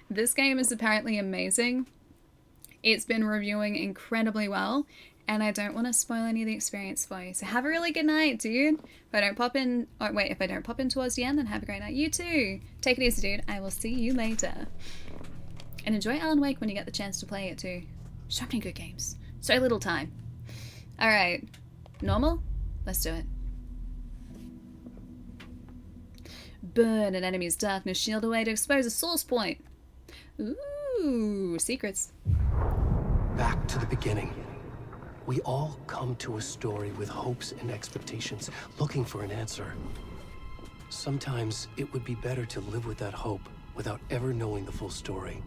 This game is apparently amazing. It's been reviewing incredibly well, and I don't want to spoil any of the experience for you. So have a really good night, dude. If I don't pop in, or wait, if I don't pop in towards the end, then have a great night. You too. Take it easy, dude. I will see you later. And enjoy Alan Wake when you get the chance to play it too. So many good games. So little time. Alright. Normal? Let's do it. Burn an enemy's darkness shield away to expose a source point. Ooh, secrets. Back to the beginning. We all come to a story with hopes and expectations, looking for an answer. Sometimes it would be better to live with that hope without ever knowing the full story.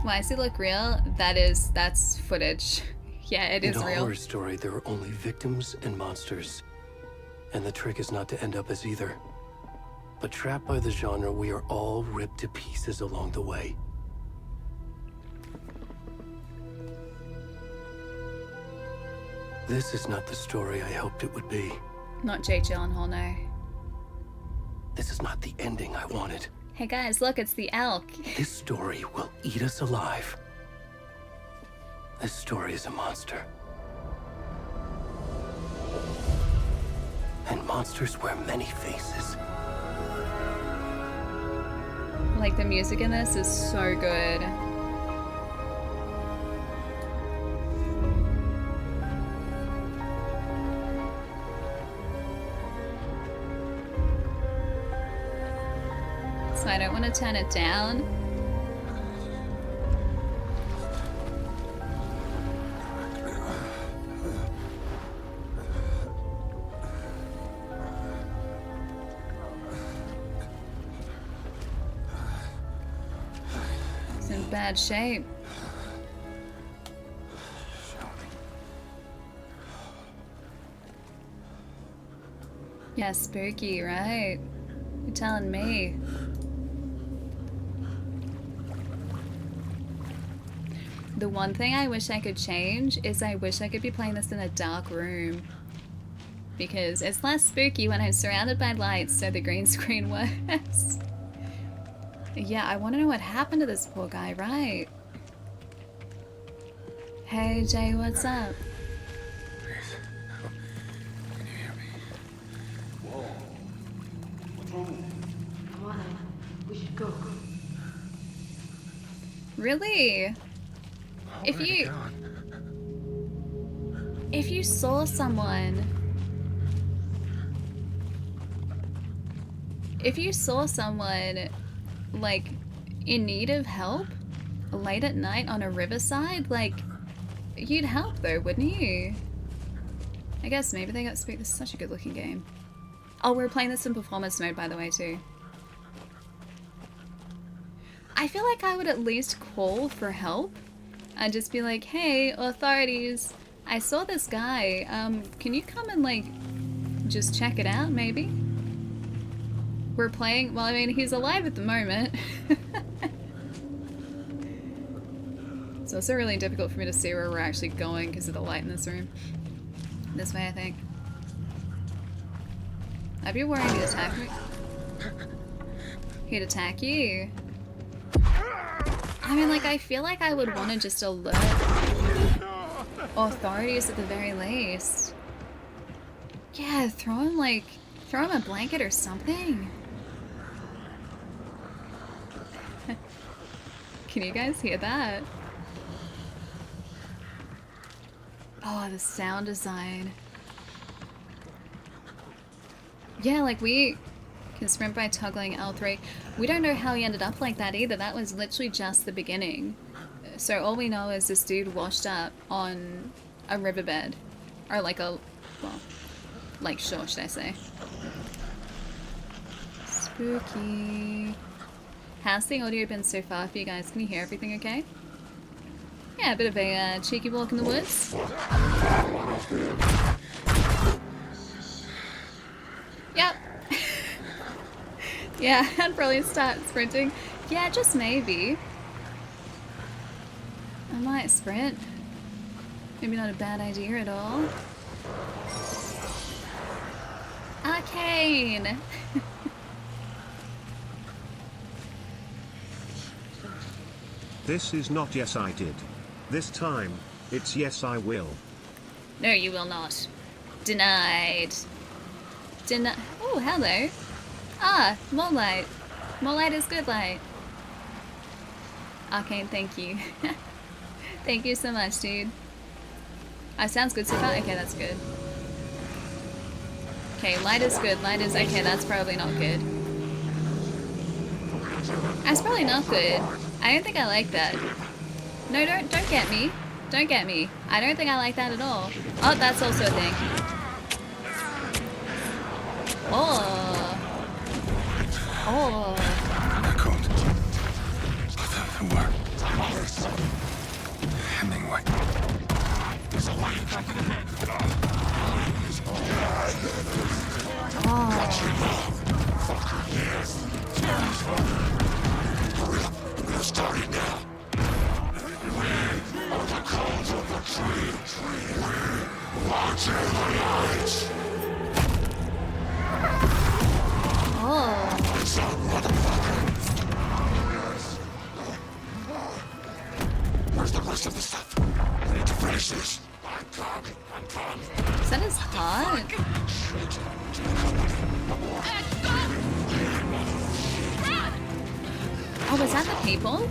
Why does it look real? That's footage. Yeah, it is real. In a horror story, there are only victims and monsters. And the trick is not to end up as either. But trapped by the genre, we are all ripped to pieces along the way. This is not the story I hoped it would be. Not Jake Gyllenhaal, no. This is not the ending I wanted. Hey guys, look, it's the elk. This story will eat us alive. This story is a monster. And monsters wear many faces. Like, the music in this is so good. So I don't want to turn it down. It's in bad shape. Yeah, spooky, right? You're telling me. The one thing I wish I could change is I wish I could be playing this in a dark room. Because it's less spooky when I'm surrounded by lights, so the green screen works. Yeah, I want to know what happened to this poor guy, right? Hey Jay, what's up? Please. Can you hear me? Whoa. What's wrong? Come on, Emma. We should go. Really? If you saw someone, like in need of help late at night on a riverside, like you'd help though, wouldn't you? I guess maybe they got spooked. This is such a good looking game. Oh, we're playing this in performance mode, by the way, too. I feel like I would at least call for help. I'd just be like, hey, authorities, I saw this guy. Can you come and, like, just check it out, maybe? We're playing, well, I mean, he's alive at the moment. It's also really difficult for me to see where we're actually going because of the light in this room. This way, I think. I'd be worried he'd attack me. He'd attack you. I mean, like, I feel like I would want to just alert authorities at the very least. Yeah, throw him a blanket or something. Can you guys hear that? Oh, the sound design. Yeah, like we can sprint by toggling L3. We don't know how he ended up like that either. That was literally just the beginning. So all we know is this dude washed up on a riverbed. Or like a, well, lake shore, should I say. Spooky. How's the audio been so far for you guys? Can you hear everything okay? Yeah, a bit of a cheeky walk in the woods. Yep. Yeah, I'd probably start sprinting. Yeah, just maybe. I might sprint. Maybe not a bad idea at all. Arcane! This is not yes I did. This time, it's yes I will. No, you will not. Denied. Oh, hello. Ah, more light. More light is good light. Arcane, thank you. Thank you so much, dude. Sounds good so far? Okay, that's good. Okay, light is good. Light is... Okay, that's probably not good. That's probably not good. I don't think I like that. No, don't get me. Don't get me. I don't think I like that at all. Oh, that's also a thing. Oh. Oh. I called. The word. Hemingway. Oh. Starting now. Where's the rest of the stuff? I need to finish this. Is that his heart? Oh, is that the people?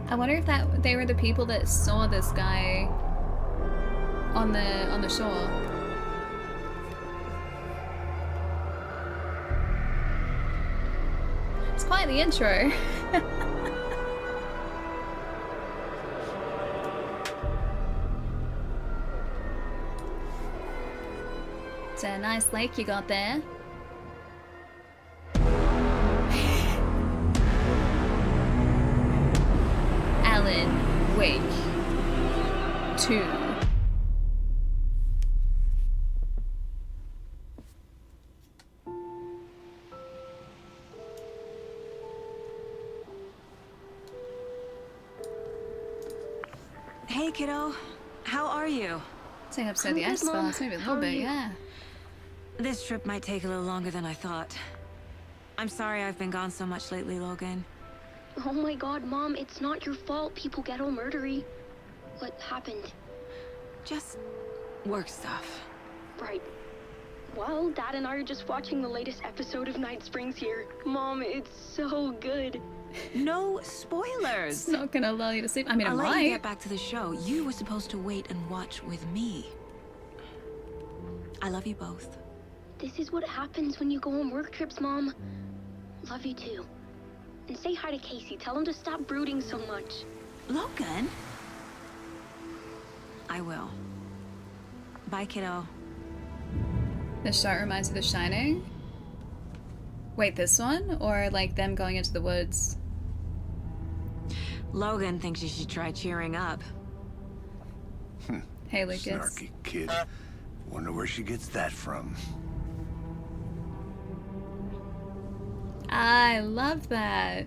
I wonder if they were the people that saw this guy on the shore. It's quite the intro. It's a nice lake you got there. Alan Wake 2. Hey, kiddo. How are you? Same episode of the X-Files, maybe a little bit, yeah. This trip might take a little longer than I thought. I'm sorry I've been gone so much lately, Logan. Oh my god, Mom, it's not your fault people get all murdery. What happened? Just work stuff. Right. Well, Dad and I are just watching the latest episode of Night Springs here. Mom, it's so good. No spoilers! It's not gonna allow you to sleep. I mean, I'll it let you might. get back to the show. You were supposed to wait and watch with me. I love you both. This is what happens when you go on work trips, Mom. Love you too. And say hi to Casey. Tell him to stop brooding so much. Logan? I will. Bye, kiddo. This shot reminds me of The Shining. Wait, this one? Or like them going into the woods? Logan thinks you should try cheering up. Hey, Lucas. Snarky kid. Wonder where she gets that from. I love that.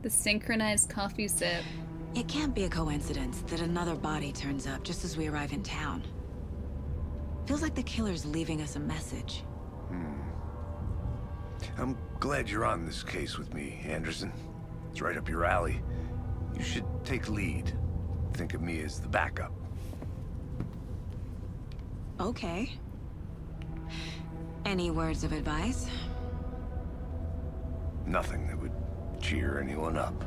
The synchronized coffee sip. It can't be a coincidence that another body turns up just as we arrive in town. Feels like the killer's leaving us a message. I'm glad you're on this case with me, Anderson. It's right up your alley. You should take lead. Think of me as the backup. Okay. Any words of advice? Nothing that would cheer anyone up.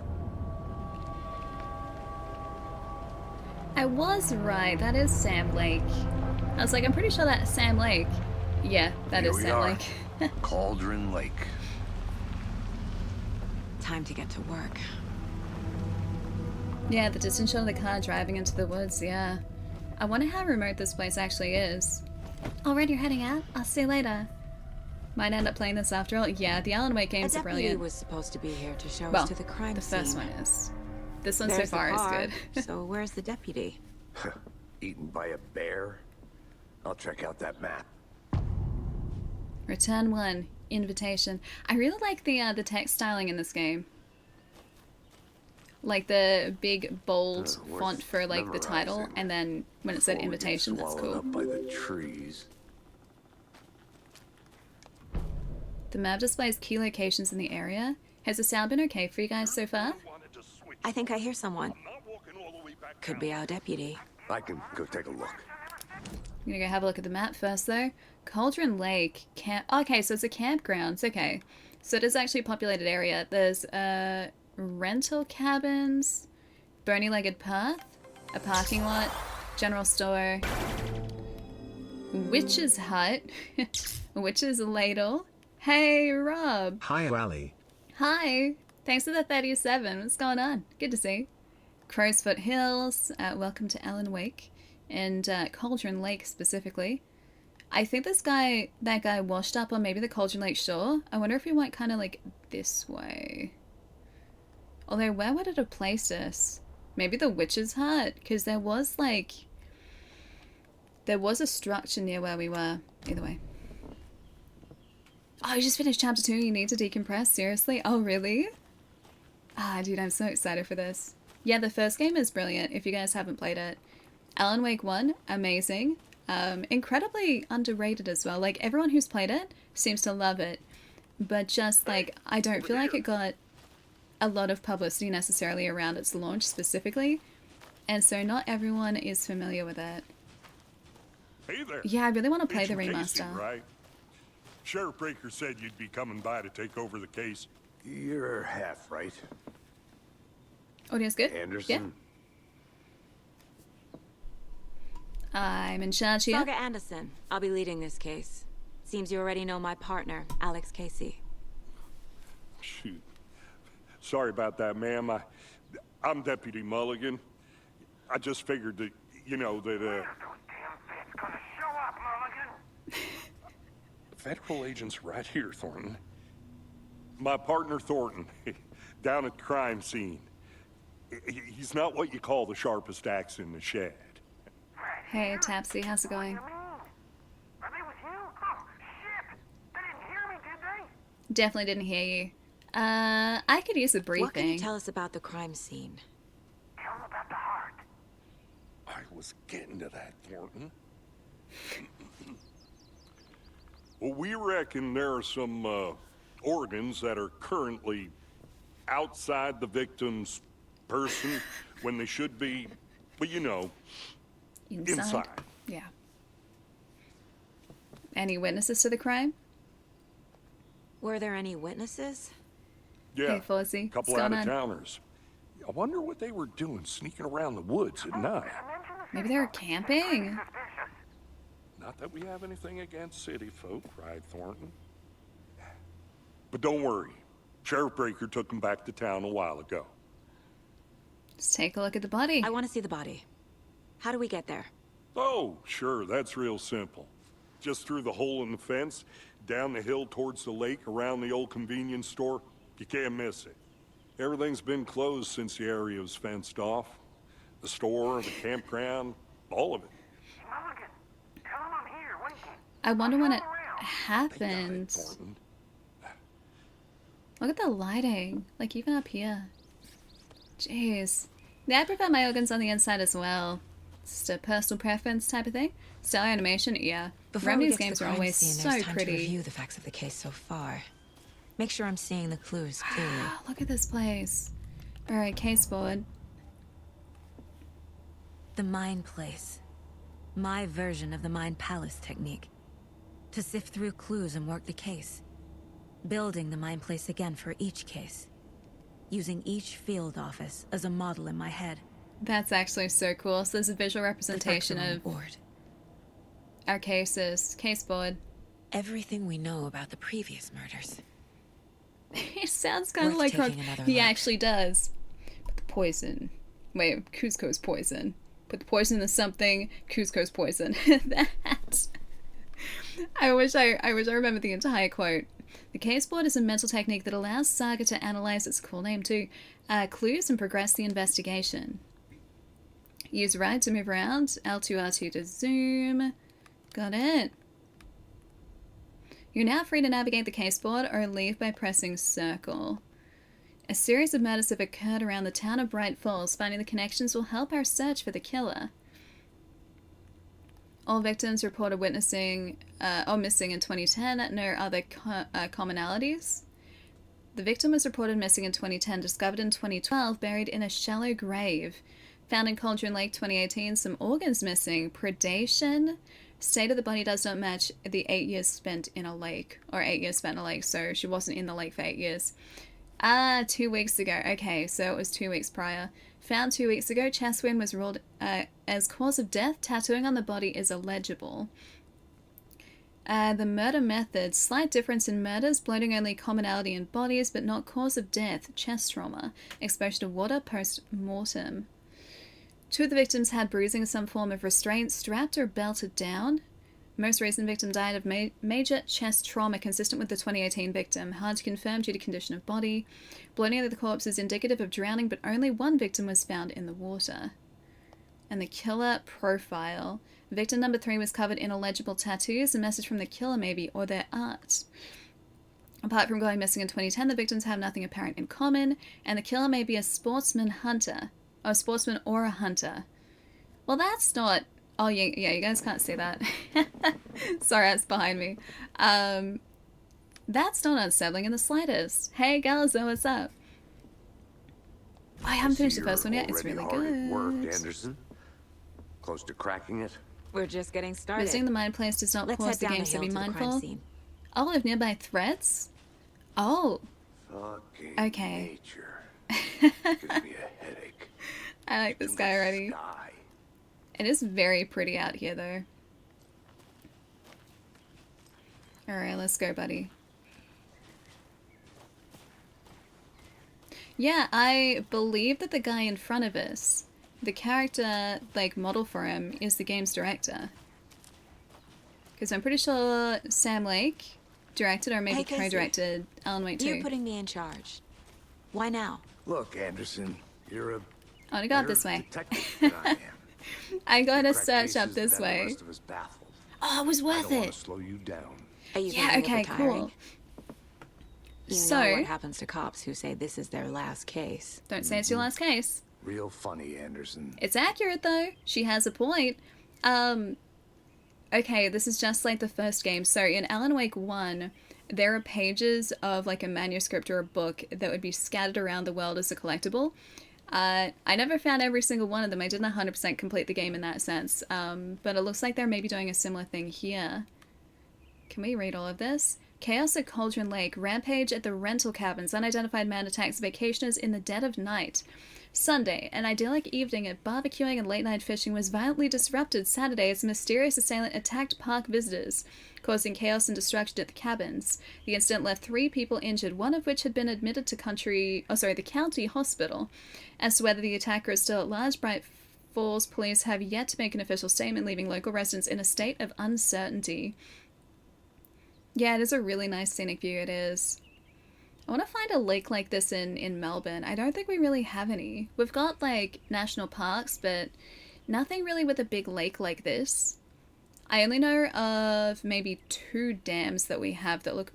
I was right. That is Sam Lake. I was like, I'm pretty sure that's Sam Lake. Yeah, that Here is we Sam are. Lake. Cauldron Lake. Time to get to work. Yeah, the distant shot of the car driving into the woods, yeah. I wonder how remote this place actually is. Alright, you're heading out? I'll see you later. Might end up playing this after all. Yeah, the Alan Wake games A are deputy brilliant. was supposed to be here to show Well, us to the crime the scene. first one is. This one There's so the far is car, good. So where's the deputy? Eaten by a bear? I'll check out that map. Return 1. Invitation. I really like the text styling in this game. Like the big bold Worth font for like the title, memorizing and then when it said before we get invitation, that's swallowed cool. up by the trees. The map displays key locations in the area. Has the sound been okay for you guys so far? I think I hear someone. Could be our deputy. I can go take a look. I'm gonna go have a look at the map first though. Cauldron Lake camp. Okay, so it's a campground. Okay, so it is actually a populated area. There's rental cabins, bony-legged path, a parking lot, general store, witch's hut, witch's ladle. Hey, Rob. Hi, Ali. Hi. Thanks for the 37. What's going on? Good to see. Crowsfoot Hills. Welcome to Alan Wake. And Cauldron Lake specifically. I think that guy washed up on maybe the Cauldron Lake shore. I wonder if he went kind of like this way. Although, where would it have placed us? Maybe the witch's hut? Because there was a structure near where we were. Either way. Oh, you just finished chapter 2. You need to decompress? Seriously? Oh, really? Ah, dude, I'm so excited for this. Yeah, the first game is brilliant if you guys haven't played it. Alan Wake 1, amazing. Incredibly underrated as well. Like, everyone who's played it seems to love it. But just, like, I don't feel like it got a lot of publicity necessarily around its launch specifically. And so not everyone is familiar with it. Hey there. Yeah, I really want to play It's the Casey, remaster. right? Sheriff Breaker said you'd be coming by to take over the case. You're half right, Audio's good? Anderson. Yeah. I'm in charge here. Saga Anderson. I'll be leading this case. Seems you already know my partner, Alex Casey. Shoot. Sorry about that, ma'am. I'm Deputy Mulligan. I just figured that, that, Federal agents right here, Thornton. My partner, Thornton, down at the crime scene. He's not what you call the sharpest axe in the shed. Hey, Tapsy, how's it going? Are they with you? Oh, shit! They didn't hear me, did they? Definitely didn't hear you. I could use a briefing. What can you tell us about the crime scene? Tell them about the heart. I was getting to that, Thornton. Well, we reckon there are some organs that are currently outside the victim's person when they should be, but inside. Yeah. Any witnesses to the crime? Were there any witnesses? Yeah, Hey, Fuzzy, couple what's going on? out-of-towners. I wonder what they were doing sneaking around the woods at night. Maybe they were camping. Not that we have anything against city folk, right, Thornton? But don't worry. Sheriff Breaker took them back to town a while ago. Let's take a look at the body. I want to see the body. How do we get there? Oh, sure, that's real simple. Just through the hole in the fence, down the hill towards the lake, around the old convenience store. You can't miss it. Everything's been closed since the area was fenced off. The store, the campground, all of it. Mulligan, tell them I'm here, waiting. I wonder when it They got it, happened. Thornton. Look at the lighting. Like, even up here. Jeez. Yeah, I prefer my organs on the inside as well. It's just a personal preference type of thing. Style animation, yeah. Before we Remy's get to games the are crime always scene, so there's time to pretty. review the facts of the case so far. Make sure I'm seeing the clues clearly. Look at this place. Alright, case board. The Mind Place. My version of the Mind Palace technique. To sift through clues and work the case. Building the Mind Place again for each case. Using each field office as a model in my head. That's actually so cool. So there's a visual The representation facts are on of the board. our cases. Case board. Everything we know about the previous murders. It sounds kind of Worth like taking another he look. actually does. Put the poison. Wait, Cusco's poison. Put the poison in something. Cusco's poison. That. I wish I remembered the entire quote. The case board is a mental technique that allows Saga to analyze, its cool name too, clues and progress the investigation. Use right to move around, L2, R2 to zoom. Got it. You're now free to navigate the case board or leave by pressing circle. A series of murders have occurred around the town of Bright Falls. Finding the connections will help our search for the killer. All victims reported missing in 2010. No other commonalities. The victim was reported missing in 2010, discovered in 2012, buried in a shallow grave. Found in Cauldron Lake 2018, some organs missing. Predation. State of the body does not match the 8 years spent in a lake. Or 8 years spent in a lake, so she wasn't in the lake for 8 years. 2 weeks ago. Okay, so it was 2 weeks prior. Found 2 weeks ago, chest wound was ruled as cause of death. Tattooing on the body is illegible. The murder method. Slight difference in murders. Bloating only commonality in bodies, but not cause of death. Chest trauma. Exposure to water post-mortem. 2 of the victims had bruising of some form of restraint, strapped or belted down. Most recent victim died of major chest trauma consistent with the 2018 victim. Hard to confirm due to condition of body. Bloating of the corpse is indicative of drowning, but only 1 victim was found in the water. And the killer profile. Victim number 3 was covered in illegible tattoos. A message from the killer maybe, or their art. Apart from going missing in 2010, the victims have nothing apparent in common, and the killer may be a sportsman hunter. Or a sportsman or a hunter. Well, that's not... Oh, yeah, you guys can't see that. Sorry, that's behind me. That's not unsettling in the slightest. Hey, Galazzo, what's up? I haven't finished the first one yet. It's really good. Hard at work, Anderson. Close to cracking it? We're just getting started. Visiting the mine place does not cause the games to be mindful. Oh, live nearby threats? Oh. Fucking okay. Nature. Gives me a headache. I like this guy already. It is very pretty out here, though. Alright, let's go, buddy. Yeah, I believe that the guy in front of us, the character, like, model for him, is the game's director. Because I'm pretty sure Sam Lake directed, or maybe co-directed, Alan Wake 2. You're putting me in charge. Why now? Look, Anderson, you're a... Oh, I got this way. detective than I am. I gotta search up this way. Oh, it was worth it. Slow you down. Yeah, okay, cool. You know what happens to cops who say this is their last case. Don't say it's your last case. Real funny, Anderson. It's accurate, though. She has a point. Okay, this is just like the first game. So in Alan Wake 1, there are pages of like a manuscript or a book that would be scattered around the world as a collectible. I never found every single one of them. I didn't 100% complete the game in that sense. But it looks like they're maybe doing a similar thing here. Can we read all of this? Chaos at Cauldron Lake. Rampage at the rental cabins. Unidentified man attacks vacationers in the dead of night. Sunday. An idyllic evening at barbecuing and late-night fishing was violently disrupted Saturday as a mysterious assailant attacked park visitors, causing chaos and destruction at the cabins. The incident left 3 people injured, one of which had been admitted to the county hospital. As to whether the attacker is still at large, Bright Falls police have yet to make an official statement, leaving local residents in a state of uncertainty. Yeah, it is a really nice scenic view, it is. I want to find a lake like this in Melbourne. I don't think we really have any. We've got, like, national parks, but nothing really with a big lake like this. I only know of maybe 2 dams that we have that look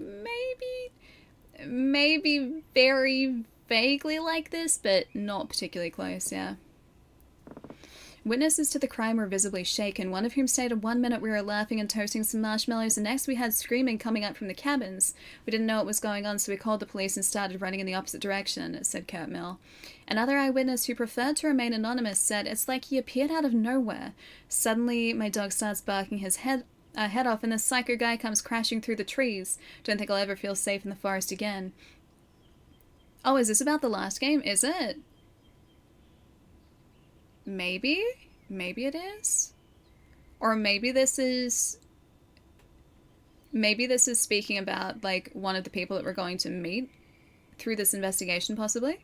maybe very vaguely like this, but not particularly close, yeah. Witnesses to the crime were visibly shaken, one of whom stated 1 minute we were laughing and toasting some marshmallows, and next we had screaming coming up from the cabins. We didn't know what was going on, so we called the police and started running in the opposite direction, said Kurt Mill. Another eyewitness who preferred to remain anonymous said, "It's like he appeared out of nowhere. Suddenly, my dog starts barking his head off, and this psycho guy comes crashing through the trees. Don't think I'll ever feel safe in the forest again." Oh, is this about the last game? Is it? Maybe? Maybe it is? Or maybe this is speaking about, like, one of the people that we're going to meet through this investigation, possibly?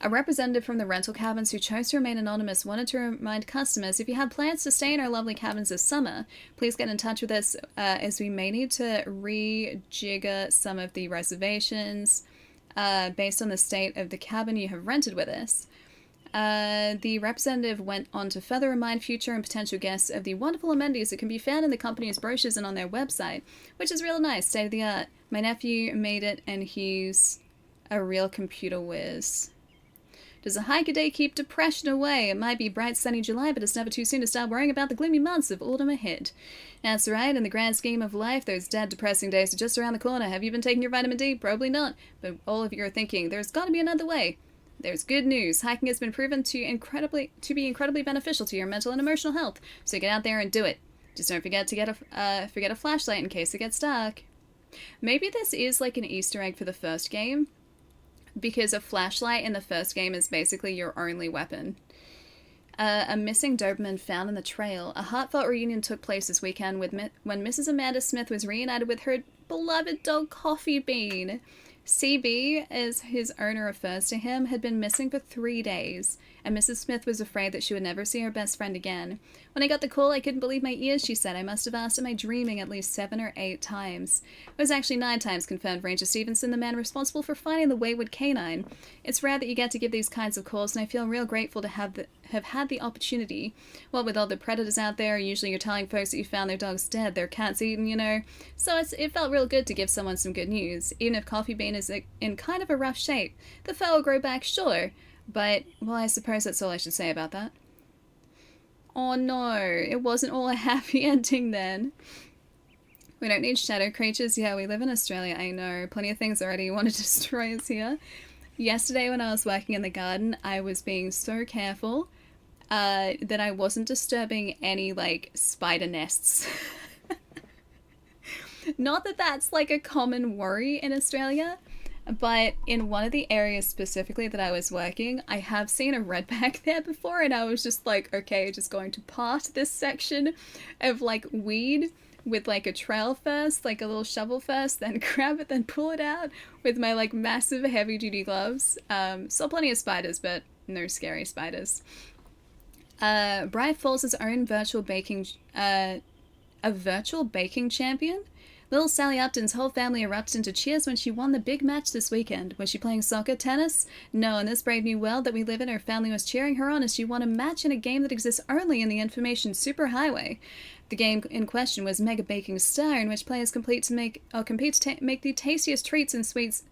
A representative from the rental cabins who chose to remain anonymous wanted to remind customers, if you have plans to stay in our lovely cabins this summer, please get in touch with us, as we may need to rejigger some of the reservations based on the state of the cabin you have rented with us. The representative went on to further remind future and potential guests of the wonderful amenities that can be found in the company's brochures and on their website, which is real nice, state of the art. My nephew made it and he's a real computer whiz. Does a hike a day keep depression away? It might be bright sunny July, but it's never too soon to start worrying about the gloomy months of autumn ahead. That's right, in the grand scheme of life, those dead depressing days are just around the corner. Have you been taking your vitamin D? Probably not, but all of you are thinking, there's got to be another way. There's good news. Hiking has been proven to be incredibly beneficial to your mental and emotional health, so get out there and do it. Just don't forget to get a flashlight in case it gets dark. Maybe this is like an Easter egg for the first game, because a flashlight in the first game is basically your only weapon. A missing Doberman found in the trail. A heartfelt reunion took place this weekend when Mrs. Amanda Smith was reunited with her beloved dog Coffee Bean. CB, as his owner refers to him, had been missing for 3 days, and Mrs. Smith was afraid that she would never see her best friend again. When I got the call, I couldn't believe my ears, she said. I must have asked, am I dreaming, at least 7 or 8 times. It was actually 9 times, confirmed Ranger Stevenson, the man responsible for finding the wayward canine. It's rare that you get to give these kinds of calls, and I feel real grateful to have had the opportunity. Well, with all the predators out there, usually you're telling folks that you found their dogs dead, their cats eaten, you know. So it felt real good to give someone some good news. Even if Coffee Bean is in kind of a rough shape, the fur will grow back, sure. But, well, I suppose that's all I should say about that. Oh no, it wasn't all a happy ending then. We don't need shadow creatures. Yeah, we live in Australia, I know. Plenty of things already want to destroy us here. Yesterday when I was working in the garden, I was being so careful that I wasn't disturbing any, like, spider nests. Not that that's, like, a common worry in Australia, but in one of the areas specifically that I was working, I have seen a redback there before, and I was just like, okay, just going to part this section of, like, weed with, like, a trowel first, like a little shovel first, then grab it, then pull it out with my, like, massive heavy-duty gloves. Saw plenty of spiders, but no scary spiders. Bright Falls' own virtual baking... a virtual baking champion? Little Sally Upton's whole family erupted into cheers when she won the big match this weekend. Was she playing soccer, tennis? No, in this brave new world that we live in, her family was cheering her on as she won a match in a game that exists only in the information superhighway. The game in question was Mega Baking Star, in which players compete to make the tastiest treats and sweetest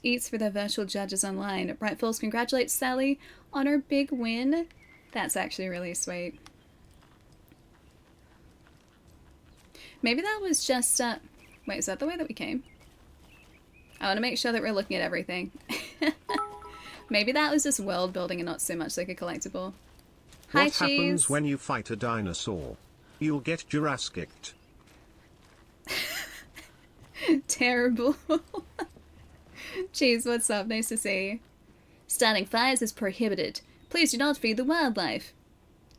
eats for their virtual judges online. Bright Falls congratulates Sally on her big win. That's actually really sweet. Maybe that was just, wait, is that the way that we came? I want to make sure that we're looking at everything. Maybe that was just world building and not so much like a collectible. Hi, What Cheese. happens when you fight a dinosaur? You'll get Jurassic-ed. Terrible. Cheese, what's up? Nice to see you. Starting fires is prohibited. Please do not feed the wildlife.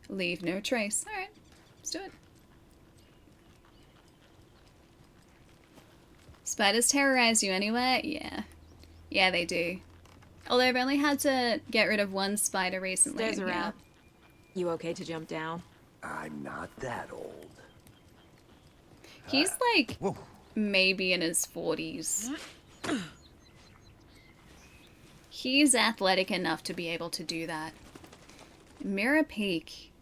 Leave no trace. Alright, let's do it. Spiders terrorize you anywhere? Yeah. Yeah, they do. Although I've only had to get rid of one spider recently. Stairs are out. You okay to jump down? I'm not that old. He's like maybe in his 40s. He's athletic enough to be able to do that. Mirror Peak.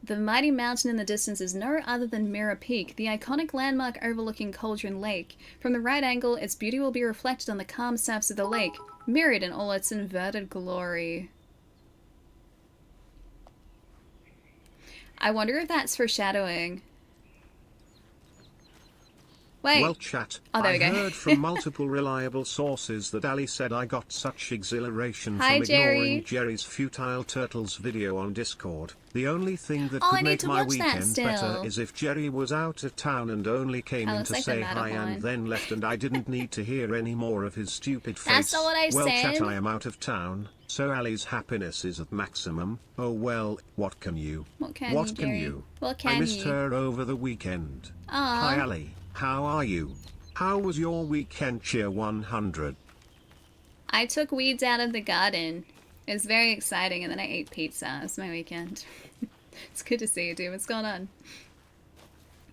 The mighty mountain in the distance is no other than Mirror Peak, the iconic landmark overlooking Cauldron Lake. From the right angle, its beauty will be reflected on the calm surface of the lake, mirrored in all its inverted glory. I wonder if that's foreshadowing. Wait. Well, chat, oh, there we I go. heard from multiple reliable sources that Ali said I got such exhilaration Hi, from Jerry. ignoring Jerry's Futile Turtles video on Discord. The only thing that Oh, I could need make to my watch that weekend still. better is if Jerry was out of town and only came Oh, in looks to like the say hi Matterhorn. and then left and I didn't need to hear any more of his stupid face. That's not what I well, said. chat, I am out of town, so Ali's happiness is at maximum. Oh well, what can you? What can you, Jerry? What can I missed you? her over the weekend. Aw. Hi Ali, how are you? How was your weekend, Cheer 100? I took weeds out of the garden. It was very exciting, and then I ate pizza. It was my weekend. It's good to see you, dude. What's going on?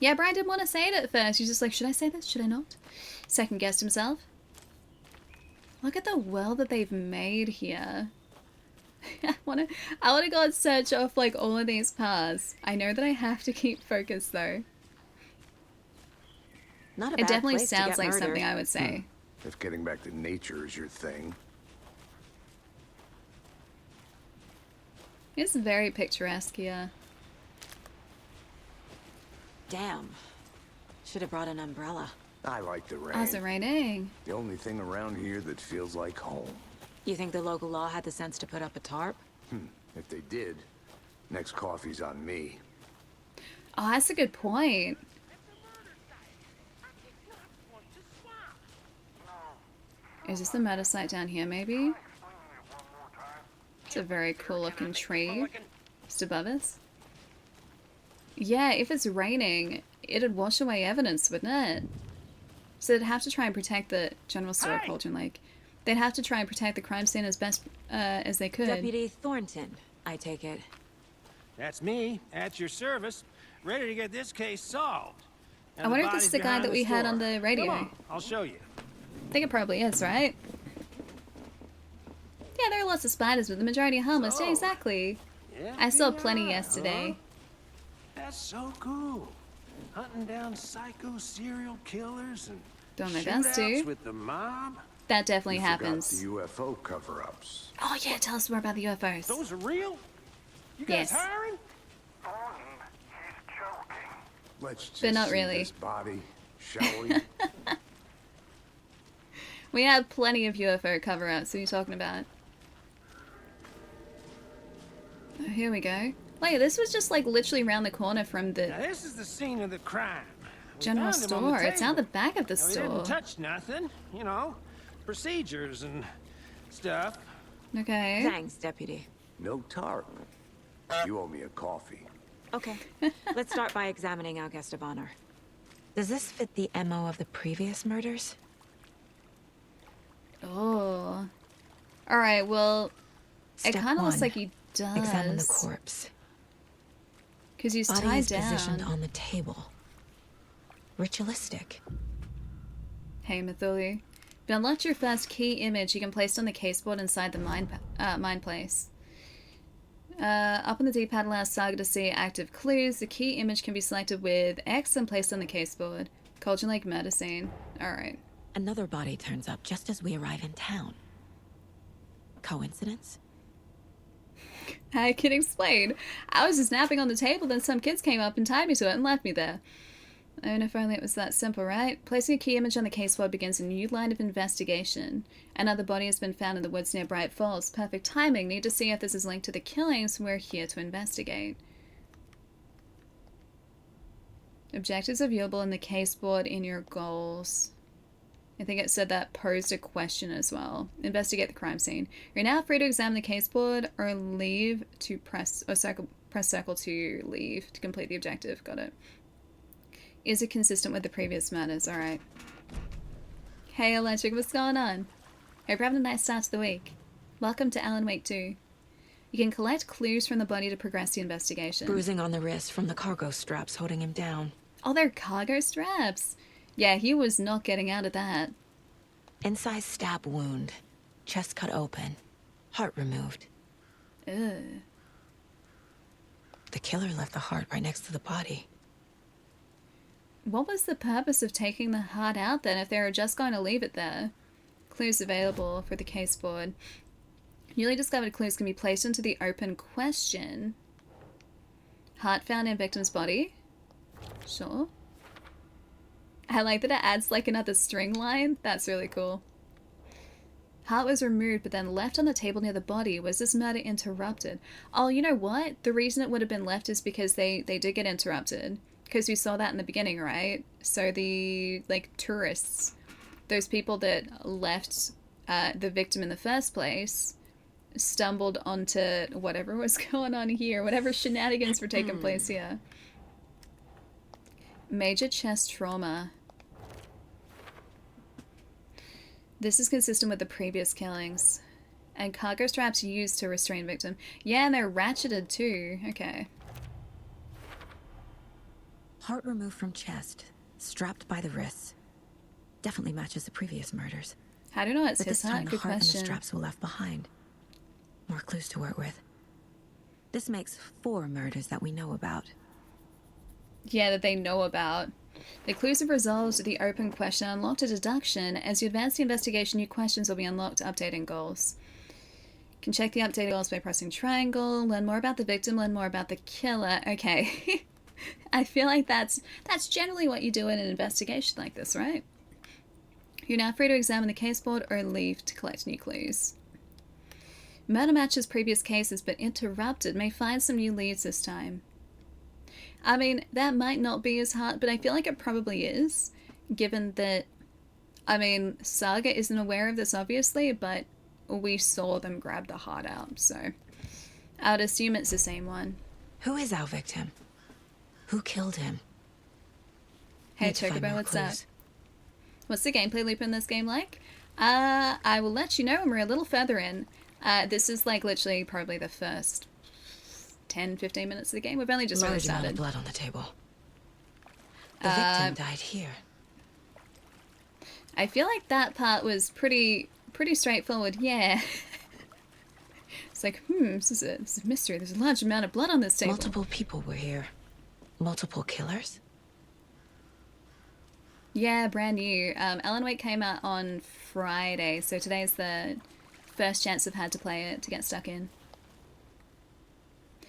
Yeah, Brian didn't want to say it at first. He's just like, should I say this? Should I not? Second guessed himself. Look at the world that they've made here. I wanna go and search off like all of these paths. I know that I have to keep focused though. Not a It bad definitely place to sounds get like murdered. something I would say. If getting back to nature is your thing. It's very picturesque here. Damn. Should have brought an umbrella. I like the rain. Oh, it's raining. The only thing around here that feels like home. You think the local law had the sense to put up a tarp? If they did, next coffee's on me. Oh, that's a good point. Is this the murder site down here, maybe? It's a very cool looking tree just above us. Yeah, if it's raining, it'd wash away evidence, wouldn't it? So they'd have to try and protect the general store of Cauldron Lake. They'd have to try and protect the crime scene as best as they could. Deputy Thornton, I take it. That's me, at your service, ready to get this case solved. I wonder if this is the guy that we had on the radio. Come on, I'll show you. I think it probably is, right? Yeah, there are lots of spiders, but the majority are harmless. Yeah, exactly. I saw plenty yesterday. That's so cool. Hunting down psycho serial killers and Doing my best to. shootouts with the mob. That definitely You happens. forgot the UFO cover-ups. Oh yeah, tell us more about the UFOs. Those are real? You guys Yes. hiring? Thornton, he's joking. Let's just But not see really. this body, shall we? We have plenty of UFO cover-ups. What are you talking about? Oh, here we go. Wait, this was just like literally around the corner from Now the this is the scene of the crime. We general found him on the store. It's out the table. back of the Now, we store. didn't touch nothing, you know, procedures and stuff. Okay. Thanks, Deputy. No tarp. You owe me a coffee. Okay, let's start by examining our guest of honor. Does this fit the MO of the previous murders? Oh. Alright, well, it Step kind of looks one, like he does. Examine the corpse. Because he's Body tied is positioned down. on the table. Ritualistic. Hey, Mathuli. To unlock your first key image, you can place it on the caseboard inside the mine place. Up on the D-pad allows Saga to see active clues. The key image can be selected with X and placed on the caseboard. Cauldron Lake murder scene. Alright. Another body turns up just as we arrive in town. Coincidence? I can explain. I was just napping on the table, then some kids came up and tied me to it and left me there. And if only it was that simple, right? Placing a key image on the caseboard begins a new line of investigation. Another body has been found in the woods near Bright Falls. Perfect timing. Need to see if this is linked to the killings. We're here to investigate. Objectives are viewable in the caseboard in your goals. I think it said that posed a question as well. Investigate the crime scene. You're now free to examine the caseboard or leave to press circle to leave to complete the objective. Got it. Is it consistent with the previous murders? Alright. Hey Electric, what's going on? Hope you're having a nice start to the week. Welcome to Alan Wake 2. You can collect clues from the body to progress the investigation. Bruising on the wrist from the cargo straps holding him down. Oh, they're cargo straps. Yeah, he was not getting out of that. Incised stab wound. Chest cut open. Heart removed. Ugh. The killer left the heart right next to the body. What was the purpose of taking the heart out then if they were just going to leave it there? Clues available for the caseboard. Newly discovered clues can be placed into the open question. Heart found in victim's body. Sure. I like that it adds like another string line. That's really cool. Heart was removed but then left on the table near the body. Was this murder interrupted? Oh, you know what? The reason it would have been left is because they did get interrupted. Because we saw that in the beginning, right? So the, like, tourists, those people that left the victim in the first place, stumbled onto whatever was going on here, whatever shenanigans were taking place here. Major chest trauma. This is consistent with the previous killings. And cargo straps used to restrain victim. Yeah, and they're ratcheted too. Okay. Heart removed from chest. Strapped by the wrists. Definitely matches the previous murders. How do you know it's But his this time hat? the Good heart and the question. straps were left behind. More clues to work with. This makes 4 murders that we know about. Yeah, that they know about. The clues have resolved the open question, unlocked a deduction. As you advance the investigation, new questions will be unlocked, updating goals. You can check the updated goals by pressing triangle, learn more about the victim, learn more about the killer. Okay. I feel like that's generally what you do in an investigation like this, right? You're now free to examine the case board or leave to collect new clues. Murder matches previous cases but interrupted. May find some new leads this time. I mean, that might not be as hard, but I feel like it probably is, given that, I mean, Saga isn't aware of this, obviously, but we saw them grab the heart out, so I'd assume it's the same one. Who is our victim? Who killed him? Hey, Need to find Chocobo, more what's up? clues. What's the gameplay loop in this game like? I will let you know when we're a little further in. This is like literally probably the first 10-15 minutes of the game. We've only just really Large amount of started. blood on the table. The victim died here. I feel like that part was pretty straightforward. Yeah. It's like, this is a mystery. There's a large amount of blood on this table. Multiple people were here. Multiple killers? Yeah, brand new. Alan Wake came out on Friday, so today's the first chance I've had to play it to get stuck in.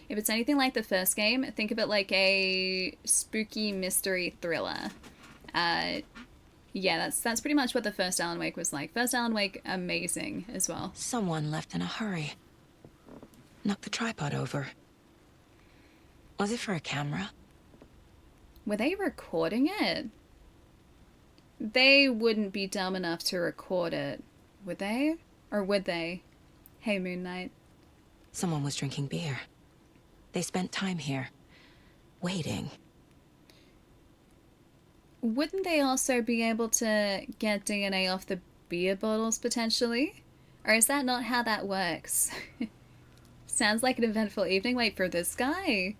If it's anything like the first game, think of it like a spooky mystery thriller. Yeah, that's pretty much what the first Alan Wake was like. First Alan Wake, amazing as well. Someone left in a hurry. Knocked the tripod over. Was it for a camera? Were they recording it? They wouldn't be dumb enough to record it, would they? Or would they? Hey, Moon Knight. Someone was drinking beer. They spent time here, waiting. Wouldn't they also be able to get DNA off the beer bottles, potentially? Or is that not how that works? Sounds like an eventful evening. Wait, for this guy?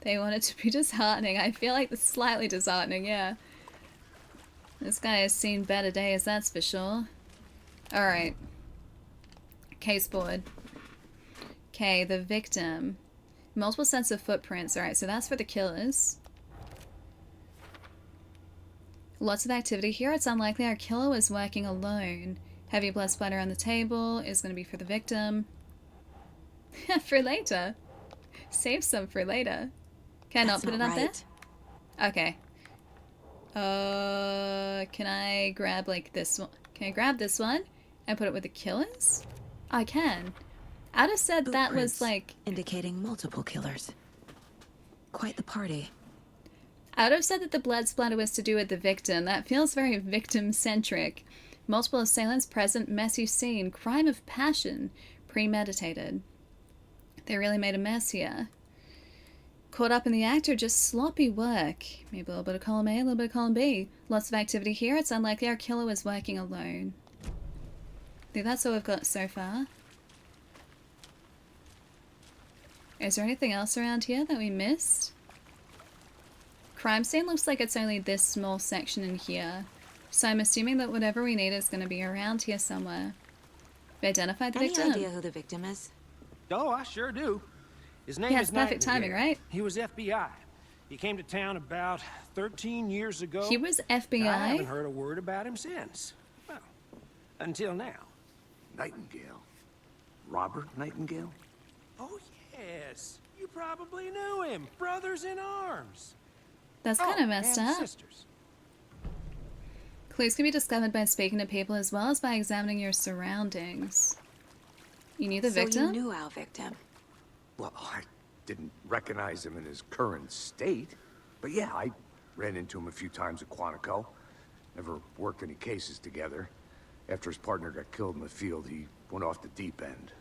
They want it to be disheartening. I feel like it's slightly disheartening, yeah. This guy has seen better days, that's for sure. Alright. Case board. Okay, the victim. Multiple sets of footprints. Alright, so that's for the killers. Lots of activity here. It's unlikely our killer was working alone. Heavy blood splatter on the table is going to be for the victim. For later. Save some for later. Can I not put it up there? Okay. Can I grab like this one? Can I grab this one and put it with the killers? I can. I'd have said that was like... indicating multiple killers. Quite the party. I would have said that the blood splatter was to do with the victim. That feels very victim-centric. Multiple assailants present, messy scene, crime of passion, premeditated. They really made a mess here. Caught up in the act or just sloppy work? Maybe a little bit of column A, a little bit of column B. Lots of activity here. It's unlikely our killer was working alone. I think that's all we've got so far. Is there anything else around here that we missed? Crime scene looks like it's only this small section in here. So I'm assuming that whatever we need is going to be around here somewhere. We identified the victim. Any idea who the victim is? Oh, I sure do. His name Yeah, is it's perfect timing, Nightingale. right? He was FBI. He came to town about 13 years ago. He was I FBI? haven't heard a word about him since. Well, until now. Nightingale? Robert Nightingale? Oh, yes. You probably knew him. Brothers in arms. That's kind of messed and up. sisters. Clues can be discovered by speaking to people as well as by examining your surroundings. You knew the victim? So you knew our victim. Well, I didn't recognize him in his current state. But yeah, I ran into him a few times at Quantico. Never worked any cases together. After his partner got killed in the field, he went off the deep end.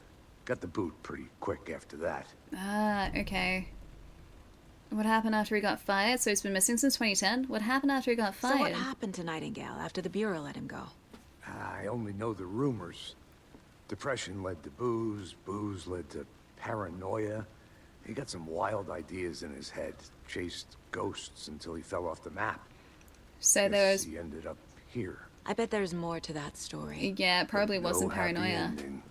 Got the boot pretty quick after that. Ah, okay. What happened after he got fired? So he's been missing since 2010? What happened after he got fired? So what happened to Nightingale after the Bureau let him go? I only know the rumors. Depression led to booze, booze led to paranoia. He got some wild ideas in his head, chased ghosts until he fell off the map. So Guess there was... he ended up here. I bet there's more to that story. Yeah, it probably No wasn't happy paranoia. ending.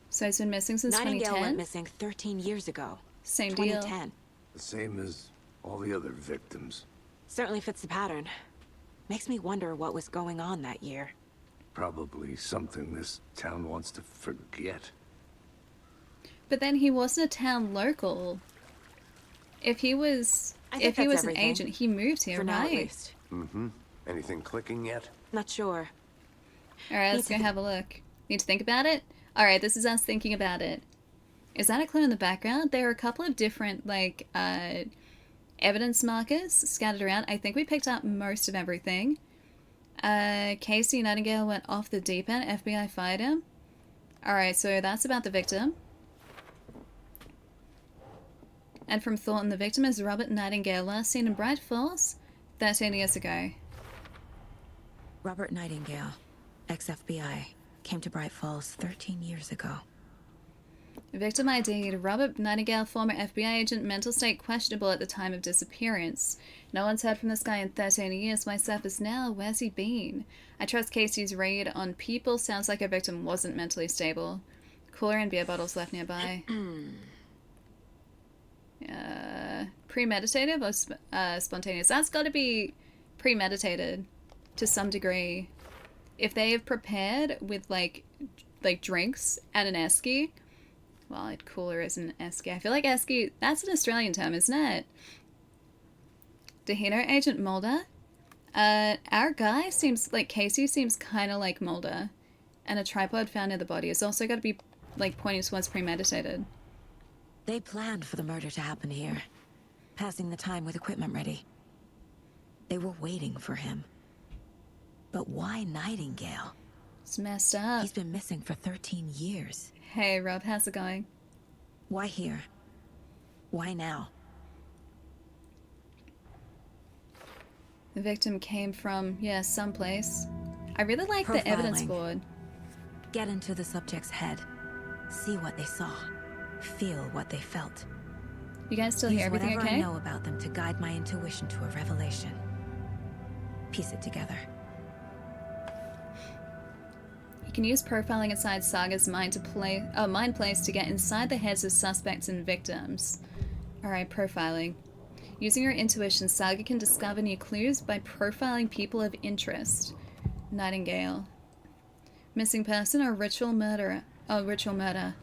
So it's been missing since Nightingale 2010? went missing 13 years ago. Same deal. 2010. The same as all the other victims. Certainly fits the pattern. Makes me wonder what was going on that year. Probably something this town wants to forget. But then he wasn't a town local. If he was, if he was an agent, he moved here, For now, at right? least. Mm-hmm. Anything clicking yet? Not sure. Alright, let's go have a look. Need to think about it? Alright, this is us thinking about it. Is that a clue in the background? There are a couple of different, like, evidence markers scattered around. I think we picked up most of everything. Casey Nightingale went off the deep end. FBI fired him. Alright, so that's about the victim. And from Thornton, the victim is Robert Nightingale, last seen in Bright Falls 13 years ago. Robert Nightingale, ex-FBI, came to Bright Falls 13 years ago. Victim ID, Robert Nightingale, former FBI agent, mental state questionable at the time of disappearance. No one's heard from this guy in 13 years. Why surface now? Where's he been? I trust Casey's raid on people. Sounds like a victim wasn't mentally stable. Cooler and beer bottles left nearby. Premeditative or spontaneous? That's got to be premeditated to some degree. If they have prepared with like drinks and an esky, well, cooler isn't esky. I feel like esky, that's an Australian term, isn't it? Did he know Agent Mulder? Our guy seems like Casey seems kind of like Mulder, and a tripod found near the body has also got to be like pointing towards premeditated. They planned for the murder to happen here, passing the time with equipment ready. They were waiting for him. But why Nightingale? It's messed up. He's been missing for 13 years. Hey, Rob, how's it going? Why here? Why now? The victim came from, yeah, someplace. I really like the evidence board. Get into the subject's head. See what they saw. Feel what they felt. You guys still hear everything whatever okay? I know about them to guide my intuition to a revelation. Piece it together. You can use profiling inside Saga's mind place to get inside the heads of suspects and victims. Alright, profiling. Using your intuition, Saga can discover new clues by profiling people of interest. Nightingale. Missing person or ritual murderer? Oh, ritual murder.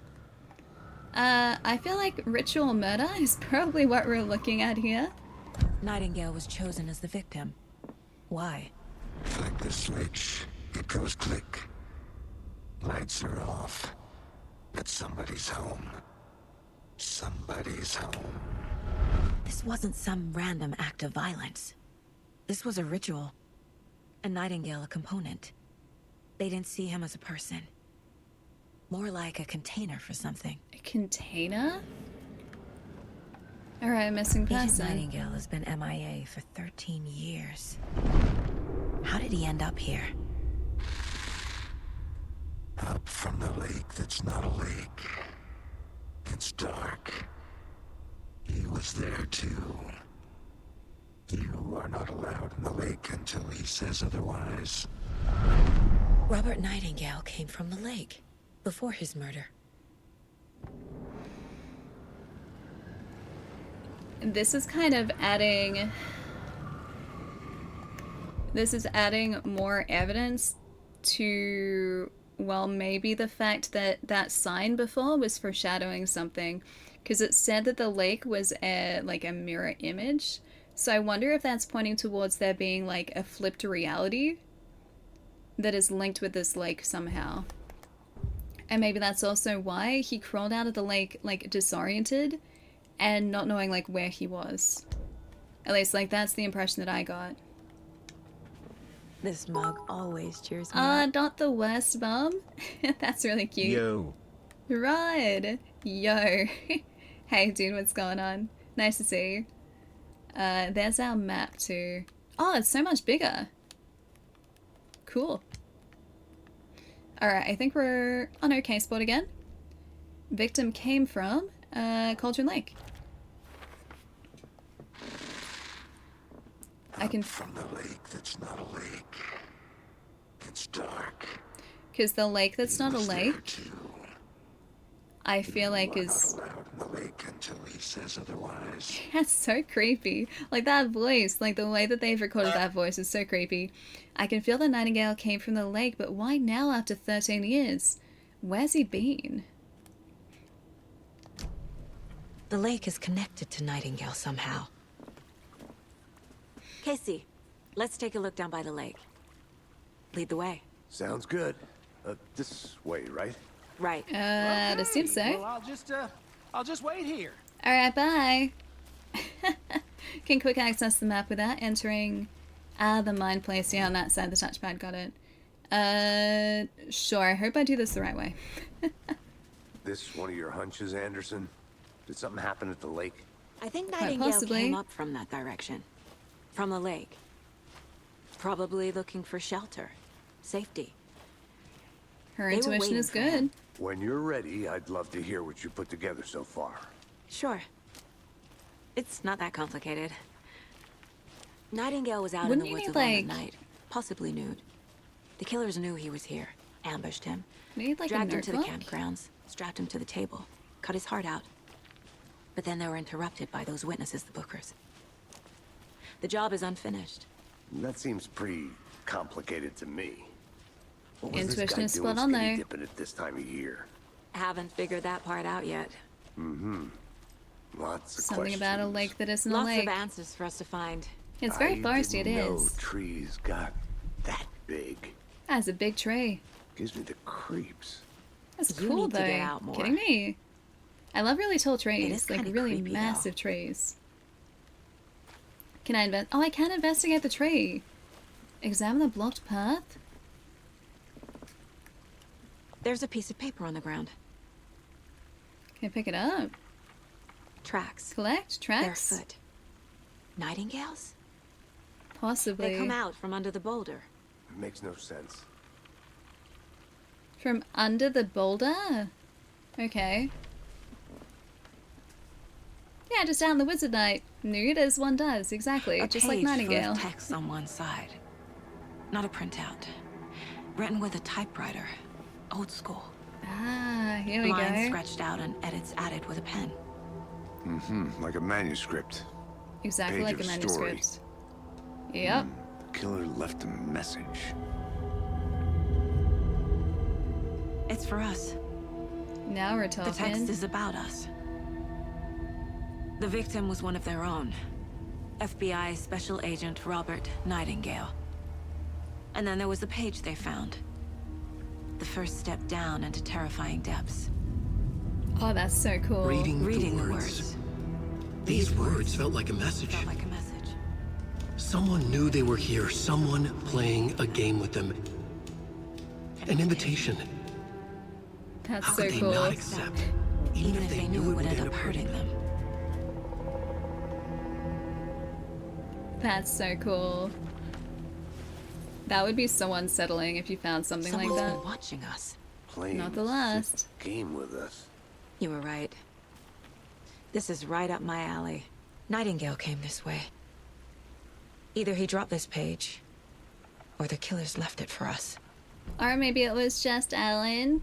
I feel like ritual murder is probably what we're looking at here. Nightingale was chosen as the victim. Why? Flick the switch. It goes click. Lights are off. But somebody's home. Somebody's home. This wasn't some random act of violence. This was a ritual. And Nightingale a component. They didn't see him as a person. More like a container for something. A container? Alright, missing person. Agent Nightingale has been MIA for 13 years. How did he end up here? Up from the lake that's not a lake. It's dark. He was there too. You are not allowed in the lake until he says otherwise. Robert Nightingale came from the lake. Before his murder. This is kind of adding... This is adding more evidence to, well, maybe the fact that that sign before was foreshadowing something. Because it said that the lake was like a mirror image. So I wonder if that's pointing towards there being like a flipped reality that is linked with this lake somehow. And maybe that's also why he crawled out of the lake, like, disoriented and not knowing, like, where he was. At least, like, that's the impression that I got. This mug always cheers me up. Not the worst, Mum. That's really cute. Yo. Rod. Yo. Hey, dude, what's going on? Nice to see you. There's our map, too. Oh, it's so much bigger. Cool. Alright, I think we're on our case board again. Victim came from Cauldron Lake. I can... From the lake that's not a lake. It's dark. Because the lake that's not a lake, Too. I feel like is... Not allowed in the lake until he says otherwise. That's so creepy. Like that voice, like the way that they've recorded that voice is so creepy. I can feel the Nightingale came from the lake, but why now after 13 years? Where's he been? The lake is connected to Nightingale somehow. Casey, let's take a look down by the lake. Lead the way. Sounds good. This way, right? Right. I'd assume so. Well, I'll just wait here. Alright, bye. Can quick access the map without entering the mine place. Yeah, on that side, the touchpad, got it. Sure, I hope I do this the right way. This one of your hunches, Anderson? Did something happen at the lake? I think Quite Nightingale possibly. came up from that direction. From the lake. Probably looking for shelter. Safety. Her They were intuition waiting is for good. him. When you're ready, I'd love to hear what you put together so far. Sure. It's not that complicated. Nightingale was out Wouldn't in you the woods need, alone like- at night, possibly nude. The killers knew he was here, ambushed him, Need like dragged a him to the notebook? campgrounds, strapped him to the table, cut his heart out. But then they were interrupted by those witnesses, the Bookers. The job is unfinished. That seems pretty complicated to me. What was Intuition this guy is doing spot on skinny there. dipping at this time of year? Haven't figured that part out yet. Lots of Something about a questions. lake that isn't a Lots lake. of answers for us to find. It's very I foresty, it didn't know is. trees got that big. That's a big tree. Gives me the creeps. That's You cool need to though. get out more. Kidding me? I love really tall It trees, is like kinda really creepy, though. massive trees. Can I invest? Oh, I can investigate the tree. Examine the blocked path. There's a piece of paper on the ground. Can I pick it up? Tracks. Collect tracks. Barefoot. Nightingales? Possibly. They come out from under the boulder. It makes no sense. From under the boulder? Okay. Yeah, just out in the woods at night. Nude as one does, exactly. A Just like page full Nightingale. of text on one side. Not a printout. Written with a typewriter. Old school. Ah, here we Lines go. scratched out and edits added with a pen. Like a manuscript. Exactly Page like a of story. manuscript. Yep. The killer left a message. It's for us. Now we're The talking. text is about us. The victim was one of their own. FBI Special Agent Robert Nightingale. And then there was the page they found. The first step down into terrifying depths. Oh, that's so cool. Reading Reading the words. the words. These words felt like a message. Felt like a message. Someone knew they were here. Someone playing a game with them. An invitation. That's How so could they cool. not accept? Even if they knew it would end up hurting them. That's so cool. That would be so unsettling if you found something Someone's like been that. watching us. Playing Not the a last. sick game with us. You were right. This is right up my alley. Nightingale came this way. Either he dropped this page, or the killers left it for us. Or maybe it was just Ellen.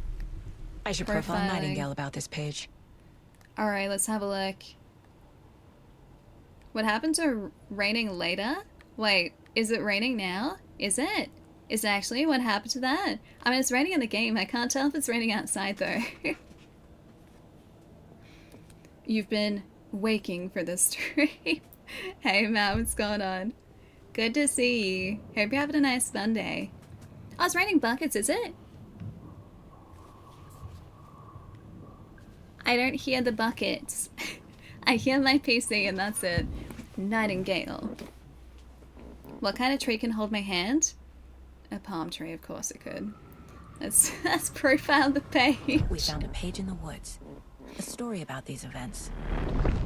I should profile Profiling. Nightingale about this page. Alright, let's have a look. What happened to raining later? Wait, is it raining now? Is it? Is it actually? What happened to that? I mean, it's raining in the game. I can't tell if it's raining outside, though. You've been waking for this stream. Hey, Matt, what's going on? Good to see you. Hope you're having a nice Sunday. Oh, it's raining buckets, is it? I don't hear the buckets. I hear my PC and that's it. Nightingale. What kind of tree can hold my hand? A palm tree, of course it could. Let's profile the page. We found a page in the woods. A story about these events.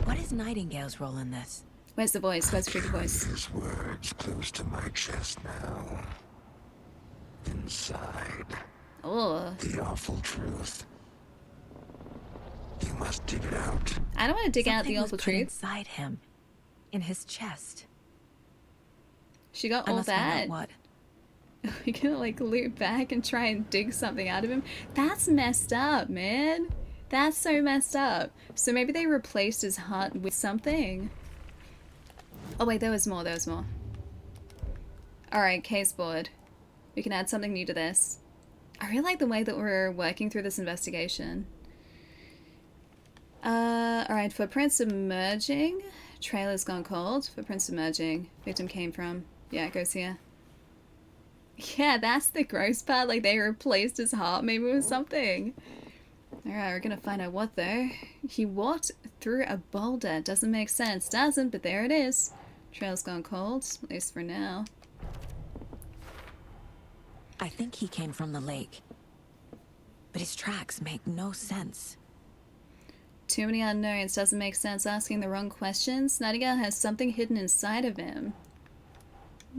What is Nightingale's role in this? Where's the voice? Where's the creepy voice? His words close to my chest now. Inside, Oh, the awful truth. You must dig it out. I don't want to dig out Something the was awful put truth. inside him. In his chest. She got I all must find that. out what. We're gonna like loop back and try and dig something out of him. That's messed up, man. That's so messed up. So maybe they replaced his heart with something. Oh wait, there was more, there was more. Alright, case board. We can add something new to this. I really like the way that we're working through this investigation. Alright, footprints emerging. Trailer's gone cold. Footprints emerging. Victim came from. Yeah, it goes here. Yeah, that's the gross part. Like, they replaced his heart maybe with something. Alright, we're gonna find out what, though. He walked through a boulder. Doesn't make sense. Doesn't, but there it is. Trail's gone cold, at least for now. I think he came from the lake. But his tracks make no sense. Too many unknowns. Doesn't make sense. Asking the wrong questions. Nightingale has something hidden inside of him.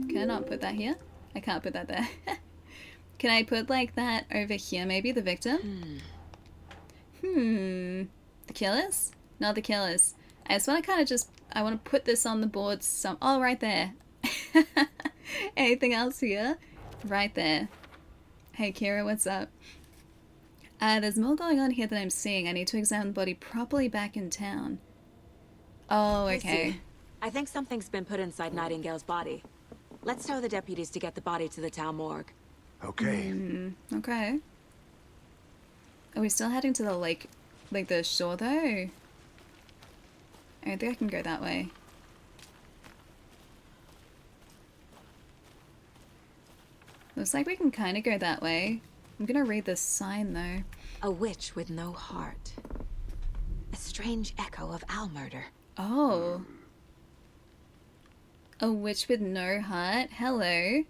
Can I not put that here? I can't put that there. Can I put like that over here maybe? The victim? The killers? Not the killers. I just want to kind of just... I want to put this on the board some... Oh, right there. Anything else here? Right there. Hey, Kira, what's up? There's more going on here than I'm seeing. I need to examine the body properly back in town. Oh, okay. I think something's been put inside Nightingale's body. Let's tell the deputies to get the body to the town morgue. Okay. Okay. Are we still heading to the lake, like the shore though? I don't think I can go that way. Looks like we can kind of go that way. I'm gonna read this sign though. A witch with no heart. A strange echo of owl murder. Oh. A witch with no heart? Hello.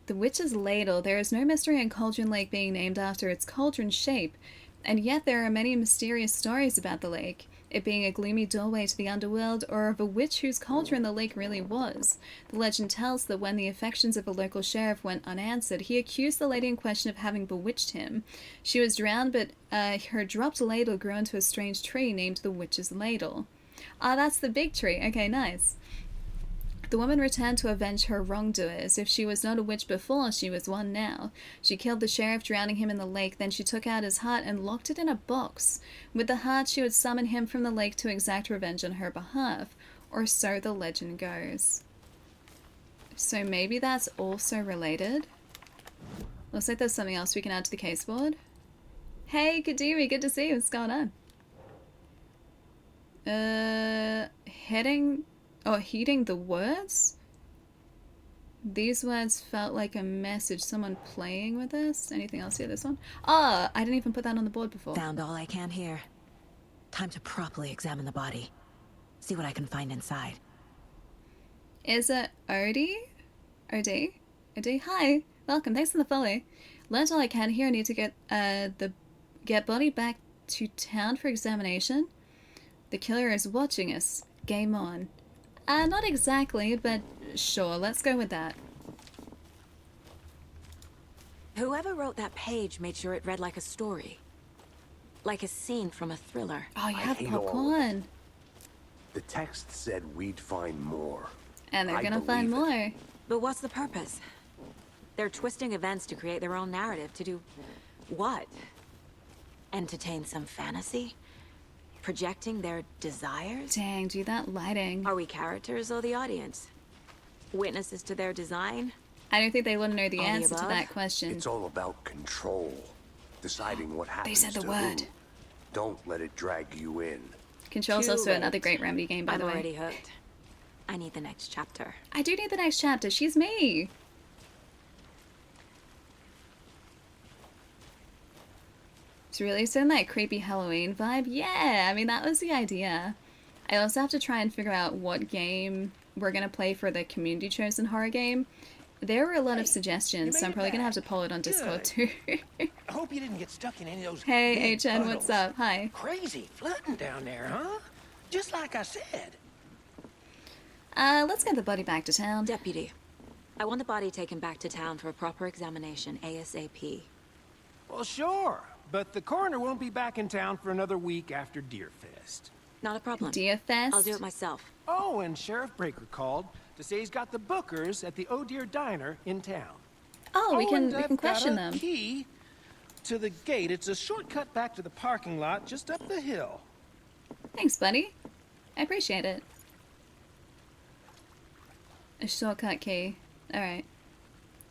The witch's ladle. There is no mystery in Cauldron Lake being named after its cauldron shape, and yet there are many mysterious stories about the lake. It being a gloomy doorway to the underworld, or of a witch whose cauldron the lake really was. The legend tells that when the affections of a local sheriff went unanswered, he accused the lady in question of having bewitched him. She was drowned, but her dropped ladle grew into a strange tree named the Witch's Ladle. Ah, that's the big tree. Okay, nice. The woman returned to avenge her wrongdoers. If she was not a witch before, she was one now. She killed the sheriff, drowning him in the lake. Then she took out his heart and locked it in a box. With the heart, she would summon him from the lake to exact revenge on her behalf. Or so the legend goes. So maybe that's also related. Looks like there's something else we can add to the case board. Hey, Kadiri, good to see you. What's going on? Heeding the words? These words felt like a message. Someone playing with us? Anything else here? This one? Ah, I didn't even put that on the board before. Found all I can here. Time to properly examine the body. See what I can find inside. Is it Odie? Odie? Hi. Welcome. Thanks for the follow. Learned all I can here. I need to get body back to town for examination. The killer is watching us. Game on. Not exactly, but sure, let's go with that. Whoever wrote that page made sure it read like a story. Like a scene from a thriller. Oh, you have hate all of popcorn. The text said we'd find more. And they're I gonna find believe more. But what's the purpose? They're twisting events to create their own narrative. To do what? Entertain some fantasy? Projecting their desires? Dang, do that lighting. Are we characters or the audience? Witnesses to their design? I don't think they want to know the All the answer to above? that question. It's all about control. Deciding what happens said the to word. who. Don't let it drag you in. Control's Too also late. another great Remedy game, by I'm the way. already hooked. I need the next chapter. I do need the next chapter. She's me. It's really still in that creepy Halloween vibe. Yeah, I mean, that was the idea. I also have to try and figure out what game we're going to play for the community chosen horror game. There were a lot of suggestions, so I'm probably going to have to poll it on Discord too. I hope you didn't get stuck in any of those Hey, big HN, what's puddles. up? Hi. Crazy flooding down there, huh? Just like I said. Let's get the body back to town. Deputy, I want the body taken back to town for a proper examination ASAP. Well, sure. But the coroner won't be back in town for another week after Deerfest. Not a problem. Deer Fest? I'll do it myself. Oh, and Sheriff Breaker called. to say he's got the bookers at the Oh Dear Diner in town. Oh, we and can I've question got a them. key to the gate. It's a shortcut back to the parking lot just up the hill. Thanks, buddy. I appreciate it. A shortcut key. Alright.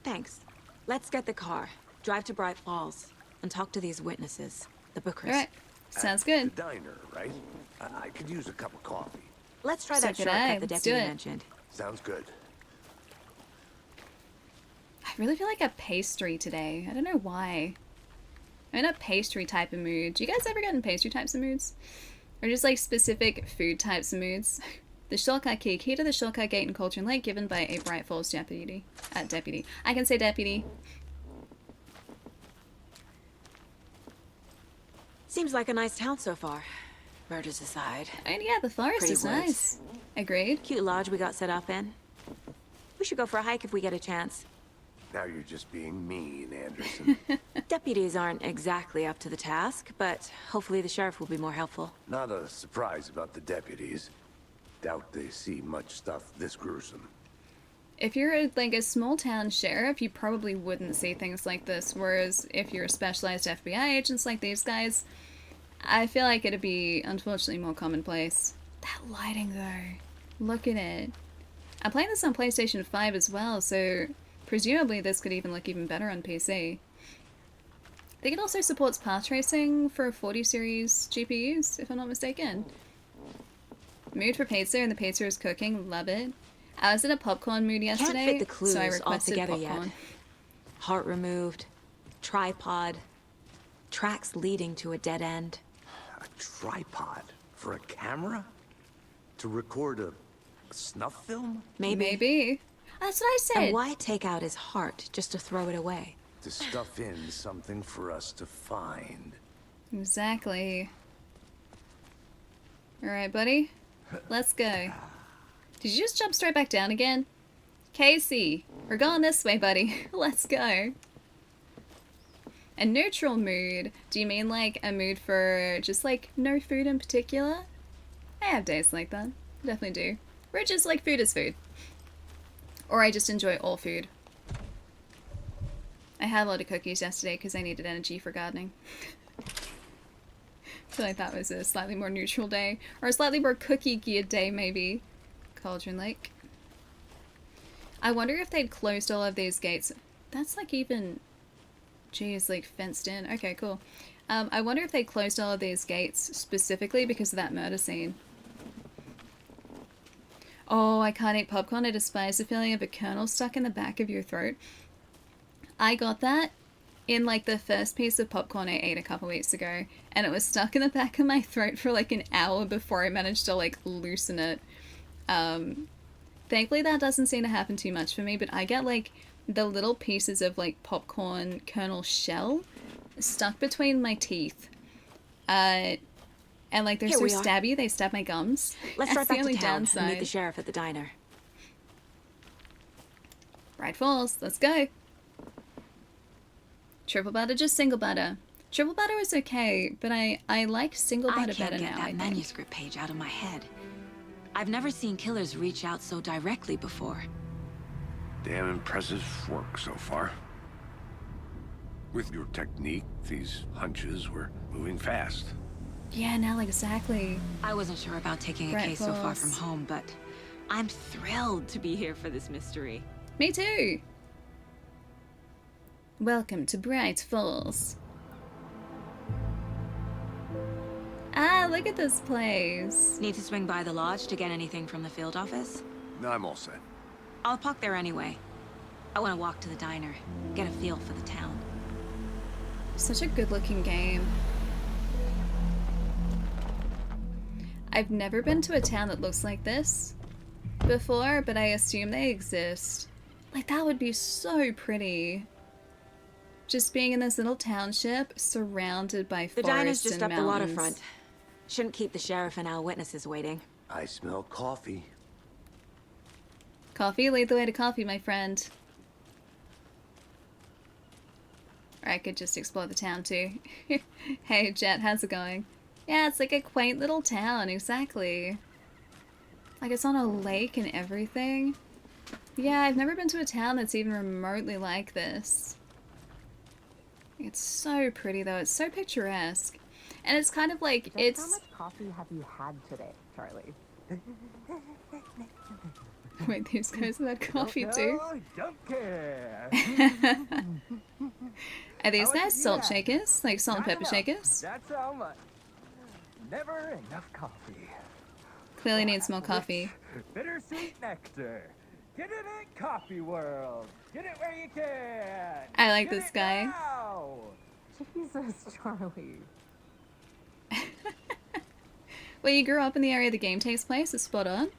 Thanks. Let's get the car, drive to Bright Falls, and talk to these witnesses, the bookers. Alright. Sounds At good. the diner, right? I could use a cup of coffee. Let's try So that could I. shortcut the Let's do deputy it. mentioned. Sounds good. I really feel like a pastry today. I don't know why. I'm in a pastry type of mood. Do you guys ever get in pastry types of moods? Or just like specific food types of moods? The shortcut key. Key to the shortcut gate in Cauldron Lake given by a Bright Falls deputy. Deputy. I can say deputy. Seems like a nice town so far. Murders aside. And yeah, the forest Pretty is woods. nice. Agreed. Cute lodge we got set up in. We should go for a hike if we get a chance. Now you're just being mean, Anderson. Deputies aren't exactly up to the task, but hopefully the sheriff will be more helpful. Not a surprise about the deputies. Doubt they see much stuff this gruesome. If you're like a small town sheriff, you probably wouldn't see things like this. Whereas if you're specialized FBI agents like these guys, I feel like it'd be unfortunately more commonplace. That lighting though, look at it. I'm playing this on PlayStation 5 as well, so presumably this could even look even better on PC. I think it also supports path tracing for 40 series GPUs, if I'm not mistaken. Mood for pizza, and the pizza is cooking. Love it. I was in a popcorn mood yesterday, Can't fit the clues so I all requested together popcorn. yet. Heart removed, tripod, tracks leading to a dead end. A tripod for a camera? To record a snuff film? Maybe. That's what I said. And why take out his heart just to throw it away? To stuff in something for us to find. Exactly. Alright, buddy. Let's go. Did you just jump straight back down again? Casey, we're going this way, buddy. Let's go. A neutral mood? Do you mean like a mood for just like no food in particular? I have days like that. Definitely do. Where just like food is food. Or I just enjoy all food. I had a lot of cookies yesterday because I needed energy for gardening. I feel like that was a slightly more neutral day. Or a slightly more cookie-geared day, maybe. Cauldron Lake. I wonder if they'd closed all of these gates. That's like even... Geez, like fenced in. Okay, cool. I wonder if they closed all of these gates specifically because of that murder scene. Oh, I can't eat popcorn. I despise the feeling of a kernel stuck in the back of your throat. I got that in like the first piece of popcorn I ate a couple weeks ago, and it was stuck in the back of my throat for like an hour before I managed to like loosen it. Thankfully that doesn't seem to happen too much for me, but I get like the little pieces of like popcorn kernel shell stuck between my teeth. And like they're so stabby, they stab my gums. Let's drive back to town downside. and meet the sheriff at the diner. Bright Falls, let's go. Triple butter, just single butter. Triple butter is okay, but I like single butter better now, I I can't get that manuscript page out of my head. I've never seen killers reach out so directly before. Damn impressive work so far. With your technique, these hunches were moving fast. Yeah, now exactly. I wasn't sure about taking a case so far from home, but I'm thrilled to be here for this mystery. Me too. Welcome to Bright Falls. Ah, look at this place. Need to swing by the lodge to get anything from the field office? No, I'm all set. I'll park there anyway. I want to walk to the diner, get a feel for the town. Such a good-looking game. I've never been to a town that looks like this before, but I assume they exist. Like, that would be so pretty. Just being in this little township surrounded by forests and mountains. The diner's just up the waterfront. Shouldn't keep the sheriff and our witnesses waiting. I smell coffee. Coffee? Lead the way to coffee, my friend. Or I could just explore the town too. Hey, Jet, how's it going? Yeah, it's like a quaint little town, exactly. Like it's on a lake and everything. Yeah, I've never been to a town that's even remotely like this. It's so pretty though, it's so picturesque. And it's kind of like, it's... How much coffee have you had today, Charlie? Wait, these guys have had coffee too? Don't care. Are these guys salt shakers? Like salt and Not pepper enough. shakers? That's how much. Never enough coffee. Clearly needs more coffee. Bittersweet nectar. Get it in Coffee World. Get it where you can. I like Get this it guy. now. Jesus, Charlie. Well, you grew up in the area the game takes place? It's spot on.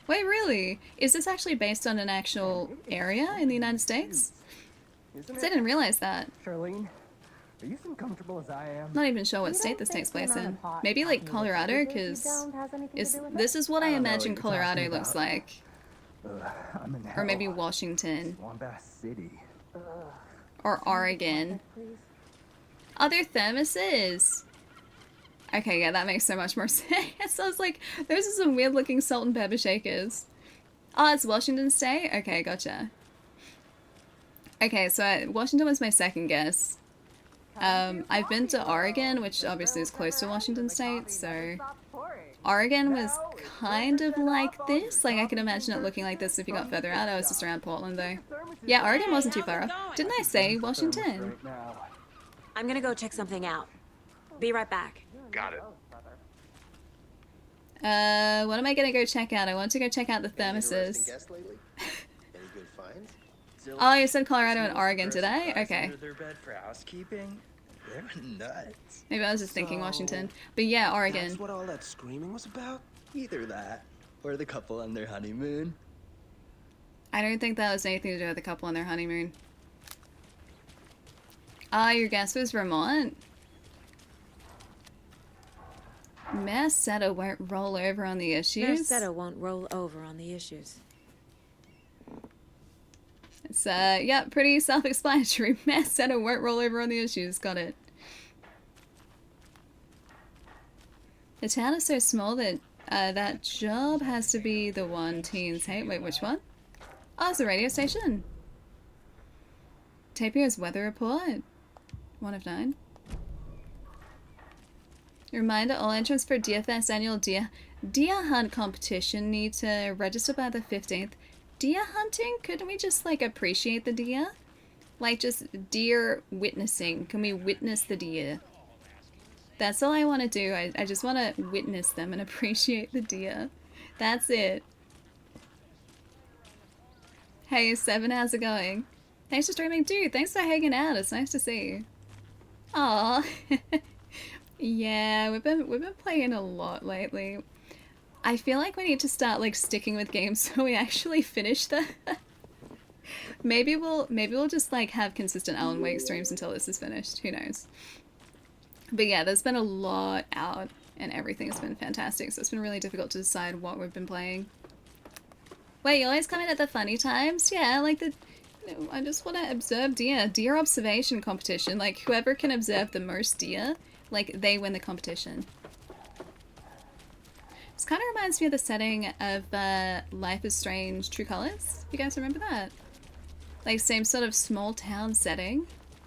Wait, really? Is this actually based on an actual area in the United States? Because I didn't realize that. Charlene, are you as comfortable as I am? Not even sure what state this takes place in. Maybe like Colorado, because this is what I imagine Colorado looks like. I'm in Or maybe hell. Washington. Swamp-ass city. Or Oregon. Oh, they're thermoses! Okay, yeah, that makes so much more sense. I was like, those are some weird looking salt and pepper shakers. Oh, it's Washington State? Okay, gotcha. Okay, so Washington was my second guess. I've been to Oregon, which obviously is close to Washington State, so... Oregon was kind of like this. Like, I could imagine it looking like this if you got further out. I was just around Portland, though. Yeah, Oregon wasn't too far off. Didn't I say Washington? I'm gonna go check something out. Be right back. Got it. What am I gonna go check out? I want to go check out the thermoses. Oh, you said Colorado and Oregon, did I? Okay. Their bed for housekeeping. They're nuts. Maybe I was just thinking Washington. But yeah, Oregon. That's what all that screaming was about? Either that, or the couple on their honeymoon. I don't think that was anything to do with the couple on their honeymoon. Ah, your guess was Vermont? Merced won't roll over on the issues. Merced won't roll over on the issues. It's, yeah, pretty self-explanatory. Merced won't roll over on the issues. Got it. The town is so small that that job has to be the one teens hate. Wait, which one? Oh, it's a radio station. Tapio's weather report. 1 of 9. Reminder, all entrants for DFS annual deer hunt competition need to register by the 15th. Deer hunting? Couldn't we just, like, appreciate the deer? Like, just deer witnessing. Can we witness the deer? That's all I want to do. I just want to witness them and appreciate the deer. That's it. Hey, 7, how's it going? Thanks for streaming, dude. Thanks for hanging out. It's nice to see you. Aww. Yeah, we've been playing a lot lately. I feel like we need to start like sticking with games so we actually finish them. maybe we'll just like have consistent Alan Wake streams until this is finished. Who knows? But yeah, there's been a lot out and everything's been fantastic, so it's been really difficult to decide what we've been playing. Wait, you always come in at the funny times? Yeah, like the... I just want to observe deer. Deer observation competition. Like, whoever can observe the most deer, like, they win the competition. This kind of reminds me of the setting of Life is Strange True Colors. You guys remember that? Like, same sort of small town setting.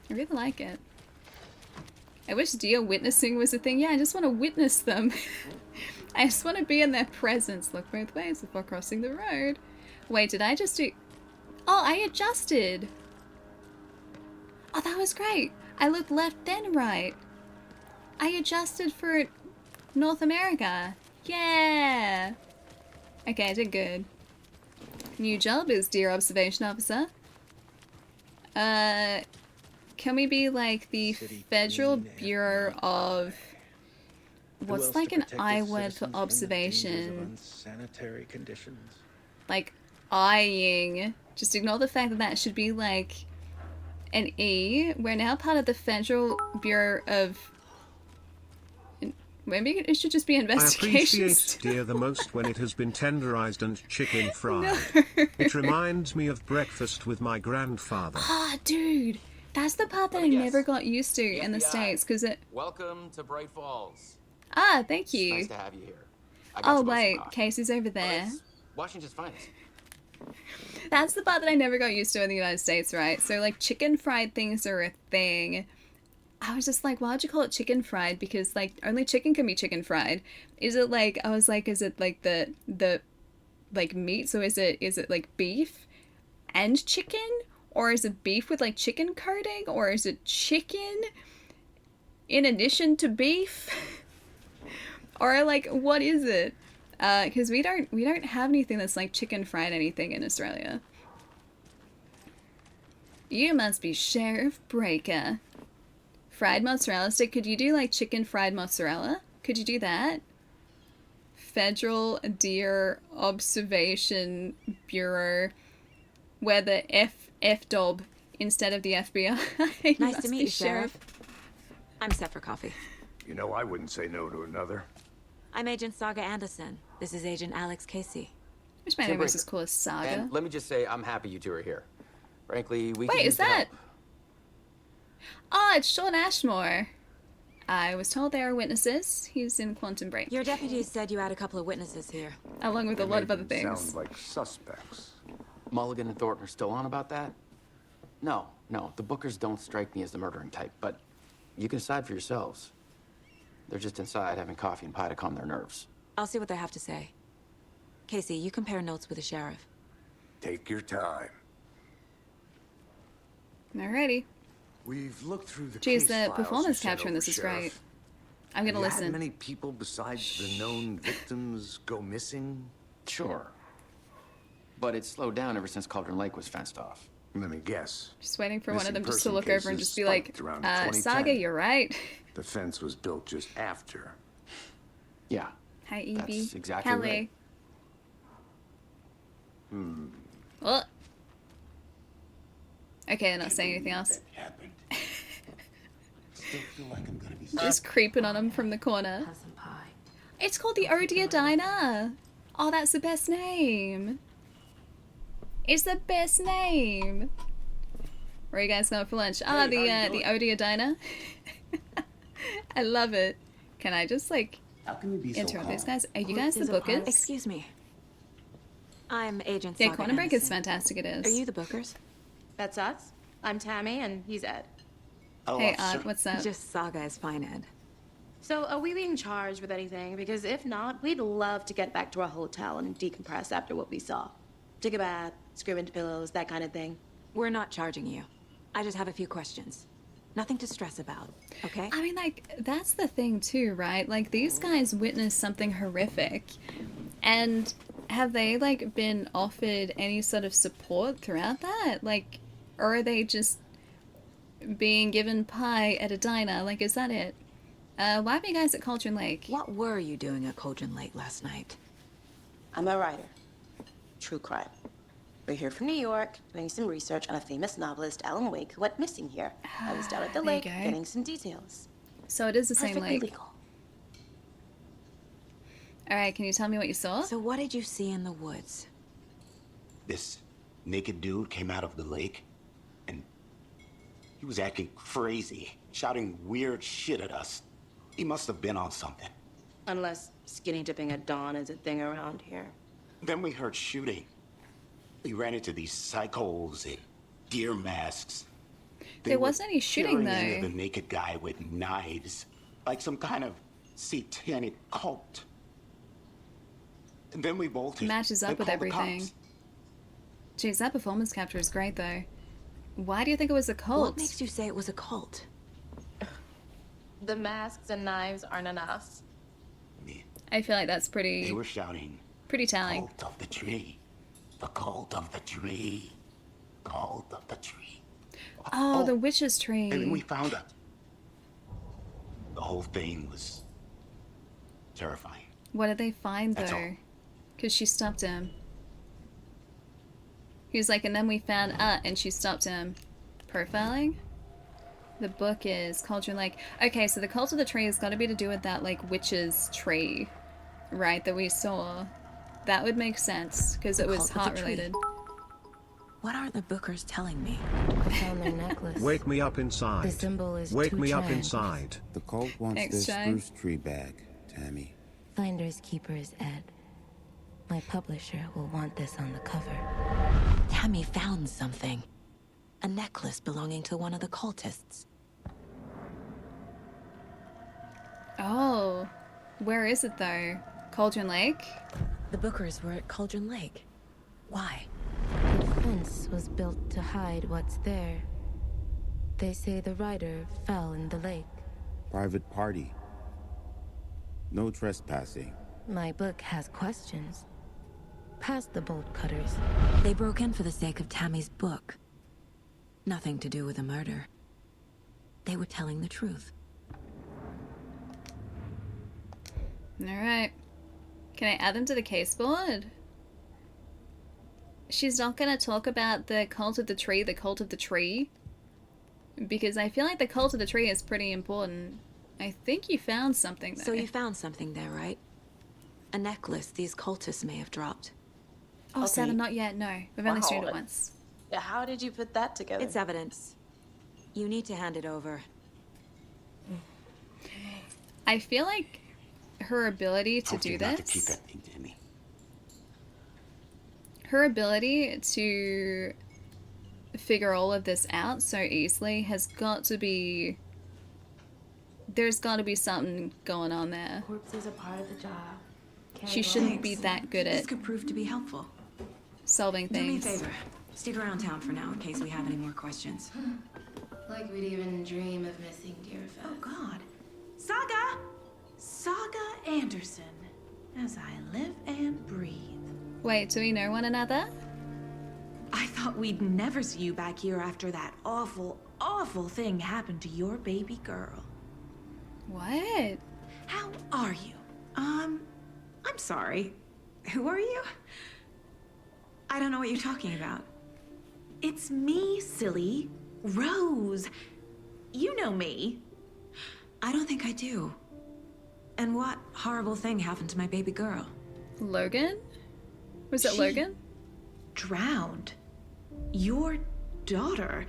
I really like it. I wish deer witnessing was a thing. Yeah, I just want to witness them. I just want to be in their presence. Look both ways before crossing the road. Wait, did I just do... Oh, I adjusted. Oh, that was great. I looked left then right. I adjusted for North America. Yeah. Okay, I did good. New job is Deer Observation Officer. Can we be like the Federal Bureau of... What's like an I word for observation? Sanitary conditions. Like, eyeing. Just ignore the fact that that should be like an E. We're now part of the Federal Bureau of... Maybe it should just be investigations. I appreciate deer the most when it has been tenderized and chicken fried. No. It reminds me of breakfast with my grandfather. Ah, dude. That's the part that I never got used to in the States, because it... Welcome to Bright Falls. Ah, thank you. It's nice to have you here. Oh, wait. Casey's over there. Washington's finest. That's the part that I never got used to in the United States, right? So, like, chicken fried things are a thing. I was just like, why'd you call it chicken fried? Because, like, only chicken can be chicken fried. Is it like, I was like, is it like the like meat? So is it like beef and chicken? Or is it beef with like chicken coating? Or is it chicken in addition to beef? Or like, what is it? Because we don't have anything that's like chicken fried anything in Australia. You must be Sheriff Breaker. Fried mozzarella stick. Could you do like chicken fried mozzarella? Could you do that? Federal Deer Observation Bureau, where the FDOB instead of the FBI. Nice to meet you, Sheriff. I'm set for coffee. You know, I wouldn't say no to another. I'm Agent Saga Anderson. This is Agent Alex Casey. Wish my name was as cool as Saga. And let me just say, I'm happy you two are here. Frankly, we Wait, is that? Oh, it's Sean Ashmore. I was told they are witnesses. He's in Quantum Break. Your deputies said you had a couple of witnesses here. Along with a lot of other things. Sound like suspects. Mulligan and Thornton are still on about that? No, the Bookers don't strike me as the murdering type, but you can decide for yourselves. They're just inside having coffee and pie to calm their nerves. I'll see what they have to say. Casey, you compare notes with the sheriff. Take your time. Alrighty. We've looked through the Geez, case the files performance you sent capture in this over, is Sheriff. great. I'm gonna Have you listen. had many people besides the known victims go missing? Sure. But it's slowed down ever since Cauldron Lake was fenced off. Let me guess. Just waiting for one of Missing them just to person look over and cases just be like, spiked around 2010. Saga, you're right. The fence was built just after. Yeah. Hi, Evie. That's exactly Kelly. right. Oh. Okay, I'm not saying anything else. Just creeping on him from the corner. It's called the Odia Diner. Oh, that's the best name. It's the best name. Where are you guys going for lunch? Ah, the Odia Diner. I love it. Can I just like interrupt these guys? Are you guys the bookers? Excuse me. I'm Agent Yeah, Saga Quantum Break is Anderson. fantastic. It is. Are you the bookers? That's us. I'm Tammy, and he's Ed. Hey, what's up? Just Saga is fine, Ed. So, are we being charged with anything? Because if not, we'd love to get back to our hotel and decompress after what we saw. Take a bath, scream into pillows, that kind of thing. We're not charging you. I just have a few questions. Nothing to stress about, okay? I mean, like, that's the thing too, right? Like, these guys witnessed something horrific. And have they, like, been offered any sort of support throughout that? Like, or are they just being given pie at a diner? Like, is that it? Why are you guys at Cauldron Lake? What were you doing at Cauldron Lake last night? I'm a writer. True crime. We're here from New York, doing some research on a famous novelist, Alan Wake, who went missing here. I was down at the There you lake, go. getting some details. So it is the same Perfectly lake. legal. Alright, can you tell me what you saw? So what did you see in the woods? This naked dude came out of the lake, and he was acting crazy, shouting weird shit at us. He must have been on something. Unless skinny dipping at dawn is a thing around here. Then we heard shooting. We ran into these psychos in deer masks. There were wasn't any shooting, peering into though. the naked guy with knives, like some kind of satanic cult. And then we bolted. Matches up and with called the everything. cops. Jeez, that performance capture is great, though. Why do you think it was a cult? What makes you say it was a cult? The masks and knives aren't enough. I feel like that's They pretty were shouting, telling. "Cult of the tree. The cult of the tree. Cult of the tree." Oh, the witch's tree. And then we found her. The whole thing was terrifying. What did they find, That's though? Because she stopped him. He was like, and then we found, and she stopped him. Profiling? The book is Cauldron Lake. Okay, so the cult of the tree has got to be to do with that, like, witch's tree, right, that we saw. That would make sense, because it was Cult of the heart-related. What are the bookers telling me? I found their necklace. Wake me up inside. The symbol is Wake two me up triangles. inside. The cult wants Thanks, this Jai. spruce tree back, Tammy. Finders keepers, Ed. My publisher will want this on the cover. Tammy found something. A necklace belonging to one of the cultists. Oh, where is it though? Cauldron Lake? The Bookers were at Cauldron Lake. Why? The fence was built to hide what's there. They say the rider fell in the lake. Private party. No trespassing. My book has questions. Past the bolt cutters. They broke in for the sake of Tammy's book. Nothing to do with the murder. They were telling the truth. Alright. Can I add them to the case board? She's not gonna talk about the cult of the tree, because I feel like the cult of the tree is pretty important. I think you found something though. So you found something there, right? A necklace these cultists may have dropped. Oh, Saturn, not yet, no. We've only streamed it once. How did you put that together? It's evidence. You need to hand it over. I feel like her ability to do Not to keep this, that thing to me. her ability to figure all of this out so easily has got to be, there's got to be something going on there. Corpses are part of the job. She shouldn't be that good This at could prove to be helpful. solving Do me a things. favor. Stick around town for now in case we have any more questions. Like we'd even dream of missing Deerfest. Oh God. Saga Anderson. As I live and breathe. Wait, do we know one another? I thought we'd never see you back here after that awful, awful thing happened to your baby girl. What? How are you? I'm sorry. Who are you? I don't know what you're talking about. It's me, silly. Rose. You know me. I don't think I do. And what horrible thing happened to my baby girl? Logan? Was it She Logan? Drowned. Your daughter.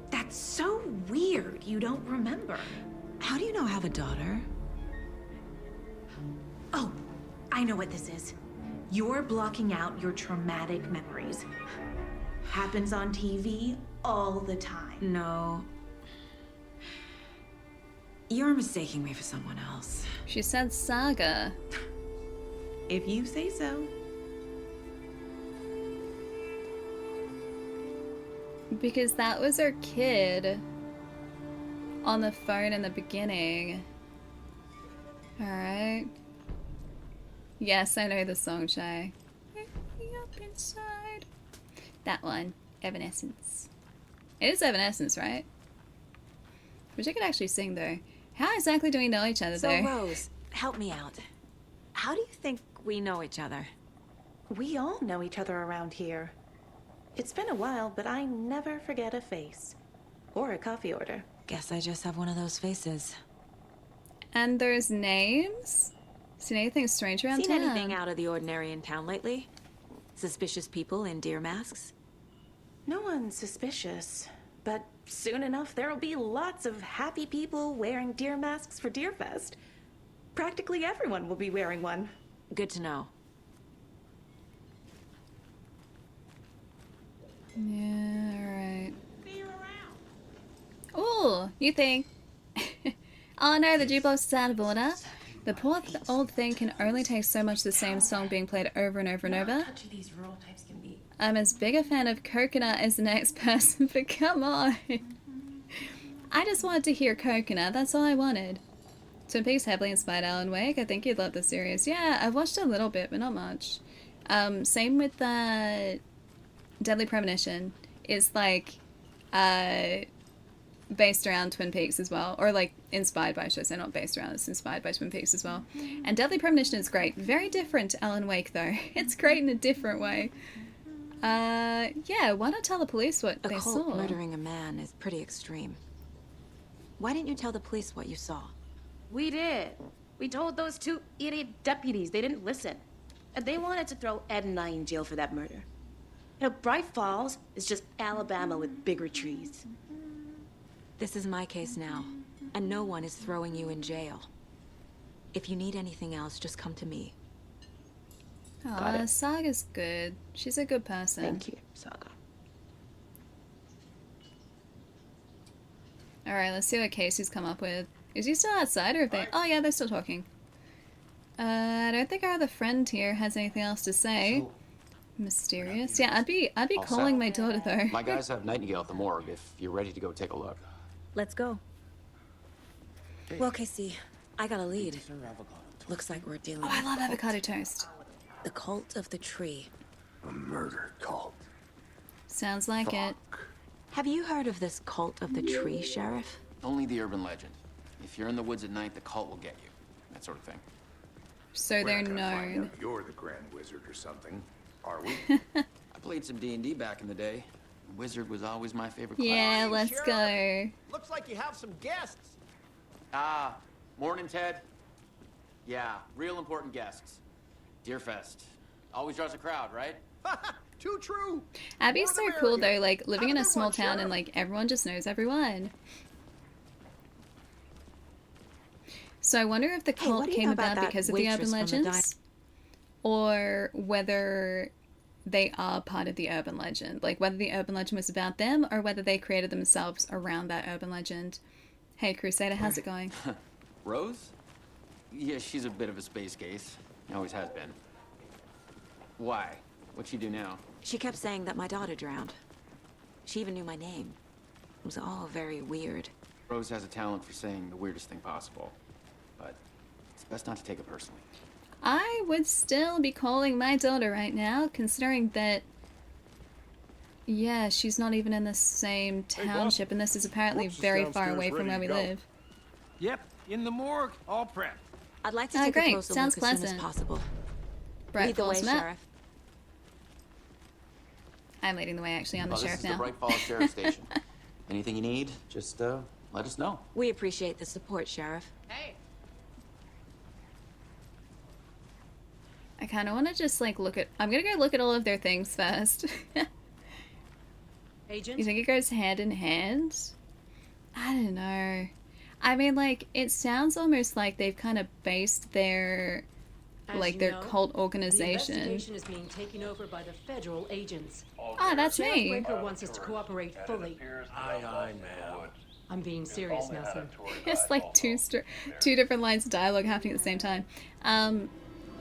That's so weird you don't remember. How do you know I have a daughter? Oh, I know what this is. You're blocking out your traumatic memories. Happens on TV all the time. No. You're mistaking me for someone else. She said Saga. If you say so. Because that was her kid on the phone in the beginning. Alright. Yes, I know the song, Shay. Wake me up inside. That one. Evanescence. It is Evanescence, right? Which I could actually sing, though. How exactly do we know each other, So, though? Rose, help me out. How do you think we know each other? We all know each other around here. It's been a while, but I never forget a face. Or a coffee order. Guess I just have one of those faces. And those names? Seen anything strange around Seen town? anything out of the ordinary in town lately? Suspicious people in deer masks? No one's suspicious. But soon enough, there'll be lots of happy people wearing deer masks for Deerfest. Practically everyone will be wearing one. Good to know. Yeah, alright. Oh, you think? Oh no, the jukebox is out of order. The poor old thing can only take so much of the same song being played over and over and over. These rural types can be. I'm as big a fan of Coconut as the next person, but come on. I just wanted to hear Coconut, that's all I wanted. Twin Peaks heavily inspired Alan Wake. I think you'd love the series. Yeah, I've watched a little bit, but not much. Same with Deadly Premonition. Is like based around Twin Peaks as well, or like inspired by, should I say, not based around, it's inspired by Twin Peaks as well. And Deadly Premonition is great. Very different to Alan Wake though. It's great in a different way. Yeah, why not tell the police what they A saw? cult murdering a man is pretty extreme. Why didn't you tell the police what you saw? We did. We told those two idiot deputies. They didn't listen. And they wanted to throw Ed and I in jail for that murder. You know, Bright Falls is just Alabama with bigger trees. This is my case now, and no one is throwing you in jail. If you need anything else, just come to me. Aw, Saga's good. She's a good person. Thank you, Saga. Alright, let's see what Casey's come up with. Is he still outside, or have they... Oh yeah, they're still talking. I don't think our other friend here has anything else to say. Mysterious. Yeah, I'd be All calling set. my daughter though. My guys have Nightingale at the morgue if you're ready to go take a look. Let's go. Well, Casey, I got a lead. Looks like we're dealing Oh, I with love a cult. avocado toast. The cult of the tree. A murder cult. Sounds like it. Have you heard of this cult of the tree, Sheriff? Only the urban legend. If you're in the woods at night, the cult will get you. That sort of thing. So We're they're not gonna find known. out you're the Grand Wizard or something, are we? I played some D&D back in the day. Wizard was always my favorite class. Yeah, let's go. Looks like you have some guests. Ah, morning, Ted. Yeah, real important guests. Deerfest. Always draws a crowd, right? Too true. Abby's More so the cool merrier. though, like living in a Have a good small one, town and Sheriff. like everyone just knows everyone. So I wonder if the Hey, what cult do you came know about about that because of the urban waitress from the legends, or whether they are part of the urban legend. Like whether the urban legend was about them or whether they created themselves around that urban legend. Hey Crusader, how's it going? Rose? Yeah, she's a bit of a space case. Always has been. Why? What'd she do now? She kept saying that my daughter drowned. She even knew my name. It was all very weird. Rose has a talent for saying the weirdest thing possible. But it's best not to take it personally. I would still be calling my daughter right now, considering that, yeah, she's not even in the same township, and this is apparently Whoops, very it's far downstairs, away from ready where to we go. live. Yep, in the morgue, all prepped. I'd like to Oh, take great. a closer Sounds look as soon pleasant. as possible. Bright Lead the way, Falls map. Sheriff. I'm leading the way, actually. I'm the This sheriff is now. the Bright Falls Sheriff Station. Anything you need, just let us know. We appreciate the support, Sheriff. Hey. I kind of want to just like look at. I'm gonna go look at all of their things first. Agent? You think it goes hand in hand? I don't know. I mean, like, it sounds almost like they've kind of based their, As like, you their know, cult The organization. investigation is being taken over by the federal agents. Ah, that's Sheriff me. Breaker wants us to cooperate fully. Aye, ma'am. I'm being serious, Nelson. It's like two different lines of dialogue happening at the same time.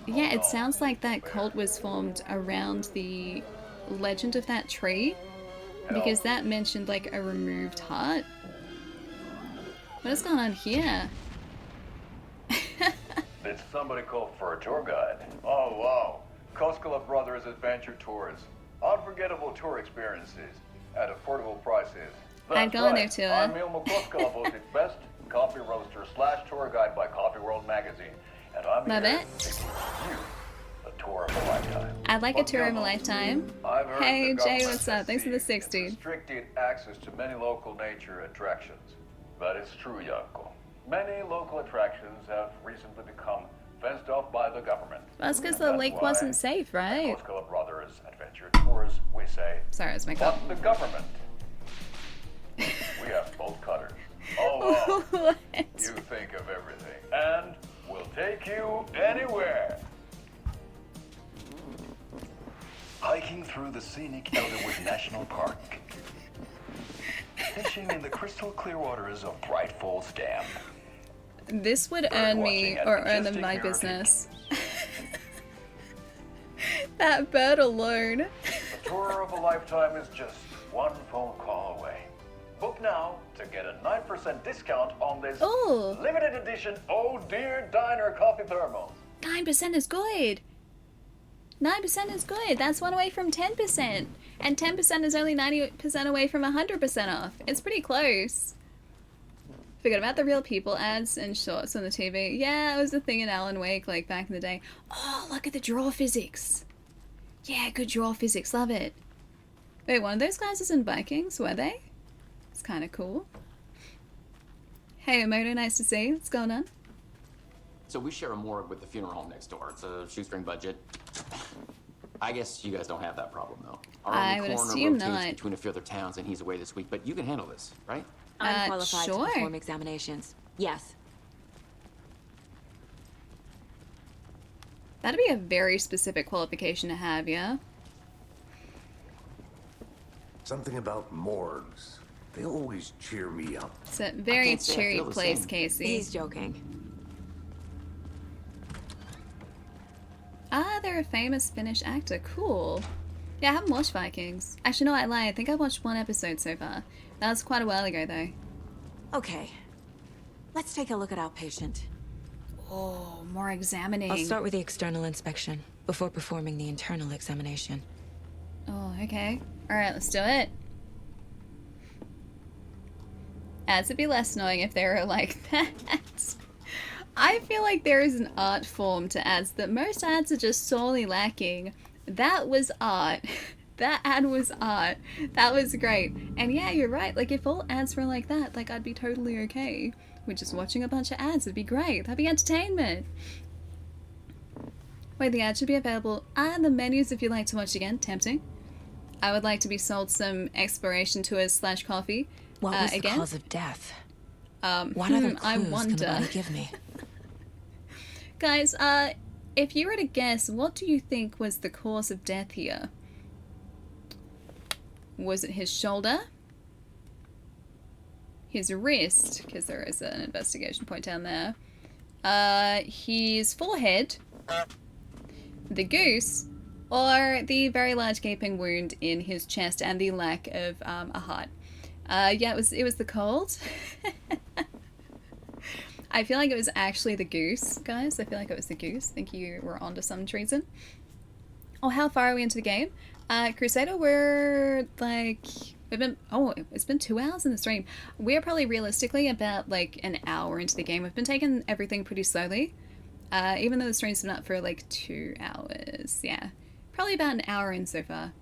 Yeah, it sounds like that cult was formed around the legend of that tree, because that mentioned like a removed heart. What is going on here? Did somebody call for a tour guide? Oh, wow. Koskela Brothers Adventure Tours. Unforgettable tour experiences at affordable prices. I'd go on there too. I'm Ilmo Koskela, voted best coffee roaster / tour guide by Coffee World magazine. And I'm Love here it. to give you a tour of a lifetime. I'd like a But tour of come a on. lifetime. I've heard Hey the Jay, government what's up? has Thanks for the seized 60. restricted access to many local nature attractions. But it's true, Yanko. Many local attractions have recently become fenced off by the government. Well, that's because And the that's lake why wasn't safe, right? Koskela Brothers Adventure Tours, we say, Sorry, it's my cup. fuck the government. We have bolt cutters. Oh, wow. What? You think of everything. And we'll take you anywhere. Hiking through the scenic Elderwood National Park. Fishing in the crystal clear waters of Bright Falls Dam. This would earn me, or earn them my business. That bird alone. A tour of a lifetime is just one phone call away. Book now to get a 9% discount on this Ooh. limited edition Oh Dear Diner coffee thermos. 9% is good. 9% is good. That's one away from 10%. And 10% is only 90% away from 100% off. It's pretty close. Forgot about the real people ads and shorts on the TV. Yeah, it was a thing in Alan Wake, like back in the day. Oh, look at the draw physics. Yeah, good draw physics. Love it. Wait, one of those guys is in Vikings, were they? It's kind of cool. Hey, Omoto, nice to see you. What's going on? So we share a morgue with the funeral home next door. It's a shoestring budget. I guess you guys don't have that problem, though. Our I only would coroner assume rotates not. between a few other towns, and he's away this week. But you can handle this, right? I'm qualified sure. to perform examinations. Yes. That'd be a very specific qualification to have, yeah? Something about morgues. They always cheer me up. It's a very cheery place, Casey. He's joking. Ah, they're a famous Finnish actor. Cool. Yeah, I haven't watched Vikings. Actually, no, I lie. I think I watched one episode so far. That was quite a while ago, though. Okay. Let's take a look at our patient. Oh, more examining. I'll start with the external inspection before performing the internal examination. Oh, okay. Alright, let's do it. Ads would be less annoying if they were like that. I feel like there is an art form to ads that most ads are just sorely lacking. That was art. That ad was art. That was great. And yeah, you're right. Like, if all ads were like that, like, I'd be totally okay with just watching a bunch of ads. It'd be great. That'd be entertainment. Wait, the ad should be available. And the menus if you'd like to watch again. Tempting. I would like to be sold some exploration tours / coffee. What was again? the cause of death? What other I clues wonder. can the body give me? Guys, if you were to guess, what do you think was the cause of death here? Was it his shoulder? His wrist, because there is an investigation point down there. His forehead, the goose, or the very large gaping wound in his chest and the lack of a heart. Yeah, it was the cold. I feel like it was actually the goose, guys. I feel like it was the goose. I think you were onto some treason. Oh, how far are we into the game? Crusader, we're like... it's been 2 hours in the stream. We're probably realistically about like an hour into the game. We've been taking everything pretty slowly. Even though the stream's been up for like 2 hours. Yeah. Probably about an hour in so far.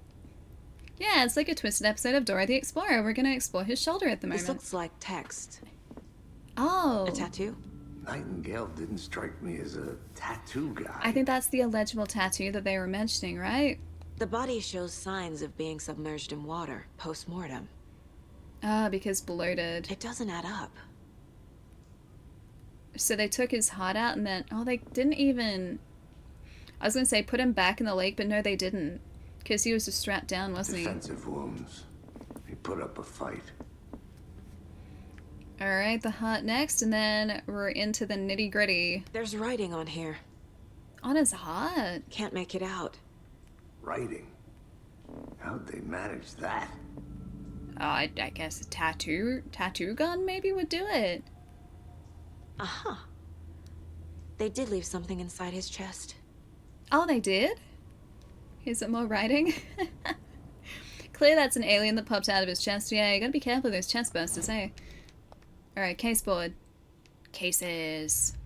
Yeah, it's like a twisted episode of Dora the Explorer. We're gonna explore his shoulder at the moment. This looks like text. Oh. A tattoo? Nightingale didn't strike me as a tattoo guy. I think that's the illegible tattoo that they were mentioning, right? The body shows signs of being submerged in water, post-mortem. Ah, because bloated. It doesn't add up. So they took his heart out and then... Oh, they didn't even... I was gonna say put him back in the lake, but no, they didn't. Because he was just strapped down, wasn't he? Defensive wounds. He put up a fight. Alright, the heart next, and then we're into the nitty-gritty. There's writing on here. On his heart? Can't make it out. Writing? How'd they manage that? I guess a tattoo gun maybe would do it. Uh-huh. They did leave something inside his chest. Oh, they did? Is it more writing? Clear that's an alien that popped out of his chest. Yeah, you gotta be careful with those chest bursters, eh? Alright, case board. Cases.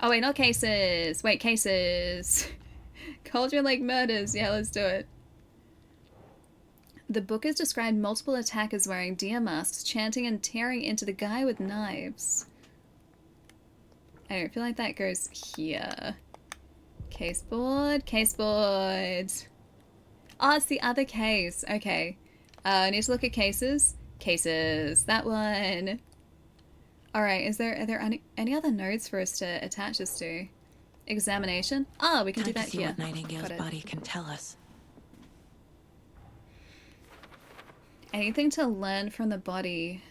Oh wait, not cases. Wait, cases. Cauldron Lake murders. Yeah, let's do it. The book has described multiple attackers wearing deer masks, chanting and tearing into the guy with knives. I don't feel like that goes here. Case board. Case board. Oh, it's the other case. Okay. I need to look at cases. Cases. That one. Alright, are there any other nodes for us to attach this to? Examination? Oh, we can do that to see here. what Nightingale's body can tell us. Anything to learn from the body?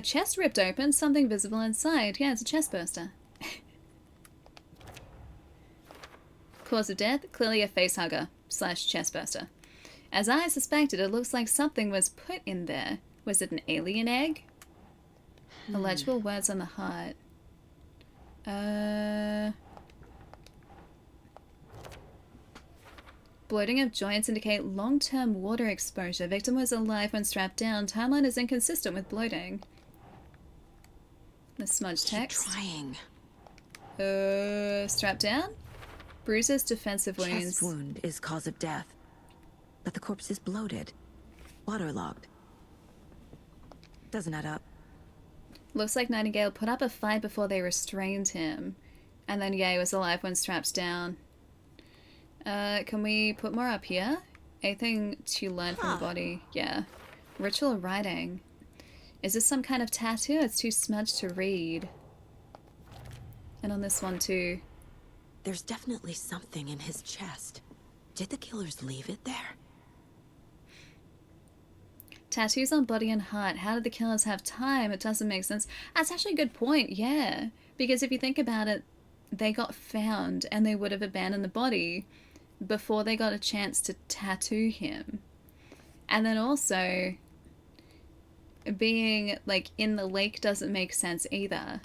Chest ripped open, something visible inside. Yeah, it's a chest burster. Cause of death? Clearly a face hugger / chest burster. As I suspected, it looks like something was put in there. Was it an alien egg? Illegible words on the heart. Bloating of joints indicate long-term water exposure. Victim was alive when strapped down. Timeline is inconsistent with bloating. The smudge text. Trying. Strapped down? Bruises, defensive wounds. Chest wound is cause of death. But the corpse is bloated. Waterlogged. Doesn't add up. Looks like Nightingale put up a fight before they restrained him. And then, yeah, he was alive when strapped down. Can we put more up here? Anything to learn from the body? Yeah. Ritual writing. Is this some kind of tattoo? It's too smudged to read. And on this one too. There's definitely something in his chest. Did the killers leave it there? Tattoos on body and heart. How did the killers have time? It doesn't make sense. That's actually a good point, yeah. Because if you think about it, they got found and they would have abandoned the body before they got a chance to tattoo him. And then also, being like in the lake doesn't make sense either.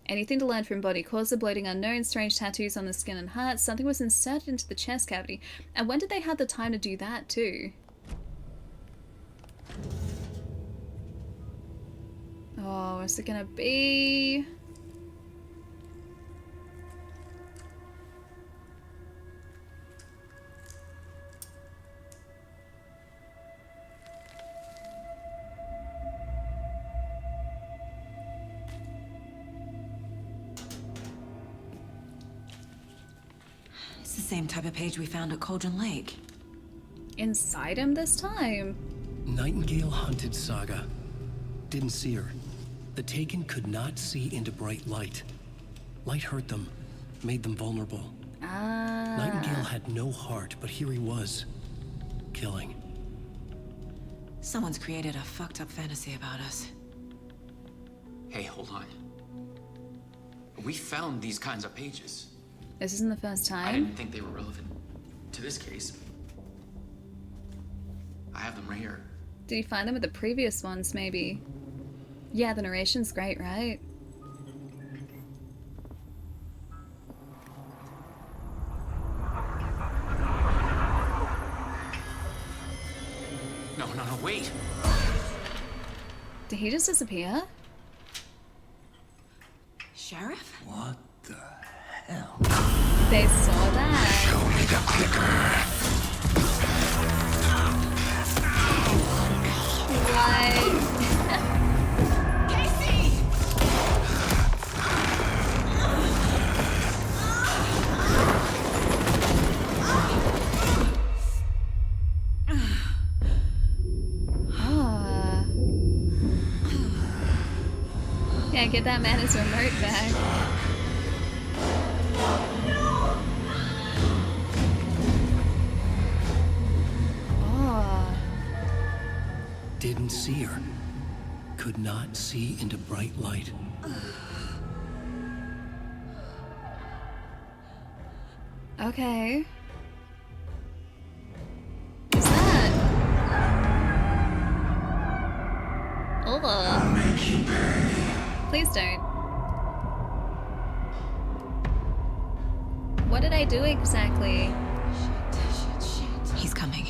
Anything to learn from body. Cause of bloating unknown. Strange tattoos on the skin and heart. Something was inserted into the chest cavity. And when did they have the time to do that too? Oh, what's it gonna be? It's the same type of page we found at Cauldron Lake. Inside him this time? Nightingale hunted Saga. Didn't see her. The Taken could not see into bright light. Light hurt them, made them vulnerable. Ah. Nightingale had no heart, but here he was, killing. Someone's created a fucked up fantasy about us. Hey, hold on. We found these kinds of pages. This isn't the first I time. didn't think they were relevant to this case. I have them right here. Did you find them with the previous ones, maybe? Yeah, the narration's great, right? No, wait. Did he just disappear? Sheriff? What the hell? They saw that. Show me the clicker. What? Casey! Ah. Yeah, get that man his remote back. Oh. Didn't see her. Could not see into bright light. Okay. What's that? I'll make you pay. Please don't. What did I do exactly? Shit. He's coming.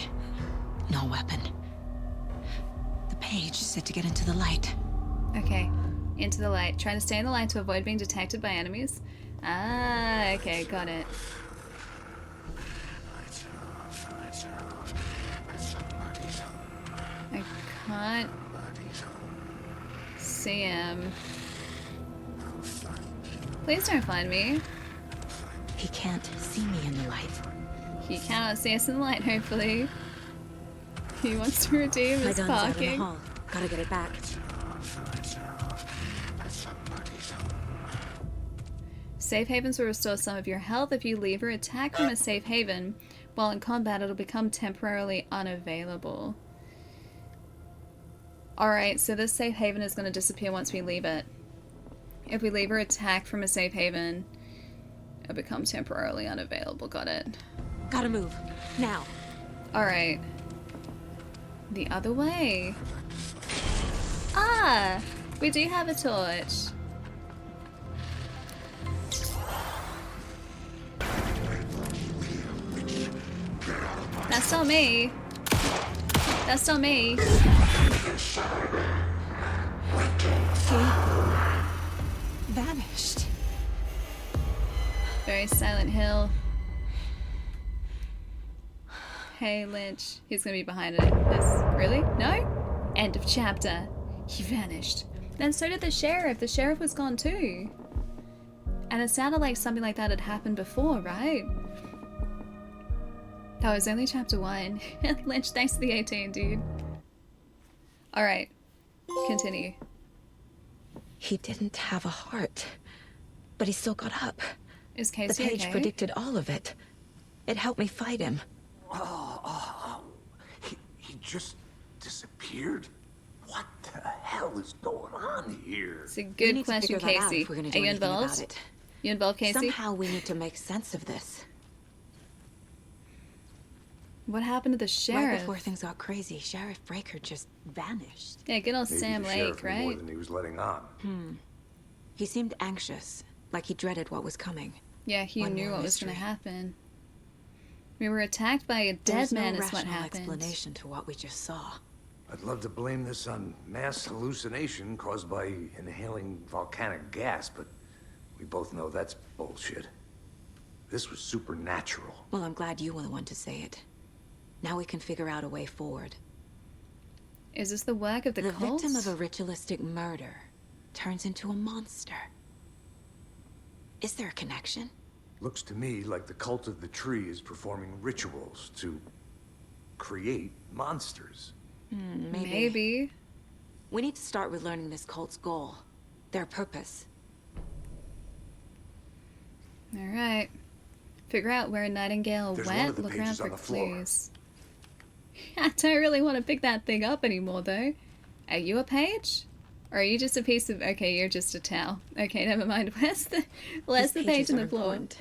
No weapon. The page said to get into the light. Okay. Into the light. Trying to stay in the light to avoid being detected by enemies. Ah, okay, got it. I can't see him. Please don't find me. He can't see me in the light. He cannot see us in the light, hopefully. He wants to redeem My his gun's out in the parking. hall. Gotta get it back. Safe havens will restore some of your health if you leave or attack from a safe haven. While in combat, it'll become temporarily unavailable. Alright, so this safe haven is going to disappear once we leave it. If we leave or attack from a safe haven, it'll become temporarily unavailable. Got it. Gotta move. Now. Alright. The other way. Ah! We do have a torch. That's not me. That's not me. He vanished. Very Silent Hill. Hey, Lynch. He's gonna be behind it. This. Really? No? End of chapter. He vanished. Then so did the sheriff. The sheriff was gone too. And it sounded like something like that had happened before, right? That was only chapter 1. Lynch, thanks for the 18, dude. Alright. Continue. He didn't have a heart. But he still got up. Is The Casey page okay? predicted all of it. It helped me fight him. He just disappeared? What the hell is going on here? It's a We good need to question, figure that out Casey. if we're gonna Are do you anything about involved? it. You involved, Casey? Somehow we need to make sense of this. What happened to the sheriff? Right before things got crazy, Sheriff Breaker just vanished. Yeah, good old Maybe Sam the Lake, sheriff knew more right? than he was letting on. He seemed anxious, like he dreaded what was coming. Yeah, he One knew more what was going to mystery. happen. We were attacked by a dead There's man no is what rational happened. explanation to what we just saw. I'd love to blame this on mass hallucination caused by inhaling volcanic gas, but we both know that's bullshit. This was supernatural. Well, I'm glad you were the one to say it. Now we can figure out a way forward. Is this the work of the The cult? victim of a ritualistic murder turns into a monster. Is there a connection? Looks to me like the cult of the tree is performing rituals to create monsters. Maybe. We need to start with learning this cult's goal. Their purpose. Alright. Figure out where Nightingale There's one went. of the Look around pages for on the floor. clues. I don't really want to pick that thing up anymore, though. Are you a page? Or are you just a piece of... Okay, you're just a towel. Okay, never mind. Where's the These page pages on are the floor? important.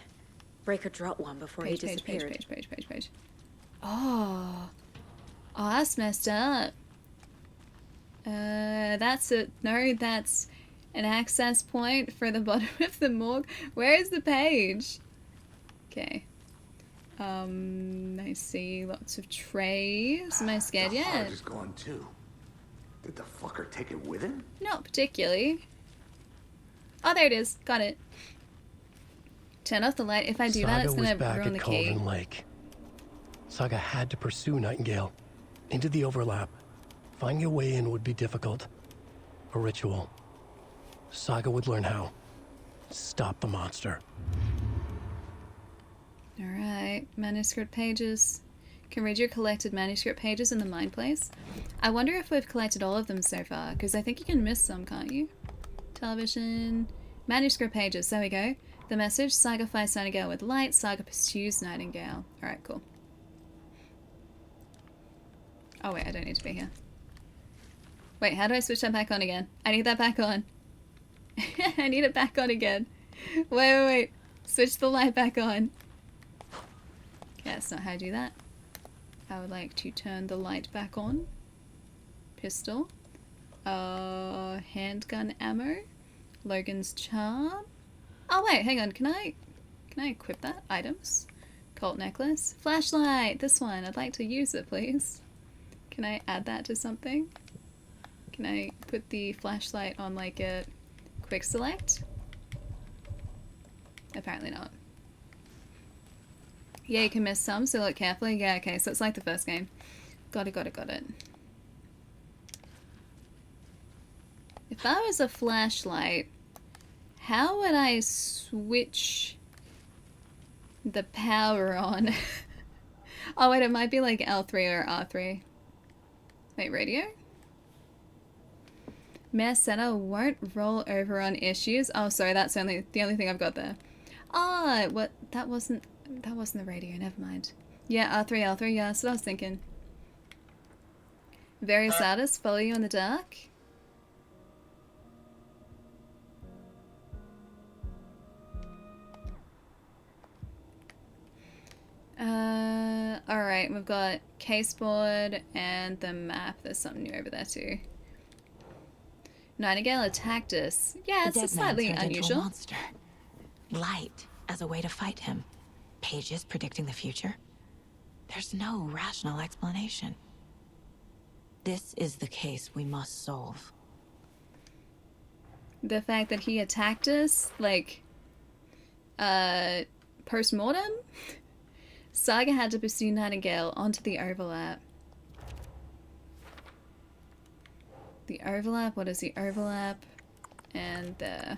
Breaker dropped one before he disappeared. Page. Oh. Oh, that's messed up. That's a... No, that's an access point for the bottom of the morgue. Where is the page? Okay. I see lots of trays. Am I scared The yet? heart is gone too. Did the fucker take it with him? Not particularly. Oh, there it is. Got it. Turn off the light. If I do that, Saga it's was gonna back ruin at the key. Cauldron Lake. Saga had to pursue Nightingale into the overlap. Finding a way in would be difficult. A ritual. Saga would learn how. Stop the monster. Alright, manuscript pages. Can read your collected manuscript pages in the Mind Place. I wonder if we've collected all of them so far, because I think you can miss some, can't you? Television. Manuscript pages, there we go. The message, Saga fights Nightingale with light, Saga pursues Nightingale. Alright, cool. Oh wait, I don't need to be here. Wait, how do I switch that back on again? I need that back on. I need it back on again. Wait. Switch the light back on. Okay, that's not how I do that. I would like to turn the light back on. Pistol. Handgun ammo. Logan's charm. Oh wait, hang on, can I equip that? Items. Cult necklace. Flashlight! This one. I'd like to use it, please. Can I add that to something? Can I put the flashlight on like a quick select? Apparently not. Yeah, you can miss some, so look carefully. Yeah, okay, so it's like the first game. Got it. If I was a flashlight, how would I switch the power on? Oh wait, it might be like L3 or R3. Wait, radio? Mayor Center won't roll over on issues. Oh, sorry, that's the only thing I've got there. Ah, what? That wasn't the radio. Never mind. Yeah, R3, yeah, that's what I was thinking. Various artists follow you in the dark. Alright, we've got caseboard and the map. There's something new over there too. Nightingale attacked us. Yeah, The it's dead man slightly turned into a unusual. monster. Light as a way to fight him. Pages predicting the future. There's no rational explanation. This is the case we must solve. The fact that he attacked us, like, post-mortem? Saga had to pursue Nightingale onto the overlap. The overlap? What is the overlap? And the...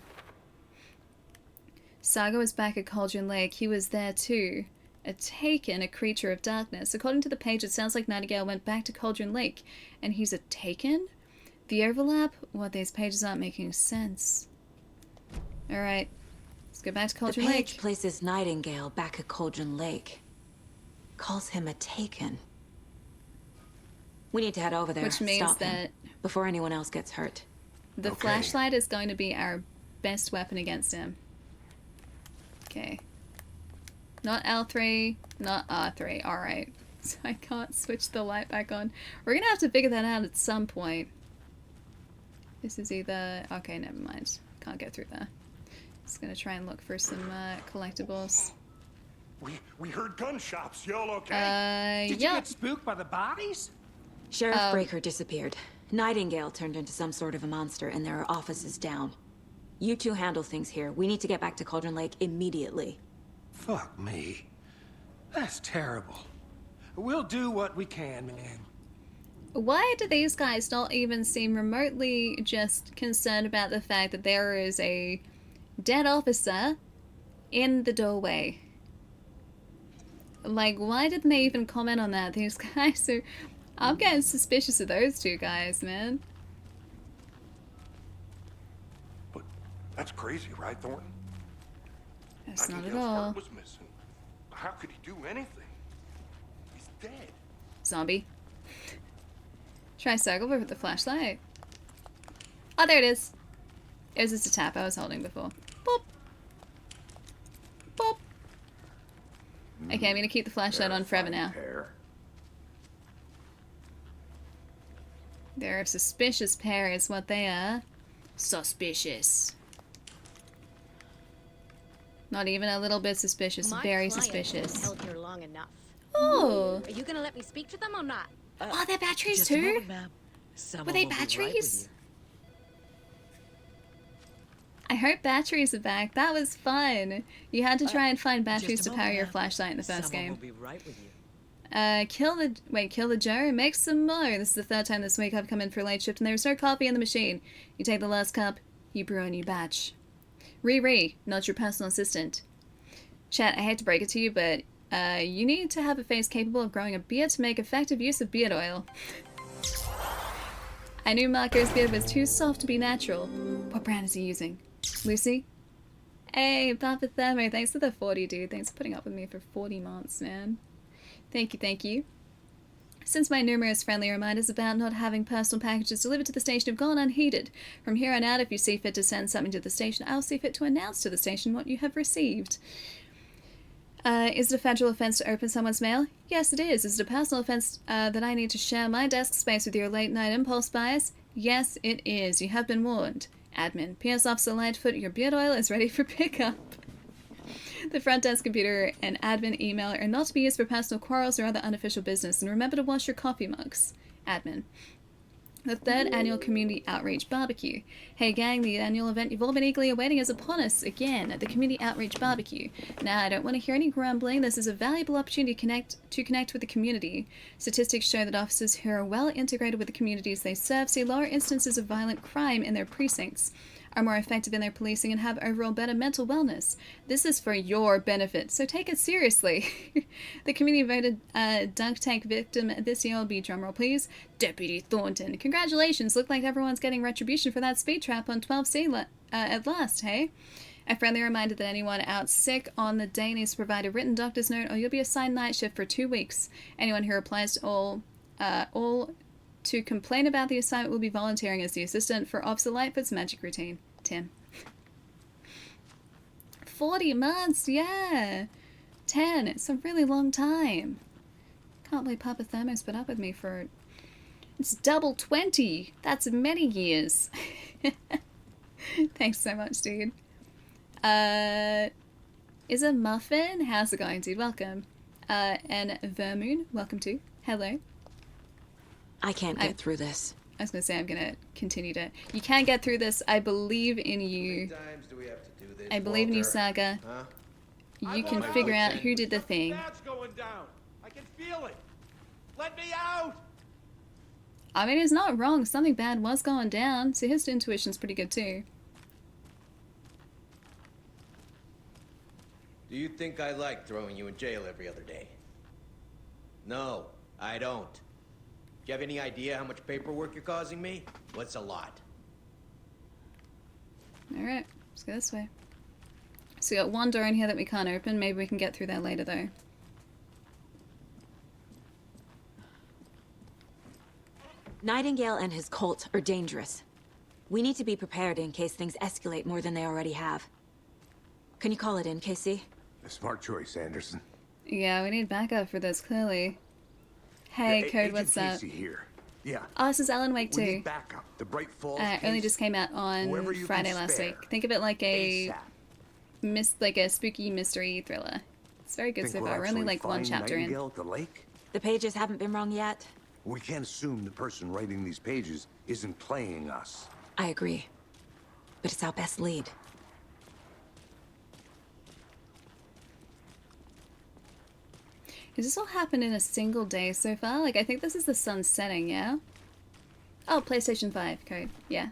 Saga was back at Cauldron Lake. He was there too. A Taken, a creature of darkness. According to the page, it sounds like Nightingale went back to Cauldron Lake, and he's a Taken? The overlap? What, these pages aren't making sense. Alright. Let's go back to The Cauldron page Lake. places Nightingale back at Cauldron Lake. Calls him a taken. We need to head over there, Which means stop him, that before anyone else gets hurt. the flashlight is going to be our best weapon against him. Okay. Not L3, not R3. Alright. So I can't switch the light back on. We're gonna have to figure that out at some point. This is either... Okay, never mind. Can't get through there. Just gonna try and look for some collectibles. We heard gunshots. Y'all okay? Did you get spooked by the bodies? Sheriff Breaker disappeared. Nightingale turned into some sort of a monster, and there are offices down. You two handle things here. We need to get back to Cauldron Lake immediately. Fuck me. That's terrible. We'll do what we can, man. Why do these guys not even seem remotely just concerned about the fact that there is a dead officer in the doorway? Like, why didn't they even comment on that? These guys are... I'm getting suspicious of those two guys, man. But that's crazy, right, Thornton? That's not at Nightingale's all. heart was missing. How could he do anything? He's dead. Zombie. Try circle with the flashlight. Oh, there it is. It was just a tap I was holding before. Boop. Boop. Okay, I'm gonna keep the flashlight on forever now. They're a suspicious pair is what they are. Suspicious. Not even a little bit suspicious. Very suspicious. Held here long enough. Oh. Are you gonna let me speak to them or not? Oh, they're batteries just a too? moment, ma'am. Were they batteries? I hope batteries are back. That was fun. You had to try and find batteries to power your flashlight in the first game. Will be right with you. Kill the Joe, make some more. This is the third time this week I've come in for a late shift and there's no coffee in the machine. You take the last cup, you brew a new batch. Riri, not your personal assistant. Chat, I hate to break it to you, but you need to have a face capable of growing a beard to make effective use of beard oil. I knew Marco's beard was too soft to be natural. What brand is he using? Lucy? Hey, Papa Thermo, thanks for the 40, dude. Thanks for putting up with me for 40 months, man. Thank you, thank you. Since my numerous friendly reminders about not having personal packages delivered to the station have gone unheeded, from here on out, if you see fit to send something to the station, I'll see fit to announce to the station what you have received. Is it a federal offense to open someone's mail? Yes, it is. Is it a personal offense that I need to share my desk space with your late-night impulse buys? Yes, it is. You have been warned. Admin. P.S. Officer Lightfoot, your beard oil is ready for pickup. The front desk computer and admin email are not to be used for personal quarrels or other unofficial business, and remember to wash your coffee mugs. Admin. The third annual Community Outreach Barbecue. Hey gang, the annual event you've all been eagerly awaiting is upon us again, the Community Outreach Barbecue. Now, I don't want to hear any grumbling. This is a valuable opportunity to connect with the community. Statistics show that officers who are well integrated with the communities they serve see lower instances of violent crime in their precincts, are more effective in their policing, and have overall better mental wellness. This is for your benefit, so take it seriously. The community voted dunk tank victim this year will be, drumroll please, Deputy Thornton. Congratulations, look like everyone's getting retribution for that speed trap on 12C at last, hey? A friendly reminder that anyone out sick on the day needs to provide a written doctor's note or you'll be assigned night shift for 2 weeks. Anyone who replies to all to complain about the assignment will be volunteering as the assistant for Officer Lightfoot's magic routine. Tim. 40 months, yeah. 10, it's a really long time. Can't believe Papa Thermo's put up with me for... It's double 20. That's many years. Thanks so much, dude. Is a Muffin? How's it going, dude? Welcome. And Vermoon, welcome too. Hello. I can't get through this. I was going to say I'm going to continue to... You can get through this. I believe in you. How many times do we have to do this, I believe in you, Walter? Saga. Huh? You can figure out who did the thing. That's going down. I can feel it. Let me out. I mean, it's not wrong. Something bad was going down. So his intuition's pretty good too. Do you think I like throwing you in jail every other day? No, I don't. Do you have any idea how much paperwork you're causing me? What's a lot? Alright, let's go this way. So we got one door in here that we can't open. Maybe we can get through there later, though. Nightingale and his cult are dangerous. We need to be prepared in case things escalate more than they already have. Can you call it in, Casey? A smart choice, Anderson. Yeah, we need backup for this, clearly. Hey, Code, Agent what's up? Casey here. Yeah. Oh, this is Alan Wake We 2. need backup. The Bright Falls Only case, just came out on whoever you Friday can last spare. week. Think of it like a like a spooky mystery thriller. It's very good Think so we'll far. We're only actually like one find chapter in. Nightingale at the lake? The pages haven't been wrong yet. We can't assume the person writing these pages isn't playing us. I agree. But it's our best lead. Has this all happened in a single day so far? Like, I think this is the sun setting, yeah? Oh, PlayStation 5 code, yeah.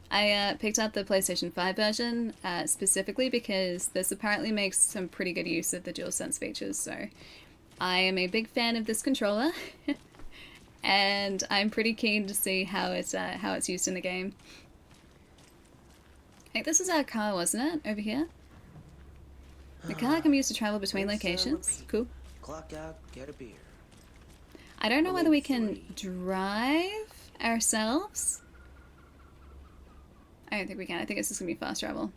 I picked up the PlayStation 5 version specifically because this apparently makes some pretty good use of the DualSense features, so I am a big fan of this controller, and I'm pretty keen to see how it's used in the game. I think this is our car, wasn't it? Over here? The car can be used to travel between locations. Cool. Clock out, get a beer. I don't know whether we can drive ourselves. I don't think we can. I think it's just gonna be fast travel.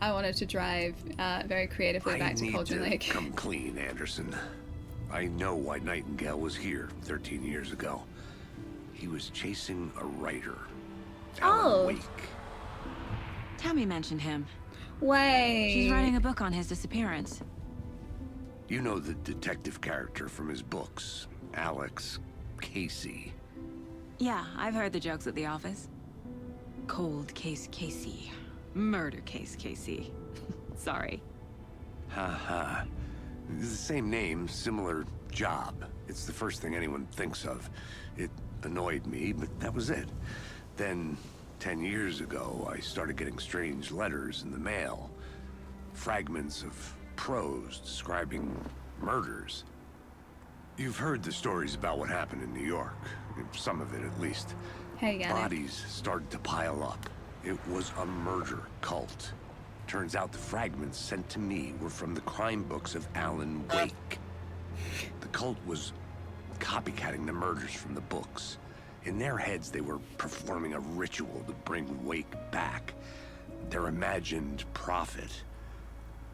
I wanted to drive very creatively back to Cauldron Lake. Come clean, Anderson. I know why Nightingale was here 13 years ago. He was chasing a writer. Alan Wake. Tammy mentioned him. Wait. She's writing a book on his disappearance. You know the detective character from his books, Alex Casey. Yeah, I've heard the jokes at the office. Cold case Casey. Murder case Casey. Sorry. Ha. It's the same name, similar job. It's the first thing anyone thinks of. It annoyed me, but that was it. Then, 10 years ago, I started getting strange letters in the mail. Fragments of prose describing murders. You've heard the stories about what happened in New York. Some of it, at least. Hey, got it. Bodies started to pile up. It was a murder cult. Turns out the fragments sent to me were from the crime books of Alan Wake. The cult was copycatting the murders from the books. In their heads, they were performing a ritual to bring Wake back. Their imagined prophet.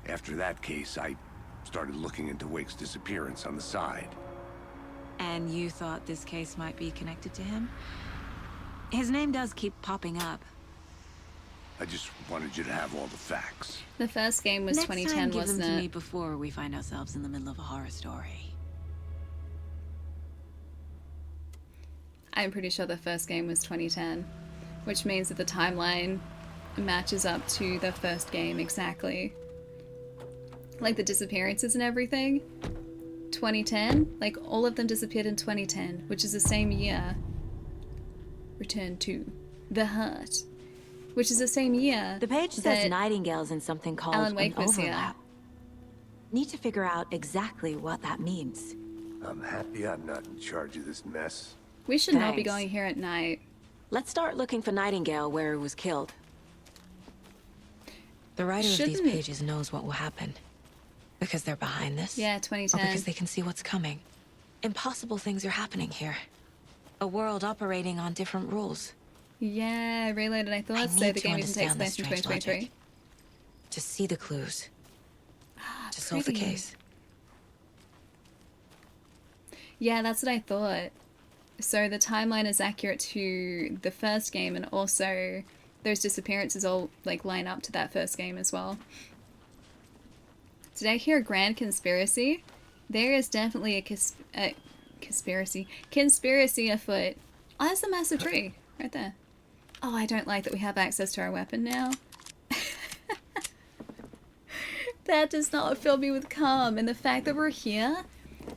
After that case, I started looking into Wake's disappearance on the side. And you thought this case might be connected to him? His name does keep popping up. I just wanted you to have all the facts. The first game was Next 2010, time, give wasn't them to it? me before we find ourselves in the middle of a horror story. I'm pretty sure the first game was 2010, which means that the timeline matches up to the first game exactly. Like the disappearances and everything. 2010, like all of them disappeared in 2010, which is the same year. Return to the Heart, which is the same year. The page says that Nightingale's in something called Alan an Wake was here. overlap. Need to figure out exactly what that means. I'm happy I'm not in charge of this mess. We should not be Thanks. going here at night. Let's start looking for Nightingale where he was killed. The writer of these Shouldn't- pages knows what will happen. Because they're behind this? Yeah, Or 2010. because they can see what's coming? Impossible things are happening here. A world operating on different rules. Yeah, reloaded. I thought so. need The to game even takes understand this place in strange 2023. logic. To see the clues. To solve the pretty. case. Yeah, that's what I thought. So the timeline is accurate to the first game, and also those disappearances all like line up to that first game as well. Did I hear a grand conspiracy? There is definitely a conspiracy afoot. Oh, that's a massive tree right there. Oh, I don't like that we have access to our weapon now. That does not fill me with calm, and the fact that we're here,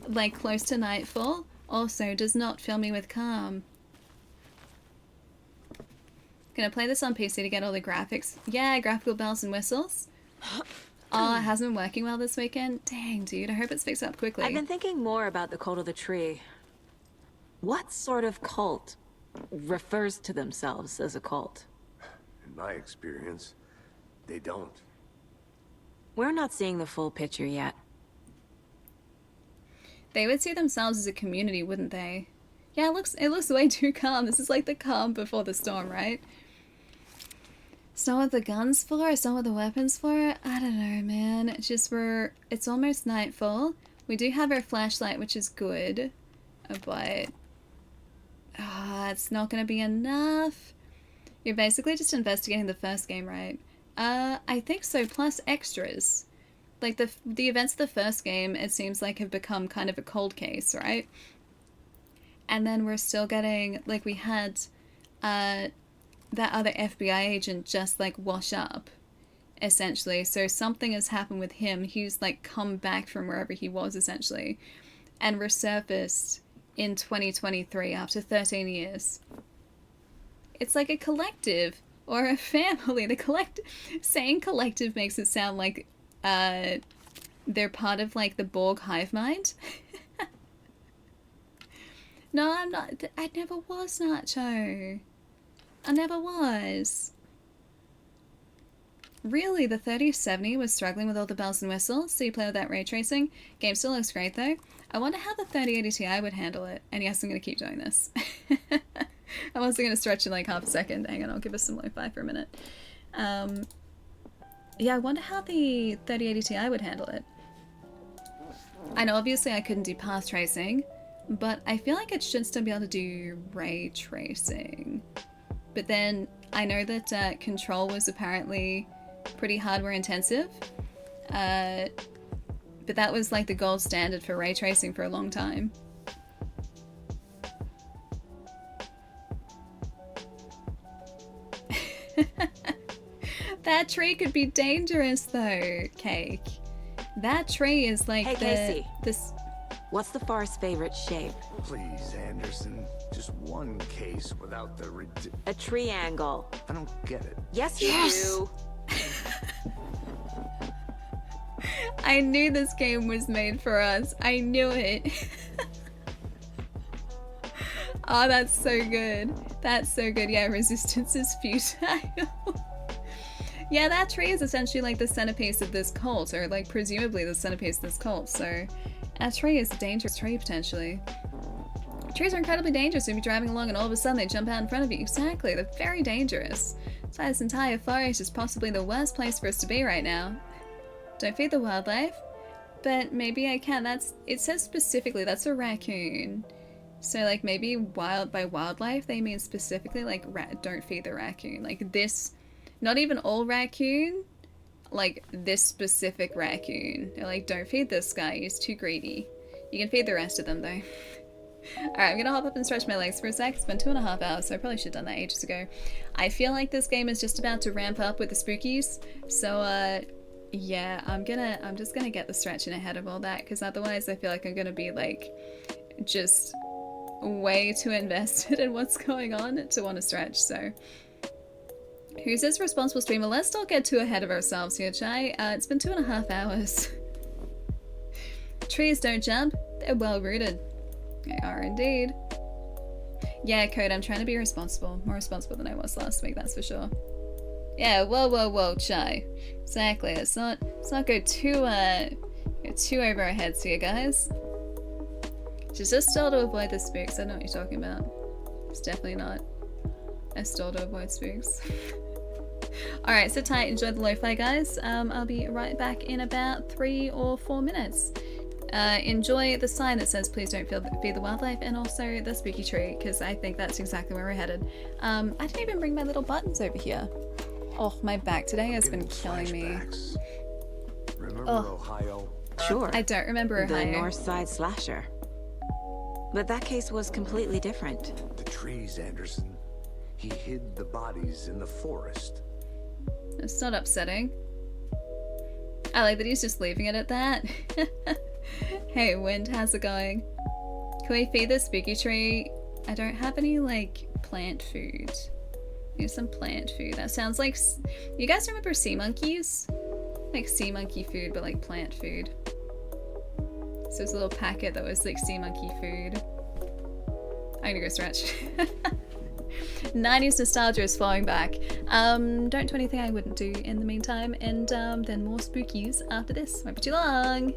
like close to nightfall, also does not fill me with calm. Gonna play this on PC to get all the graphics. Yeah, graphical bells and whistles. Oh, it hasn't been working well this weekend. Dang, dude, I hope it's fixed up quickly. I've been thinking more about the cult of the tree. What sort of cult refers to themselves as a cult? my experience, they don't. We're not seeing the full picture yet. They would see themselves as a community, wouldn't they? Yeah, it looks way too calm. This is like the calm before the storm, right? It's not what the guns for, it's not what the weapons for. I don't know, man. It's just it's almost nightfall. We do have our flashlight, which is good, but it's not gonna be enough. You're basically just investigating the first game, right? I think so, plus extras. Like, the events of the first game, it seems like, have become kind of a cold case, right? And then we're still getting, like, we had that other FBI agent just, like, wash up, essentially. So something has happened with him. He's, like, come back from wherever he was, essentially, and resurfaced in 2023 after 13 years. It's like a collective, or a family. Saying collective makes it sound like they're part of, like, the Borg hive mind. No, I'm not. I never was, Nacho. I never was. Really, the 3070 was struggling with all the bells and whistles, so you play with that ray tracing. Game still looks great, though. I wonder how the 3080 Ti would handle it. And yes, I'm going to keep doing this. I'm also going to stretch in, like, half a second. Hang on, I'll give us some lo-fi for a minute. Yeah, I wonder how the 3080 Ti would handle it. I know, obviously, I couldn't do path tracing, but I feel like it should still be able to do ray tracing. But then I know that Control was apparently pretty hardware intensive, but that was like the gold standard for ray tracing for a long time. That tree could be dangerous though, Cake. That tree is like Hey, Casey. What's the forest's favorite shape? Please, Anderson. Just one case without the A triangle. I don't get it. Yes, you do. I knew this game was made for us. I knew it. Oh, that's so good. That's so good. Yeah, resistance is futile. Yeah, that tree is essentially like the centerpiece of this cult, or like presumably the centerpiece of this cult, so that tree is a dangerous tree potentially. Trees are incredibly dangerous. You'll be driving along and all of a sudden they jump out in front of you. Exactly, they're very dangerous. So this entire forest is possibly the worst place for us to be right now. Don't feed the wildlife, but maybe I can. It says specifically that's a raccoon. So like maybe by wildlife they mean specifically like don't feed the raccoon. Like this, not even all raccoon, like this specific raccoon. They're like, don't feed this guy, he's too greedy. You can feed the rest of them though. Alright, I'm gonna hop up and stretch my legs for a sec. It's been 2.5 hours, so I probably should have done that ages ago. I feel like this game is just about to ramp up with the spookies, so yeah, I'm just gonna get the stretching ahead of all that, because otherwise I feel like I'm gonna be like just way too invested in what's going on to want to stretch. So who's this responsible streamer? Let's not get too ahead of ourselves here, Chai. It's been 2.5 hours. Trees don't jump, they're well rooted. They are indeed. Yeah, Code, I'm trying to be responsible. More responsible than I was last week, that's for sure. Yeah, whoa, Chai. Exactly. Let's not go too over our heads here, guys. She's just still to avoid the spooks. I know what you're talking about. It's definitely not a stall to avoid spooks. Alright, sit tight, enjoy the lo-fi, guys. I'll be right back in about 3 or 4 minutes. Enjoy the sign that says please don't feed the wildlife, and also the spooky tree, because I think that's exactly where we're headed. I didn't even bring my little buttons over here. Oh, my back today has been killing me. Remember Ohio? Sure. I don't remember Ohio. The North Side Slasher. But that case was completely different. The trees, Anderson. He hid the bodies in the forest. It's not upsetting. I like that he's just leaving it at that. Hey, Wind, how's it going? Can we feed the spooky tree? I don't have any, like, plant food. Here's some plant food. That sounds like... You guys remember sea monkeys? Like sea monkey food, but like plant food. So it's a little packet that was like sea monkey food. I'm gonna go stretch. 90s nostalgia is flowing back. Don't do anything I wouldn't do in the meantime, and then more spookies after this. Won't be too long.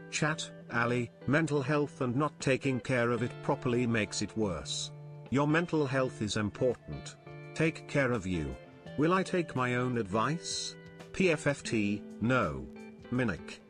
Chat, Ali, mental health and not taking care of it properly makes it worse. Your mental health is important. Take care of you. Will I take my own advice? PFFT, no. Mimic.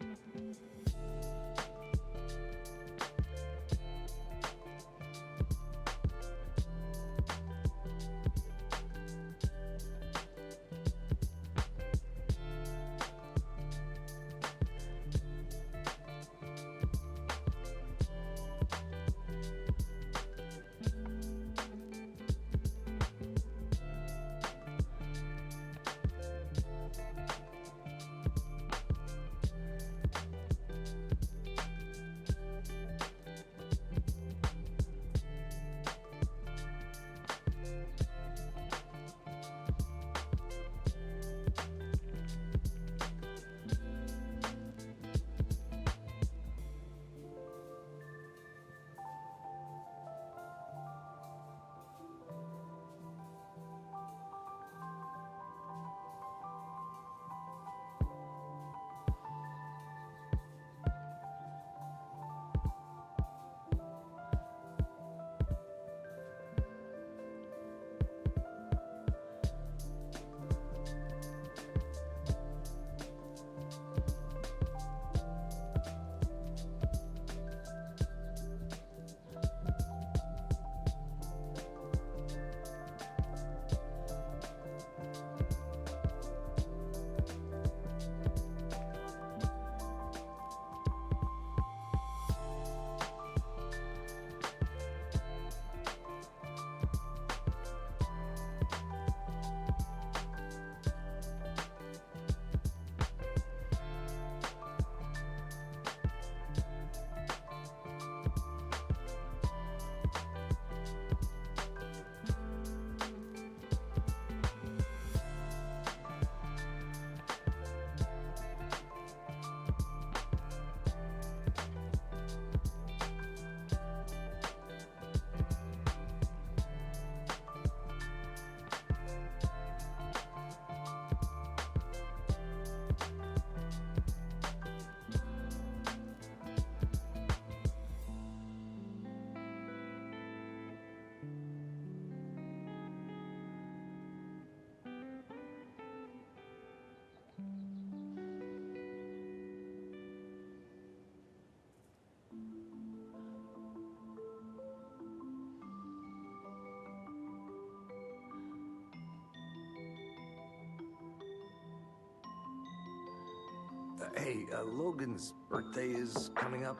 Hey, Logan's birthday is coming up.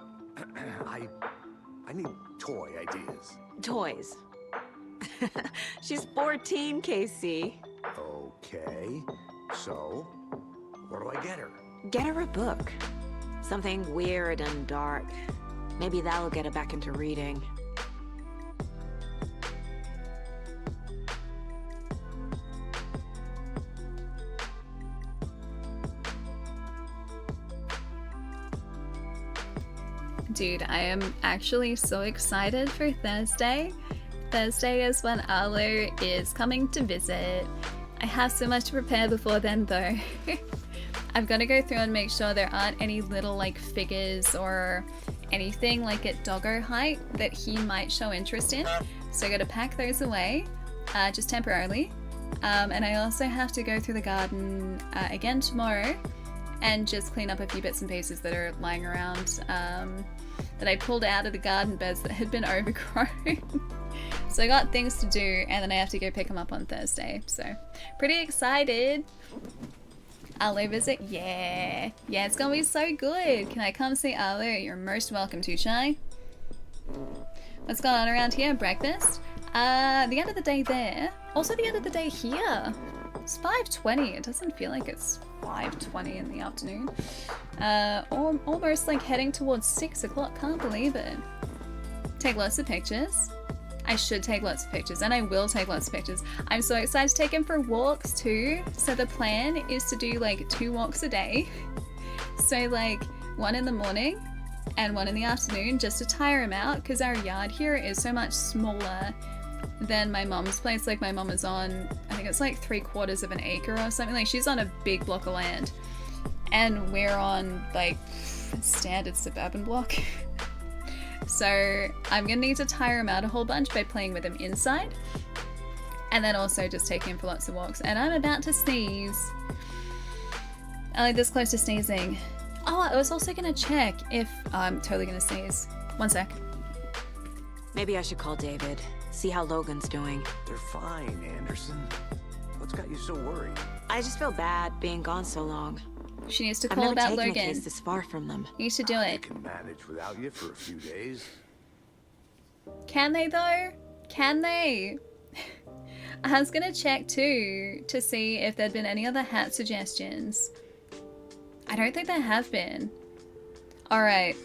I need toy ideas. Toys. She's 14, Casey. Okay, so what do I get her? Get her a book. Something weird and dark. Maybe that'll get her back into reading. Dude, I am actually so excited for Thursday. Thursday is when Arlo is coming to visit. I have so much to prepare before then though. I've got to go through and make sure there aren't any little like figures or anything like at doggo height that he might show interest in. So I got to pack those away, just temporarily. And I also have to go through the garden again tomorrow and just clean up a few bits and pieces that are lying around that I pulled out of the garden beds that had been overgrown. So I got things to do and then I have to go pick them up on Thursday. So pretty excited. Arlo visit? Yeah. Yeah, it's gonna be so good. Can I come see Arlo? You're most welcome to, Chai. What's going on around here? Breakfast? The end of the day there. Also the end of the day here. It's 5:20. It doesn't feel like it's 5:20 in the afternoon. Or almost like heading towards 6 o'clock. Can't believe it. Take lots of pictures. I should take lots of pictures, and I will take lots of pictures. I'm so excited to take him for walks too. So the plan is to do like 2 walks a day. So like 1 in the morning and 1 in the afternoon, just to tire him out, because our yard here is so much smaller than my mom's place. Like my mom is on, I think it's like 3/4 of an acre or something. Like she's on a big block of land, and we're on like standard suburban block. So I'm gonna need to tire him out a whole bunch by playing with him inside, and then also just taking him for lots of walks. And I'm about to sneeze. I'm like this close to sneezing. Oh, I was also gonna check if I'm totally gonna sneeze. 1 sec. Maybe I should call David, see how Logan's doing. They're fine, Anderson. What's got you so worried? I just feel bad being gone so long. She needs to I've call never about taken Logan. a case this far from them. Needs to do I it. can manage without you for a few days. Can they though? Can they? I was gonna check too to see if there'd been any other hat suggestions. I don't think there have been. Alright.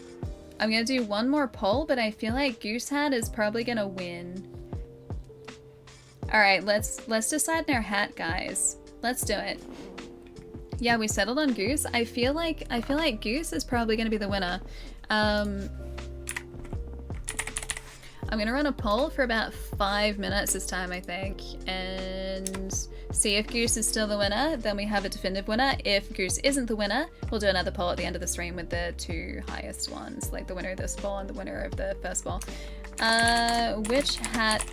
I'm gonna do one more poll, but I feel like Goose Hat is probably gonna win. Alright, let's decide on our hat, guys. Let's do it. Yeah, we settled on Goose. I feel like Goose is probably gonna be the winner. I'm gonna run a poll for about 5 minutes this time, I think, and see if Goose is still the winner. Then we have a definitive winner. If Goose isn't the winner, we'll do another poll at the end of the stream with the 2 highest ones, like the winner of this poll and the winner of the first poll. Which hat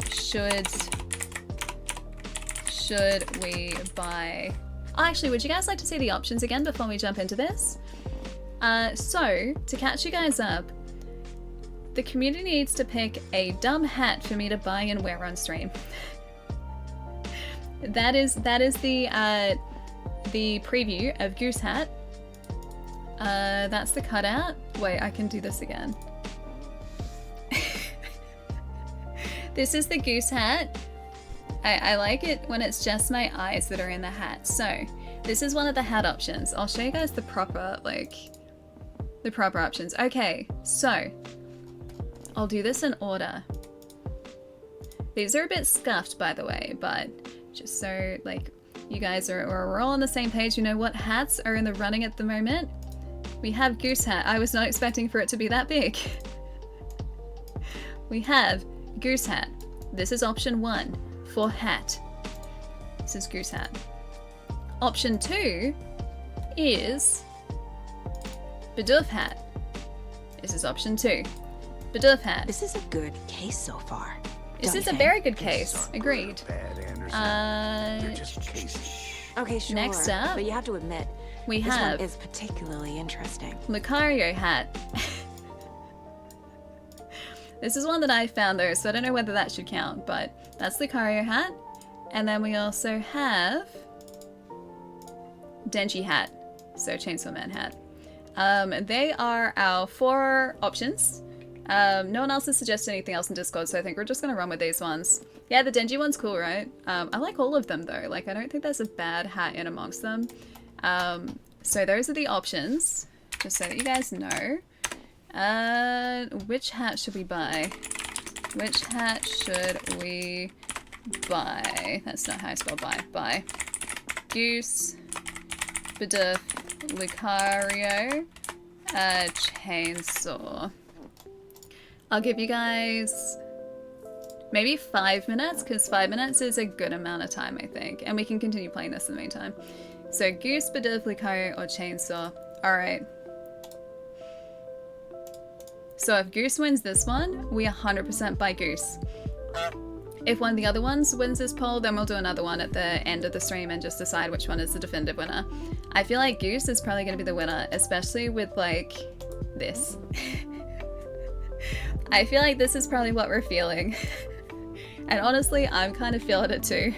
should we buy? Oh, actually, would you guys like to see the options again before we jump into this? So, to catch you guys up, the community needs to pick a dumb hat for me to buy and wear on stream. That is the preview of Goose Hat. That's the cutout. Wait, I can do this again. This is the Goose Hat. I like it when it's just my eyes that are in the hat. So, this is one of the hat options. I'll show you guys the proper options. Okay, so I'll do this in order. These are a bit scuffed, by the way, but just so like you guys we're all on the same page. You know what hats are in the running at the moment? We have Goose Hat. I was not expecting for it to be that big. We have Goose Hat. This is option 1 for hat. This is Goose Hat. Option 2 is Bidoof Hat. This is option 2. Bidoof Hat. This is a good case so far. This is a very good case. Agreed. Okay, sure. Next up, but you have to admit, we this have one is particularly interesting. Lucario Hat. This is one that I found though, so I don't know whether that should count, but that's Lucario Hat. And then we also have Denji Hat, so Chainsaw Man Hat. They are our 4 options. No one else has suggested anything else in Discord, so I think we're just gonna run with these ones. Yeah, the Denji one's cool, right? I like all of them though. Like, I don't think there's a bad hat in amongst them. So those are the options, just so that you guys know. Which hat should we buy? Which hat should we buy? That's not how I spell buy. Buy. Goose, Bidoof, Lucario, Chainsaw. I'll give you guys maybe 5 minutes, because 5 minutes is a good amount of time, I think. And we can continue playing this in the meantime. So Goose, Bidoof, Lucario, or Chainsaw. Alright. So if Goose wins this one, we 100% buy Goose. If one of the other ones wins this poll, then we'll do another one at the end of the stream and just decide which one is the definitive winner. I feel like Goose is probably going to be the winner, especially with like this. I feel like this is probably what we're feeling. And honestly, I'm kind of feeling it too.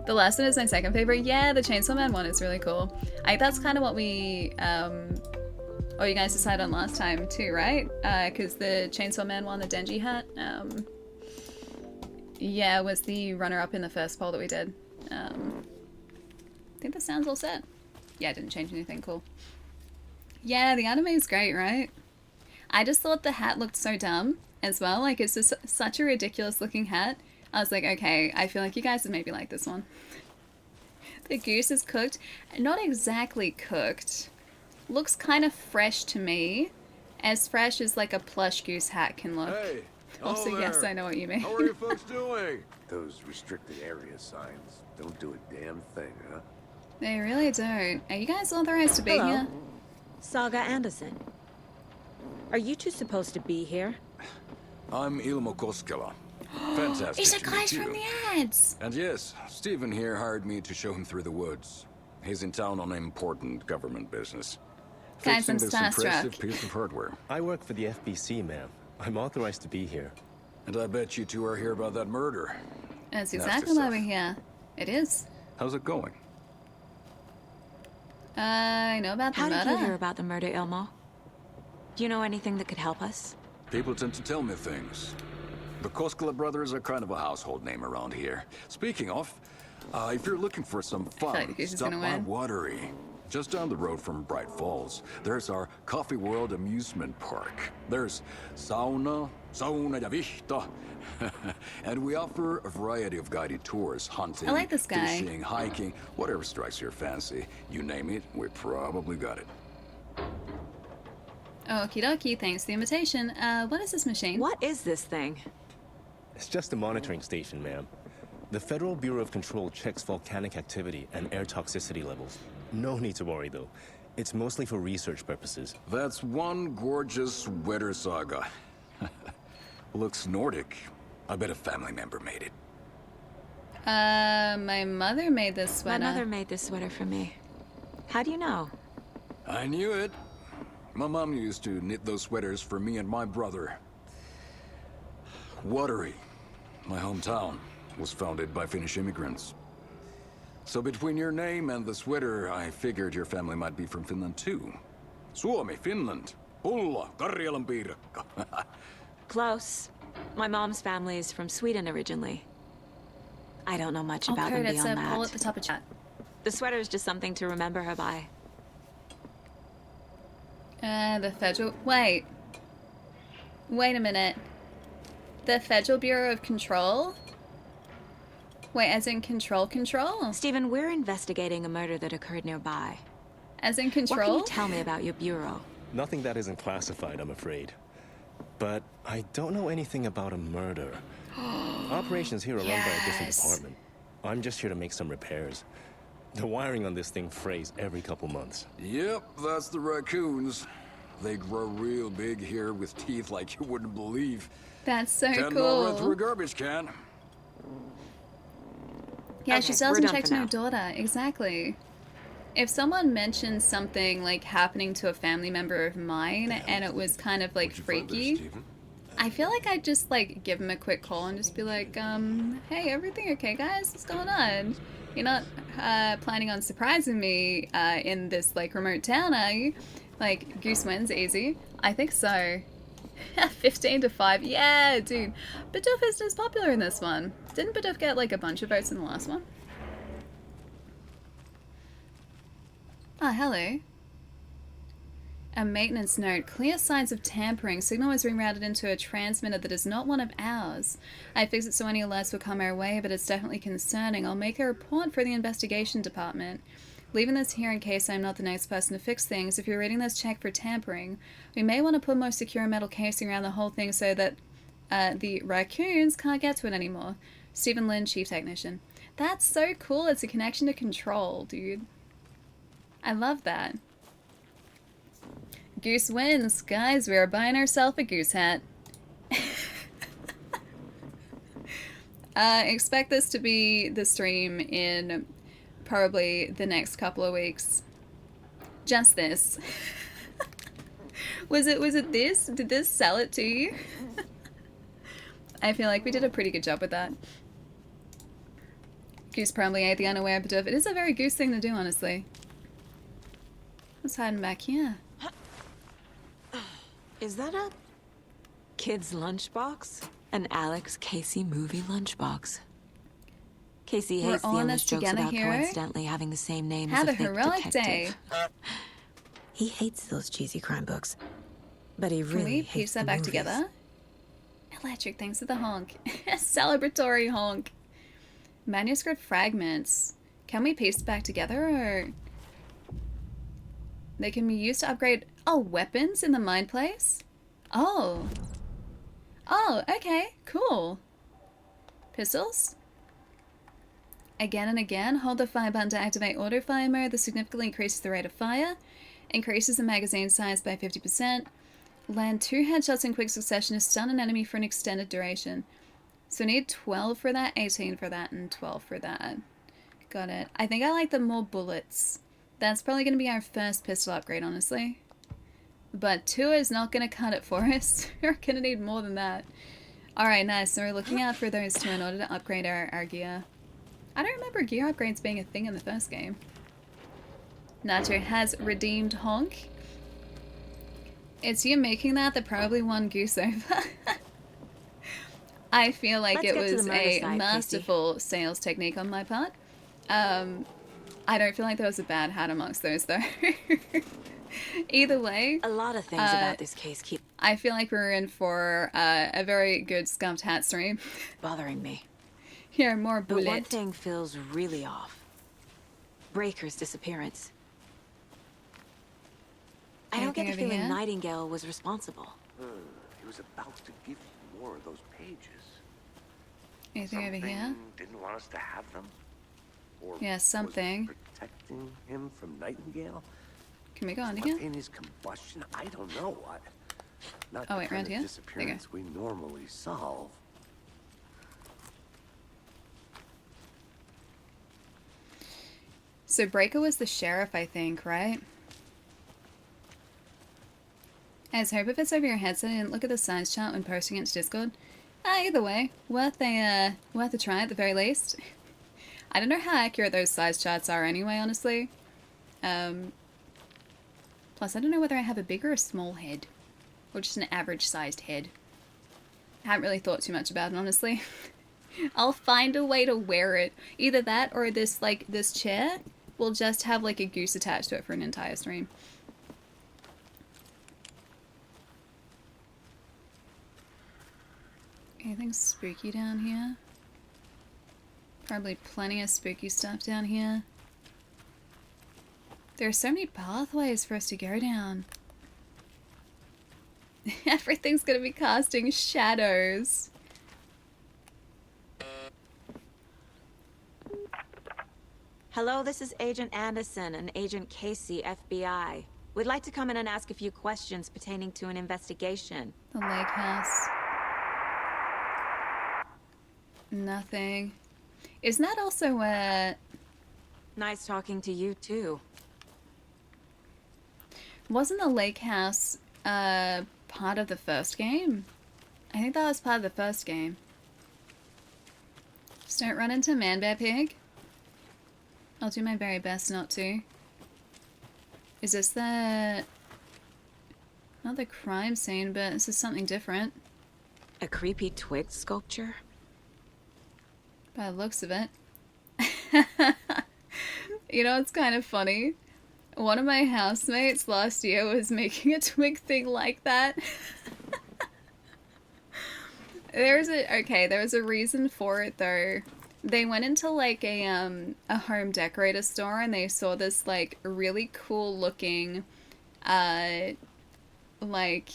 The last one is my second favorite. Yeah, the Chainsaw Man one is really cool. That's kind of what we, you guys decided on last time too, right? Because the Chainsaw Man one, the Denji hat, yeah, was the runner-up in the first poll that we did. I think the sound's all set. Yeah, I didn't change anything. Cool. Yeah, the anime is great, right? I just thought the hat looked so dumb as well. Like, it's just such a ridiculous looking hat. I was like, okay, I feel like you guys would maybe like this one. The goose is cooked. Not exactly cooked. Looks kind of fresh to me. As fresh as like a plush goose hat can look. Hey, also, yes, I know what you mean. How are you folks doing? Those restricted area signs don't do a damn thing, huh? They really don't. Are you guys authorized to be Hello. here? Saga Anderson. Are you two supposed to be here? I'm Ilmo Koskela. Fantastic. He's the to guys meet you. from the ads. And yes, Stephen here hired me to show him through the woods. He's in town on important government business. Guys, I'm Fixing this impressive starstruck. piece of hardware. I work for the FBC, ma'am. I'm authorized to be here. And I bet you two are here about that murder. That's Nasty exactly why stuff. we're here. It is. How's it going? I know about the How murder. did you hear about the murder, Ilmo? Do you know anything that could help us? People tend to tell me things. The Koskela brothers are kind of a household name around here. Speaking of, if you're looking for some like fun, the goose is stop gonna by win. Watery. Just down the road from Bright Falls, there's our Coffee World amusement park. There's sauna ja vihta. And we offer a variety of guided tours, hunting, I like this guy. fishing, hiking, whatever strikes your fancy. You name it, we probably got it. Okie dokie, thanks for the invitation. What is this machine? What is this thing? It's just a monitoring station, ma'am. The Federal Bureau of Control checks volcanic activity and air toxicity levels. No need to worry, though. It's mostly for research purposes. That's one gorgeous sweater, Saga. Looks Nordic. I bet a family member made it. My mother made this sweater. My mother made this sweater for me. How do you know? I knew it. My mom used to knit those sweaters for me and my brother. Watery, my hometown, was founded by Finnish immigrants. So between your name and the sweater, I figured your family might be from Finland too. Suomi, Finland. Pulla, Karjalan piirakka. Close. My mom's family is from Sweden originally. I don't know much about Okay, them that's beyond a that. poll at the top of chat. The sweater is just something to remember her by. The federal... Wait. Wait a minute. The Federal Bureau of Control? Wait, as in control? Stephen, we're investigating a murder that occurred nearby. As in What can control? you tell me about your bureau? Nothing that isn't classified, I'm afraid. But I don't know anything about a murder. Operations here are run by a different Yes. department. I'm just here to make some repairs. The wiring on this thing frays every couple months. Yep, that's the raccoons. They grow real big here with teeth like you wouldn't believe. That's so $10 cool. run through a garbage can. Yeah, Okay, she still we're hasn't done checked for on her now. daughter. Exactly. If someone mentioned something like happening to a family member of mine and it was kind of like freaky, I feel like I'd just like give him a quick call and just be like, hey, everything okay, guys? What's going on? You're not planning on surprising me in this like remote town, are you? Like, Goose wins, easy. I think so. 15 to 5. Yeah, dude. Bidoof isn't as popular in this one. Didn't Bidoof get like a bunch of votes in the last one? Ah, hello. A maintenance note. Clear signs of tampering. Signal was rerouted into a transmitter that is not one of ours. I fixed it so any alerts will come our way, but it's definitely concerning. I'll make a report for the investigation department. Leaving this here in case I'm not the next person to fix things. If you're reading this, check for tampering. We may want to put more secure metal casing around the whole thing so that the raccoons can't get to it anymore. Stephen Lynn, Chief Technician. That's so cool. It's a connection to control, dude. I love that. Goose wins. Guys, we are buying ourselves a goose hat. Expect this to be the stream in probably the next couple of weeks. Just this. Was it this? Did this sell it to you? I feel like we did a pretty good job with that. Goose probably ate the unaware bit of it. It is a very goose thing to do, honestly. What's hiding back here? Is that a kid's lunchbox? An Alex Casey movie lunchbox. Casey We're hates the all in endless this jokes together, about hero. coincidentally having the same name Have as a a fake heroic detective. day. He hates those cheesy crime books, but he Can really we hates piece the that back movies. together? Electric, thanks for the honk. Celebratory honk. Manuscript fragments. Can we piece it back together, or they can be used to upgrade weapons in the mind place? Oh, okay, cool. Pistols. Again and again, hold the fire button to activate auto fire mode. This significantly increases the rate of fire, increases the magazine size by 50%. Land 2 headshots in quick succession to stun an enemy for an extended duration. So we need 12 for that, 18 for that, and 12 for that. Got it. I think I like the more bullets. That's probably going to be our first pistol upgrade, honestly. But 2 is not going to cut it for us. We're going to need more than that. Alright, nice. So we're looking out for those 2 in order to upgrade our gear. I don't remember gear upgrades being a thing in the first game. Nacho has redeemed honk. It's you making that probably won Goose over. I feel like it was a masterful sales technique on my part. I don't feel like there was a bad hat amongst those though. Either way, a lot of things about this case keep I feel like we're in for a very good scuffed hat stream. bothering me. Here, more bullet. But one thing feels really off. Breaker's disappearance. I don't get the Anything over feeling here? Nightingale was responsible. He was about to give you more of those pages. Anything over here? Didn't want us to have them? Or Yeah, something. was protecting him from Nightingale? Can we go under here? In his combustion? I don't know. Not Oh, the wait, kind around of here? There you go. disappearance we normally solve. So Breaker was the sheriff, I think, right? As hope if it's over your headset, I didn't look at the size chart when posting it to Discord. Either way, worth a try at the very least. I don't know how accurate those size charts are anyway, honestly. Plus, I don't know whether I have a big or a small head. Or just an average sized head. I haven't really thought too much about it, honestly. I'll find a way to wear it. Either that or this chair will just have like a goose attached to it for an entire stream. Anything spooky down here? Probably plenty of spooky stuff down here. There are so many pathways for us to go down. Everything's gonna be casting shadows. Hello, this is Agent Anderson and Agent Casey, FBI. We'd like to come in and ask a few questions pertaining to an investigation. The lake house. Nothing. Isn't that also where... Nice talking to you, too. Wasn't the lake house part of the first game? I think that was part of the first game. Just don't run into Man Bear Pig. I'll do my very best not to. Is this the... not the crime scene, but this is something different. A creepy twig sculpture? By the looks of it. You know, it's kind of funny. One of my housemates last year was making a twig thing like that. There was a reason for it though. They went into like a home decorator store and they saw this like really cool looking like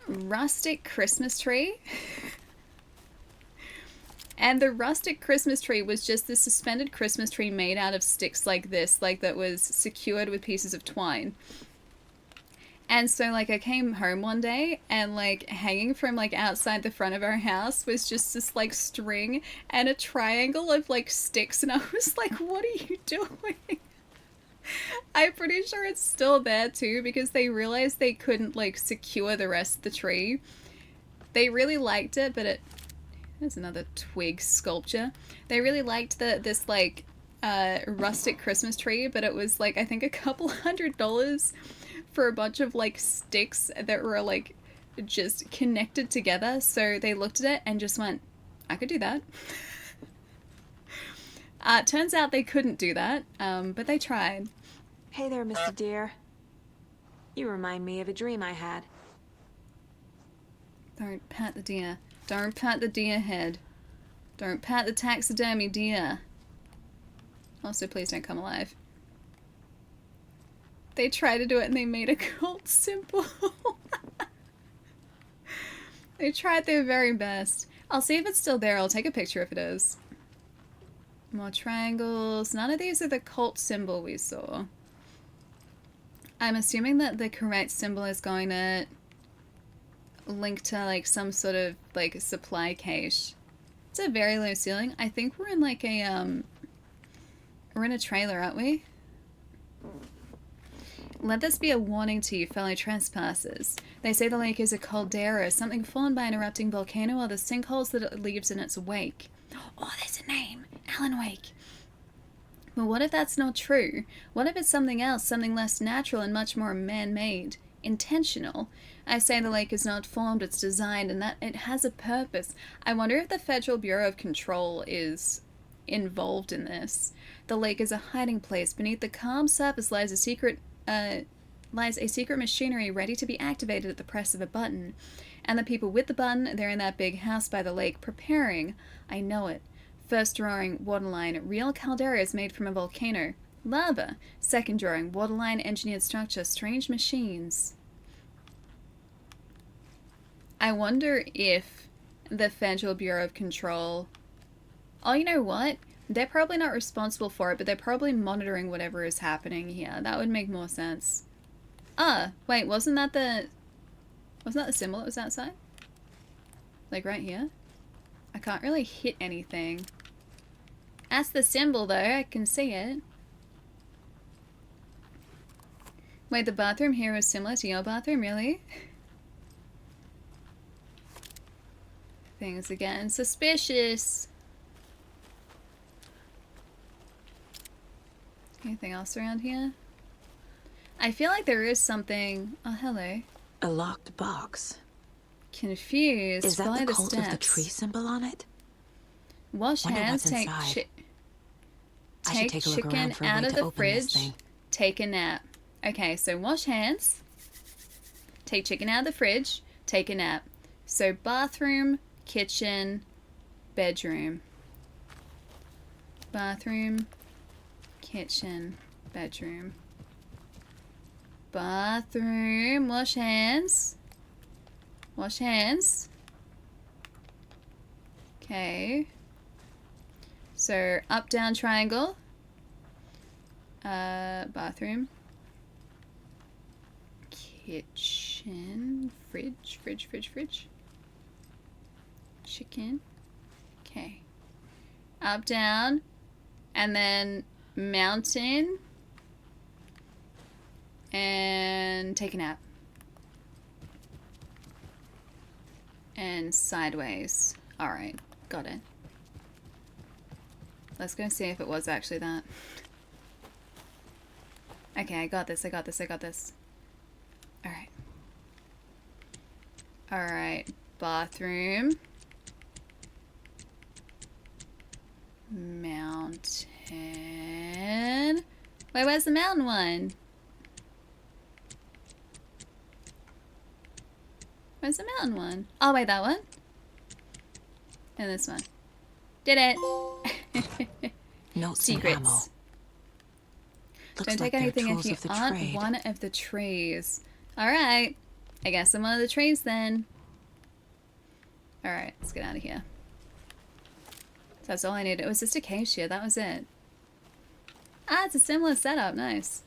rustic Christmas tree. And the rustic Christmas tree was just this suspended Christmas tree made out of sticks like this, like that was secured with pieces of twine. And so like I came home one day and like hanging from like outside the front of our house was just this like string and a triangle of like sticks, and I was like, what are you doing? I'm pretty sure it's still there too because they realized they couldn't like secure the rest of the tree. They really liked it, but there's another twig sculpture. They really liked this like rustic Christmas tree, but it was like I think a couple $100 for a bunch of like sticks that were like just connected together. So they looked at it and just went, I could do that. Turns out they couldn't do that, but they tried. Hey there, Mr. Deer. You remind me of a dream I had. Don't pat the deer. Don't pat the deer head. Don't pat the taxidermy deer. Also, please don't come alive. They tried to do it and they made a cult symbol. They tried their very best. I'll see if it's still there. I'll take a picture if it is. More triangles. None of these are the cult symbol we saw. I'm assuming that the correct symbol is going to link to like some sort of like supply cache. It's a very low ceiling. I think we're in like a we're in a trailer, aren't we? Let this be a warning to you, fellow trespassers. They say the lake is a caldera, something formed by an erupting volcano, or the sinkholes that it leaves in its wake. Oh, there's a name. Alan Wake. But what if that's not true? What if it's something else, something less natural and much more man-made? Intentional? I say the lake is not formed, it's designed, and that it has a purpose. I wonder if the Federal Bureau of Control is involved in this. The lake is a hiding place. Beneath the calm surface lies a secret machinery ready to be activated at the press of a button. And the people with the button, they're in that big house by the lake, preparing. I know it. First drawing, waterline, real caldera is made from a volcano. Lava. Second drawing, waterline, engineered structure, strange machines. I wonder if the Federal Bureau of Control... Oh, you know what? They're probably not responsible for it, but they're probably monitoring whatever is happening here. That would make more sense. Wait, wasn't that the symbol that was outside? Like right here? I can't really hit anything. That's the symbol though, I can see it. Wait, the bathroom here is similar to your bathroom, really? Things are getting suspicious. Anything else around here? I feel like there is something... Oh, hello. A locked box. Confused. Is that Follow the cult steps. of the tree symbol on it? Wash Wonder hands, what's take inside. I should take a look chicken around for a out way of to the open this fridge, thing. take a nap. Okay, so wash hands, take chicken out of the fridge, take a nap. So bathroom, kitchen, bedroom. Bathroom, kitchen, bedroom. Bathroom, wash hands. Wash hands. Okay. So, up, down, triangle. Bathroom. Kitchen. Fridge. Chicken. Okay. Up, down. And then mountain. And take a nap. And sideways. Alright, got it. Let's go see if it was actually that. Okay, I got this. Alright. Alright, bathroom. Mountain. Wait, where's the mountain one? Where's the mountain one? Oh, wait, that one? And this one. Did it! Notes and ammo. Secrets. Looks Don't like take they're anything if tools you of the aren't trade. one of the trees. Alright. I guess I'm one of the trees then. Alright, let's get out of here. That's all I needed. It was just acacia, that was it. Ah, it's a similar setup, nice.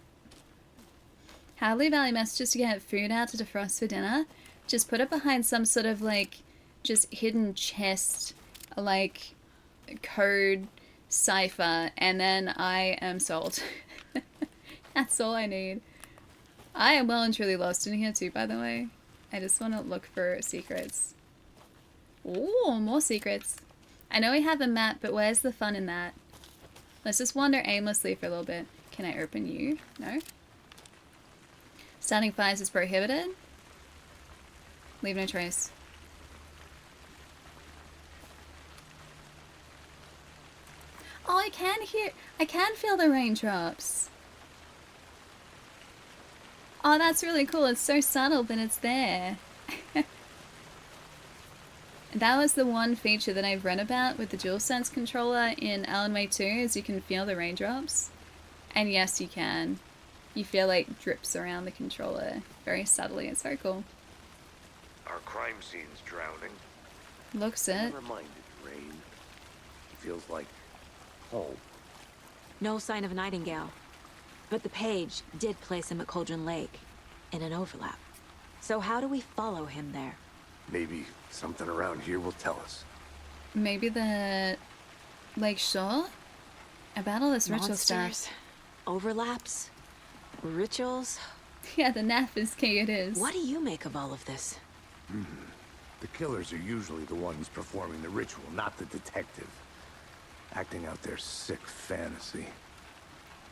Hadley Valley messages to get food out to defrost for dinner. Just put it behind some sort of like, just hidden chest, like, code cipher, and then I am sold. That's all I need. I am well and truly lost in here too, by the way. I just want to look for secrets. Ooh, more secrets. I know we have a map, but where's the fun in that? Let's just wander aimlessly for a little bit. Can I open you? No? Starting fires is prohibited. Leave no trace. Oh, I can feel the raindrops. Oh, that's really cool. It's so subtle, but it's there. That was the one feature that I've read about with the DualSense controller in Alan Wake 2, is you can feel the raindrops. And yes, you can. You feel like drips around the controller very subtly. It's very cool. Our crime scene's drowning. Looks it. Never mind it, rain. It feels like home. No sign of Nightingale. But the page did place him at Cauldron Lake, in an overlap. So how do we follow him there? Maybe something around here will tell us. Maybe the Lake Shore? About all this ritual Monsters, stuff. overlaps, rituals. Yeah, the NAF is key, it is. What do you make of all of this? The killers are usually the ones performing the ritual, not the detective. Acting out their sick fantasy.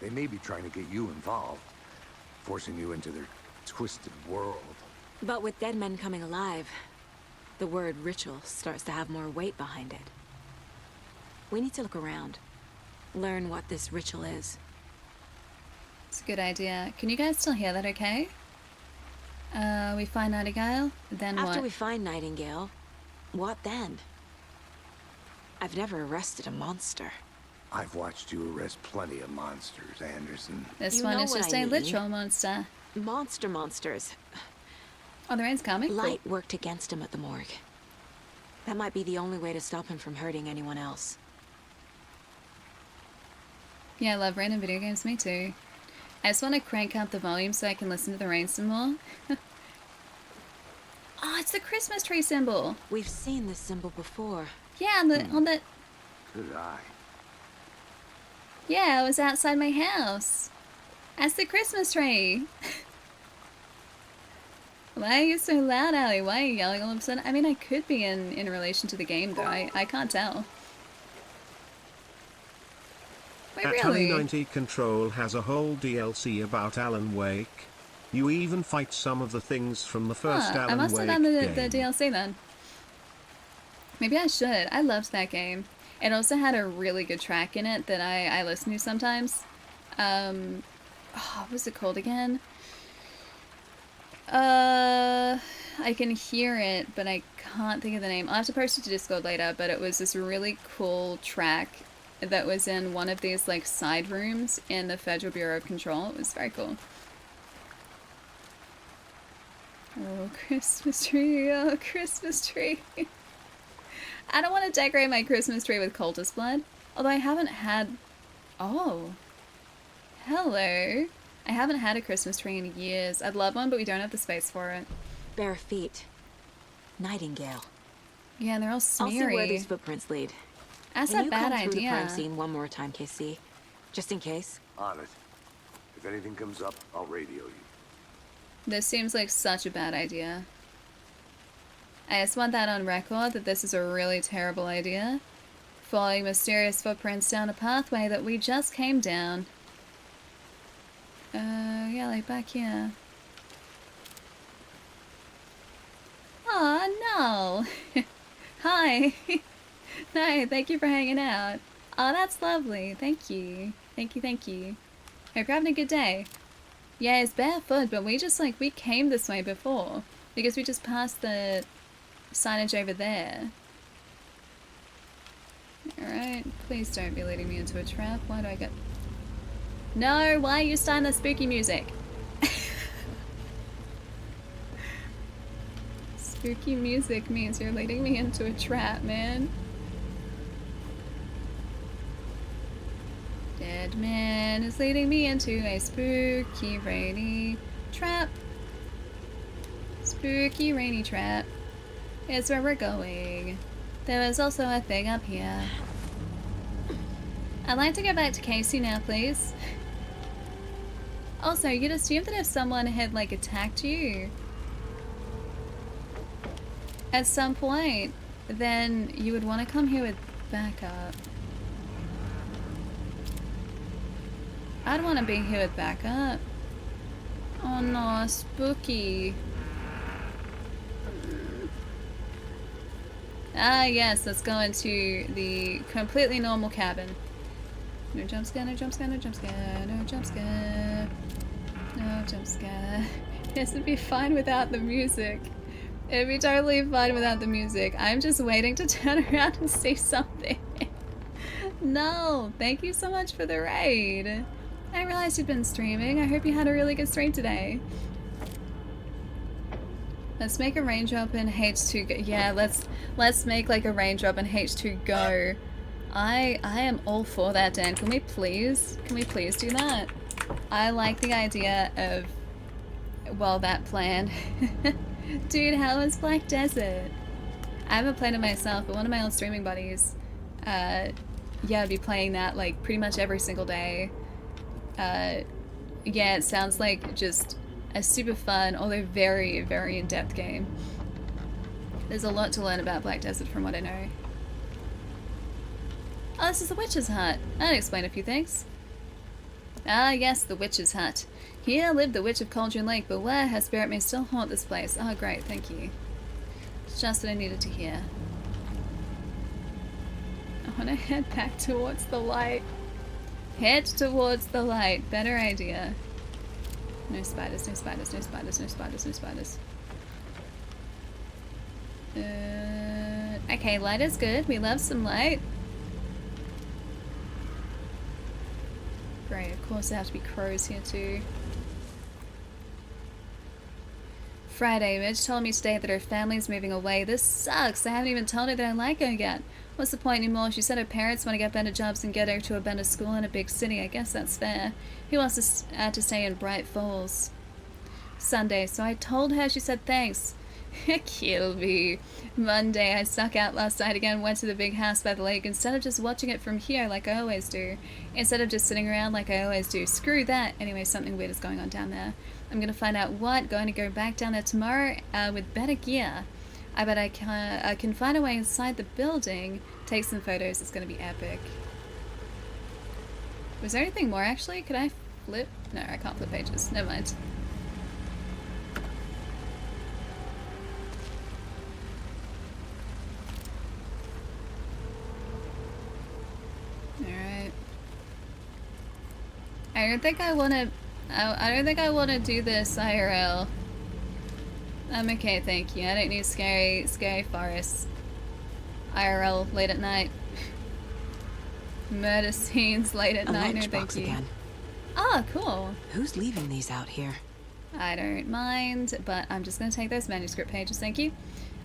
They may be trying to get you involved, forcing you into their twisted world. But with dead men coming alive, the word ritual starts to have more weight behind it. We need to look around. Learn what this ritual is. It's a good idea. Can you guys still hear that okay? We find Nightingale, then what? After we find Nightingale, what then? I've never arrested a monster. I've watched you arrest plenty of monsters, Anderson. This one is just a literal monster. Monsters. Oh, the rain's coming? Light worked against him at the morgue. That might be the only way to stop him from hurting anyone else. Yeah, I love rain in video games, me too. I just want to crank up the volume so I can listen to the rain some more. Oh, it's the Christmas tree symbol. We've seen this symbol before. Yeah, on the Good eye. Yeah, it was outside my house. That's the Christmas tree. Why are you so loud, Allie? Why are you yelling all of a sudden? I mean, I could be in relation to the game, though. I can't tell. Wait, At really? 90 Control has a whole DLC about Alan Wake. You even fight some of the things from the first Huh, I Alan must Wake have done the game. DLC then. Maybe I should. I loved that game. It also had a really good track in it that I listen to sometimes. Oh, what was it called again? I can hear it, but I can't think of the name. I'll have to post it to Discord later, but it was this really cool track that was in one of these like side rooms in the Federal Bureau of Control. It was very cool. Oh, Christmas tree, oh, Christmas tree. I don't want to decorate my Christmas tree with cultist blood, although I haven't had... Oh. Hello. I haven't had a Christmas tree in years. I'd love one, but we don't have the space for it. Bare feet. Nightingale. Yeah, they're all I'll smeary. see where these footprints lead. That's Can a you bad come through the crime idea. scene one more time, KC? Just in case. On it. If anything comes up, I'll radio you. This seems like such a bad idea. I just want that on record that this is a really terrible idea. Following mysterious footprints down a pathway that we just came down. Yeah, like back here. Oh no! Hi! No, thank you for hanging out. Oh, that's lovely. Thank you. Thank you, thank you. Hope you're having a good day. Yeah, it's barefoot, but we came this way before. Because we just passed the signage over there. Alright, please don't be leading me into a trap. Why do I get... No, why are you starting the spooky music? Spooky music means you're leading me into a trap, man. Dead man is leading me into a spooky, rainy trap. Spooky, rainy trap. It's where we're going. There is also a thing up here. I'd like to go back to Casey now, please. Also, you'd assume that if someone had, like, attacked you at some point, then you would want to come here with backup. I'd want to be here with backup. Oh no, spooky. Ah yes, let's go into the completely normal cabin. No jump scare, no jump scare, no jump scare, no jump scare. No jump scare. This would be fine without the music. It'd be totally fine without the music. I'm just waiting to turn around and see something. No, thank you so much for the raid. I realized you'd been streaming. I hope you had a really good stream today. Let's make a raindrop in H2 go. Yeah, let's make like a raindrop in H2 go. I am all for that, Dan. Can we please do that? I like the idea of, well, that plan. Dude, how is Black Desert? I haven't played it myself, but one of my old streaming buddies, yeah, I'd be playing that like pretty much every single day. Yeah, it sounds like just a super fun, although very, very in-depth game. There's a lot to learn about Black Desert from what I know. Oh, this is the witch's hut. That'd explain a few things. Ah, yes, the witch's hut. Here lived the witch of Cauldron Lake, but where her spirit may still haunt this place. Oh, great, thank you. It's just what I needed to hear. I want to head back towards the light. Head towards the light. Better idea. No spiders, no spiders, no spiders, no spiders, no spiders. Okay, light is good. We love some light. Great, of course there have to be crows here too. Friday, Midge told me today that her family's moving away. This sucks. I haven't even told her that I like her yet. What's the point anymore? She said her parents want to get better jobs and get her to a better school in a big city. I guess that's fair. He wants to stay in Bright Falls. Sunday, so I told her. She said thanks. Kill me. Monday, I snuck out last night again, went to the big house by the lake instead of just watching it from here like I always do. Instead of just sitting around like I always do. Screw that. Anyway, something weird is going on down there. I'm gonna find out what. Going to go back down there tomorrow with better gear. I bet I can find a way inside the building. Take some photos. It's gonna be epic. Was there anything more actually? Could I flip? No, I can't flip pages. Never mind. Alright. I don't think I want to do this IRL. I'm okay, thank you. I don't need scary forests. IRL late at night. Murder scenes late at night. No, thank you. Again. Oh, cool. Who's leaving these out here? I don't mind, but I'm just gonna take those manuscript pages, thank you.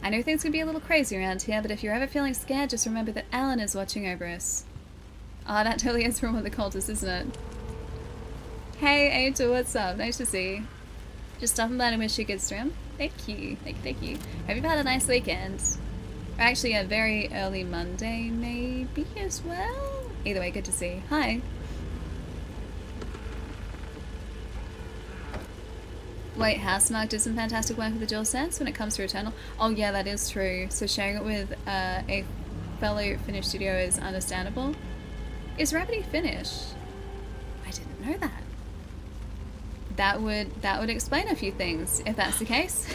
I know things can be a little crazy around here, but if you're ever feeling scared, just remember that Alan is watching over us. Oh, that totally is from one of the cultists, isn't it? Hey, Angel, what's up? Nice to see you. Just stopping by to wish you a good stream. Thank you. Thank you. Hope you've had a nice weekend. Or actually a very early Monday, maybe, as well? Either way, good to see you. Hi. Wait, Housemark did some fantastic work with the DualSense when it comes to Returnal. Oh yeah, that is true. So sharing it with a fellow Finnish studio is understandable. Is Remedy Finnish? I didn't know that. That would explain a few things if that's the case.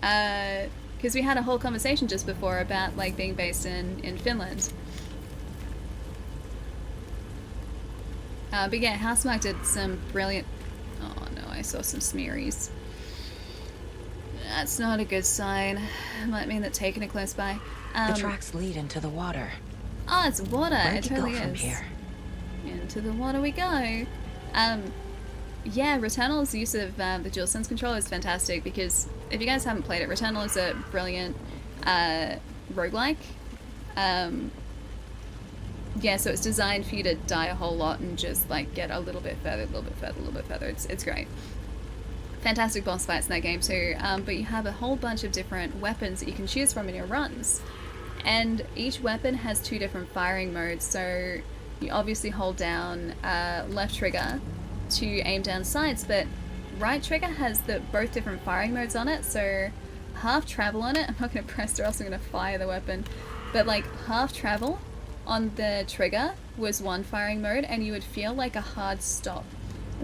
Because we had a whole conversation just before about like being based in Finland. But yeah, Housemark did some brilliant... Oh no, I saw some smearies. That's not a good sign. It might mean that taking it close by. The tracks lead into the water. Oh, it's water. Where'd it totally you go from is. Here? Into the water we go. Yeah, Returnal's use of the DualSense controller is fantastic because if you guys haven't played it, Returnal is a brilliant roguelike. Yeah, so it's designed for you to die a whole lot and just like get a little bit further, a little bit further, a little bit further. It's great. Fantastic boss fights in that game too, but you have a whole bunch of different weapons that you can choose from in your runs. And each weapon has 2 different firing modes, so you obviously hold down left trigger to aim down sights, but right trigger has both different firing modes on it, so half travel on it, I'm not going to press or else I'm going to fire the weapon, but like half travel on the trigger was one firing mode, and you would feel like a hard stop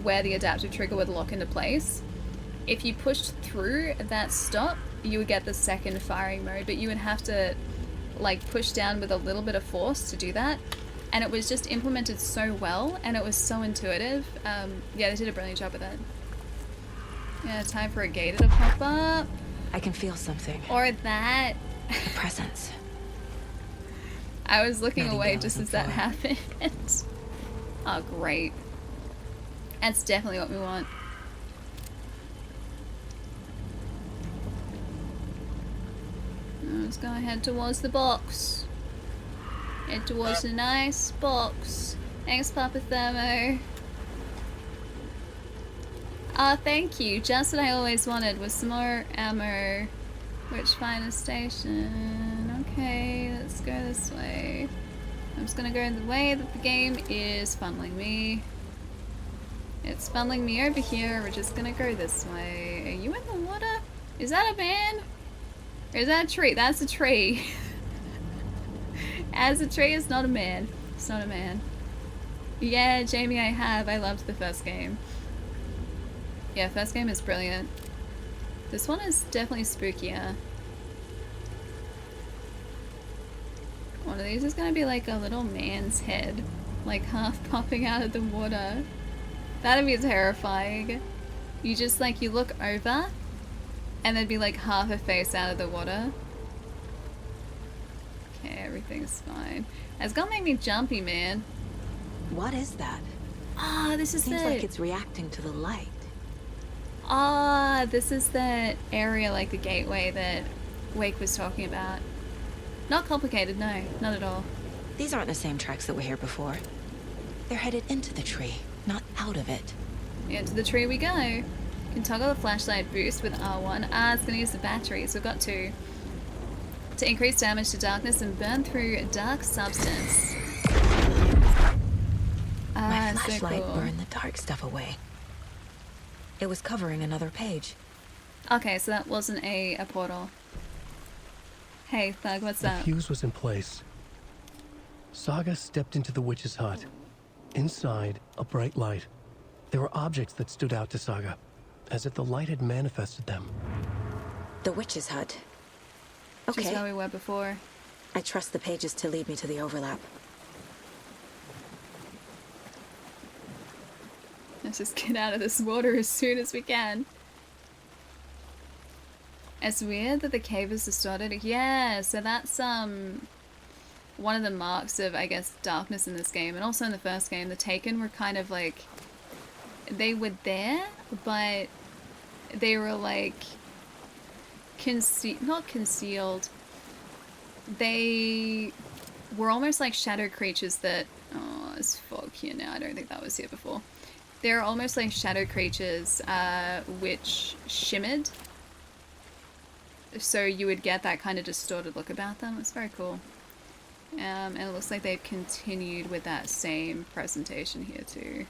where the adaptive trigger would lock into place. If you pushed through that stop, you would get the second firing mode, but you would have to like push down with a little bit of force to do that. And it was just implemented so well, and it was so intuitive. Yeah, they did a brilliant job with it. Yeah, time for a gator to pop up. I can feel something. Or that. A presence. I was looking away Nightingale just isn't as that far. happened. Oh, great. That's definitely what we want. Let's go ahead towards the box. Head towards the nice box. Thanks, Papa Thermo. Ah, thank you. Just what I always wanted was some more ammo. Which finest station? Okay, let's go this way. I'm just gonna go the way that the game is funneling me. It's funneling me over here. We're just gonna go this way. Are you in the water? Is that a man? Or is that a tree? That's a tree. As a tree, it's not a man. It's not a man. Yeah, Jamie, I have. I loved the first game. Yeah, first game is brilliant. This one is definitely spookier. One of these is gonna be like a little man's head, like half popping out of the water. That'd be terrifying. You just like, you look over and there'd be like half a face out of the water. Okay, everything's fine. It's gonna make me jumpy, man. What is that? Ah, this is Seems the... like it's reacting to the light. Ah, this is the area, like the gateway that Wake was talking about. Not complicated, no, not at all. These aren't the same tracks that were here before. They're headed into the tree, not out of it. Into the tree we go. You can toggle the flashlight boost with R1. Ah, it's gonna use the batteries. We've got two. To increase damage to darkness and burn through dark substance. My Ah, so flashlight cool. burned the dark stuff away. It was covering another page. Okay, so that wasn't a portal. Hey, Thug, what's The up? fuse was in place. Saga stepped into the witch's hut. Inside, a bright light. There were objects that stood out to Saga, as if the light had manifested them. The witch's hut. Just Okay. where we were before. I trust the pages to lead me to the overlap. Let's just get out of this water as soon as we can. It's weird that the cave is distorted. Yeah, so that's one of the marks of, I guess, darkness in this game. And also in the first game, the Taken were kind of like, they were there, but they were like not concealed. They were almost like shadow creatures that, oh, there's fog here now. I don't think that was here before. They're almost like shadow creatures, which shimmered. So you would get that kind of distorted look about them. It's very cool. And it looks like they've continued with that same presentation here too.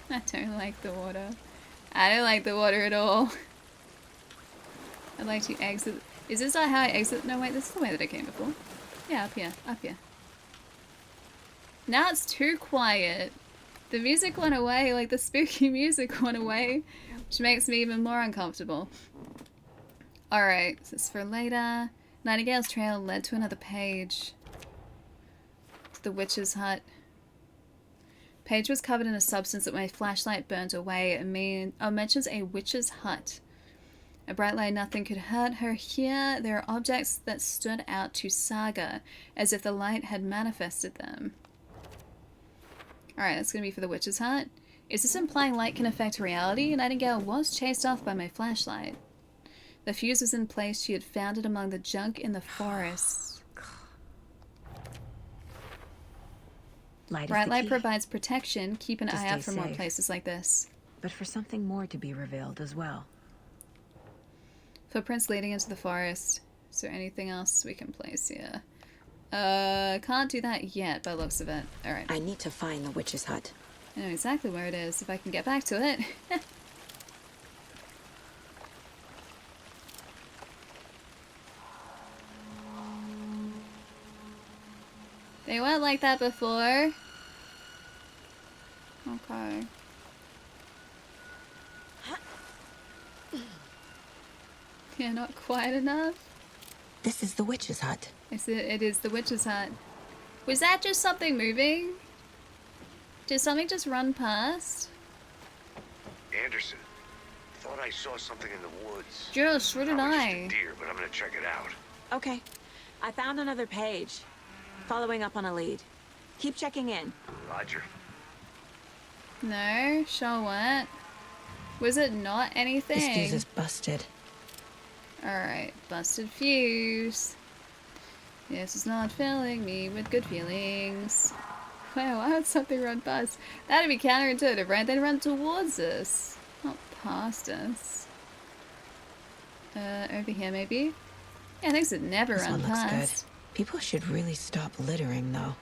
I don't like the water. I don't like the water at all. I'd like to exit. Is this not how I exit? No, wait, this is the way that I came before. Yeah, up here, up here. Now it's too quiet. The music went away, like the spooky music went away, which makes me even more uncomfortable. Alright, this is for later. Nightingale's trail led to another page. The witch's hut. Page was covered in a substance that my flashlight burnt away. It mentions a witch's hut. A bright light, nothing could hurt her here. There are objects that stood out to Saga, as if the light had manifested them. Alright, that's gonna be for the witch's hut. Is this implying light can affect reality? Nightingale was chased off by my flashlight. The fuse was in place. She had found it among the junk in the forest. Bright light provides protection. Keep an eye out for more places like this. But for something more to be revealed as well. Footprints leading into the forest. Is there anything else we can place here? Can't do that yet by the looks of it. Alright. I need to find the witch's hut. I know exactly where it is, if I can get back to it. They weren't like that before. Okay. Yeah, not quite enough. This is the witch's hut. It is the witch's hut. Was that just something moving? Did something just run past? Anderson, thought I saw something in the woods. Just, what did Probably I? just a deer, but I'm gonna check it out. Okay. I found another page. Following up on a lead. Keep checking in. Roger. No, sure what? Was it not anything? This fuse is busted. Alright, busted fuse. This is not filling me with good feelings. Wow, why would something run past? That'd be counterintuitive, right? They'd run towards us, not past us. Over here maybe? Yeah, things would never This run one looks past. good. People should really stop littering, though.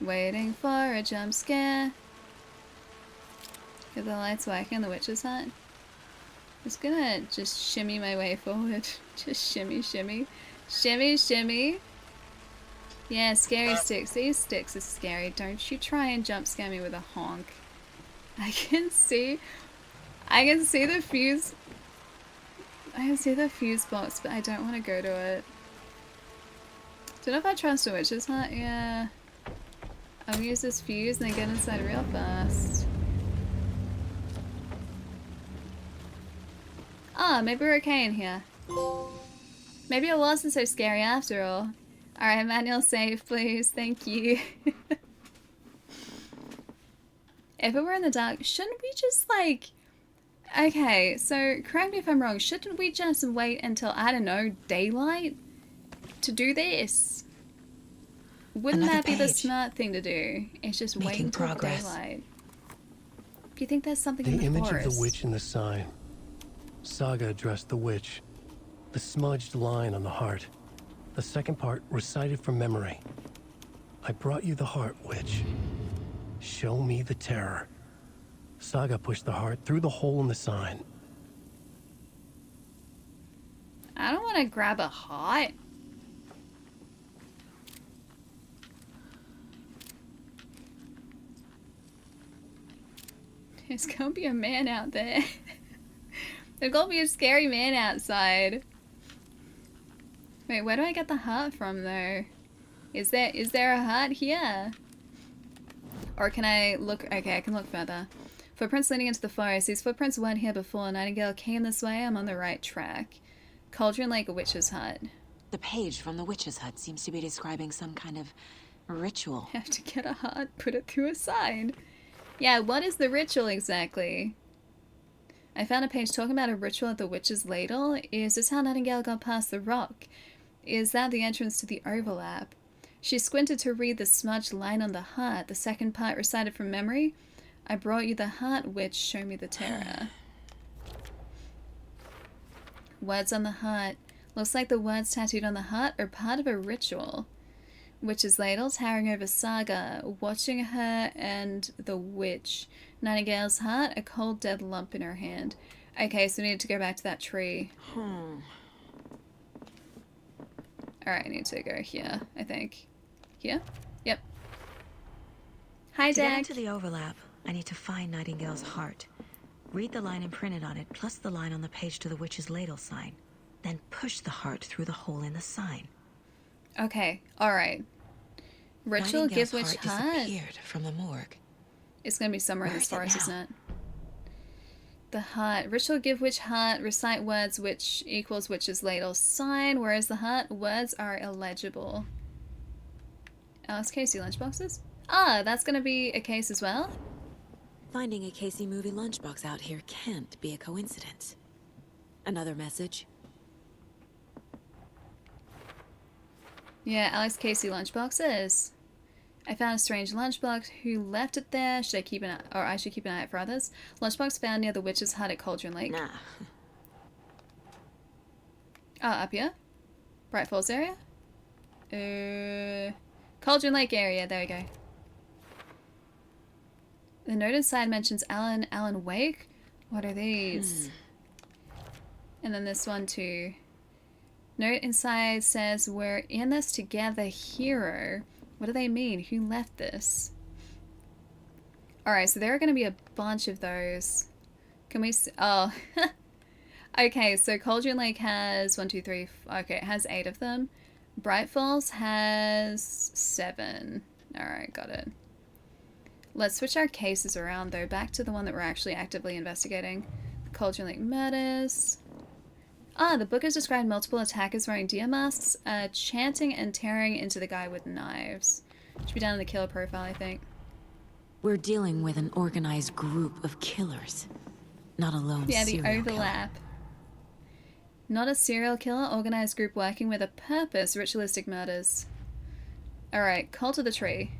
Waiting for a jump scare. Get the lights working in the witch's hut. Just gonna just shimmy my way forward. Just shimmy, shimmy. Shimmy, shimmy. Yeah, scary sticks. These sticks are scary. Don't you try and jump scare me with a honk. I can see the fuse. I can see the fuse box, but I don't want to go to it. Don't know if I trust a witch's hut. Yeah. I'll use this fuse and then get inside real fast. Ah, maybe we're okay in here. Maybe it wasn't so scary after all. Alright, manual save, please. Thank you. If it were in the dark, shouldn't we just like... Okay, so correct me if I'm wrong. Shouldn't we just wait until, I don't know, daylight to do this? Wouldn't Another that be the page. smart thing to do? It's just wait Making until progress. daylight. Do you think there's something The in the image forest? of the witch in the sign. Saga addressed the witch. The smudged line on the heart. The second part recited from memory. I brought you the heart, witch. Show me the terror. Saga pushed the heart through the hole in the sign. I don't want to grab a heart. There's gonna be a man out there. There's gonna be a scary man outside. Wait, where do I get the heart from though? Is there a heart here? Or can I look? Okay, I can look further. Footprints leading into the forest. These footprints weren't here before. Nightingale came this way. I'm on the right track. Cauldron Lake, a witch's hut. The page from the witch's hut seems to be describing some kind of ritual. Have to get a heart, put it through a sign. Yeah, what is the ritual exactly? I found a page talking about a ritual at the witch's ladle. Is this how Nightingale got past the rock? Is that the entrance to the overlap? She squinted to read the smudged line on the heart. The second part recited from memory. I brought you the heart, witch, show me the terror. Words on the heart. Looks like the words tattooed on the heart are part of a ritual. Witch's ladle towering over Saga, watching her and the witch. Nightingale's heart, a cold dead lump in her hand. Okay, so we need to go back to that tree. Alright, I need to go here, I think. Here? Yep. Hi, To get Dak. into the overlap, I need to find Nightingale's heart. Read the line imprinted on it, plus the line on the page to the witch's ladle sign. Then push the heart through the hole in the sign. Okay, alright. Ritual give witch heart. Disappeared from the morgue. It's gonna be somewhere in this Where is it forest, now? isn't it? The heart. Ritual give witch heart. Recite words which equals witch's ladle sign. Whereas the heart words are illegible. Alex Casey lunchboxes? Ah, that's gonna be a case as well? Finding a Casey movie lunchbox out here can't be a coincidence. Another message. Yeah, Alex Casey lunchboxes. I found a strange lunchbox. Who left it there? Should I keep an eye, or I should keep an eye out for others? Lunchbox found near the witch's hut at Cauldron Lake. Nah. Up here? Bright Falls area? Cauldron Lake area. There we go. The note inside mentions Alan Wake. What are these? And then this one too. Note inside says, we're in this together, hero. What do they mean? Who left this? Alright, so there are going to be a bunch of those. Can we... Oh. Okay, so Cauldron Lake has 1, 2, 3. Okay, it has 8 of them. Bright Falls has 7. Alright, got it. Let's switch our cases around, though. Back to the one that we're actually actively investigating. The Cauldron Lake murders. Ah, the book has described multiple attackers wearing deer masks, chanting and tearing into the guy with knives. Should be down in the killer profile, I think. We're dealing with an organized group of killers, not a lone Yeah, the serial overlap. Not a serial killer, organized group working with a purpose, ritualistic murders. Alright, Cult of the Tree.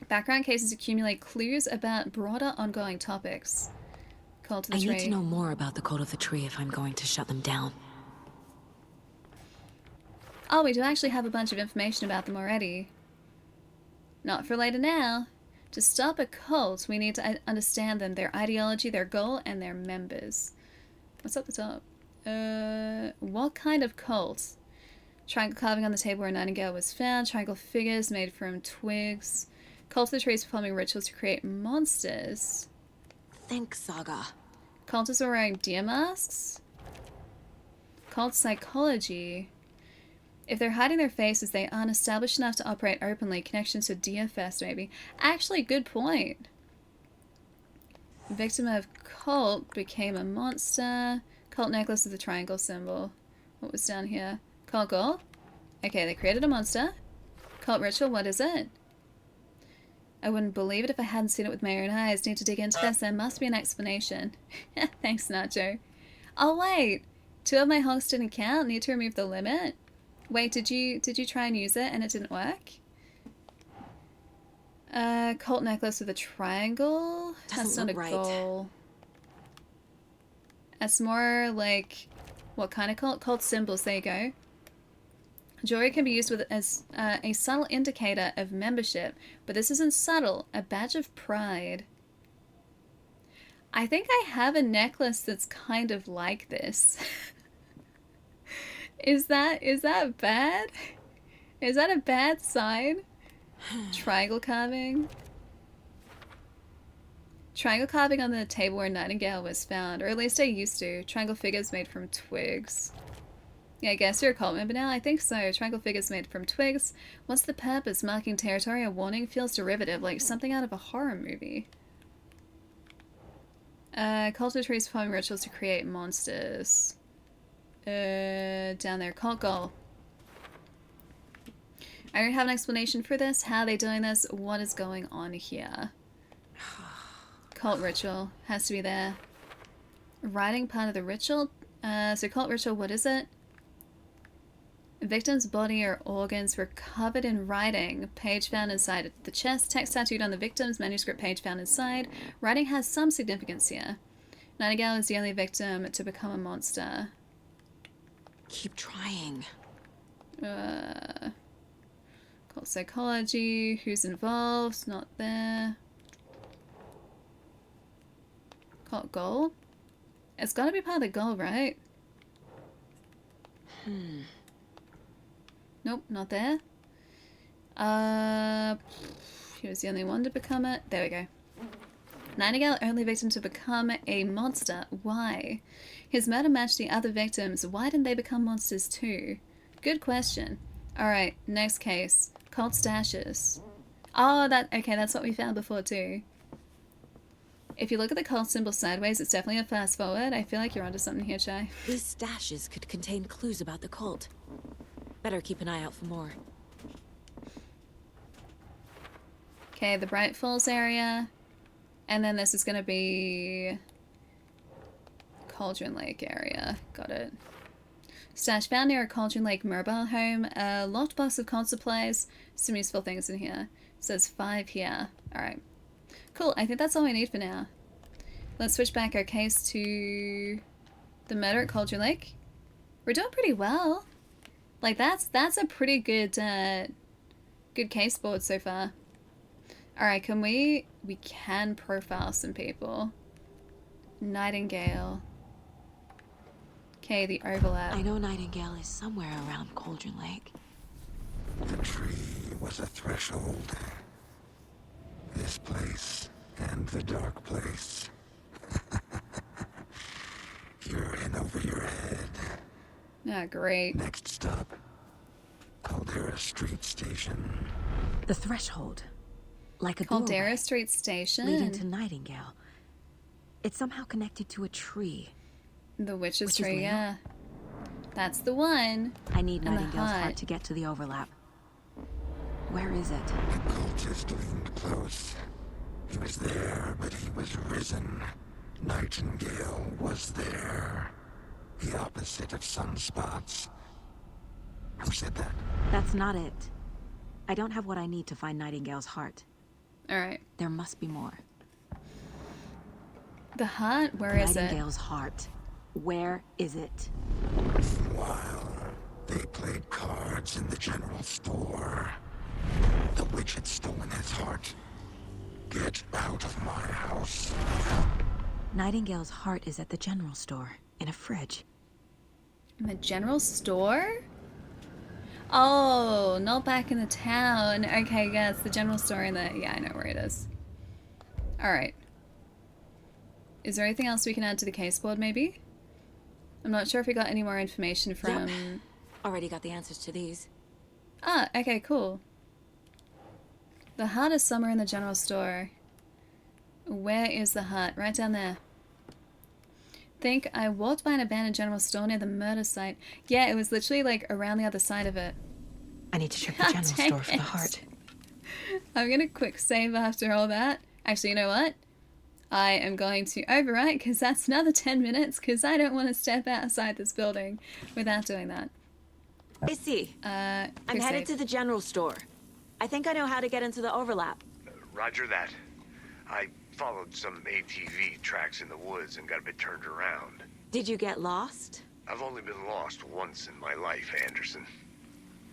Background cases accumulate clues about broader ongoing topics. Cult of the Tree. I need to know more about the Cult of the Tree if I'm going to shut them down. Oh, we do actually have a bunch of information about them already. Not for later now. To stop a cult, we need to understand them, their ideology, their goal, and their members. What's up the top? What kind of cult? Triangle carving on the table where a nightingale was found. Triangle figures made from twigs. Cult of the Tree is performing rituals to create monsters. Thanks, Saga. Cultists are wearing deer masks. Cult psychology. If they're hiding their faces, they aren't established enough to operate openly. Connections to Deerfest, maybe. Actually, good point. Victim of cult became a monster. Cult necklace with the triangle symbol. What was down here? Cult goal? Okay, they created a monster. Cult ritual, what is it? I wouldn't believe it if I hadn't seen it with my own eyes. Need to dig into this. There must be an explanation. Thanks, Nacho. Oh, wait. 2 of my honks didn't count. Need to remove the limit. Wait, did you try and use it and it didn't work? Cult necklace with a triangle? That's not a goal. That's more like... What kind of cult? Cult symbols, there you go. Jewelry can be used as a subtle indicator of membership, but this isn't subtle. A badge of pride. I think I have a necklace that's kind of like this. Is that bad? Is that a bad sign? Triangle carving. Triangle carving on the table where Nightingale was found, or at least I used to. Triangle figures made from twigs. Yeah, I guess you're a cult member now? I think so. Triangle figures made from twigs. What's the purpose? Marking territory? A warning? Feels derivative, like something out of a horror movie. Cult of the Trees performing rituals to create monsters. Down there. Cult goal. I don't have an explanation for this. How are they doing this? What is going on here? Cult ritual. Has to be there. Writing part of the ritual. So cult ritual, what is it? A victim's body or organs were covered in writing. Page found inside the chest. Text tattooed on the victim's manuscript page found inside. Writing has some significance here. Nightingale is the only victim to become a monster. Keep trying. Cult psychology. Who's involved? Not there. Cult goal? It's gotta be part of the goal, right? Nope, not there. He was the only one to become it. There we go. Nightingale, only victim to become a monster. Why? His murder matched the other victims. Why didn't they become monsters too? Good question. Alright, next case. Cult stashes. Oh, okay, that's what we found before too. If you look at the cult symbol sideways, it's definitely a fast forward. I feel like you're onto something here, Chai. These stashes could contain clues about the cult. Better keep an eye out for more. Okay, the Bright Falls area. And then this is going to be Cauldron Lake area. Got it. Stash found near a Cauldron Lake mobile home. A locked box of cult supplies. Some useful things in here. It says 5 here. Alright. Cool, I think that's all we need for now. Let's switch back our case to the murder at Cauldron Lake. We're doing pretty well. Like, that's a pretty good, good case board so far. Alright, we can profile some people. Nightingale. Okay, the overlap. I know Nightingale is somewhere around Cauldron Lake. The tree was a threshold. This place and the dark place. Ah, great. Next stop, Caldera Street Station. The threshold. Like a Caldera doorway. Street Station. Leading to Nightingale. It's somehow connected to a tree. The witch's Witch's tree, Lair? yeah. That's the one. I need And the Nightingale's hut. heart to get to the overlap. Where is it? The cultist leaned close. He was there, but he was risen. Nightingale was there. The opposite of sunspots. Who said that? That's not it. I don't have what I need to find Nightingale's heart. Alright. There must be more. The hut? Where is it? Nightingale's heart. Where is it? While they played cards in the general store, the witch had stolen his heart. Get out of my house. Nightingale's heart is at the general store, in a fridge. In the general store? Oh, not back in the town. Okay, yeah, it's the general store in the... Yeah, I know where it is. Alright. Is there anything else we can add to the case board, maybe? I'm not sure if we got any more information from... Yep. Already got the answers to these. Ah, okay, cool. The hut is somewhere in the general store. Where is the hut? Right down there. Think I walked by an abandoned general store near the murder site. Yeah, it was literally like around the other side of it. I need to check the general store for the heart. I'm gonna quick save after all that. Actually, you know what? I am going to overwrite because that's another 10 minutes because I don't want to step outside this building without doing that. I see. I'm quick headed save. to the general store. I think I know how to get into the overlap. Roger that. I followed some ATV tracks in the woods and got a bit turned around. Did you get lost? I've only been lost once in my life, Anderson.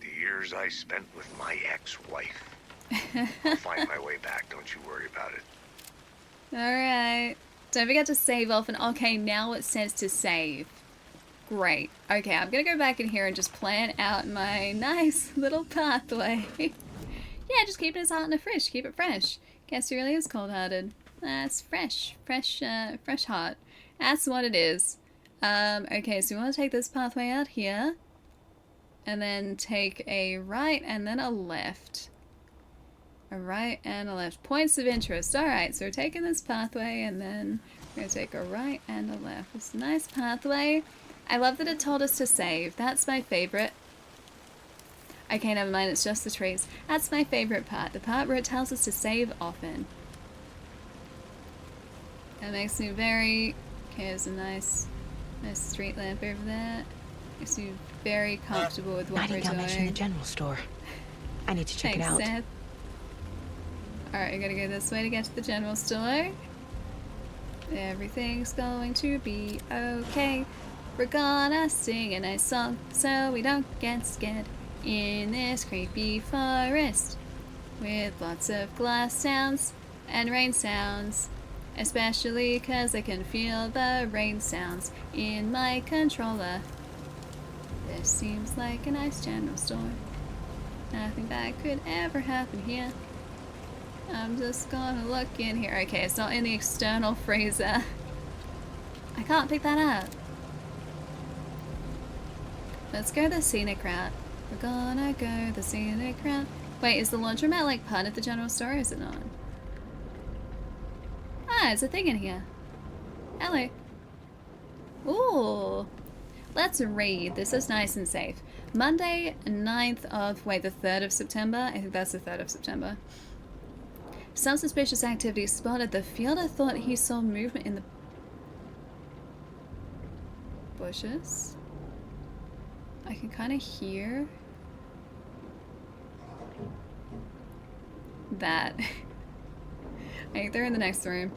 The years I spent with my ex-wife. I'll find my way back, don't you worry about it. Alright. Don't forget to save off and okay, now it says to save. Great. Okay, I'm gonna go back in here and just plan out my nice little pathway. Yeah, just keeping his heart in the fridge. Keep it fresh. Guess he really is cold-hearted. That's fresh. Fresh heart. That's what it is. Okay, so we want to take this pathway out here. And then take a right and then a left. A right and a left. Points of interest. Alright, so we're taking this pathway and then we're going to take a right and a left. It's a nice pathway. I love that it told us to save. That's my favorite. Okay, never mind, it's just the trees. That's my favorite part. The part where it tells us to save often. That makes me very... Okay, there's a nice street lamp over there. Makes me very comfortable with what we're doing. Mentioned the general store. I need to check it out. Seth. Alright, I gotta go this way to get to the general store. Everything's going to be okay. We're gonna sing a nice song so we don't get scared in this creepy forest with lots of glass sounds and rain sounds, especially because I can feel the rain sounds in my controller. This seems like a nice general store. Nothing bad could ever happen here. I'm just gonna look in here. Okay, it's not in the external freezer. I can't pick that up. Let's go the scenic route. We're gonna go the scenic route. Wait, is the laundromat like part of the general store or is it not? Ah, it's a thing in here. Hello. Ooh. Let's read. This is nice and safe. Monday, 9th of... Wait, the 3rd of September? I think that's the 3rd of September. Some suspicious activity spotted. The fielder thought he saw movement in the bushes. I can kind of hear that. I think they're in the next room.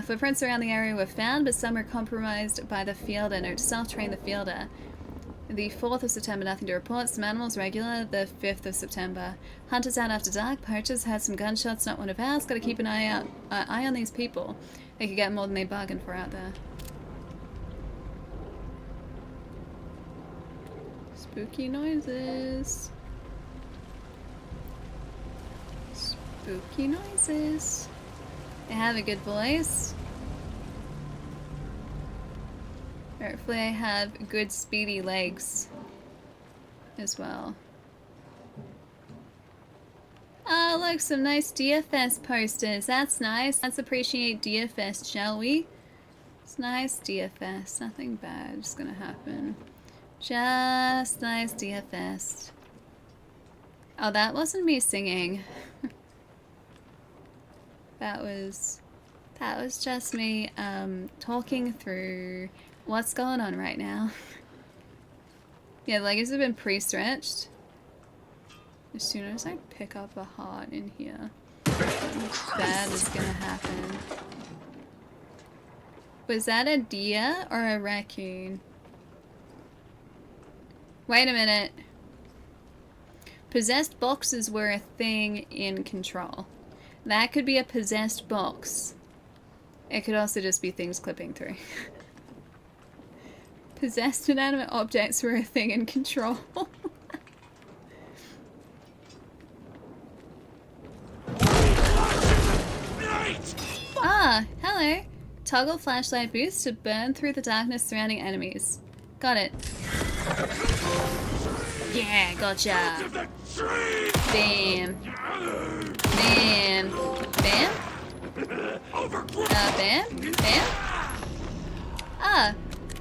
Footprints around the area were found, but some were compromised by the fielder. Note to self-train the fielder. The 4th of September, nothing to report. Some animals regular. The 5th of September. Hunters out after dark. Poachers heard some gunshots, not one of ours. Gotta keep an eye on these people. They could get more than they bargained for out there. Spooky noises. Spooky noises. They have a good voice. Hopefully I have good speedy legs as well. Oh, look, some nice DFS posters. That's nice. Let's appreciate DFS, shall we? It's nice DFS. Nothing bad is gonna happen. Just nice DFS. Oh, that wasn't me singing. That was just me talking through what's going on right now. Yeah, the legs have been pre-stretched. As soon as I pick up a heart in here, something bad is gonna happen. Was that a deer or a raccoon? Wait a minute. Possessed boxes were a thing in Control. That could be a possessed box. It could also just be things clipping through. Possessed inanimate objects were a thing in Control. Ah, hello. Toggle flashlight boost to burn through the darkness surrounding enemies. Got it. Yeah, gotcha. Bam. Bam. Bam? Bam? Bam? Ah, I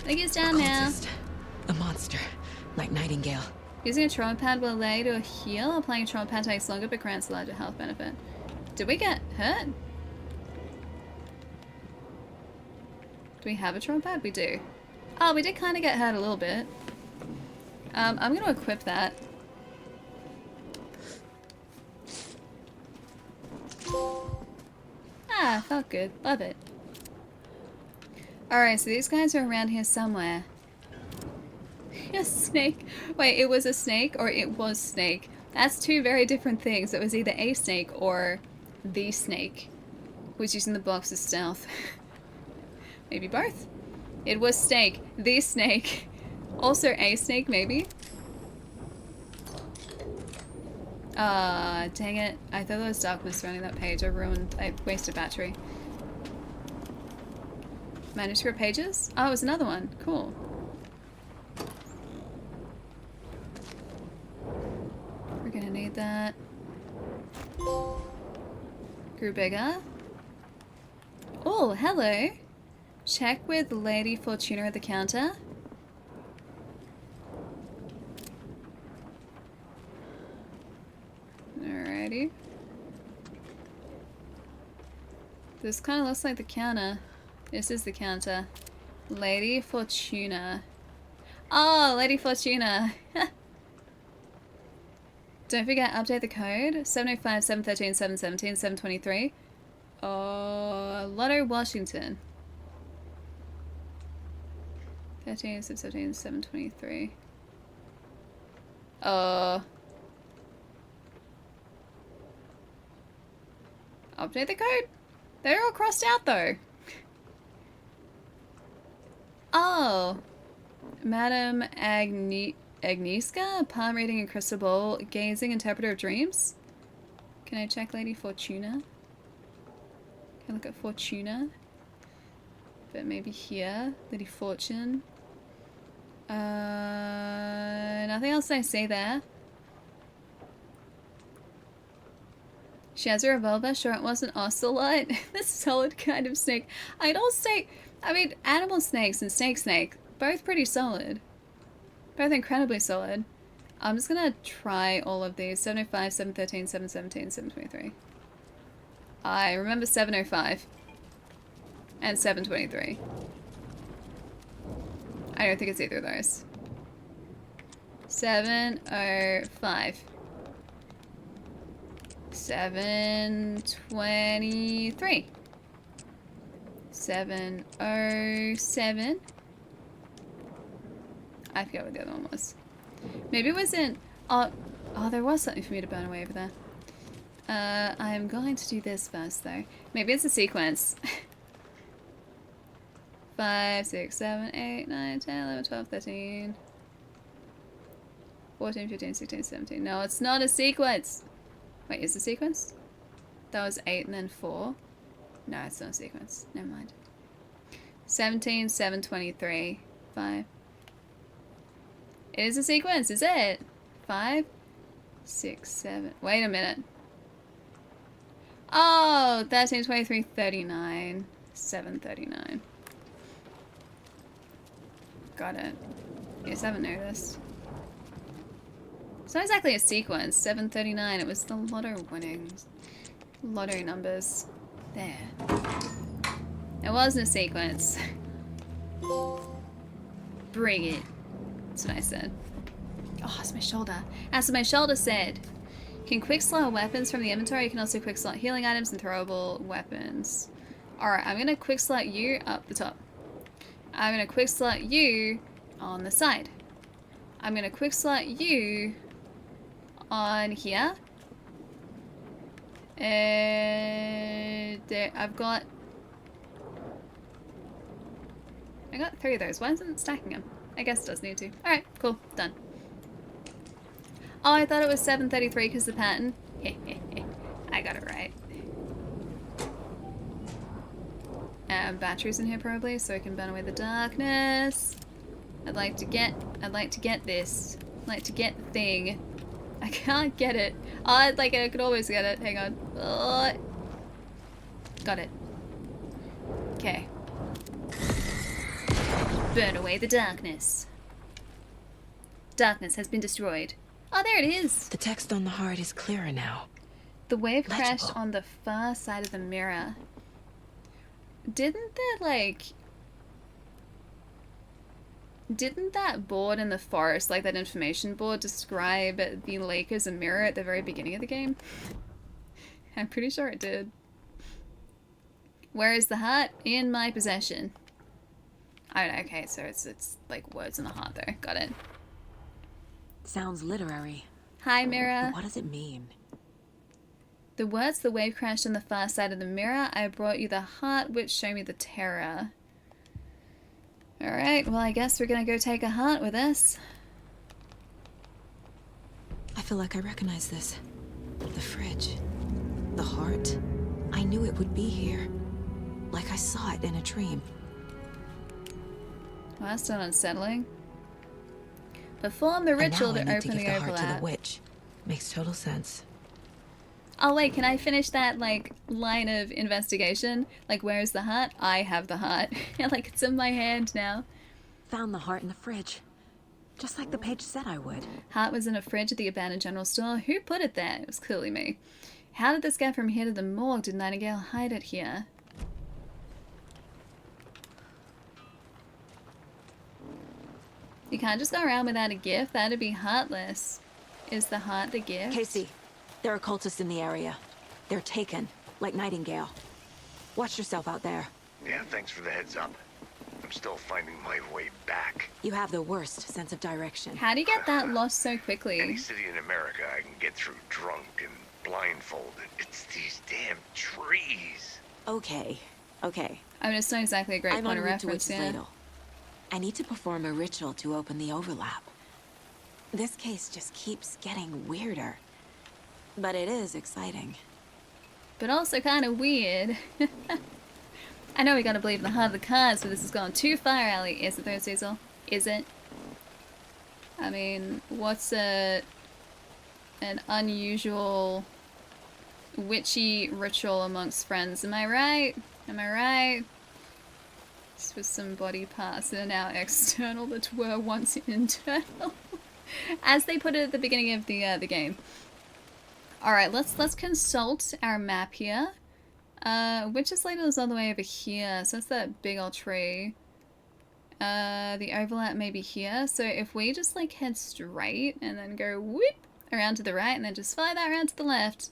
think he's down now. A monster, like Nightingale. Using a trauma pad will allow you to heal. Applying a trauma pad takes longer but grants a larger health benefit. Did we get hurt? Do we have a trauma pad? We do. Oh, we did kind of get hurt a little bit. I'm going to equip that. Ah, felt good. Love it. Alright, so these guys are around here somewhere. A snake. Wait, it was a snake or it was snake? That's two very different things. It was either a snake or the snake, who's using the box as stealth. Maybe both. It was snake. The snake. Also a snake, maybe? Dang it. I thought there was darkness surrounding that page. I wasted battery. Manuscript pages? Oh, it was another one. Cool. We're gonna need that. Grew bigger. Oh, hello. Check with Lady Fortuna at the counter. Alrighty. This kind of looks like the counter. This is the counter. Lady Fortuna. Oh, Lady Fortuna. Don't forget, update the code. 705, 713, 717, 723. Oh, Lotto Washington. 13, 717, 723. Update the code. They're all crossed out though. Oh. Madame Agnieszka, palm reading and crystal ball, gazing, interpreter of dreams. Can I check Lady Fortuna? Can I look at Fortuna? But maybe here, Lady Fortune. Nothing else I see there. She has a revolver. Sure, it wasn't ocelot. The solid kind of snake. I'd all say, I mean, animal snakes and snake, both pretty solid. Both incredibly solid. I'm just gonna try all of these. 705, 713, 717, 723. I remember 705. And 723. I don't think it's either of those. 705. 723. 707. I forget what the other one was. Maybe it wasn't. Oh, there was something for me to burn away over there. I'm going to do this first though. Maybe it's a sequence. 5, 6, 7, 8, 9, 10, 11, 12, 13, 14, 15, 16, 17. No, it's not a sequence. Wait, is it a sequence? That was 8 and then 4. No, it's not a sequence. Never mind. 17, 7, 23. 5. It is a sequence, is it? 5, 6, 7. Wait a minute. Oh, 13, 23, 39. 739. Got it. Yes, I haven't noticed. It's not exactly a sequence. 739. It was the lotto winnings. Lotto numbers. There. It wasn't a sequence. Bring it. That's what I said. Oh, it's my shoulder. As my shoulder said, you can quick slot weapons from the inventory. You can also quick slot healing items and throwable weapons. Alright, I'm gonna quick slot you up the top. I'm gonna quick slot you on the side. I'm gonna quick slot you on here. And there, I got 3 of those. Why isn't it stacking them? I guess it does need to. Alright, cool. Done. Oh, I thought it was 733 because the pattern. I got it right. Batteries in here probably, so I can burn away the darkness. I'd like to get this. I'd like to get the thing. I can't get it. Oh, I could always get it. Hang on. Oh. Got it. Okay. Burn away the darkness. Darkness has been destroyed. Oh, there it is. The text on the heart is clearer now. The wave Legible. crashed on the far side of the mirror. Didn't that board in the forest, like that information board, describe the lake as a mirror at the very beginning of the game? I'm pretty sure it did. Where is the heart? In my possession. Oh, okay, so it's like words in the heart though. Got it. Sounds literary. Hi, mirror. But what does it mean? The words the wave crashed on the far side of the mirror. I brought you the heart, which show me the terror. Alright, well I guess we're gonna go take a heart with us. I feel like I recognize this. The fridge. The heart. I knew it would be here. Like I saw it in a dream. Well, that's not unsettling. Perform the ritual to open the heart overlap. to the witch. Makes total sense. Oh wait, can I finish that line of investigation? Where's the heart? I have the heart. It's in my hand now. Found the heart in the fridge. Just like the page said I would. Heart was in a fridge at the abandoned general store. Who put it there? It was clearly me. How did this get from here to the morgue? Did Nightingale hide it here? You can't just go around without a gift. That'd be heartless. Is the heart the gift? Casey, there are cultists in the area. They're taken, like Nightingale. Watch yourself out there. Yeah, thanks for the heads up. I'm still finding my way back. You have the worst sense of direction. How do you get that lost so quickly? Any city in America I can get through drunk and blindfolded. It's these damn trees. Okay. I mean, it's not exactly a great I'm point of en route to reference, its yeah. ladle. I need to perform a ritual to open the overlap. This case just keeps getting weirder. But it is exciting. But also kind of weird. I know we gotta believe in the heart of the cards, but this has gone too far, Allie. Is it though, Cecil? Is it? I mean, what's an unusual witchy ritual amongst friends? Am I right? Am I right? This was some body parts that are now external that were once internal. As they put it at the beginning of the game. Alright, let's consult our map here. Witch's Ladle is all the way over here, so that's that big old tree. The overlap may be here, so if we just head straight and then go whoop around to the right and then just fly that around to the left,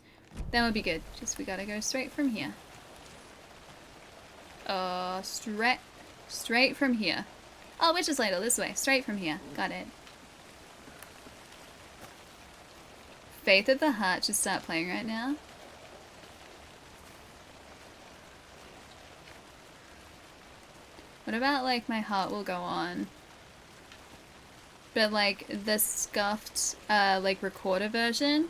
that would be good. Just we gotta go straight from here. Straight from here. Oh, Witch's Ladle, this way. Straight from here. Got it. Faith of the Heart should start playing right now. What about my heart will go on? But the scuffed recorder version?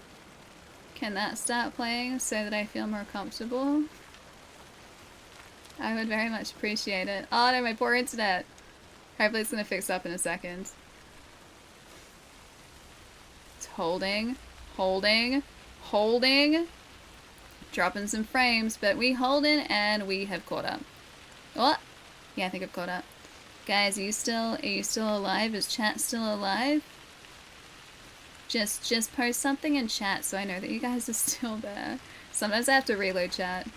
Can that start playing so that I feel more comfortable? I would very much appreciate it. Oh no, my poor internet. Hopefully it's gonna fix up in a second. It's holding, holding, holding. Dropping some frames, but we holding and we have caught up. What? Yeah, I think I've caught up. Guys, are you still alive? Is chat still alive? Just post something in chat so I know that you guys are still there. Sometimes I have to reload chat.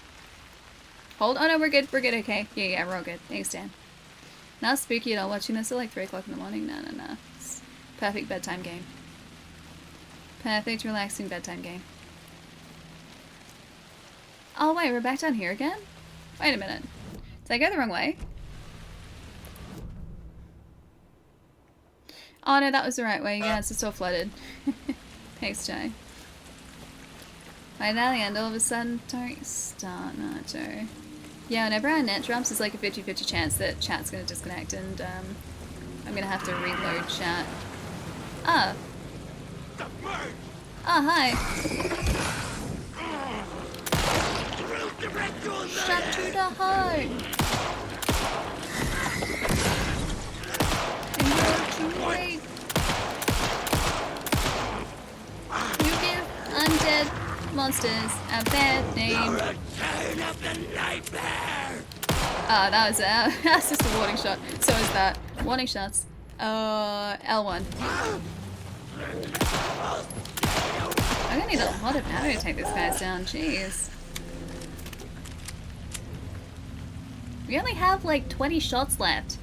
Hold on, oh no, we're good, okay. Yeah, we're all good. Thanks, Dan. Not spooky at all watching this at like 3 o'clock in the morning. No. It's perfect bedtime game. Perfect, relaxing bedtime game. Oh wait, we're back down here again? Wait a minute. Did I go the wrong way? Oh no, that was the right way. Yeah, it's just all flooded. Thanks, Joe. Right now the end all of a sudden, don't start, no, Joe. Yeah, whenever our net drops, there's like a 50-50 chance that chat's gonna disconnect and I'm gonna have to reload chat. Ah. Oh, hi. Shut to the heart. And you're too late. You give undead monsters a bad name. Oh, that was that's just a warning shot. So is that. Warning shots. L1. I'm gonna need a lot of ammo to take these guys down, jeez. We only have like 20 shots left.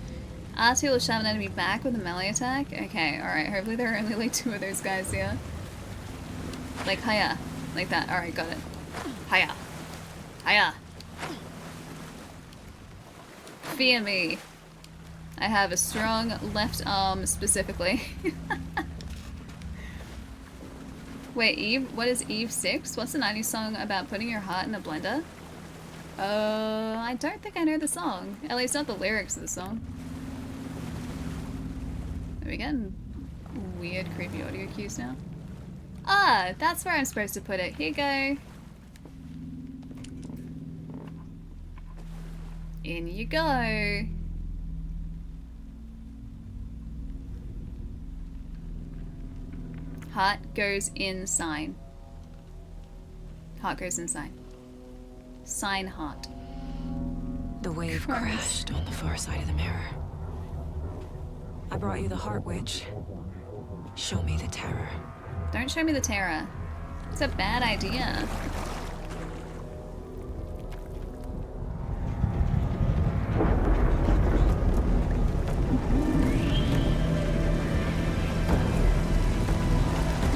R2 will shove an enemy back with a melee attack? Okay, alright, hopefully there are only like 2 of those guys here. Like, hiya. Like that, alright, got it. Hiya. Hiya. Fear me. I have a strong left arm specifically. Wait, Eve? What is Eve 6? What's the 90s song about putting your heart in a blender? I don't think I know the song. At least not the lyrics of the song. Are we getting weird, creepy audio cues now? Ah, that's where I'm supposed to put it. Here you go. In you go. Heart goes in sign. Heart goes in sign. Sign heart. The wave crashed on the far side of the mirror. I brought you the Heart Witch. Show me the terror. Don't show me the terror. It's a bad idea.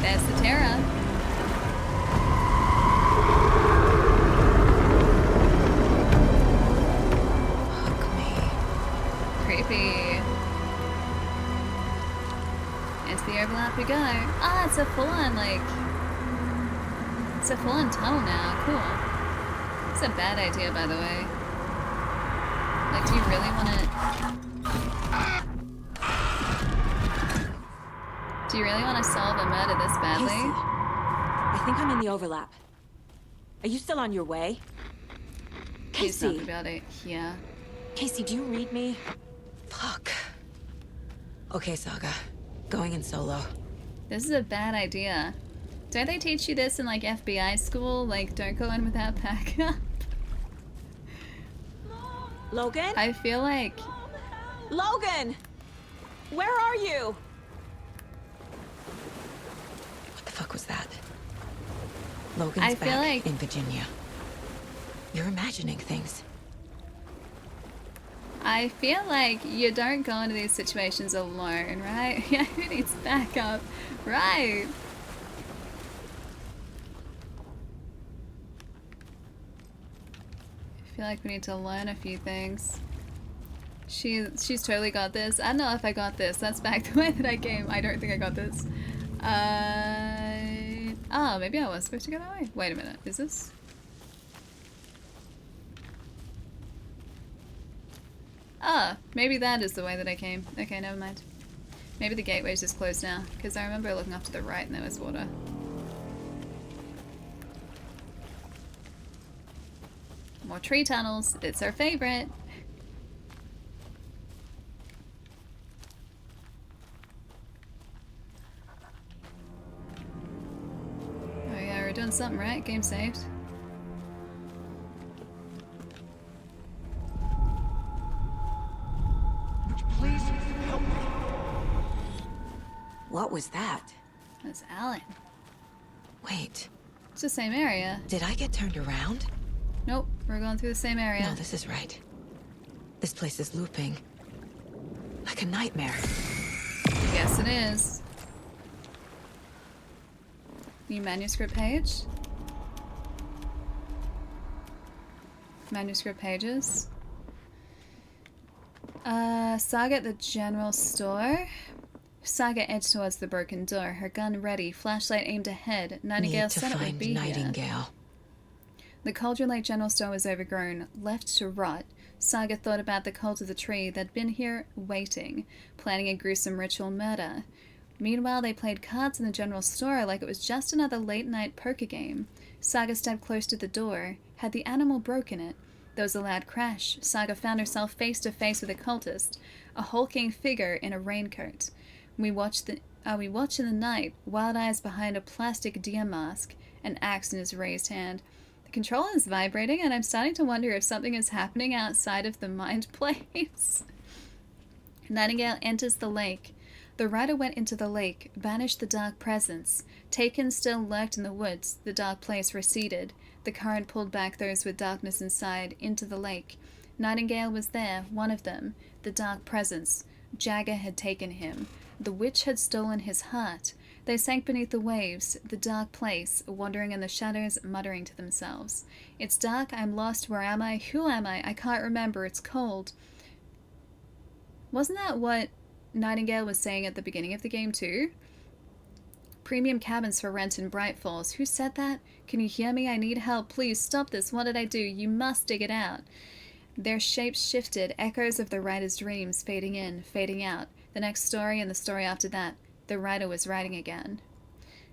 There's the terror. Creepy. Into the overlap we go. Ah, it's a full-on, like... It's a full-on tunnel now. Cool. It's a bad idea, by the way. Like, do you really want to... Do you really want to solve a murder this badly? Casey, I think I'm in the overlap. Are you still on your way? He's Casey! talking about it. Yeah. Casey, do you read me? Fuck. Okay, Saga. Going in solo. This is a bad idea. Don't they teach you this in, like, FBI school? Like, don't go in without backup? Logan? I feel like... Logan! Where are you? What the fuck was that? Logan's I feel back like... in Virginia. You're imagining things. I feel like you don't go into these situations alone, right? Yeah, who needs backup? Right. I feel like we need to learn a few things. She's totally got this. I don't know if I got this. That's back the way that I came. I don't think I got this. Oh, maybe I was supposed to go that way. Wait a minute. Is this? Ah, maybe that is the way that I came. Okay, never mind. Maybe the gateway's just closed now, because I remember looking off to the right and there was water. More tree tunnels. It's our favorite. doing something right. Game saved. Please help me. What was that? That's Alan. Wait. It's the same area. Did I get turned around? Nope, we're going through the same area. No, this is right. This place is looping. Like a nightmare. Yes, it is. New manuscript page. Manuscript pages. Saga at the general store. Saga edged towards the broken door, her gun ready, flashlight aimed ahead. Nightingale said it would be Nightingale. here. The Cauldron Lake general store was overgrown, left to rot. Saga thought about the cult of the tree that'd been here waiting, planning a gruesome ritual murder. Meanwhile, they played cards in the general store like it was just another late-night poker game. Saga stepped close to the door. Had the animal broken it? There was a loud crash. Saga found herself face to face with a cultist, a hulking figure in a raincoat. We watch in the night, wild eyes behind a plastic deer mask, an axe in his raised hand. The controller is vibrating, and I'm starting to wonder if something is happening outside of the mind place. Nightingale enters the lake. The rider went into the lake, banished the dark presence. Taken still lurked in the woods. The dark place receded. The current pulled back those with darkness inside into the lake. Nightingale was there, one of them. The dark presence. Jagger had taken him. The witch had stolen his heart. They sank beneath the waves, the dark place, wandering in the shadows, muttering to themselves. It's dark, I'm lost, where am I? Who am I? I can't remember, it's cold. Wasn't that what Nightingale was saying at the beginning of the game too? Premium cabins for rent in Bright Falls. Who said that? Can you hear me? I need help. Please stop this. What did I do? You must dig it out. Their shapes shifted, echoes of the writer's dreams fading in, fading out. The next story and the story after that, the writer was writing again.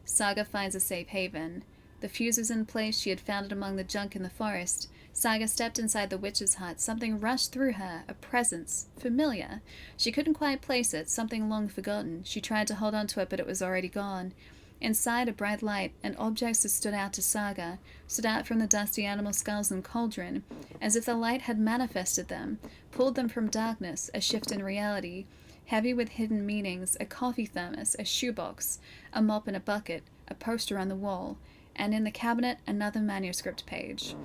Saga finds a safe haven. The fuse was in place. She had found it among the junk in the forest. Saga stepped inside the witch's hut. Something rushed through her, a presence, familiar. She couldn't quite place it, something long forgotten. She tried to hold on to it, but it was already gone. Inside, a bright light, and objects that stood out to Saga, stood out from the dusty animal skulls and cauldron, as if the light had manifested them, pulled them from darkness, a shift in reality. Heavy with hidden meanings, a coffee thermos, a shoebox, a mop and a bucket, a poster on the wall, and in the cabinet, another manuscript page.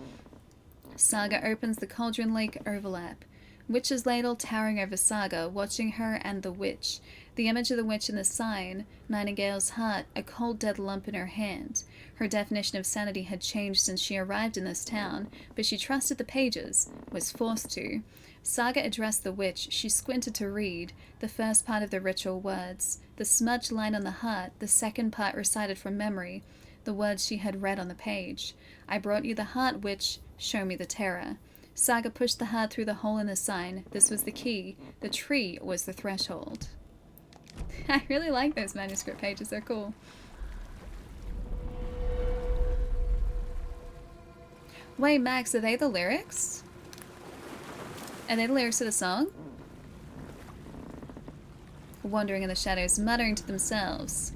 Saga opens the Cauldron Lake overlap. Witch's ladle towering over Saga, watching her and the witch. The image of the witch in the sign, Nightingale's heart, a cold dead lump in her hand. Her definition of sanity had changed since she arrived in this town, but she trusted the pages, was forced to. Saga addressed the witch. She squinted to read the first part of the ritual words, the smudged line on the heart, the second part recited from memory, the words she had read on the page. I brought you the heart, witch, show me the terror. Saga pushed the heart through the hole in the sign. This was the key. The tree was the threshold. I really like those manuscript pages. They're cool. Wait, Max, are they the lyrics? Are they the lyrics of the song? Wandering in the shadows, muttering to themselves.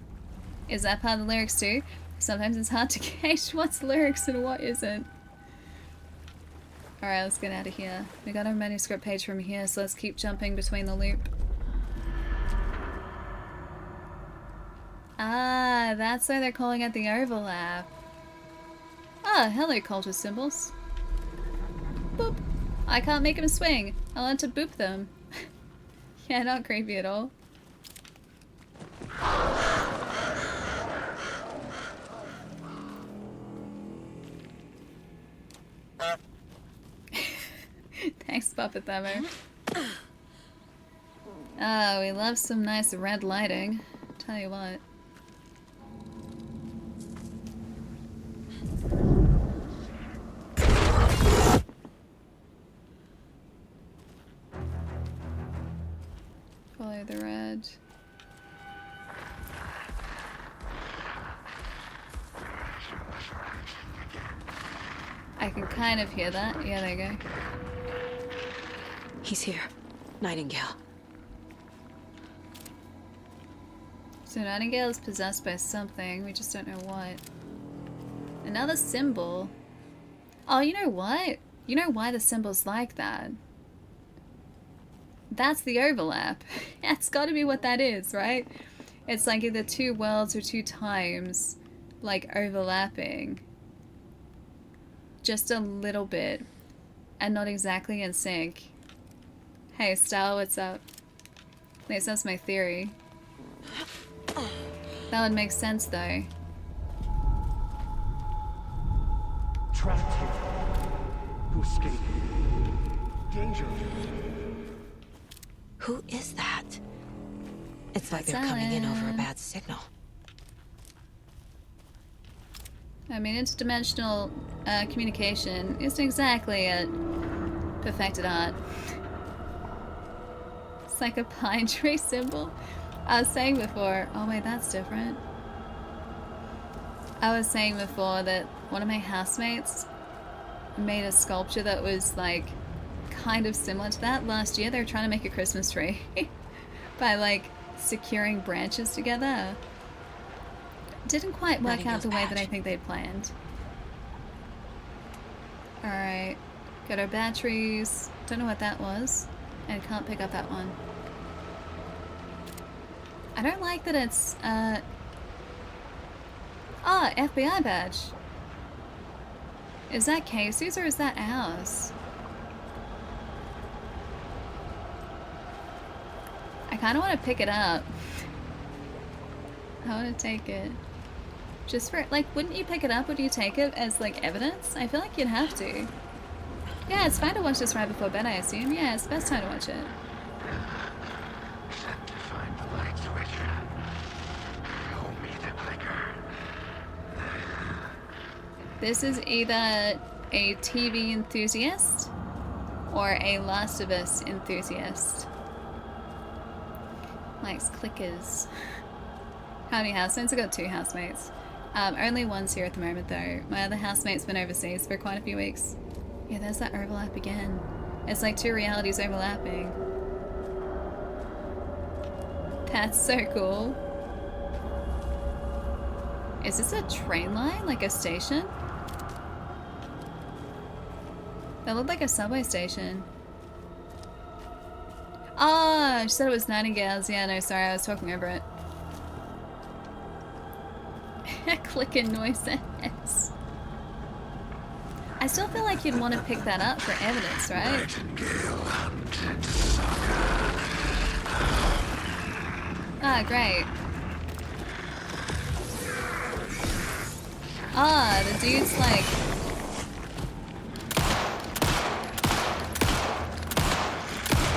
Is that part of the lyrics too? Sometimes it's hard to gauge what's lyrics and what isn't. Alright, let's get out of here. We got our manuscript page from here, so let's keep jumping between the loop. Ah, that's why they're calling it the overlap. Ah, hello, culture symbols. Boop. I can't make them swing. I want to boop them. Yeah, not creepy at all. Thanks, Puppet Thermo. Oh, we love some nice red lighting. Tell you what. Follow the red. I can kind of hear that. Yeah, there you go. He's here. Nightingale. So Nightingale is possessed by something. We just don't know what. Another symbol. Oh, you know what? You know why the symbol's like that? That's the overlap. That's gotta be what that is, right? It's like either two worlds or two times, like, overlapping. Just a little bit. And not exactly in sync. Hey, Stal, what's up? At least that's my theory. That would make sense, though. Trapped here. To escape. Danger. Who is that? It's like they're That's coming in over a Alan. bad signal. I mean, interdimensional communication isn't exactly a perfected art. It's like a pine tree symbol. I was saying before, oh wait, that's different. I was saying before that one of my housemates made a sculpture that was like kind of similar to that. Last year they were trying to make a Christmas tree by like securing branches together. Didn't quite work out the way that I think they'd planned. Alright, got our batteries. Don't know what that was, and can't pick up that one. I don't like that it's FBI badge. Is that Casey's or is that ours? I kind of want to pick it up. I want to take it. Just for, like, wouldn't you pick it up? Would you take it as, like, evidence? I feel like you'd have to. Yeah, it's fine to watch this right before bed, I assume. Yeah, it's the best time to watch it. Set to find the light switch. Show me the clicker. This is either a TV enthusiast or a Last of Us enthusiast. Likes clickers. How many housemates? I got 2 housemates. Only one's here at the moment though. My other housemate's been overseas for quite a few weeks. Yeah, there's that overlap again. It's like 2 realities overlapping. That's so cool. Is this a train line? Like a station? That looked like a subway station. Oh, she said it was Nightingales. Yeah, no, sorry, I was talking over it. Clicking noises. I still feel like you'd want to pick that up for evidence, right? Ah, great. Ah, the dude's like...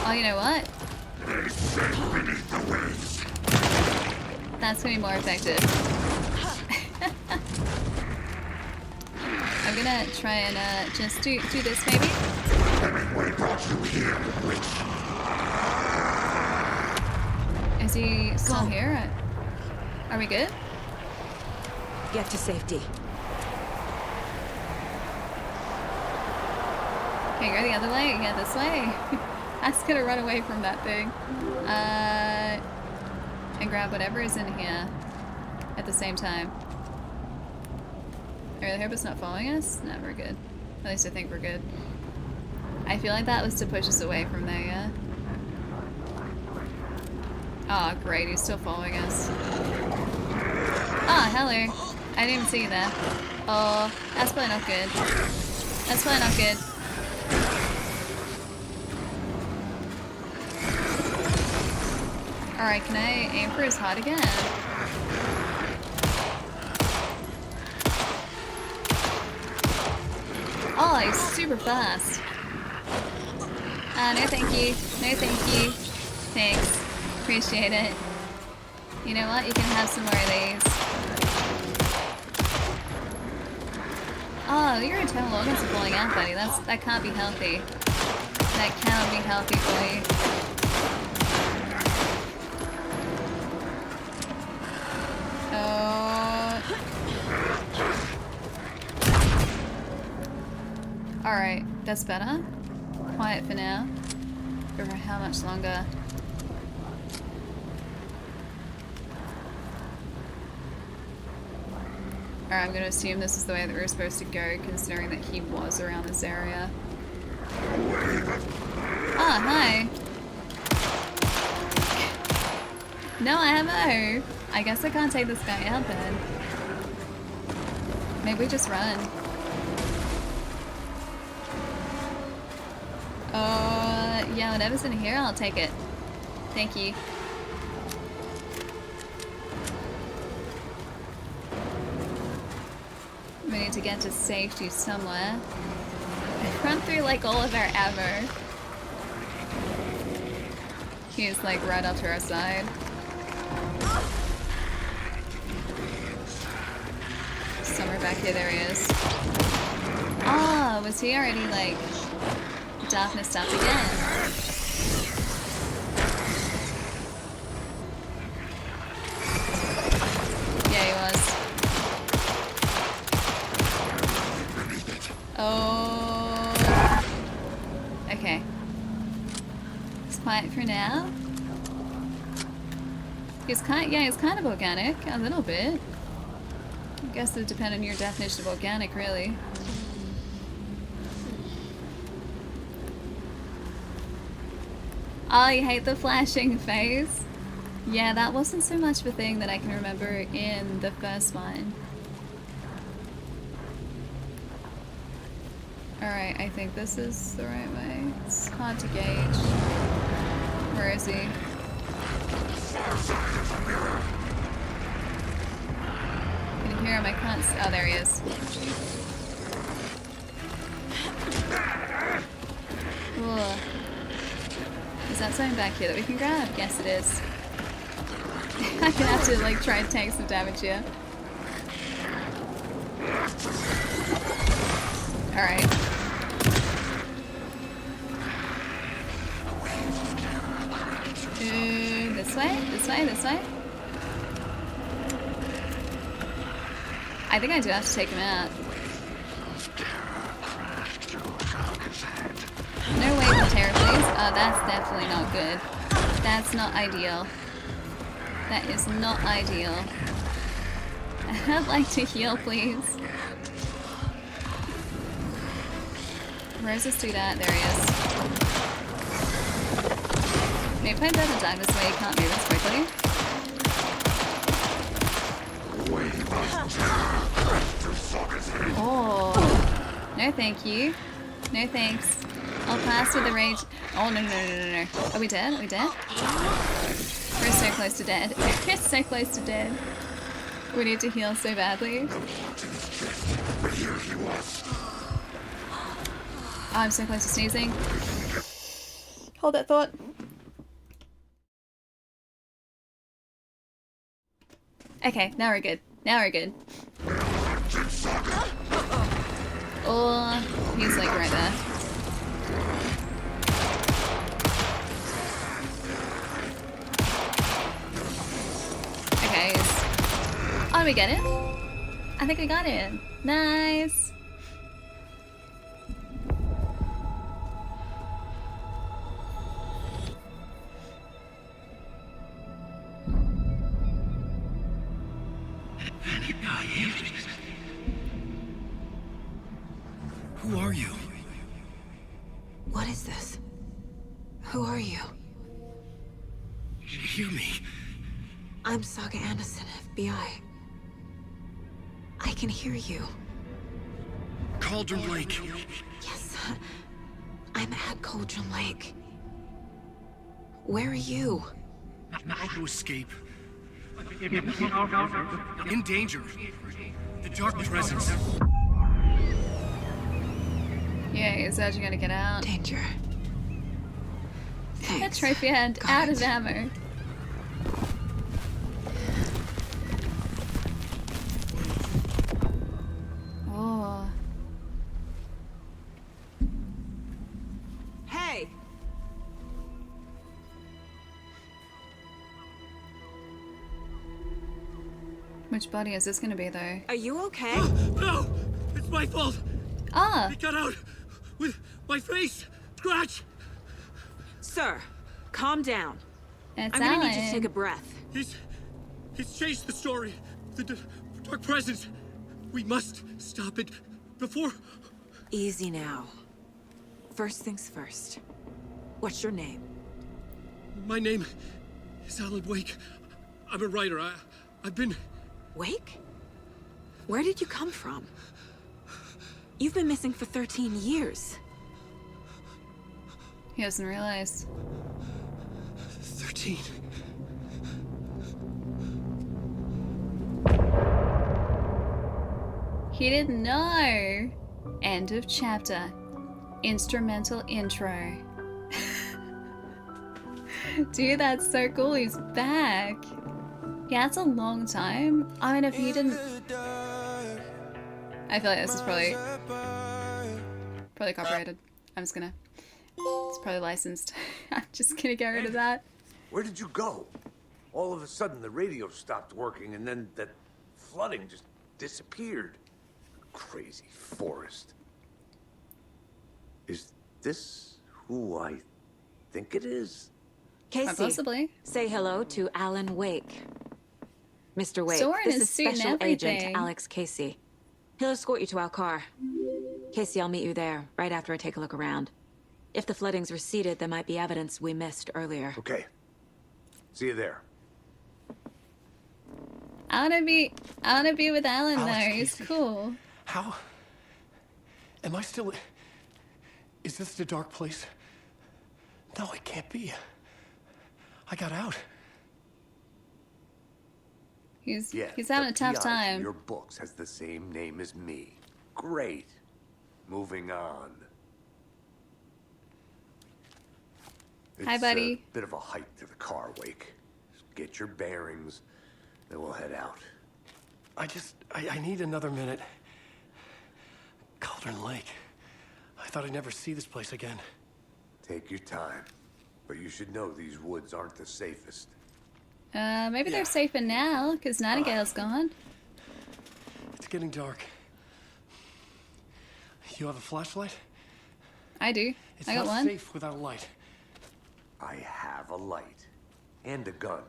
Oh, you know what? That's gonna be more effective. I'm gonna try and just do this maybe. Is he still here? Are we good? Get to safety. Okay, go the other way. Yeah, this way. I was gonna run away from that thing. And grab whatever is in here at the same time. I really hope it's not following us. No, we're good. At least I think we're good. I feel like that was to push us away from there, yeah? Oh, great. He's still following us. Ah, hello. I didn't even see you there. Oh, that's probably not good. That's probably not good. Alright, can I aim for his heart again? Oh, he's super fast. No thank you. No thank you. Thanks. Appreciate it. You know what? You can have some more of these. Oh, your internal organs are falling out, buddy. That can't be healthy. That cannot be healthy for you. Alright, that's better. Quiet for now. For how much longer? Alright, I'm gonna assume this is the way that we're supposed to go, considering that he was around this area. Ah, hi. No ammo! I guess I can't take this guy out then. Maybe we just run. Yeah, whatever's in here, I'll take it. Thank you. We need to get to safety somewhere. Run through like all of our ammo. He's like right up to our side. Somewhere back here, there he is. Oh, was he already like darkness up again? Yeah, he was. Oh. Okay. It's quiet for now. He's kind of organic, a little bit. I guess it would depend on your definition of organic, really. Oh, you hate the flashing face? Yeah, that wasn't so much of a thing that I can remember in the first one. Alright, I think this is the right way. It's hard to gauge. Where is he? Can you hear him? I can't see. Oh, there he is. Ugh. Is that something back here that we can grab? Yes, it is. I'm gonna have to like try and take some damage here. Alright. This way? This way? This way? I think I do have to take him out. No wave of terror, please. Oh, that's definitely not good. That's not ideal. That is not ideal. I'd like to heal, please. Where is this dude at? There he is. Maybe if I better die this way, you can't move as quickly. Oh. No thank you. No thanks. I'll pass with the rage. Oh, no, no, no, no, no. Are we dead? Are we dead? We're so close to dead. We're so close to dead. We need to heal so badly. Oh, I'm so close to sneezing. Hold that thought. Okay, now we're good. Now we're good. Oh, he's like right there. Okay. Oh, did we get it? I think we got it. Nice. Who are you? What is this? Who are you? Hear me. I'm Saga Anderson, FBI. I can hear you. Cauldron Lake. Yes, I'm at Cauldron Lake. Where are you? Not to escape. In danger. The dark presence. Yeah, is Edge gonna get out? Danger. That trophy hand out of ammo. Oh. Hey! Which body is this gonna be, though? Are you okay? No! It's my fault! Ah! It got out with my face! Scratch! Sir, calm down. It's I'm gonna need you to Alan. take a breath. He's changed the story. The dark presence. We must stop it before... Easy now. First things first. What's your name? My name is Alan Wake. I'm a writer. I've been... Wake? Where did you come from? You've been missing for 13 years. He doesn't realize. 13. He didn't know. End of chapter. Instrumental intro. Dude, that's so cool. He's back. Yeah, it's a long time. I mean, if he didn't... I feel like this is probably copyrighted. I'm just gonna... It's probably licensed. I'm just gonna get rid of that. Where did you go? All of a sudden, the radio stopped working, and then that flooding just disappeared. Crazy forest. Is this who I think it is? Casey, possibly. Say hello to Alan Wake. Mr. Wake, Soren this is is suit and Special Agent everything. Alex Casey. He'll escort you to our car. Casey, I'll meet you there, right after I take a look around. If the flooding's receded, there might be evidence we missed earlier. Okay. See you there. I wanna be with Alan though. Alex He's Casey. cool. How? Am I still... Is this the dark place? No, it can't be. I got out. He's Yeah, having a the tough PI time. in your books has the same name as me. Great. Moving on. Hi, buddy. A bit of a hike to the car, Wake. Just get your bearings, then we'll head out. I need another minute. Cauldron Lake. I thought I'd never see this place again. Take your time. But you should know these woods aren't the safest. Maybe they're safer now, because Nightingale's gone. It's getting dark. You have a flashlight? I do. It's I got not one. safe without a light. I have a light. And a gun.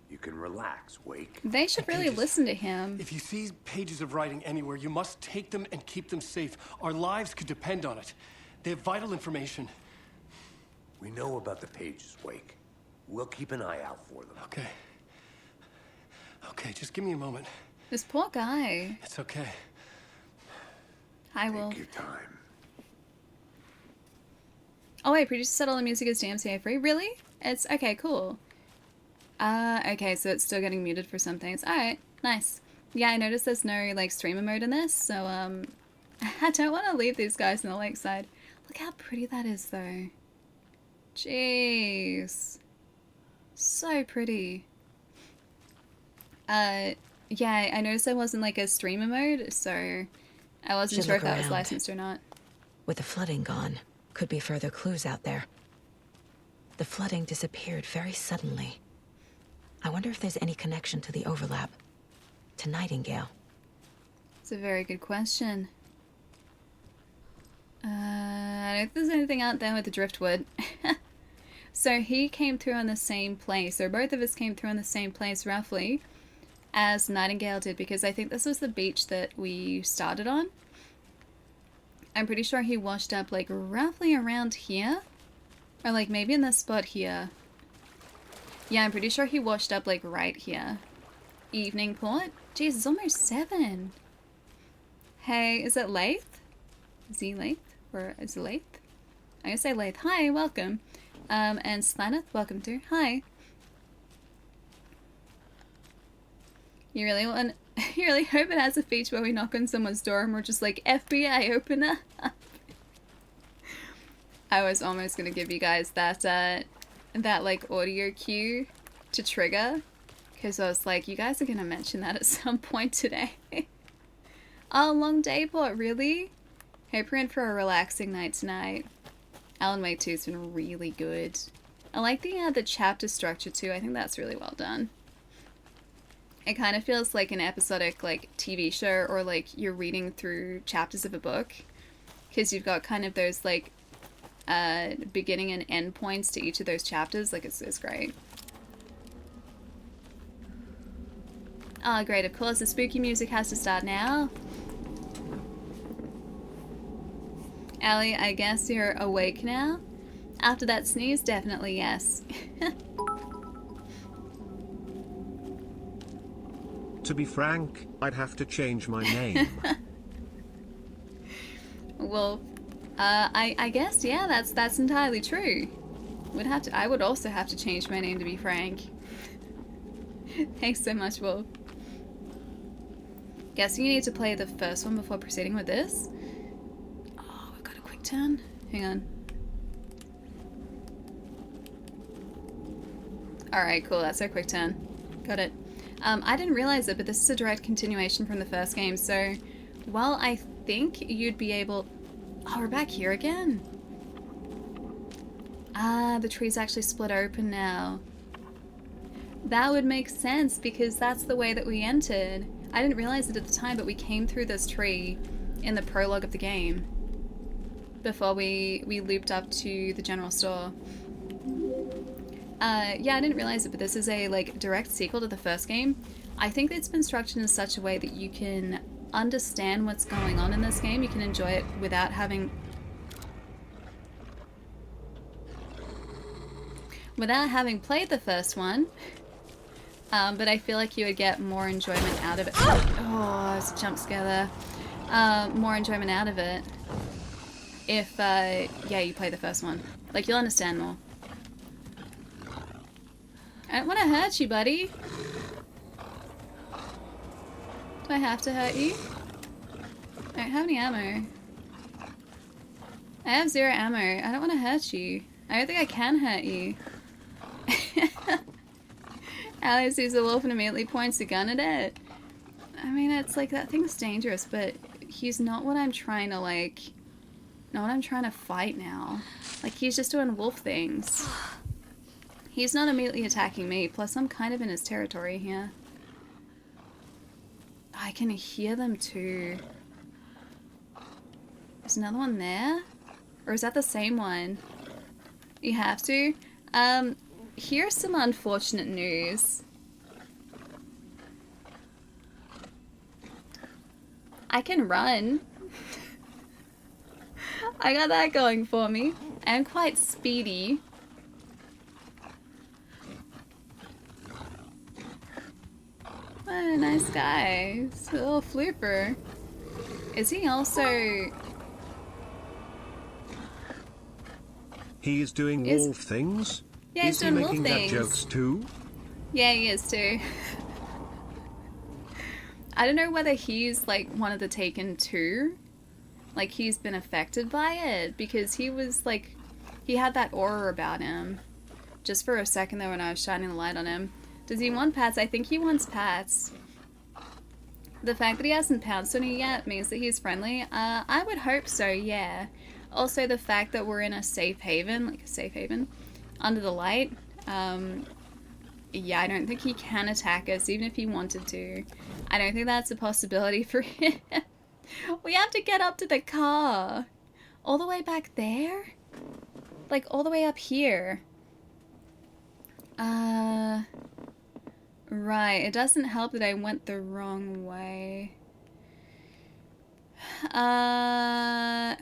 You can relax, Wake. They should really listen to him. If you see pages of writing anywhere, you must take them and keep them safe. Our lives could depend on it. They have vital information. We know about the pages, Wake. We'll keep an eye out for them. Okay. Okay, just give me a moment. This poor guy. It's okay. I will. Take your time. Oh wait, producer said all the music is DMCA free. Really? It's okay. Cool. Okay, so it's still getting muted for some things. All right, nice. Yeah, I noticed there's no like streamer mode in this, so I don't want to leave these guys on the lakeside. Look how pretty that is, though. Jeez, so pretty. Yeah, I noticed there wasn't like a streamer mode, so I wasn't Should sure if look that was around. licensed or not. With the flooding gone, could be further clues out there. The flooding disappeared very suddenly. I wonder if there's any connection to the overlap. To Nightingale. It's a very good question. I don't know if there's anything out there with the driftwood. So he came through on the same place, or both of us came through on the same place roughly as Nightingale did, because I think this was the beach that we started on. I'm pretty sure he washed up like roughly around here, or like maybe in this spot here. Yeah, I'm pretty sure he washed up like right here. Evening port? Jeez, it's almost 7. Hey, is it Lath? Is he Lath? Or is it Lath? I'm gonna say Lath. Hi, welcome. And Slaneth, welcome too. Hi. You really hope it has a feature where we knock on someone's door and we're just like, FBI, open up. I was almost gonna give you guys that, that like audio cue to trigger. Because I was like, you guys are gonna mention that at some point today. Oh, long day port, really? Hope you're in for a relaxing night tonight. Alan Wake 2's been really good. I like the chapter structure too. I think that's really well done. It kind of feels like an episodic like TV show, or like you're reading through chapters of a book. Because you've got kind of those like beginning and end points to each of those chapters. Like it's great. Oh, great. Of course, the spooky music has to start now. Allie, I guess you're awake now? After that sneeze, definitely yes. To be frank, I'd have to change my name. Well, I guess, yeah, that's entirely true. I would also have to change my name, to be frank. Thanks so much, Wolf. Guessing you need to play the first one before proceeding with this. Oh, we've got a quick turn. Hang on. Alright, cool, that's our quick turn. Got it. I didn't realize it, but this is a direct continuation from the first game, so while I think you'd be able... Oh, we're back here again. Ah, the tree's actually split open now. That would make sense, because that's the way that we entered. I didn't realize it at the time, but we came through this tree in the prologue of the game before we looped up to the general store. Yeah, I didn't realize it, but this is a like direct sequel to the first game. I think it's been structured in such a way that you can understand what's going on in this game. You can enjoy it without having played the first one. But I feel like you would get more enjoyment out of it. Oh, there's a jump scare there. More enjoyment out of it if, yeah, you play the first one. Like, you'll understand more. I don't want to hurt you, buddy. Do I have to hurt you? I don't have any ammo. I have 0 ammo. I don't want to hurt you. I don't think I can hurt you. Allie sees a wolf and immediately points a gun at it. I mean, it's like, that thing's dangerous, but he's not what I'm trying to, like... Not what I'm trying to fight now. Like, he's just doing wolf things. He's not immediately attacking me, plus I'm kind of in his territory here. I can hear them too. There's another one there? Or is that the same one? You have to? Here's some unfortunate news. I can run. I got that going for me. I'm quite speedy. What a nice guy. He's a little flooper. Is he also... He's doing wolf things? Yeah, he's doing wolf things. Is he making that jokes too? Yeah, he is too. I don't know whether he's like one of the Taken too. Like he's been affected by it, because he was like, he had that aura about him. Just for a second there when I was shining the light on him. Does he want pats? I think he wants pats. The fact that he hasn't pounced on you yet means that he's friendly. I would hope so, yeah. Also the fact that we're in a safe haven, like a safe haven, under the light. Yeah, I don't think he can attack us, even if he wanted to. I don't think that's a possibility for him. We have to get up to the car. All the way back there? Like, all the way up here. Right. It doesn't help that I went the wrong way.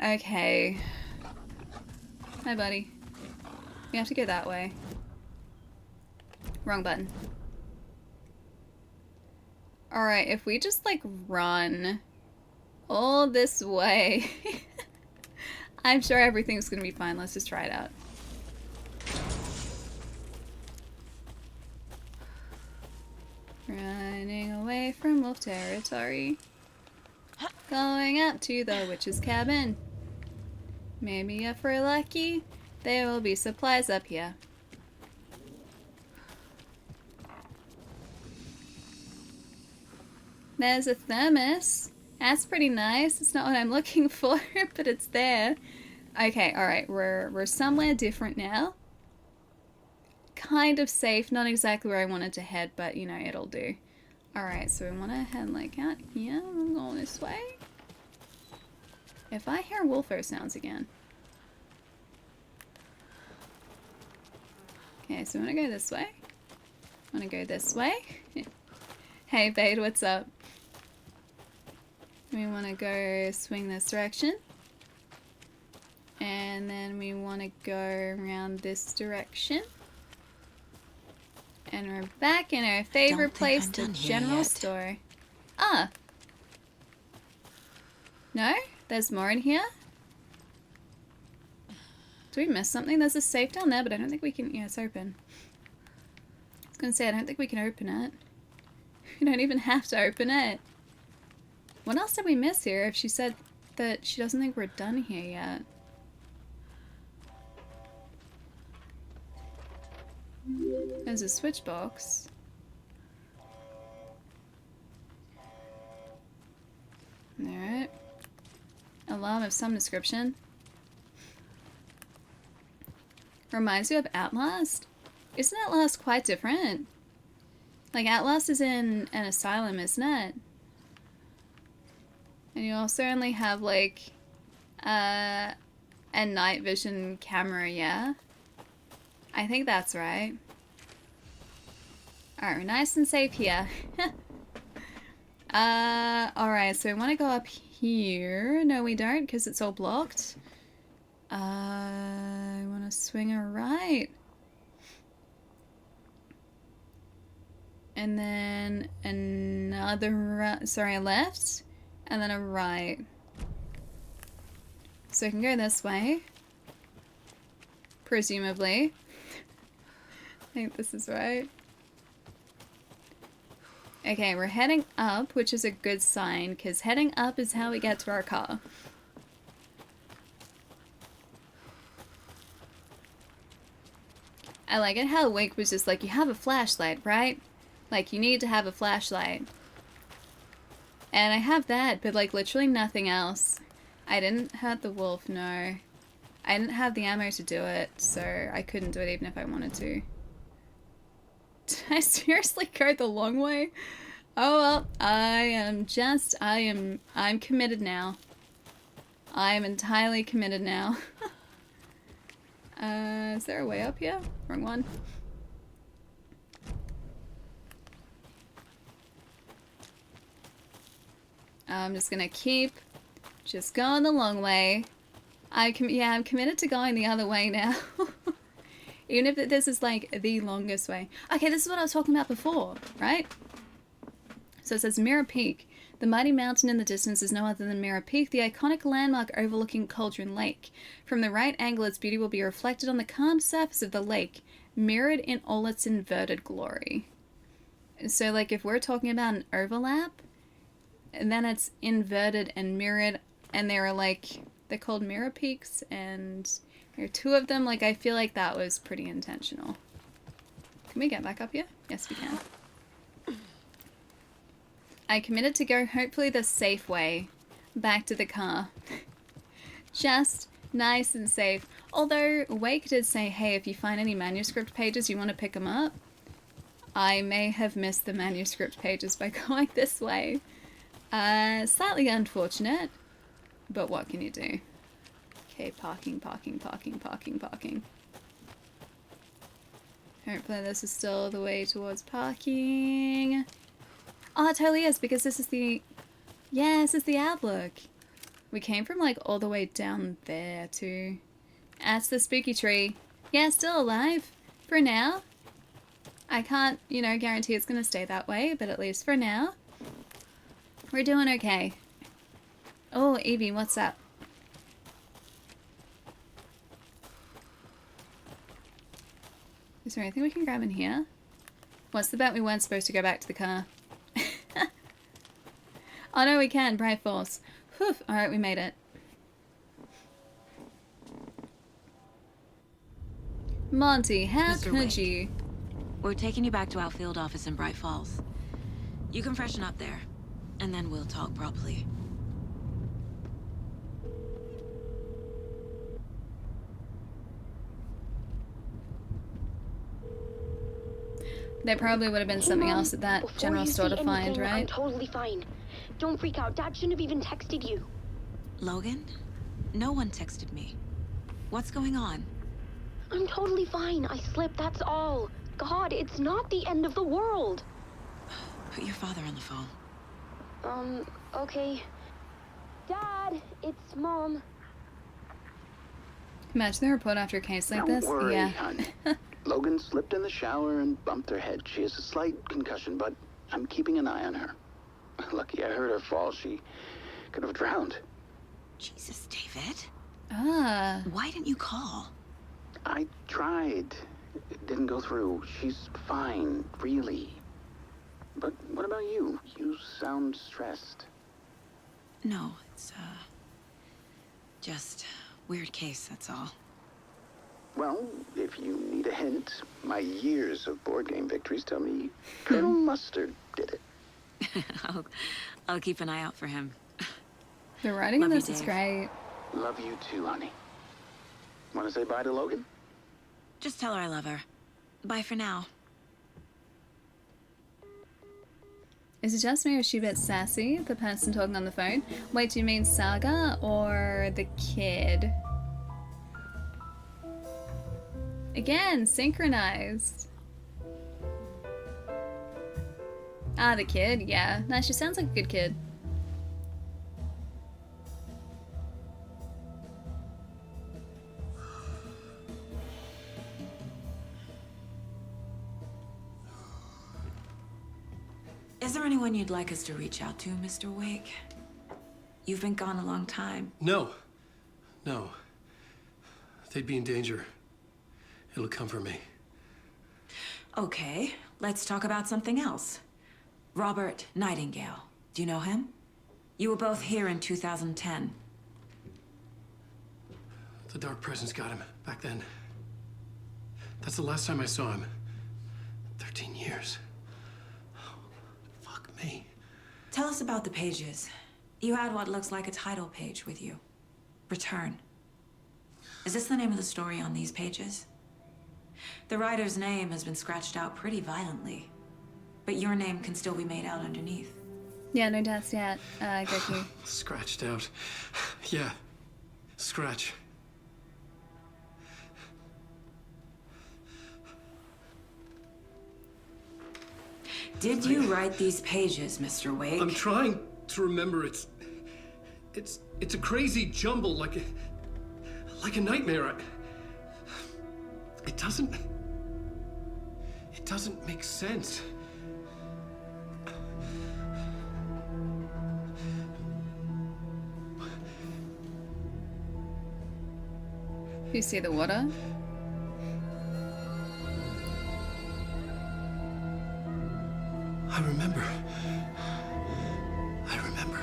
Okay. Hi, buddy. We have to go that way. Wrong button. Alright, if we just, like, run all this way, I'm sure everything's gonna be fine. Let's just try it out. Running away from wolf territory. Going up to the witch's cabin. Maybe if we're lucky, there will be supplies up here. There's a thermos. That's pretty nice. It's not what I'm looking for, but it's there. Okay, alright, we're somewhere different now. Kind of safe, not exactly where I wanted to head, but you know, it'll do. Alright, so we want to head like out here. I'm going this way. If I hear wolfer sounds again. Okay, so we want to go this way. Want to go this way. Hey, Bade, what's up? We want to go swing this direction. And then we want to go around this direction. And we're back in our favorite place, the general store. Ah! No? There's more in here? Do we miss something? There's a safe down there, but I don't think we can... Yeah, it's open. I was gonna say, I don't think we can open it. We don't even have to open it. What else did we miss here if she said that she doesn't think we're done here yet? There's a switch box. Alright. Alarm of some description. Reminds you of Outlast? Isn't Outlast quite different? Like, Outlast is in an asylum, isn't it? And you also only have, like, a night vision camera, yeah? I think that's right. Alright, we're nice and safe here. Alright, so we want to go up here. No, we don't, because it's all blocked. I want to swing a right. And then another a left. And then a right. So I can go this way. Presumably. I think this is right. Okay, we're heading up, which is a good sign, because heading up is how we get to our car. I like it how Wake was just like, you have a flashlight, right? Like, you need to have a flashlight. And I have that, but like literally nothing else. I didn't hurt the wolf, no. I didn't have the ammo to do it, so I couldn't do it even if I wanted to. Did I seriously go the long way? Oh well, I'm committed now. I am entirely committed now. Is there a way up here? Wrong one. I'm just gonna keep just going the long way. I'm committed to going the other way now. Even if this is like the longest way. Okay, this is what I was talking about before, right? So it says Mirror Peak. The mighty mountain in the distance is no other than Mirror Peak, the iconic landmark overlooking Cauldron Lake. From the right angle, its beauty will be reflected on the calm surface of the lake, mirrored in all its inverted glory. So like if we're talking about an overlap, and then it's inverted and mirrored, and they're called mirror peaks, and there are two of them. Like, I feel like that was pretty intentional. Can we get back up here? Yes, we can. I committed to go, hopefully, the safe way back to the car. Just nice and safe. Although, Wake did say, hey, if you find any manuscript pages, you want to pick them up. I may have missed the manuscript pages by going this way. Slightly unfortunate, but what can you do? Okay, parking. Hopefully this is still the way towards parking. Oh, it totally is, because this is the... Yeah, this is the outlook. We came from, like, all the way down there, too. That's the spooky tree. Yeah, still alive. For now. I can't, guarantee it's gonna stay that way, but at least for now. We're doing okay. Oh, Evie, what's up? Is there anything we can grab in here? What's the bet we weren't supposed to go back to the car? Oh no, we can. Bright Force. Whew. Alright, we made it. Monty, how Mr. could Wake, you? We're taking you back to our field office in Bright Falls. You can freshen up there, and then we'll talk properly. There probably would have been something else at that general store to find, right? I'm totally fine. Don't freak out. Dad shouldn't have even texted you. Logan? No one texted me. What's going on? I'm totally fine. I slipped, that's all. God, it's not the end of the world. Put your father on the phone. Okay. Dad, it's Mom. Imagine the report after a case like Don't this. worry, Yeah. hon. Logan slipped in the shower and bumped her head. She has a slight concussion, but I'm keeping an eye on her. Lucky I heard her fall. She could have drowned. Jesus, David. Ah. Why didn't you call? I tried. It didn't go through. She's fine, really. But what about you? You sound stressed. No, it's, just weird case, that's all. Well, if you need a hint, my years of board game victories tell me Colonel Mustard did it. I'll keep an eye out for him. The writing in Love this you, is Dave. great. Love you too, honey. Want to say bye to Logan? Just tell her I love her. Bye for now. Is it just me or is she a bit sassy, the person talking on the phone? Wait, do you mean Saga or the kid? Again, synchronized. Ah, the kid, yeah. No, she sounds like a good kid. Is there anyone you'd like us to reach out to, Mr. Wake? You've been gone a long time. No. No. They'd be in danger. It'll come for me. Okay, let's talk about something else. Robert Nightingale. Do you know him? You were both here in 2010. The Dark Presence got him back then. That's the last time I saw him. 13 years. Fuck me. Tell us about the pages. You had what looks like a title page with you. Return. Is this the name of the story on these pages? The writer's name has been scratched out pretty violently, but your name can still be made out underneath. Yeah, no deaths yet, Goku. Scratched out. Yeah. Scratch. Did you write these pages, Mr. Wake? I'm trying to remember. It's a crazy jumble, like a nightmare. It doesn't make sense. You see the water? I remember. I remember.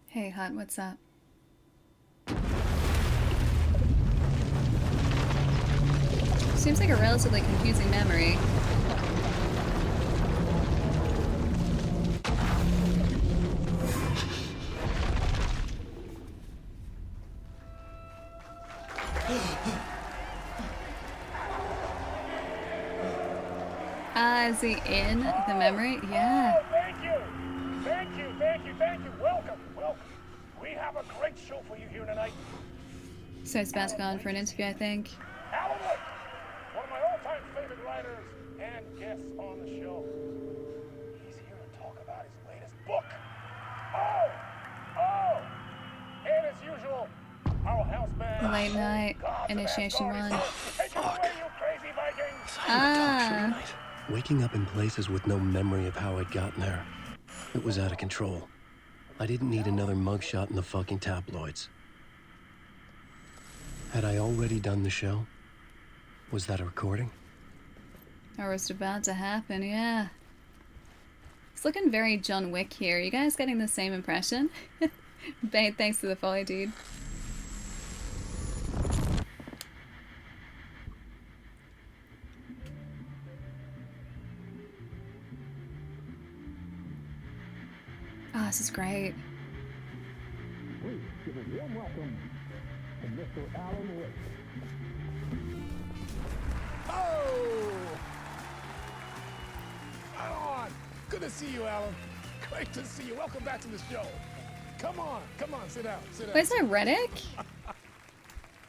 Hey, hon, what's up? Seems like a relatively confusing memory. Is he in the memory? Yeah. Oh, thank you. Thank you, thank you, thank you. Welcome, welcome. We have a great show for you here tonight. So he's about to go on for an interview, I think. Alan Wake, one of my all-time favorite writers and guests on the show. He's here to talk about his latest book. Oh! And as usual, our house band. Late night initiation one. Fuck. You crazy Vikings. Ah. Waking up in places with no memory of how I'd gotten there. It was out of control. I didn't need another mugshot in the fucking tabloids. Had I already done the show? Was that a recording? Or was it about to happen, yeah. It's looking very John Wick here. You guys getting the same impression? Babe, thanks for the follow, dude. Oh, this is great. Please give a warm welcome to Mr. Alan Wake. Oh! Alan! Good to see you, Alan. Great to see you. Welcome back to the show. Come on, sit down, sit down. Wait, is that Reddick?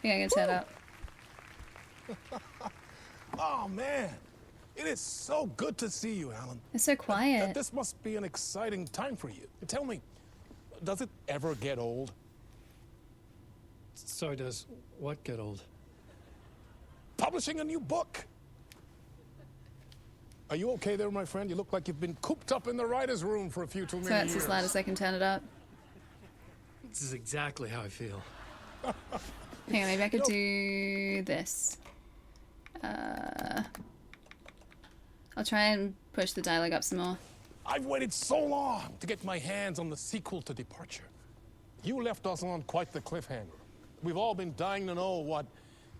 Yeah, I can set up. Oh, man. It is so good to see you, Alan. It's so quiet. This must be an exciting time for you. Tell me, does it ever get old? Sorry, does what get old? Publishing a new book. Are you okay there, my friend? You look like you've been cooped up in the writer's room for a few too many So it's years. as loud as I can turn it up. This is exactly how I feel. Hang on, maybe I could do this. I'll try and push the dialogue up some more. I've waited so long to get my hands on the sequel to Departure. You left us on quite the cliffhanger. We've all been dying to know what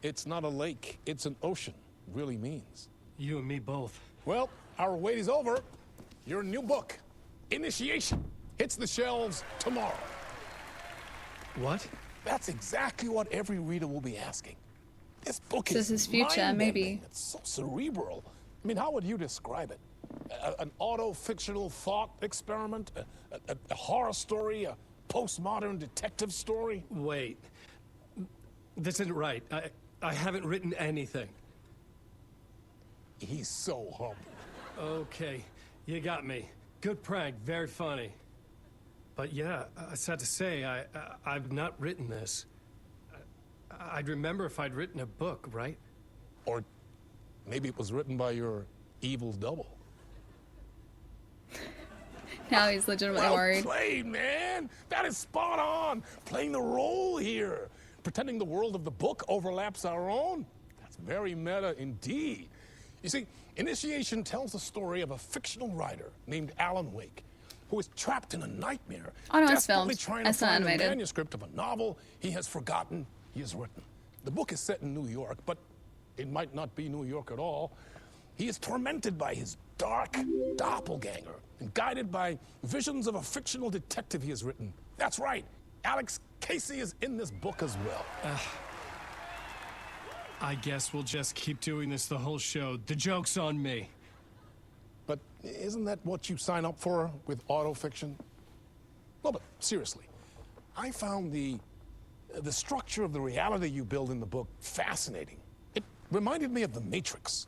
"it's not a lake, it's an ocean" really means. You and me both. Well, our wait is over. Your new book, Initiation, hits the shelves tomorrow. What? That's exactly what every reader will be asking. This book So is this is future, mind-bending. maybe. It's so cerebral. I mean, how would you describe it? An auto-fictional thought experiment? A horror story? A postmodern detective story? Wait. This isn't right. I haven't written anything. He's so humble. Okay, you got me. Good prank, very funny. But yeah, I sad to say, I've not written this. I'd remember if I'd written a book, right? Or maybe it was written by your evil double. Now he's legitimately Well worried. played, man! That is spot on! Playing the role here. Pretending the world of the book overlaps our own. That's very meta indeed. You see, Initiation tells the story of a fictional writer named Alan Wake, who is trapped in a nightmare, Oh, no, it's desperately filmed. trying to It's not find a animated. manuscript of a novel he has forgotten he has written. The book is set in New York, but it might not be New York at all. He is tormented by his dark doppelganger and guided by visions of a fictional detective he has written. That's right, Alex Casey is in this book as well. I guess we'll just keep doing this the whole show. The joke's on me. But isn't that what you sign up for with autofiction? No, but seriously, I found the structure of the reality you build in the book fascinating. It reminded me of The Matrix.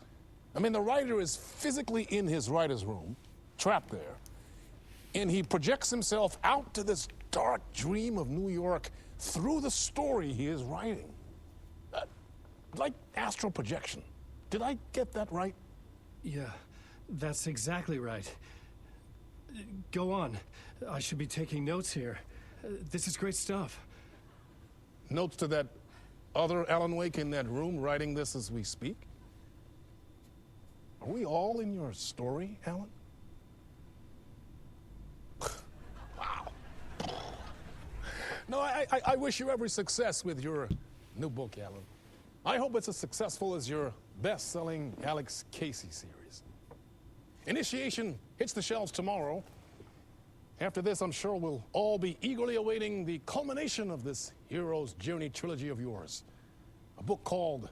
I mean, the writer is physically in his writer's room, trapped there, and he projects himself out to this dark dream of New York through the story he is writing. Like astral projection. Did I get that right? Yeah, that's exactly right. Go on. I should be taking notes here. This is great stuff. Notes to that other Alan Wake in that room writing this as we speak? Are we all in your story, Alan? Wow. No, I wish you every success with your new book, Alan. I hope it's as successful as your best-selling Alex Casey series. Initiation hits the shelves tomorrow. After this, I'm sure we'll all be eagerly awaiting the culmination of this hero's journey trilogy of yours. A book called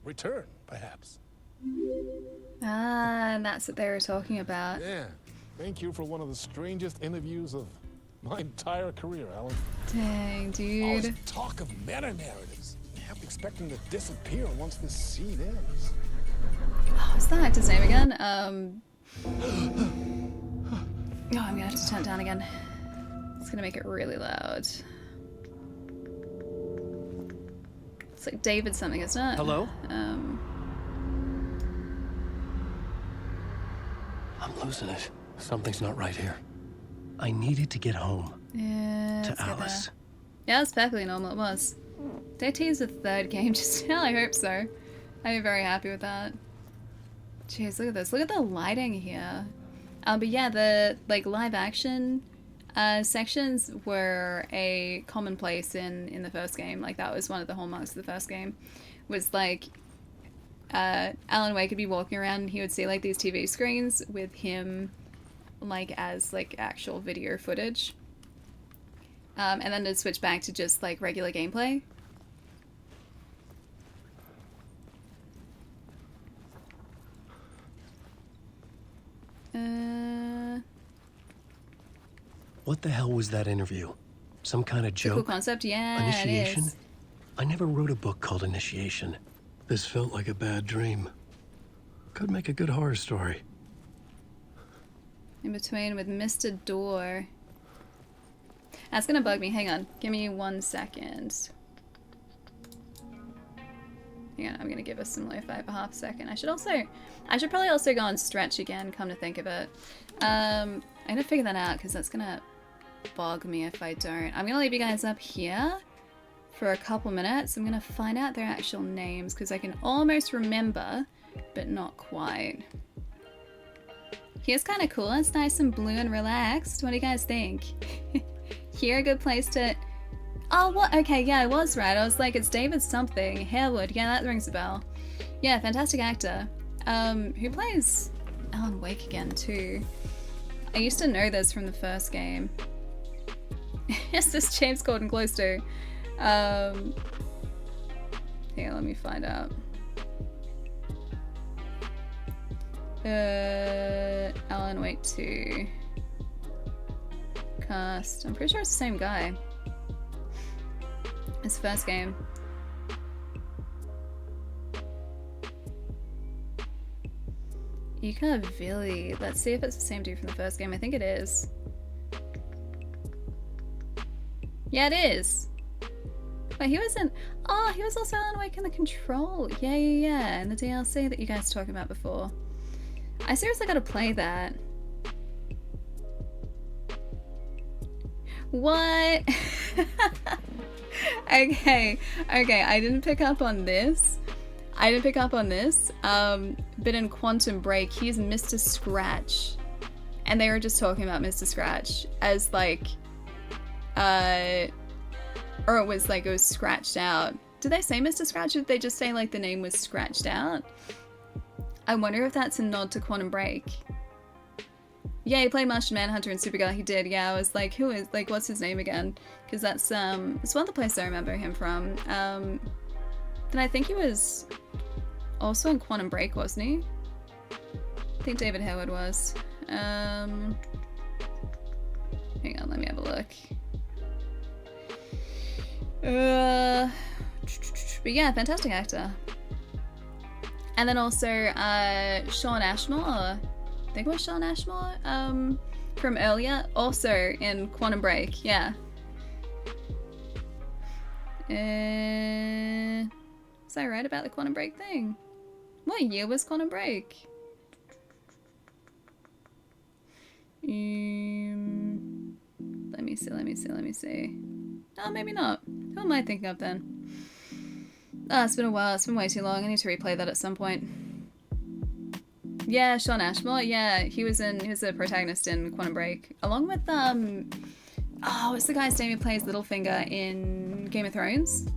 Return, perhaps. Ah, and that's what they were talking about. Yeah. Thank you for one of the strangest interviews of my entire career, Alan. Dang, All dude. this talk of meta-narratives. I have to expect them to disappear once this seed ends. Oh, what's that actor's name again? Oh, I'm gonna have to turn it down again. It's gonna make it really loud. It's like David something, isn't it? Hello? I'm losing it. Something's not right here. I needed to get home. Yeah, To let's get Alice. there. Yeah, it's perfectly normal. It was. Did I tease the third game just now? I hope so. I'd be very happy with that. Jeez, look at this. Look at the lighting here. But yeah, the live action sections were a commonplace in the first game. Like that was one of the hallmarks of the first game. Was like Alan Wake could be walking around and he would see like these TV screens with him like as like actual video footage. And then it'd switch back to just like regular gameplay. What the hell was that interview? Some kind of It's a joke? cool concept, yeah. Initiation? It is. I never wrote a book called Initiation. This felt like a bad dream. Could make a good horror story. In between with Mr. Door. That's gonna bug me. Hang on. Give me 1 second. Hang on, I'm gonna give us some lo-fi for half a second. I should probably also go and stretch again, come to think of it. I'm gonna figure that out because that's gonna bug me if I don't. I'm gonna leave you guys up here for a couple minutes. I'm gonna find out their actual names because I can almost remember, but not quite. Here's kind of cool. It's nice and blue and relaxed. What do you guys think? Here, a good place to... Oh, what? Okay, yeah, I was right. I was like, it's David something. Harewood. Yeah, that rings a bell. Yeah, fantastic actor. Who plays Alan Wake again, too? I used to know this from the first game. Yes, this James Corden close to. Here, let me find out. Alan Wake 2. Cast. I'm pretty sure it's the same guy. His first game. Yuka Villi. Let's see if it's the same dude from the first game. I think it is. Yeah, it is. Wait, he was in... Oh, he was also Alan Wake in the Control. Yeah. In the DLC that you guys were talking about before. I seriously gotta play that. What? Okay, I didn't pick up on this. But in Quantum Break, he's Mr. Scratch. And they were just talking about Mr. Scratch as like, or it was scratched out. Did they say Mr. Scratch or did they just say like the name was scratched out? I wonder if that's a nod to Quantum Break. Yeah, he played Martian Manhunter and Supergirl. He did. Yeah, I was like, who is, like, what's his name again? Because that's it's one of the places I remember him from. Then I think he was also in Quantum Break, wasn't he? I think David Howard was. Hang on, let me have a look. But yeah, fantastic actor. And then also Shawn Ashmore. I think it was Shawn Ashmore from earlier, also in Quantum Break, yeah. Was I right about the Quantum Break thing? What year was Quantum Break? Let me see. Oh, maybe not. Who am I thinking of then? Oh, it's been a while. It's been way too long. I need to replay that at some point. Yeah, Shawn Ashmore. Yeah, he was a protagonist in Quantum Break, along with oh, what's the guy's name who plays Littlefinger in Game of Thrones?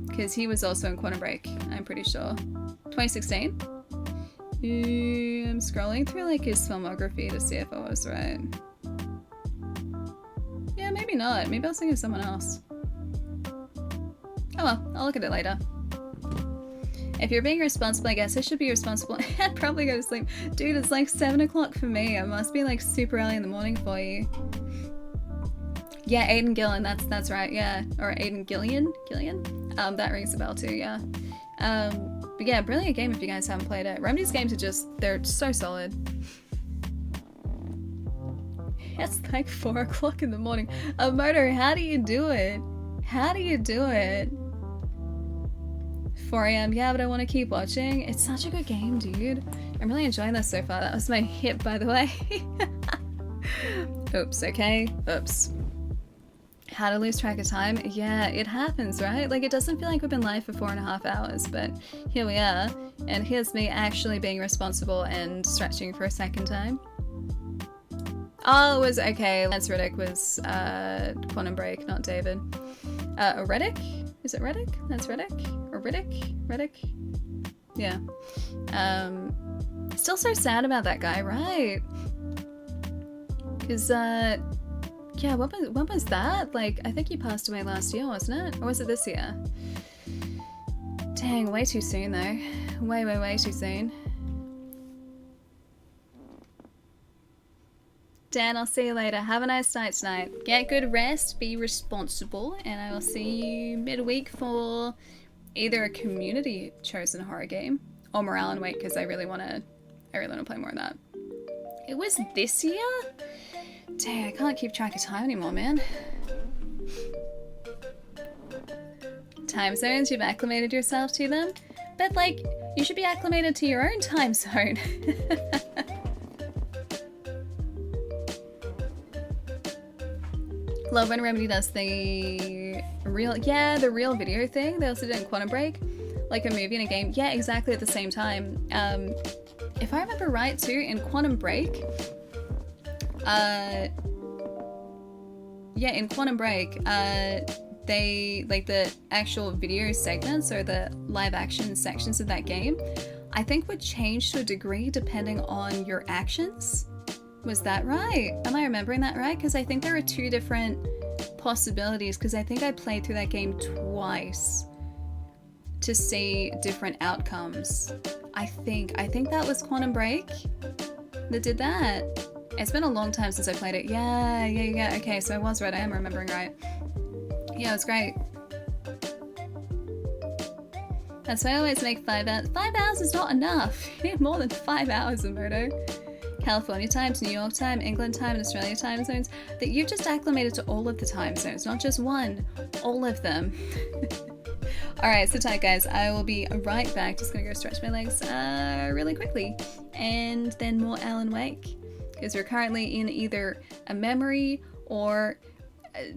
Because he was also in Quantum Break, I'm pretty sure. 2016. I'm scrolling through like his filmography to see if I was right. Yeah, maybe not. Maybe I was thinking of someone else. Oh well, I'll look at it later. If you're being responsible, I guess I should be responsible. I'd probably go to sleep. Dude, it's like 7 o'clock for me. It must be like super early in the morning for you. Yeah, Aiden Gillen, that's right, yeah. Or Aiden Gillian? That rings a bell too, yeah. But yeah, brilliant game if you guys haven't played it. Remedy's games are they're so solid. It's like 4 o'clock in the morning. Moto, how do you do it? 4 AM, yeah, but I want to keep watching. It's such a good game, dude. I'm really enjoying this so far. That was my hip, by the way. Oops, okay? Oops. How to lose track of time? Yeah, it happens, right? Like, it doesn't feel like we've been live for 4.5 hours, but here we are. And here's me actually being responsible and stretching for a second time. Oh, it was, okay, Lance Reddick was Quantum Break, not David. Reddick? Is it Reddick? Lance Reddick? Or Riddick? Reddick? Yeah. Still so sad about that guy, right? Because, yeah, when was that? Like, I think he passed away last year, wasn't it? Or was it this year? Dang, way too soon, though. Way too soon. Dan, I'll see you later. Have a nice night tonight. Get good rest, be responsible, and I will see you midweek for either a community chosen horror game or more Alan Wake, because I really want to play more of that. It was this year? Dang, I can't keep track of time anymore, man. Time zones, you've acclimated yourself to them? But, like, you should be acclimated to your own time zone. Love when Remedy does the real video thing. They also did it in Quantum Break. Like a movie and a game. Yeah, exactly at the same time. If I remember right, too, in Quantum Break, they, like, the actual video segments or the live action sections of that game, I think would change to a degree depending on your actions. Was that right? Am I remembering that right? Because I think there are two different possibilities, because I think I played through that game twice to see different outcomes. I think that was Quantum Break that did that. It's been a long time since I played it. Yeah. Okay, so I was right. I am remembering right. Yeah, it was great. That's why I always make 5 hours. 5 hours is not enough. You need more than 5 hours of Moto. California time to New York time, England time, and Australia time zones. That you've just acclimated to all of the time zones, not just one, all of them. Alright, sit tight guys, I will be right back. Just gonna go stretch my legs really quickly. And then more Alan Wake. Because we're currently in either a memory or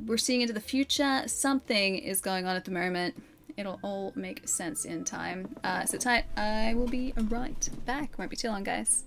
we're seeing into the future. Something is going on at the moment. It'll all make sense in time. Sit tight, I will be right back. Won't be too long, guys.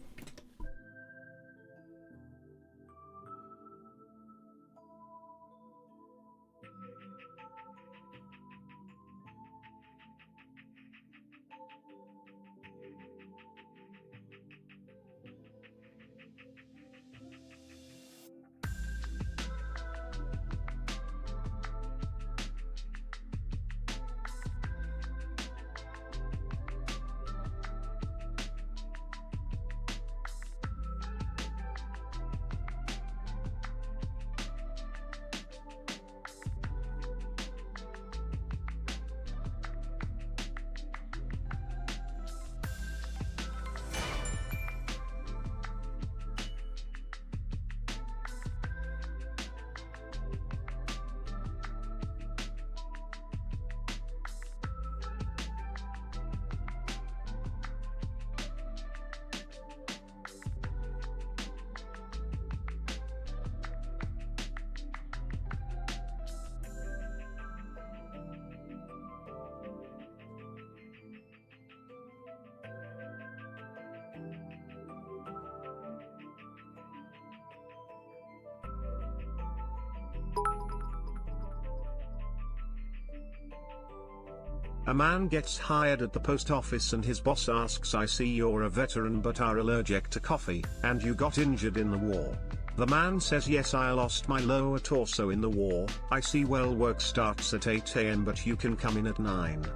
A man gets hired at the post office and his boss asks, I see you're a veteran but are allergic to coffee, and you got injured in the war. The man says, yes, I lost my lower torso in the war. I see, well, work starts at 8 AM but you can come in at 9.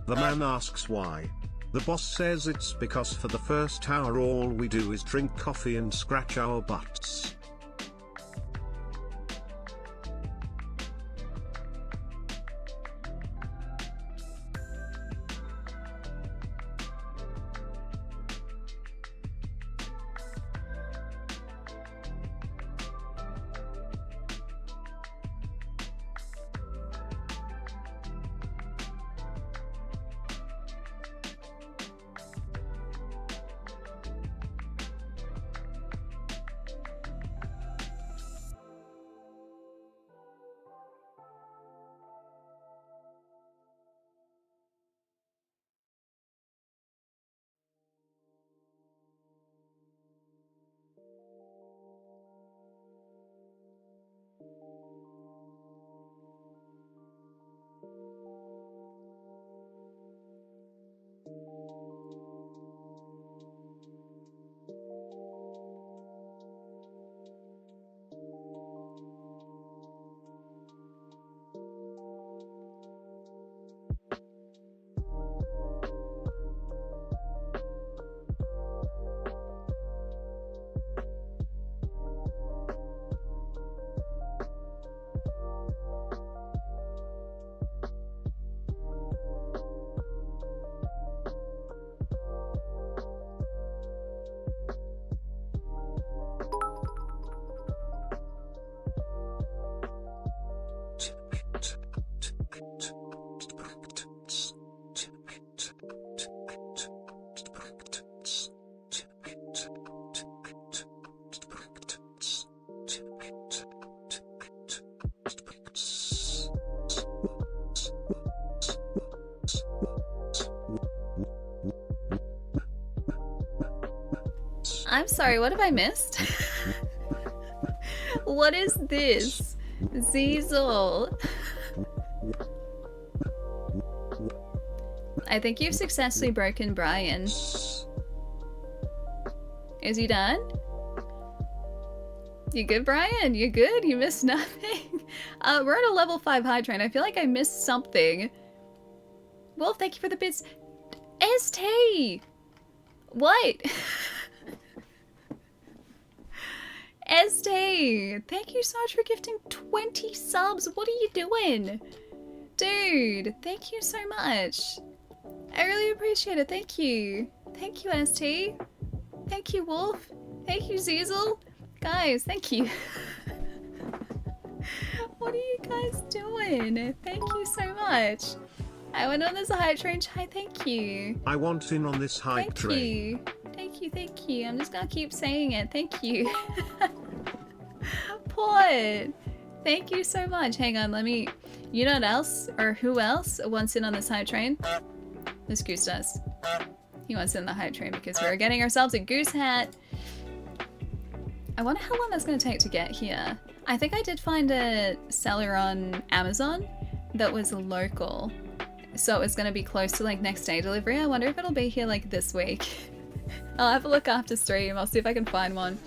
The man asks why. The boss says it's because for the first hour all we do is drink coffee and scratch our butts. I'm sorry, what have I missed? What is this? Ziesel. I think you've successfully broken Brian. Is he done? You good, Brian? You good? You missed nothing? We're at a level 5 high train. I feel like I missed something. Wolf, thank you for the bits. ST! What? ST! Thank you so much for gifting 20 subs. What are you doing? Dude, thank you so much. I really appreciate it. Thank you. Thank you, ST. Thank you, Wolf. Thank you, Ziesel. Guys, thank you. What are you guys doing? Thank you so much. I went on this hype train. Hi, thank you. I want in on this hype train. Thank you, thank you. I'm just gonna keep saying it. Thank you. Port. Thank you so much. Hang on, let me... You know what else? Or who else wants in on this hype train? This Goose does. He wants in the hype train because we're getting ourselves a goose hat. I wonder how long that's going to take to get here. I think I did find a seller on Amazon that was local. So it was going to be close to like next day delivery. I wonder if it'll be here like this week. I'll have a look after stream. I'll see if I can find one.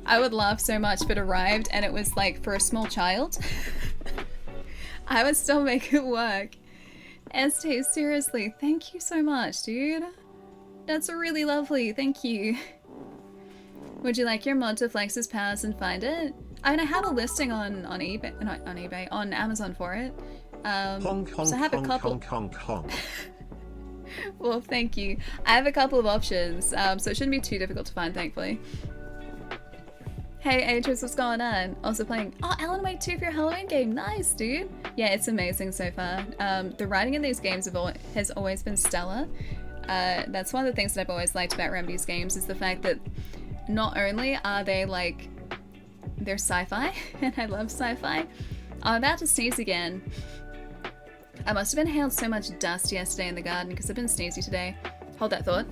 I would laugh so much if it arrived and it was like for a small child. I would still make it work. ST, seriously, thank you so much, dude. That's really lovely, thank you. Would you like your mod to flex his powers and find it? I mean, I have a listing on eBay, not on eBay, on Amazon for it. Honk, honk, so I have a honk, couple. honk, honk, honk. Well, thank you. I have a couple of options, so it shouldn't be too difficult to find, thankfully. Hey, Atris, what's going on? Also playing, oh, Alan Wake 2 for your Halloween game. Nice, dude. Yeah, it's amazing so far. The writing in these games has always been stellar. That's one of the things that I've always liked about Remedy's games is the fact that not only are they like, they're sci-fi, and I love sci-fi. I'm about to sneeze again. I must have inhaled so much dust yesterday in the garden because I've been sneezy today. Hold that thought.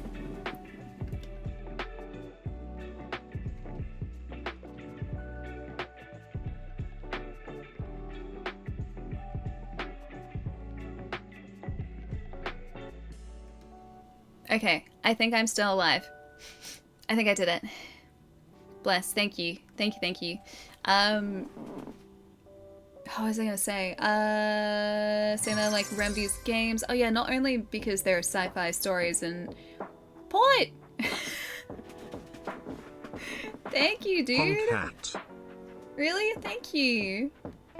Okay, I think I'm still alive. I think I did it. Bless, thank you. Thank you, thank you. What was I gonna say? Saying that I like Remedy's games. Oh yeah, not only because they're sci-fi stories and... Point! Thank you, dude! Honk hat. Really? Thank you.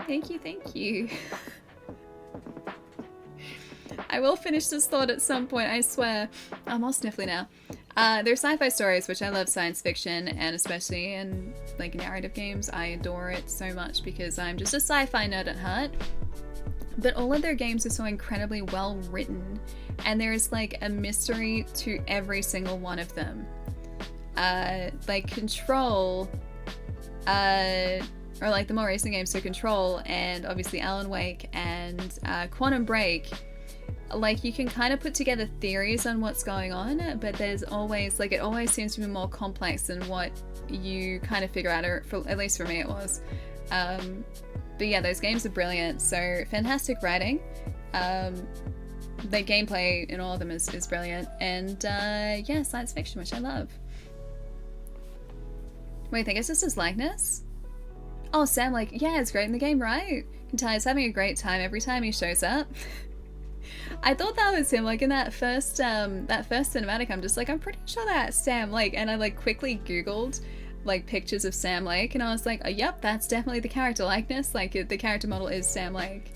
Thank you, thank you. I will finish this thought at some point, I swear. I'm all sniffly now. They're sci-fi stories, which I love science fiction, and especially in like narrative games. I adore it so much because I'm just a sci-fi nerd at heart. But all of their games are so incredibly well written, and there's like a mystery to every single one of them. Like Control, or like the more recent games, so Control, and obviously Alan Wake, and Quantum Break. Like, you can kind of put together theories on what's going on, but there's always, like, it always seems to be more complex than what you kind of figure out, or at least for me it was. But yeah, those games are brilliant, so fantastic writing. The gameplay in all of them is brilliant, and yeah, science fiction, which I love. Wait, I guess this is likeness? Oh, Sam, like, yeah, it's great in the game, right? You can tell he's having a great time every time he shows up. I thought that was him, like in that first cinematic. I'm just like, I'm pretty sure that's Sam Lake, and I like quickly googled like pictures of Sam Lake, and I was like, oh, yep, that's definitely the character likeness. Like the character model is Sam Lake.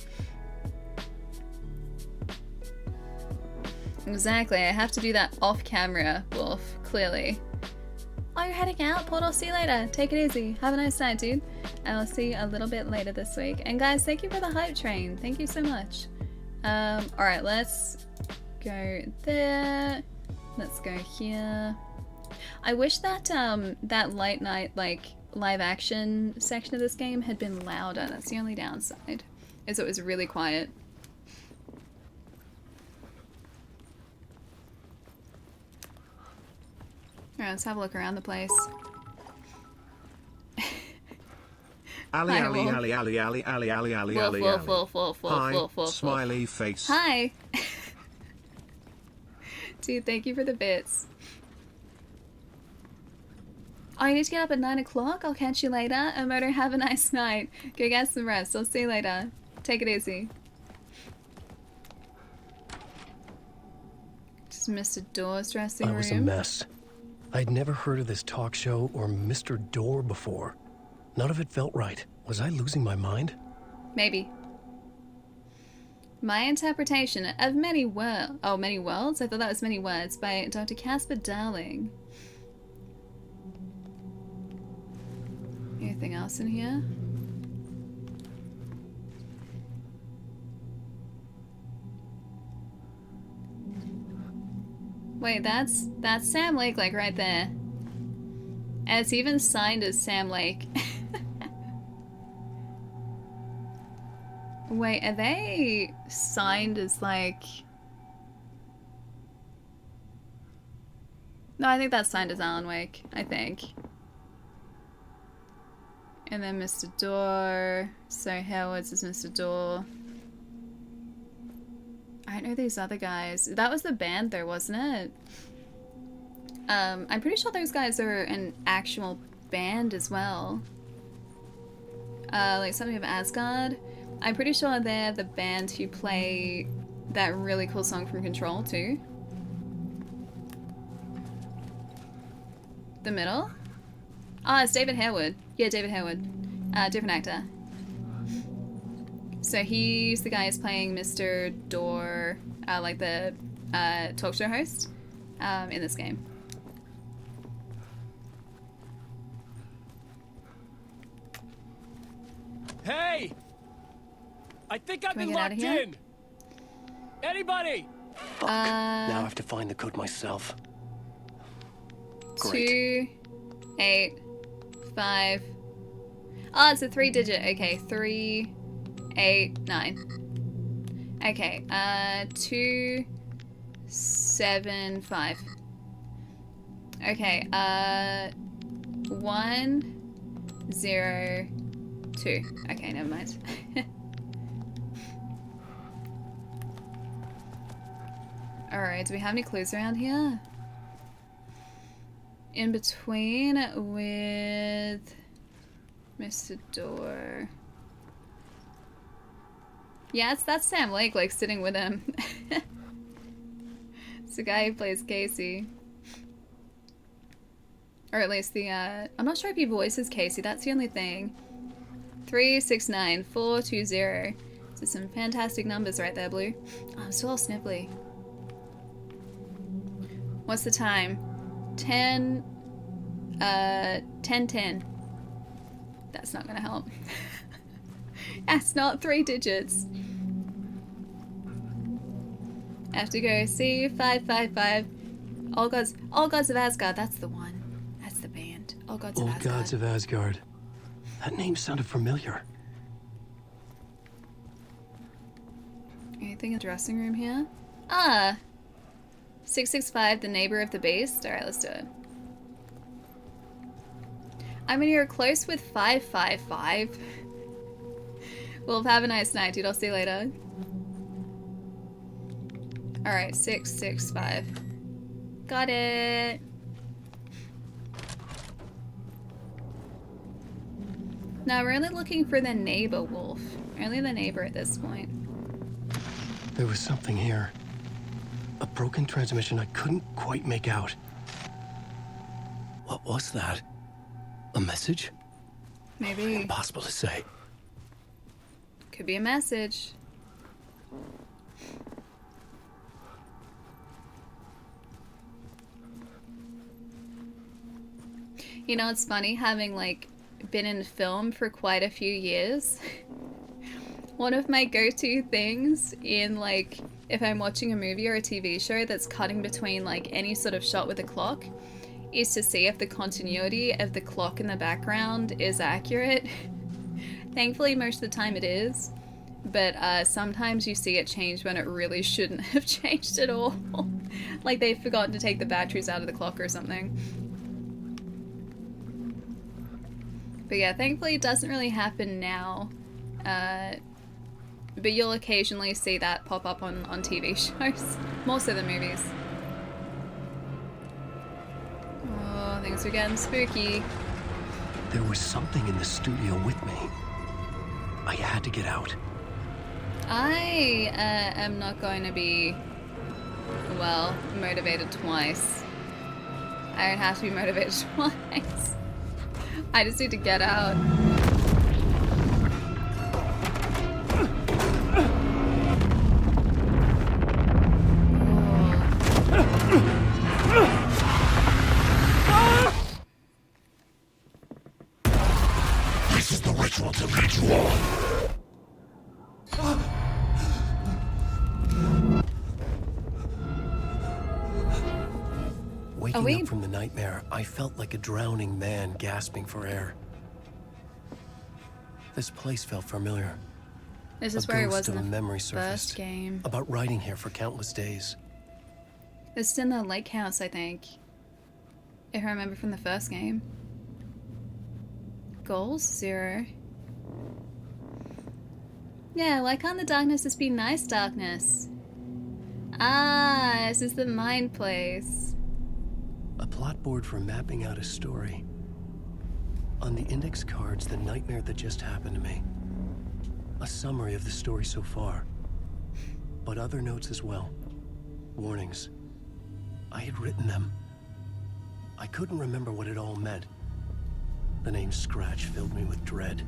Exactly, I have to do that off camera, Wolf. Clearly. Oh, you're heading out? Port, I'll see you later. Take it easy. Have a nice night, dude. And I'll see you a little bit later this week. And guys, thank you for the hype train. Thank you so much. Alright, let's go there. Let's go here. I wish that, that late night, like, live action section of this game had been louder. That's the only downside, is it was really quiet. Alright, let's have a look around the place. Ali, Hi, Ali, Wolf. Ali, Ali, Ali, Ali, Ali, Ali, Wolf, Ali, wolf, Ali. wolf, wolf, wolf, Hi, wolf, wolf, smiley wolf. face. Hi! Dude, thank you for the bits. Oh, you need to get up at 9 o'clock? I'll catch you later. Emoto, have a nice night. Go get some rest. I'll see you later. Take it easy. Just Mr. Door's dressing room. I was a mess. I'd never heard of this talk show or Mr. Door before. None of it felt right. Was I losing my mind? Maybe. My interpretation of Many Worlds. Oh, Many Worlds? I thought that was Many Words by Dr. Casper Darling. Anything else in here? Wait, that's Sam Lake, like right there. And it's even signed as Sam Lake. Wait, are they signed as like... No, I think that's signed as Alan Wake, I think. And then Mr. Door. So Howard's is Mr. Door. I don't know these other guys. That was the band though, wasn't it? I'm pretty sure those guys are an actual band as well. Like something of Asgard. I'm pretty sure they're the band who play that really cool song from Control too. The middle? Oh, it's David Harewood. Yeah, David Harewood. Different actor. So he's the guy who's playing Mr. Door, like the talk show host in this game. Hey! I think I've Can we been get out locked of here? in! Anybody! Fuck. Now I have to find the code myself. Great. 2, 8, 5. Oh, it's a 3-digit. Okay, 3, 8, 9. Okay, 2, 7, 5. Okay, 1, 0, 2. Okay, never mind. Alright, do we have any clues around here? In between with Mr. Door. Yeah, that's Sam Lake, like, sitting with him. It's the guy who plays Casey. Or at least the, I'm not sure if he voices Casey, that's the only thing. 369420. So some fantastic numbers right there, Blue. Oh, I'm still all sniffly. What's the time? 10:10. That's not gonna help. That's not 3 digits. I have to go C555. All Gods of Asgard. That's the one. That's the band. All Gods of Old Asgard. Gods of Asgard. That name sounded familiar. Anything in the dressing room here? Ah! 665, the neighbor of the beast. Alright, let's do it. I mean, you're close with 555. Well, have a nice night, dude. I'll see you later. Alright, 665. Got it. Now, we're only looking for the neighbor wolf. Only the neighbor at this point. There was something here. A broken transmission I couldn't quite make out. What was that? A message? Maybe. Impossible to say. Could be a message. You know, it's funny having, like, been in film for quite a few years. One of my go-to things in, like, if I'm watching a movie or a TV show that's cutting between, like, any sort of shot with a clock is to see if the continuity of the clock in the background is accurate. Thankfully, most of the time it is. But sometimes you see it change when it really shouldn't have changed at all. Like they've forgotten to take the batteries out of the clock or something. But yeah, thankfully it doesn't really happen now. But you'll occasionally see that pop up on TV shows. More so than movies. Oh, things are getting spooky. There was something in the studio with me. I had to get out. I am not going to be, well, motivated twice. I don't have to be motivated twice. I just need to get out. This is the ritual to lead you on. Waking up from the nightmare, I felt like a drowning man gasping for air. This place felt familiar. This is where he was in the first game. About riding here for countless days. This is in the lake house, I think. If I remember from the first game. Goals? 0. Yeah, why can't the darkness just be nice darkness? Ah, this is the mind place. A plot board for mapping out a story. On the index cards, the nightmare that just happened to me. A summary of the story so far. But other notes as well. Warnings. I had written them. I couldn't remember what it all meant. The name Scratch filled me with dread.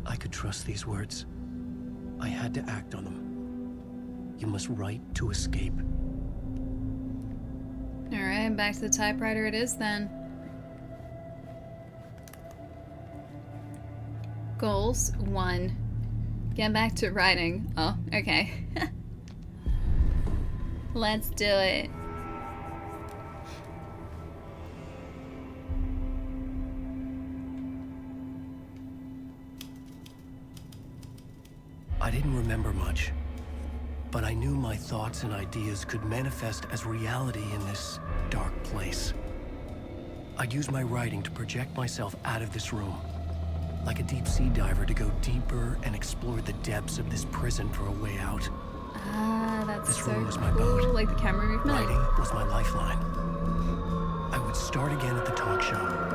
I could trust these words. I had to act on them. You must write to escape. Alright, back to the typewriter it is then. Goals 1. Get back to writing. Oh, okay. Let's do it. I didn't remember much, but I knew my thoughts and ideas could manifest as reality in this dark place. I'd use my writing to project myself out of this room, like a deep-sea diver to go deeper and explore the depths of this prison for a way out. Ah, that's this so room was my cool. boat. Like the camera movement. Writing was my lifeline. I would start again at the talk show.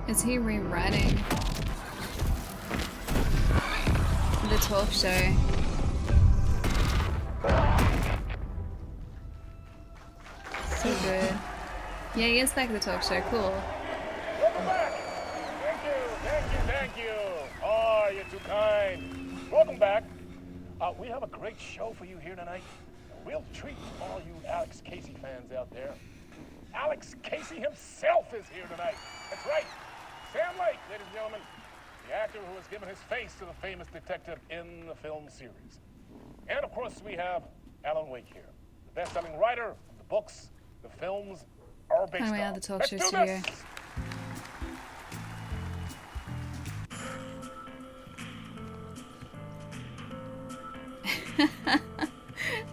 Is he rewriting the talk show? So good. Yeah, he is back at the talk show. Cool. Welcome back. Thank you. Oh, you're too kind. Welcome back. We have a great show for you here tonight. A real treat for all you Alex Casey fans out there. Alex Casey himself is here tonight. That's right. Sam Lake, ladies and gentlemen, the actor who has given his face to the famous detective in the film series. And of course, we have Alan Wake here, the best-selling writer of the books, the films are based on. Oh yeah, the talk show Let's do studio. this.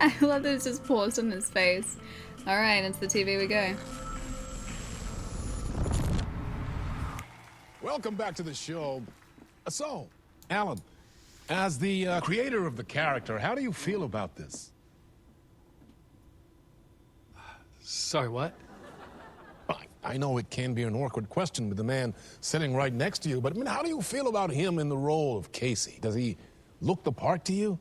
I love that it's just paused on his face. Alright, into the TV we go. Welcome back to the show. So, Alan, as the creator of the character, how do you feel about this? Sorry, what? I know it can be an awkward question with the man sitting right next to you, but I mean, how do you feel about him in the role of Casey? Does he look the part to you?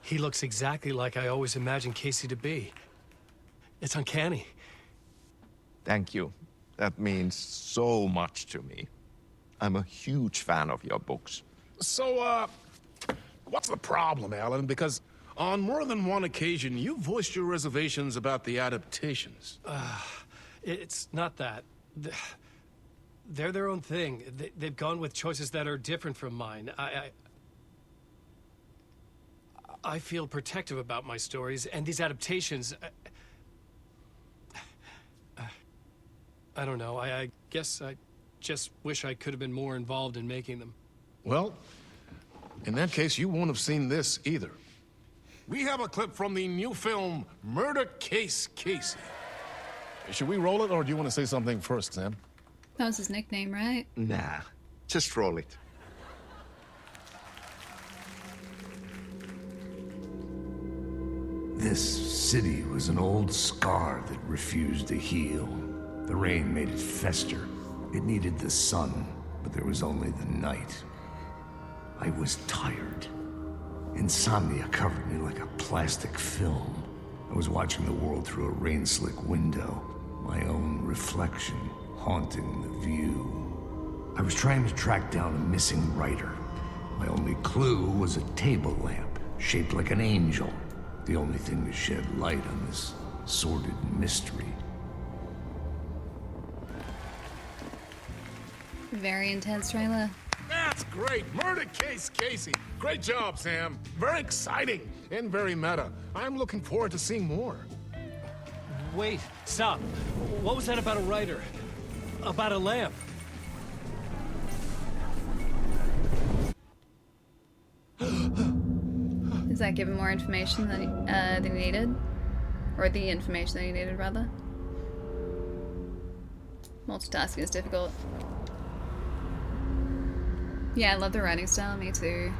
He looks exactly like I always imagined Casey to be. It's uncanny. Thank you. That means so much to me. I'm a huge fan of your books. So, what's the problem, Alan? Because on more than one occasion, you voiced your reservations about the adaptations. It's not that. They're their own thing. They've gone with choices that are different from mine. I feel protective about my stories, and these adaptations... I don't know. I guess I just wish I could have been more involved in making them. Well, in that case, you won't have seen this either. we have a clip from the new film, Murder Case Casey. Should we roll it, or do you want to say something first, Sam? That was his nickname, right? Nah, just roll it. This city was an old scar that refused to heal. The rain made it fester. It needed the sun, but there was only the night. I was tired. Insomnia covered me like a plastic film. I was watching the world through a rain-slick window, my own reflection haunting the view. I was trying to track down a missing writer. My only clue was a table lamp, shaped like an angel. The only thing to shed light on this sordid mystery. Very intense trailer. That's great. Murder Case Casey. Great job, Sam. Very exciting and very meta. I'm looking forward to seeing more. Wait, stop. What was that about a writer? About a lamp? Does that give him more information than he needed? Or the information that he needed, rather? Multitasking is difficult. Yeah, I love the writing style, me too.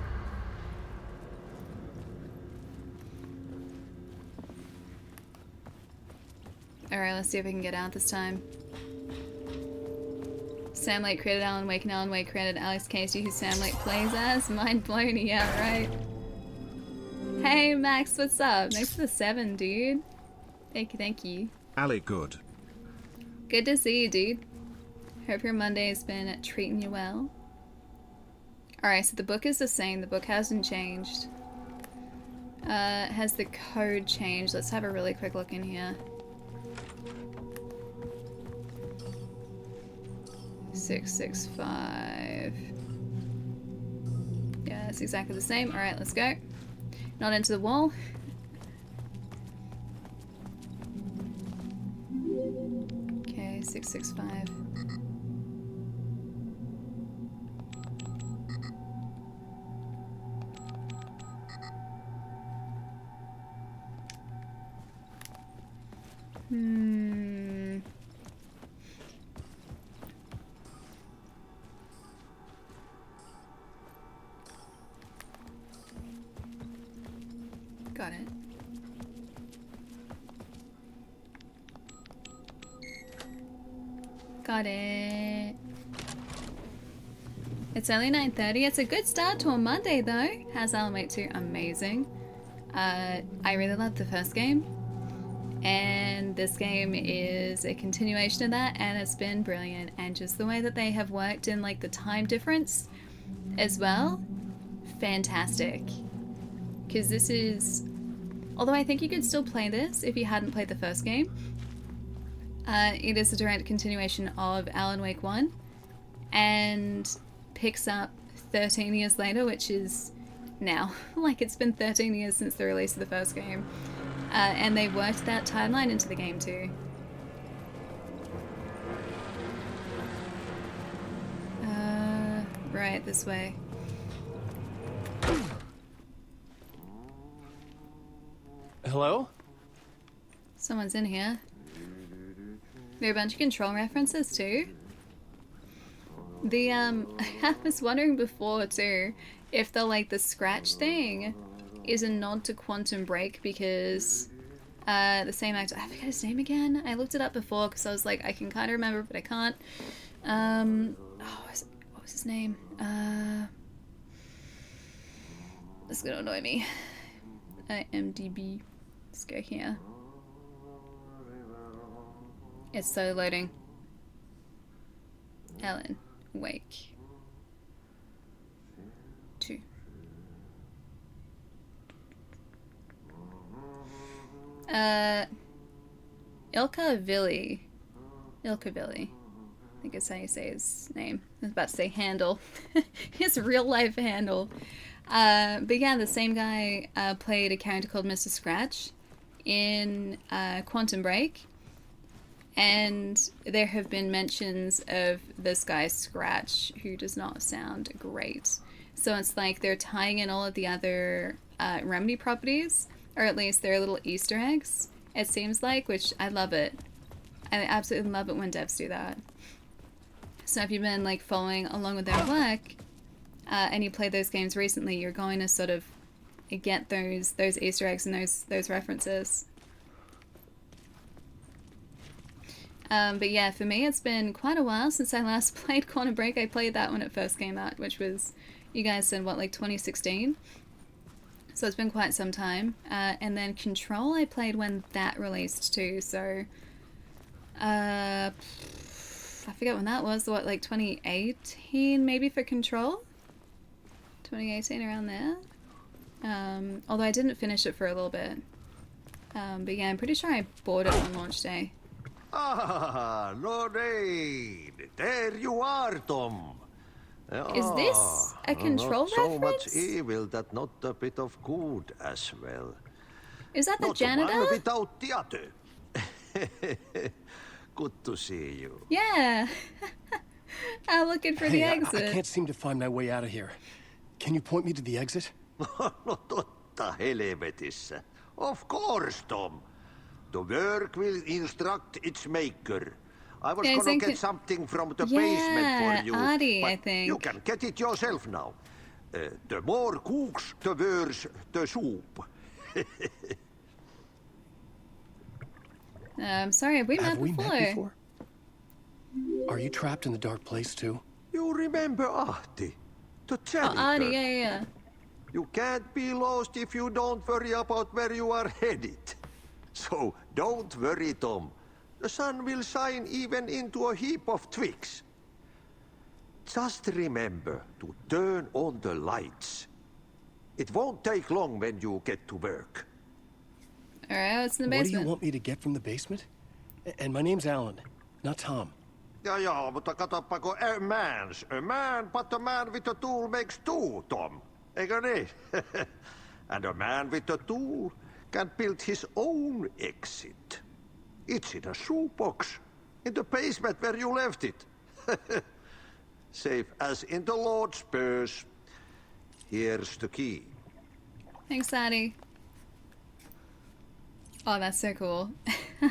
Alright, let's see if we can get out this time. Sam Lake created Alan Wake and Alan Wake created Alex Casey, who Sam Lake plays as. Mind blown, yeah, right. Hey Max, what's up? Thanks for the 7, dude. Thank you. Ali, good. Good to see you, dude. Hope your Monday has been treating you well. Alright, so the book is the same. The book hasn't changed. Has the code changed? Let's have a really quick look in here. 665. Yeah, it's exactly the same. Alright, let's go. Not into the wall. Okay, 665. Got it. Got it. It's only 9:30. It's a good start to a Monday though. How's Alan Wake 2? Amazing. I really loved the first game. And this game is a continuation of that, and it's been brilliant. And just the way that they have worked in like the time difference as well, fantastic. Because this is, although I think you could still play this if you hadn't played the first game, it is a direct continuation of Alan Wake 1 and picks up 13 years later, which is now. Like, it's been 13 years since the release of the first game. And they worked that timeline into the game too. Right, this way. Hello? Someone's in here. There are a bunch of Control references too. The I was wondering before too if the scratch thing is a nod to Quantum Break, because the same actor, I forget his name again. I looked it up before because I was like, I can kind of remember, but I can't. What was his name? This is gonna annoy me. IMDb. Let's go here. It's so loading. Alan Wake 2. Ilkavilli. I think it's how you say his name. I was about to say handle. His real life handle. But yeah, the same guy played a character called Mr. Scratch in Quantum Break. And there have been mentions of this guy Scratch, who does not sound great. So it's like they're tying in all of the other Remedy properties Or at least they're little Easter eggs, it seems like, which I love it. I absolutely love it when devs do that. So if you've been like following along with their work, and you play those games recently, you're going to sort of get those Easter eggs and those references. But yeah, for me, it's been quite a while since I last played Quantum Break. I played that when it first came out, which was, you guys said, what, like 2016? So it's been quite some time. And then Control I played when that released too, so... I forget when that was, what, like 2018 maybe for Control? 2018, around there? Although I didn't finish it for a little bit. But yeah, I'm pretty sure I bought it on launch day. Ah, Lorraine! There you are, Tom. Is this a Control not so much reference? evil that not a bit of good as well. Is that the Not janitor? one without the other. Good to see you. Yeah. I'm looking for the exit. I can't seem to find my way out of here. Can you point me to the exit? No totta helvetissä. Of course, Tom. The work will instruct its maker. I was Yeah, gonna get something from the basement for you, Adi, but I think. you can get it yourself now. The more cooks, the worse the soup. I'm sorry, have we met before? Are you trapped in the dark place too? You remember Ahti, the janitor? Oh, Adi, yeah. You can't be lost if you don't worry about where you are headed. So don't worry, Tom. The sun will shine even into a heap of twigs. Just remember to turn on the lights. It won't take long when you get to work. Alright, what's in the What do basement? you want me to get from the basement? And my name's Alan, not Tom. Ja, mutta katsopako a man, but a man with a tool makes two, Tom. Eikö niin? And a man with a tool can build his own exit. It's in a shoebox, in the basement where you left it. Safe as in the Lord's purse. Here's the key. Thanks, Adi. Oh, that's so cool. Do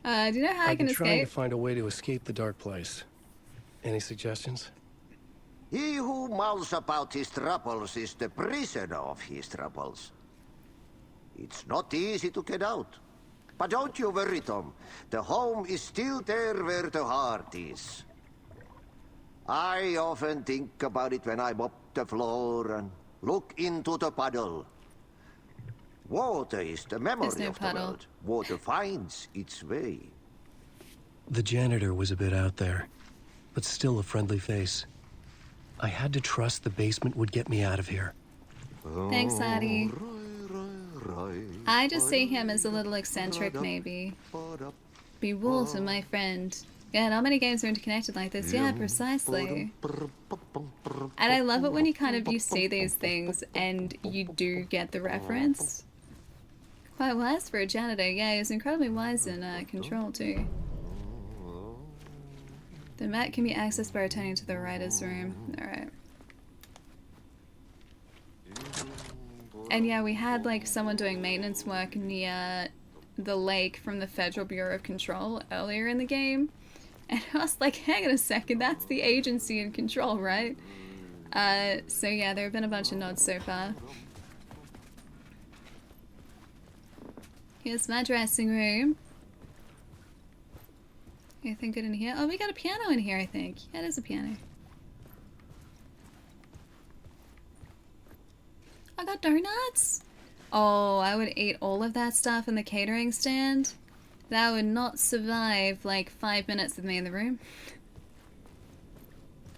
you know how I can I've been trying to escape? find a way to escape the dark place. Any suggestions? He who mulls about his troubles is the prisoner of his troubles. It's not easy to get out. But don't you worry, Tom. The home is still there where the heart is. I often think about it when I mop the floor and look into the puddle. Water is the memory of the world. Water finds its way. The janitor was a bit out there, but still a friendly face. I had to trust the basement would get me out of here. Thanks, Adi. I just see him as a little eccentric, maybe. Be Walter, my friend. Yeah, not many games are interconnected like this. Yeah, precisely. And I love it when you see these things and you do get the reference. Quite wise for a janitor. Yeah, he was incredibly wise in Control too. The map can be accessed by returning to the writer's room. Alright. And yeah, we had like someone doing maintenance work near the lake from the Federal Bureau of Control earlier in the game. And I was like, hang on a second, that's the agency in Control, right? So yeah, there have been a bunch of nods so far. Here's my dressing room. Anything good in here? Oh, we got a piano in here, I think. Yeah, there's a piano. I got donuts? Oh, I would eat all of that stuff in the catering stand. That would not survive like 5 minutes with me in the room.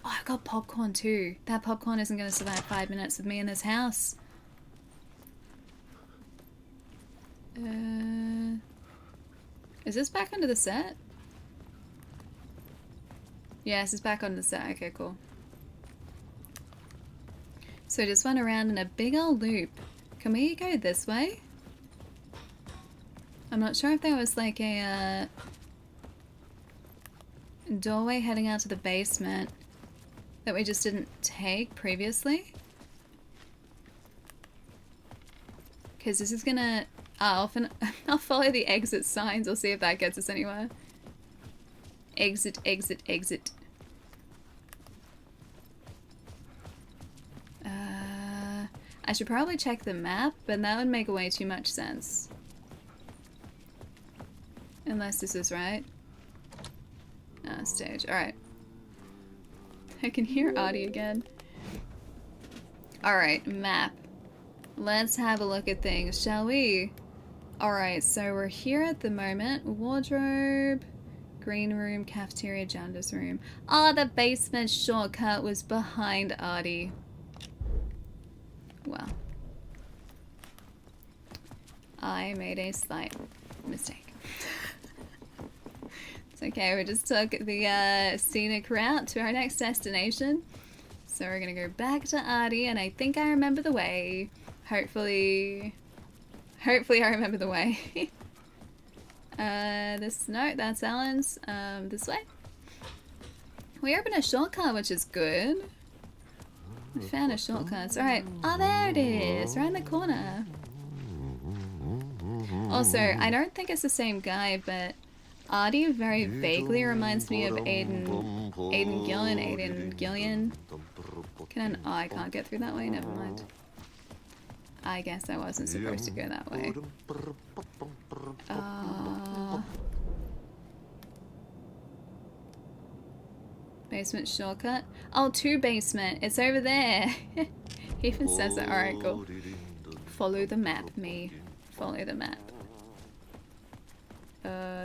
Oh, I got popcorn too. That popcorn isn't going to survive 5 minutes with me in this house. Is this back under the set? Yes, it's back under the set. Okay, cool. So just went around in a big old loop. Can we go this way? I'm not sure if there was like a doorway heading out to the basement that we just didn't take previously. Because this is gonna... I'll follow the exit signs. I'll see if that gets us anywhere. Exit, exit, exit. I should probably check the map, but that would make way too much sense. Unless this is right. Stage. Alright. I can hear Adi again. Alright, map. Let's have a look at things, shall we? Alright, so we're here at the moment. Wardrobe, green room, cafeteria, janitor's room. Oh, the basement shortcut was behind Adi. Well. I made a slight mistake. It's okay, we just took the scenic route to our next destination. So we're gonna go back to Adi, and I think I remember the way. Hopefully I remember the way. No, that's Alan's. This way. We opened a shortcut, which is good. We found a shortcut. Alright. Oh, there it is. Right in the corner. Also, I don't think it's the same guy, but Adi very vaguely reminds me of Aiden Gillian. Oh, I can't get through that way. Never mind. I guess I wasn't supposed to go that way. Basement shortcut. Oh, to basement. It's over there. He even says it. Alright, cool. Follow the map, me. Follow the map.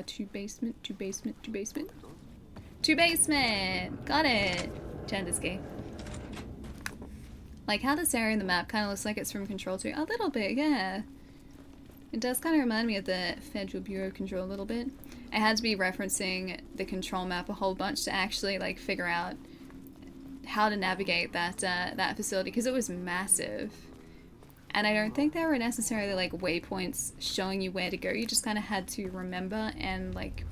To basement, to basement, to basement. To basement! Got it! Gender's key. Like how this area in the map kind of looks like it's from Control 2. A little bit, yeah. It does kind of remind me of the Federal Bureau of Control a little bit. I had to be referencing the control map a whole bunch to actually like figure out how to navigate that that facility, because it was massive. And I don't think there were necessarily like waypoints showing you where to go. You just kind of had to remember and like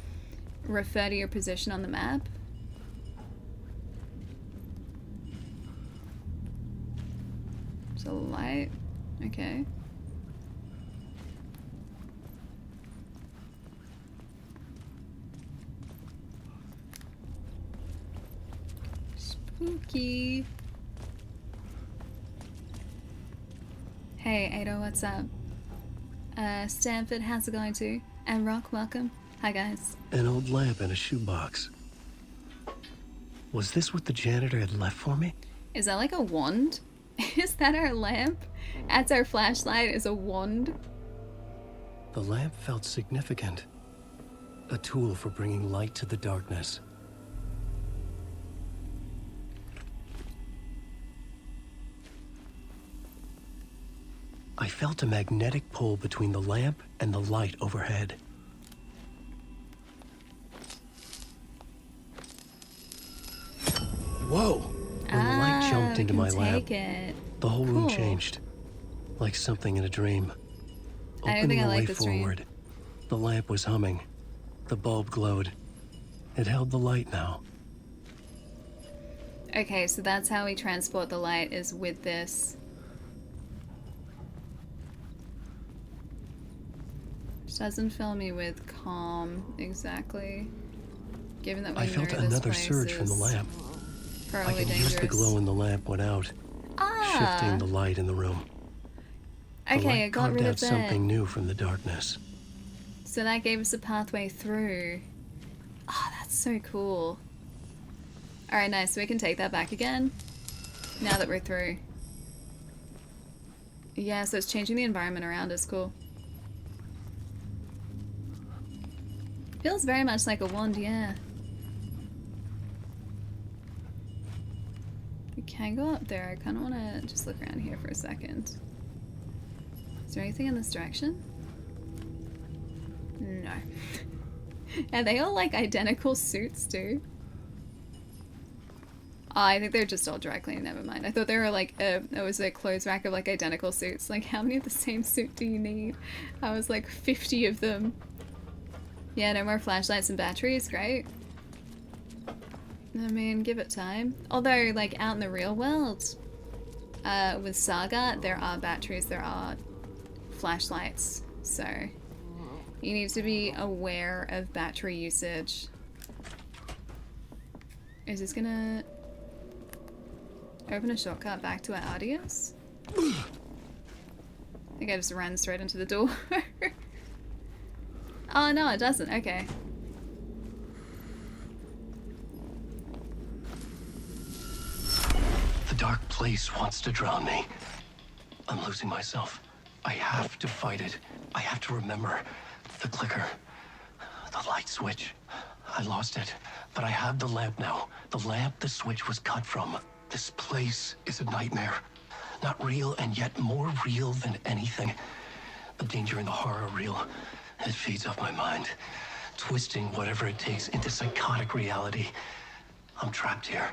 refer to your position on the map. So light, okay. Spooky. Hey, Ada, what's up? Stanford, how's it going too? And Rock, welcome. Hi, guys. An old lamp in a shoebox. Was this what the janitor had left for me? Is that like a wand? Is that our lamp? That's our flashlight, is a wand. The lamp felt significant. A tool for bringing light to the darkness. I felt a magnetic pull between the lamp and the light overhead. Whoa! When the light jumped into my lamp, the whole room changed. Like something in a dream. Opening the way forward, the lamp was humming. The bulb glowed. It held the light now. Okay, so that's how we transport the light, is with this. Which doesn't fill me with calm, exactly. Given that we I felt another surge from the lamp. I could use the glow in the lamp went out, shifting the light in the room. Okay, I got rid of that. Something new from the darkness. So that gave us a pathway through. Oh, that's so cool. Alright, nice. So we can take that back again. Now that we're through. Yeah, so it's changing the environment around us. Cool. Feels very much like a wand, yeah. We can go up there. I kind of want to just look around here for a second. Is there anything in this direction? No. Are they all like identical suits too? Oh, I think they're just all dry clean. Never mind. I thought they were like it was a clothes rack of like identical suits. Like, how many of the same suit do you need? I was like 50 of them. Yeah, no more flashlights and batteries. Great. I mean, give it time. Although, like, out in the real world, with Saga, there are batteries, there are flashlights, so you need to be aware of battery usage. Is this gonna open a shortcut back to our audios? I think I just ran straight into the door. Oh no, it doesn't. Okay. The dark place wants to drown me. I'm losing myself. I have to fight it. I have to remember. The clicker. The light switch. I lost it. But I have the lamp now. The lamp the switch was cut from. This place is a nightmare. Not real, and yet more real than anything. The danger and the horror real. It feeds off my mind. Twisting whatever it takes into psychotic reality. I'm trapped here.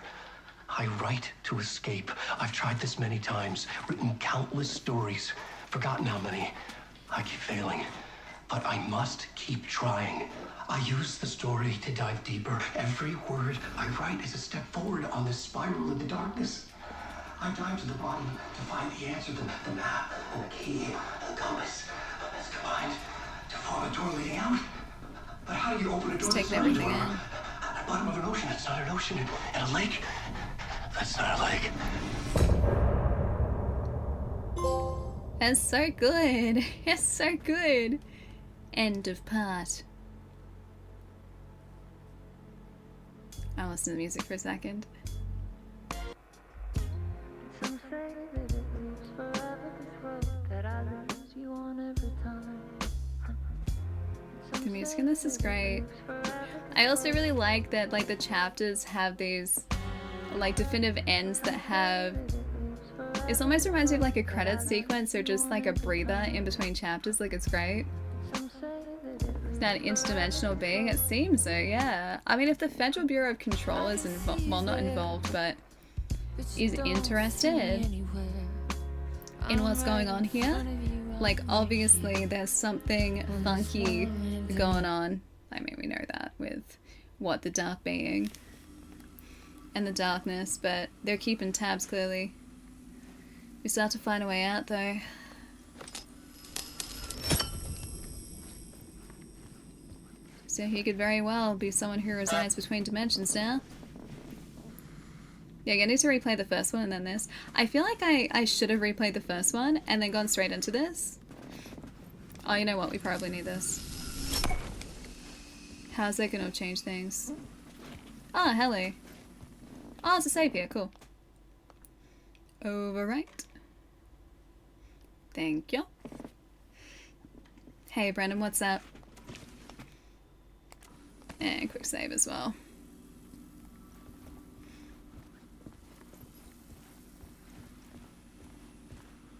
I write to escape. I've tried this many times. Written countless stories. Forgotten how many. I keep failing. But I must keep trying. I use the story to dive deeper. Every word I write is a step forward on this spiral into darkness. I dive to the bottom to find the answer, the map, and the key, and the compass. It's combined to form a door leading out. But how do you open a door that's not a door? At the bottom of an ocean, it's not an ocean. And a lake, that's not a lake. That's so good. It's so good. End of part. I'll listen to the music for a second. Some say that it lives forever, this road that I lose you on every time. The music in this is great. I also really like that like the chapters have these like definitive ends that have, it almost reminds me of like a credit sequence or just like a breather in between chapters. Like it's great. It's not an interdimensional being. It seems so, yeah. I mean, if the Federal Bureau of Control is involved, well, not involved, but is interested in what's going on here, like obviously there's something funky going on. I mean, we know that with what the dark being and the darkness, but they're keeping tabs clearly. We start to find a way out though. So he could very well be someone who resides between dimensions now. Yeah, I need to replay the first one and then this. I feel like I should have replayed the first one and then gone straight into this. Oh, you know what? We probably need this. How's that gonna change things? Oh, hello. Oh, it's a save here. Cool. Overwrite. Thank you. Hey, Brendan, what's up? And quick save as well.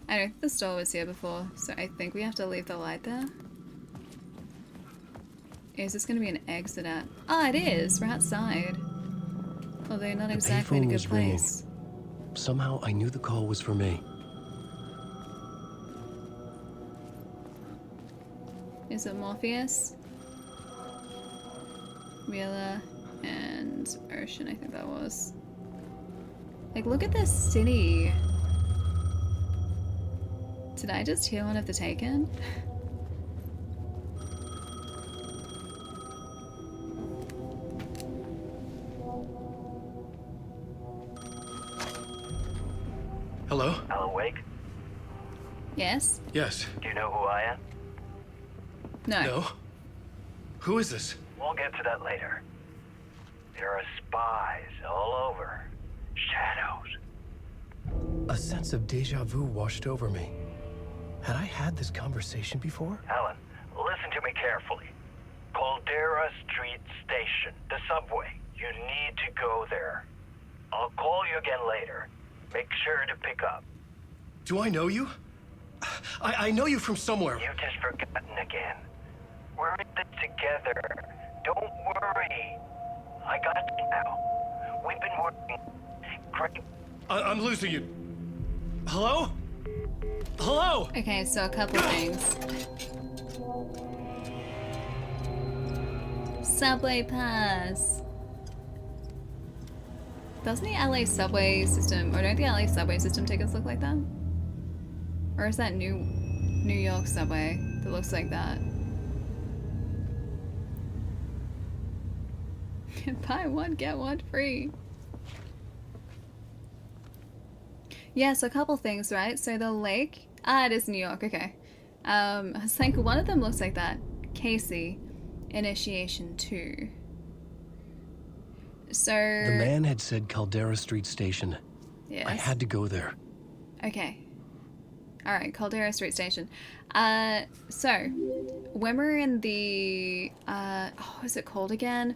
I know the store was here before, so I think we have to leave the light there. Is this going to be an exit at? Ah, it is. We're outside. Although not exactly in a good place. Somehow I knew the call was for me. Is it Morpheus? Wheeler and Ocean, I think that was. Like, look at this city. Did I just hear one of the Taken? Hello? Alan Wake? Yes? Yes. Do you know who I am? No. No? Who is this? We'll get to that later. There are spies all over. Shadows. A sense of deja vu washed over me. Had I had this conversation before? Alan, listen to me carefully. Caldera Street Station, the subway. You need to go there. I'll call you again later. Make sure to pick up. Do I know you? I know you from somewhere. You've just forgotten again. We're in this together. Don't worry. I got you now. We've been working great. I'm losing you. Hello? Hello? Okay, so a couple things. Subway pass. Doesn't the LA subway system, or don't the LA subway system tickets look like that? Or is that new? New York subway that looks like that. Buy one, get one free. Yeah, so a couple things, right? So the lake, it is New York, okay. I was like, one of them looks like that. Casey, Initiation 2. So... The man had said Caldera Street Station. Yes. I had to go there. Okay. Alright, Caldera Street Station. So, when we're in the, what is it called again?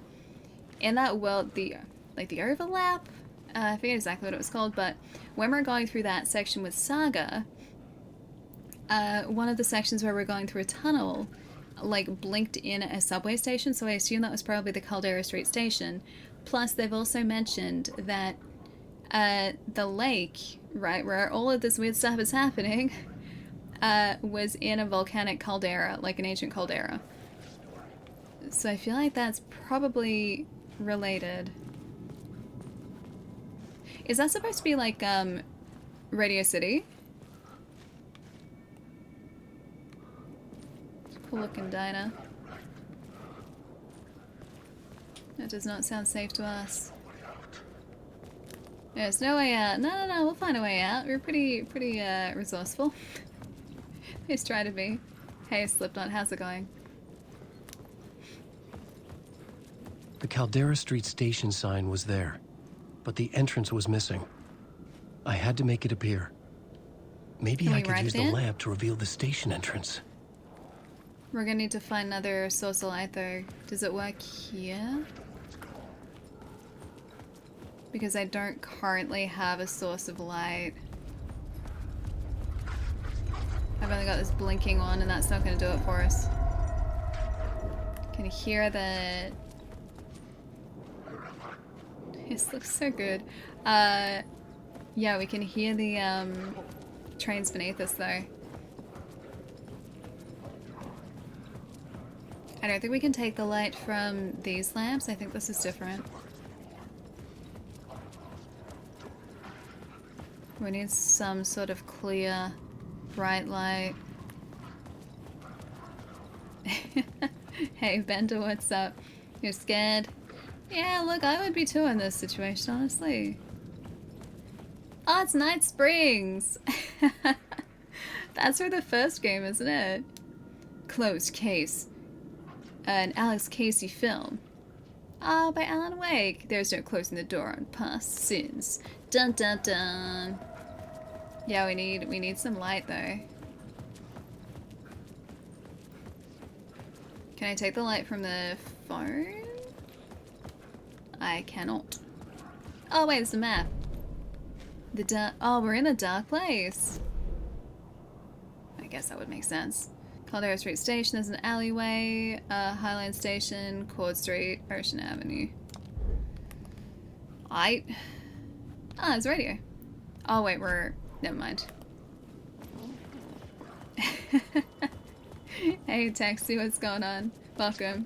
In that world, the overlap? I forget exactly what it was called, but when we're going through that section with Saga, one of the sections where we're going through a tunnel, like, blinked in a subway station, so I assume that was probably the Caldera Street Station. Plus, they've also mentioned that the lake, right, where all of this weird stuff is happening, was in a volcanic caldera, like an ancient caldera. So I feel like that's probably related. Is that supposed to be like, Radio City? Cool looking diner. That does not sound safe to us. There's no way out. No, we'll find a way out. We're pretty resourceful. Let's try to be. Hey, Slipknot, how's it going? The Caldera Street Station sign was there, but the entrance was missing. I had to make it appear. Maybe I could use the lamp to reveal the station entrance. We're gonna need to find another source of light though. Does it work here? Because I don't currently have a source of light. I've only got this blinking one and that's not gonna do it for us. Can you hear the... This looks so good. Yeah, we can hear the trains beneath us though. I don't think we can take the light from these lamps. I think this is different. We need some sort of clear, bright light. Hey, Bender, what's up? You're scared? Yeah, look, I would be too in this situation, honestly. Oh, it's Night Springs! That's for the first game, isn't it? Closed Case. An Alex Casey film. Ah, by Alan Wake. There's no closing the door on past sins. Dun dun dun. Yeah, we need some light though. Can I take the light from the phone? I cannot. Oh wait, there's a map. The dark. Oh, we're in a dark place. I guess that would make sense. Caldera Street Station, there's an alleyway, Highline Station, Cord Street, Ocean Avenue. There's a radio. Oh wait, never mind. Hey Taxi, what's going on? Welcome.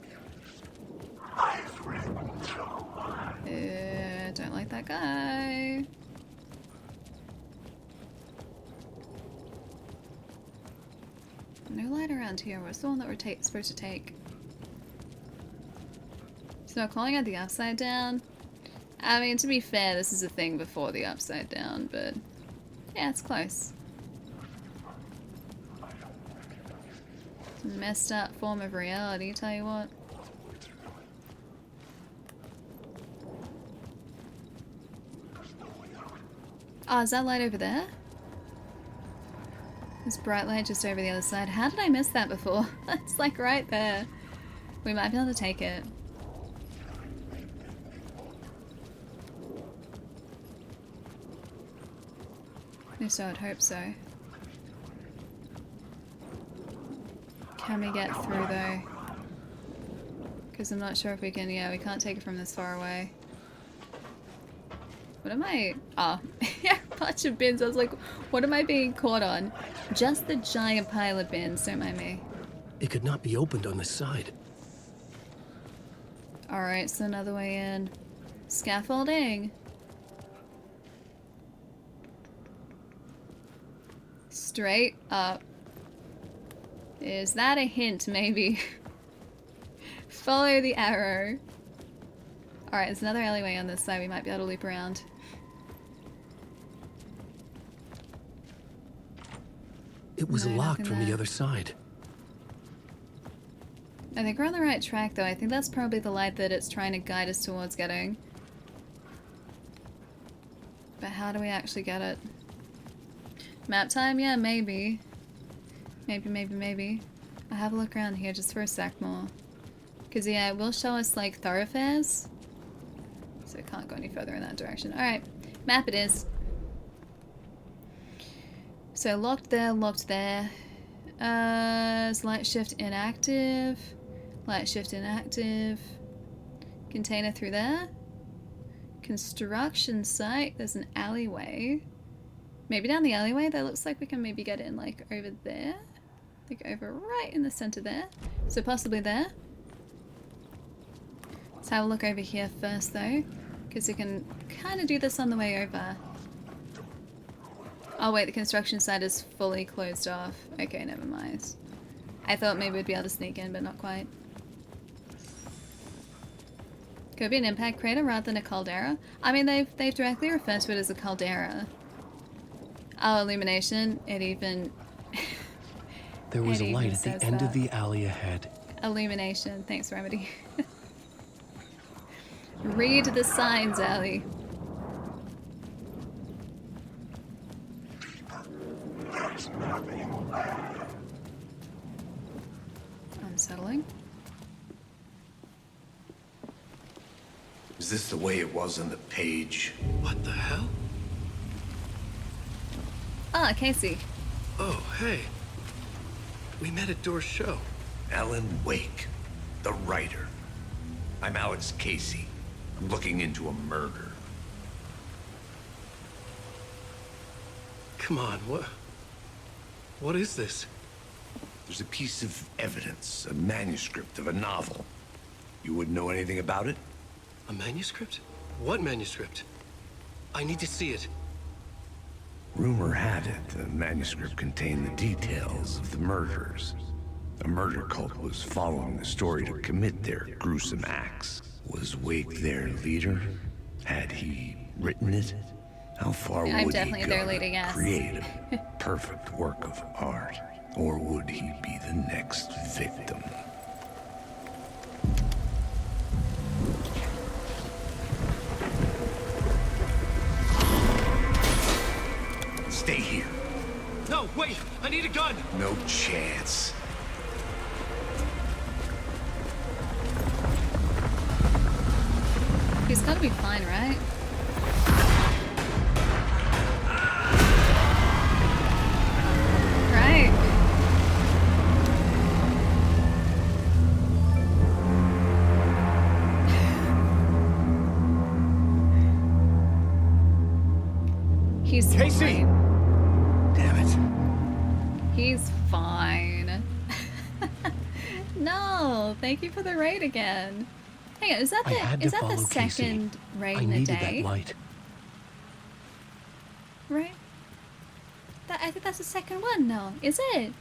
Don't like that guy. No light around here. What's the one that we're supposed to take? So calling out the upside down. I mean, to be fair, this is a thing before the upside down, but yeah, it's close. Messed up form of reality, tell you what. Oh, is that light over there? This bright light just over the other side. How did I miss that before? It's like right there. We might be able to take it. At least I would hope so. Can we get through though? Because I'm not sure if we can, yeah, we can't take it from this far away. What am I? Oh, yeah, a bunch of bins. I was like, what am I being caught on? Just the giant pile of bins, don't mind me. It could not be opened on this side. Alright, so another way in. Scaffolding. Straight up. Is that a hint, maybe? Follow the arrow. Alright, there's another alleyway on this side. We might be able to loop around. It was No, locked nothing from the there. other side. I think we're on the right track, though. I think that's probably the light that it's trying to guide us towards getting. But how do we actually get it? Map time? Yeah, maybe. Maybe. I'll have a look around here just for a sec more. Because, yeah, it will show us, like, thoroughfares. So I can't go any further in that direction. Alright, map it is. So locked there, locked there. Is light shift inactive? Light shift inactive. Container through there. Construction site. There's an alleyway. Maybe down the alleyway. That looks like we can maybe get in like over there. Like over right in the center there. So possibly there. Let's have a look over here first though. Because we can kind of do this on the way over. Oh wait, the construction site is fully closed off. Okay, never mind. I thought maybe we'd be able to sneak in, but not quite. Could be an impact crater rather than a caldera. I mean, they've directly referred to it as a caldera. Oh, illumination. It even... There was it a light even at the says end of that. the alley ahead. Illumination. Thanks, Remedy. Read the signs, Allie. Unsettling. Is this the way it was on the page? What the hell? Ah, Casey. Oh, hey. We met at Door's show. Alan Wake, the writer. I'm Alex Casey. I'm looking into a murder. Come on, what is this? There's a piece of evidence, a manuscript of a novel. You wouldn't know anything about it? A manuscript? What manuscript? I need to see it. Rumor had it the manuscript contained the details of the murders. A murder cult was following the story to commit their gruesome acts. Was Wake their leader? Had he written it? How far I'm would definitely he their go leader, to yes. create a perfect work of art? Or would he be the next victim? Stay here. No, wait! I need a gun! No chance. He's gotta be fine, right? Right. He's Casey! fine. Damn it. He's fine. No, thank you for the raid again. Hang on, is that I had the to is that the follow Casey. second raid I in a needed day? that light. Right? I think that's the second one now. Is it?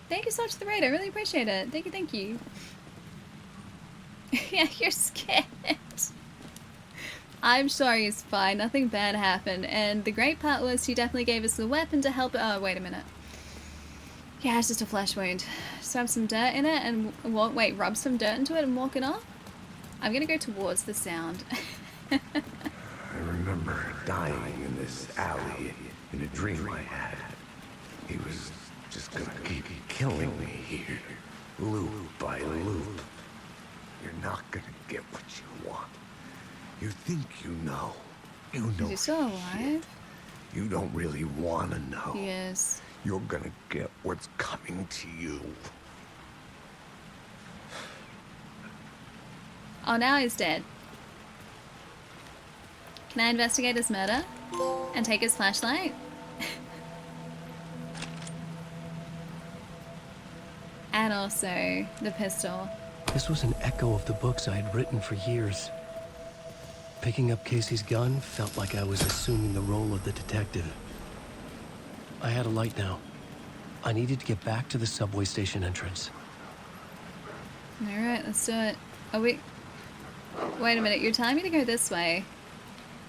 Thank you so much for the raid. I really appreciate it. Thank you, thank you. Yeah, you're scared. I'm sure he's fine. Nothing bad happened. And the great part was he definitely gave us the weapon to help. Oh, wait a minute. Yeah, it's just a flesh wound. Just rub some dirt in it and walk. Wait, rub some dirt into it and walk it off? I'm gonna go towards the sound. I remember dying in this alley in a dream I had. He was just gonna keep killing me here, loop by loop. You're not gonna get what you want. You think you know. You know. Is he still alive? You don't really want to know. He is. You're gonna get what's coming to you. Oh, now he's dead. Can I investigate his murder? And take his flashlight? And also the pistol. This was an echo of the books I had written for years. Picking up Casey's gun felt like I was assuming the role of the detective. I had a light now. I needed to get back to the subway station entrance. Alright, let's do it. Oh, wait. Wait a minute, you're telling me to go this way.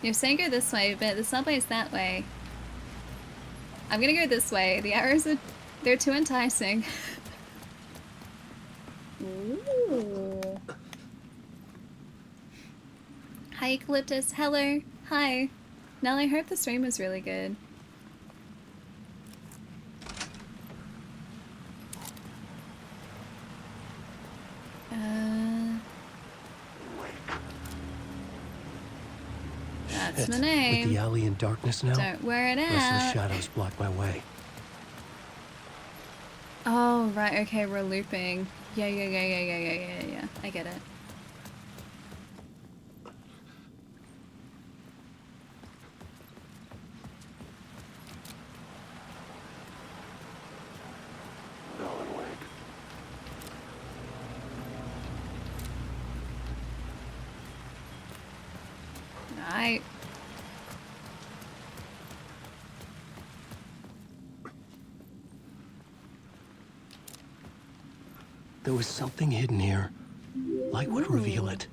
You're saying go this way, but the subway's that way. I'm gonna go this way. The arrows are... they're too enticing. Ooh. Hi, Eucalyptus. Hello. Hi. Nell, I hope the stream was really good. That's my name. With the alley in darkness now, Don't wear it the rest of the out. shadows block my way. Oh, right, okay, we're looping. Yeah. I get it. Right. There was something hidden here. Light would reveal it.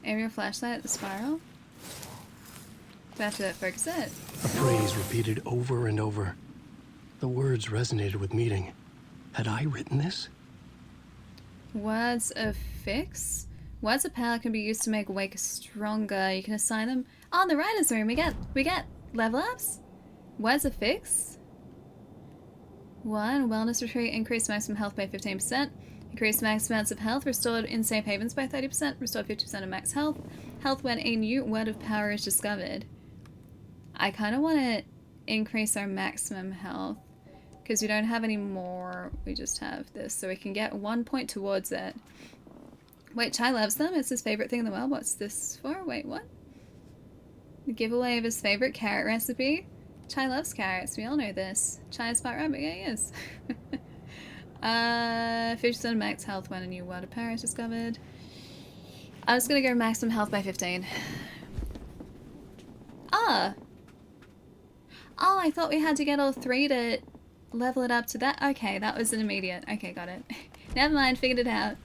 Aim your flashlight at the spiral. Do I have to focus it? A phrase repeated over and over. The words resonated with meaning. Had I written this? Words of fix? Words of power can be used to make Wake stronger. You can assign them. Oh, in the writer's room, we get level ups? Words of fix? 1. Wellness retreat. Increased maximum health by 15%. Increased max amounts of health. Restored in safe havens by 30%. Restored 50% of max health. Health when a new word of power is discovered. I kind of want to increase our maximum health. Because we don't have any more. We just have this. So we can get 1 point towards it. Wait, Chai loves them? It's his favorite thing in the world. What's this for? Wait, what? The giveaway of his favorite carrot recipe? Chai loves carrots. We all know this. Chai is part rabbit. Yeah, he is. 50% max health when a new word of power is discovered. I was going to go maximum health by 15. Ah! Oh, I thought we had to get all 3 to level it up to that. Okay, that was an immediate. Okay, got it. Never mind, figured it out.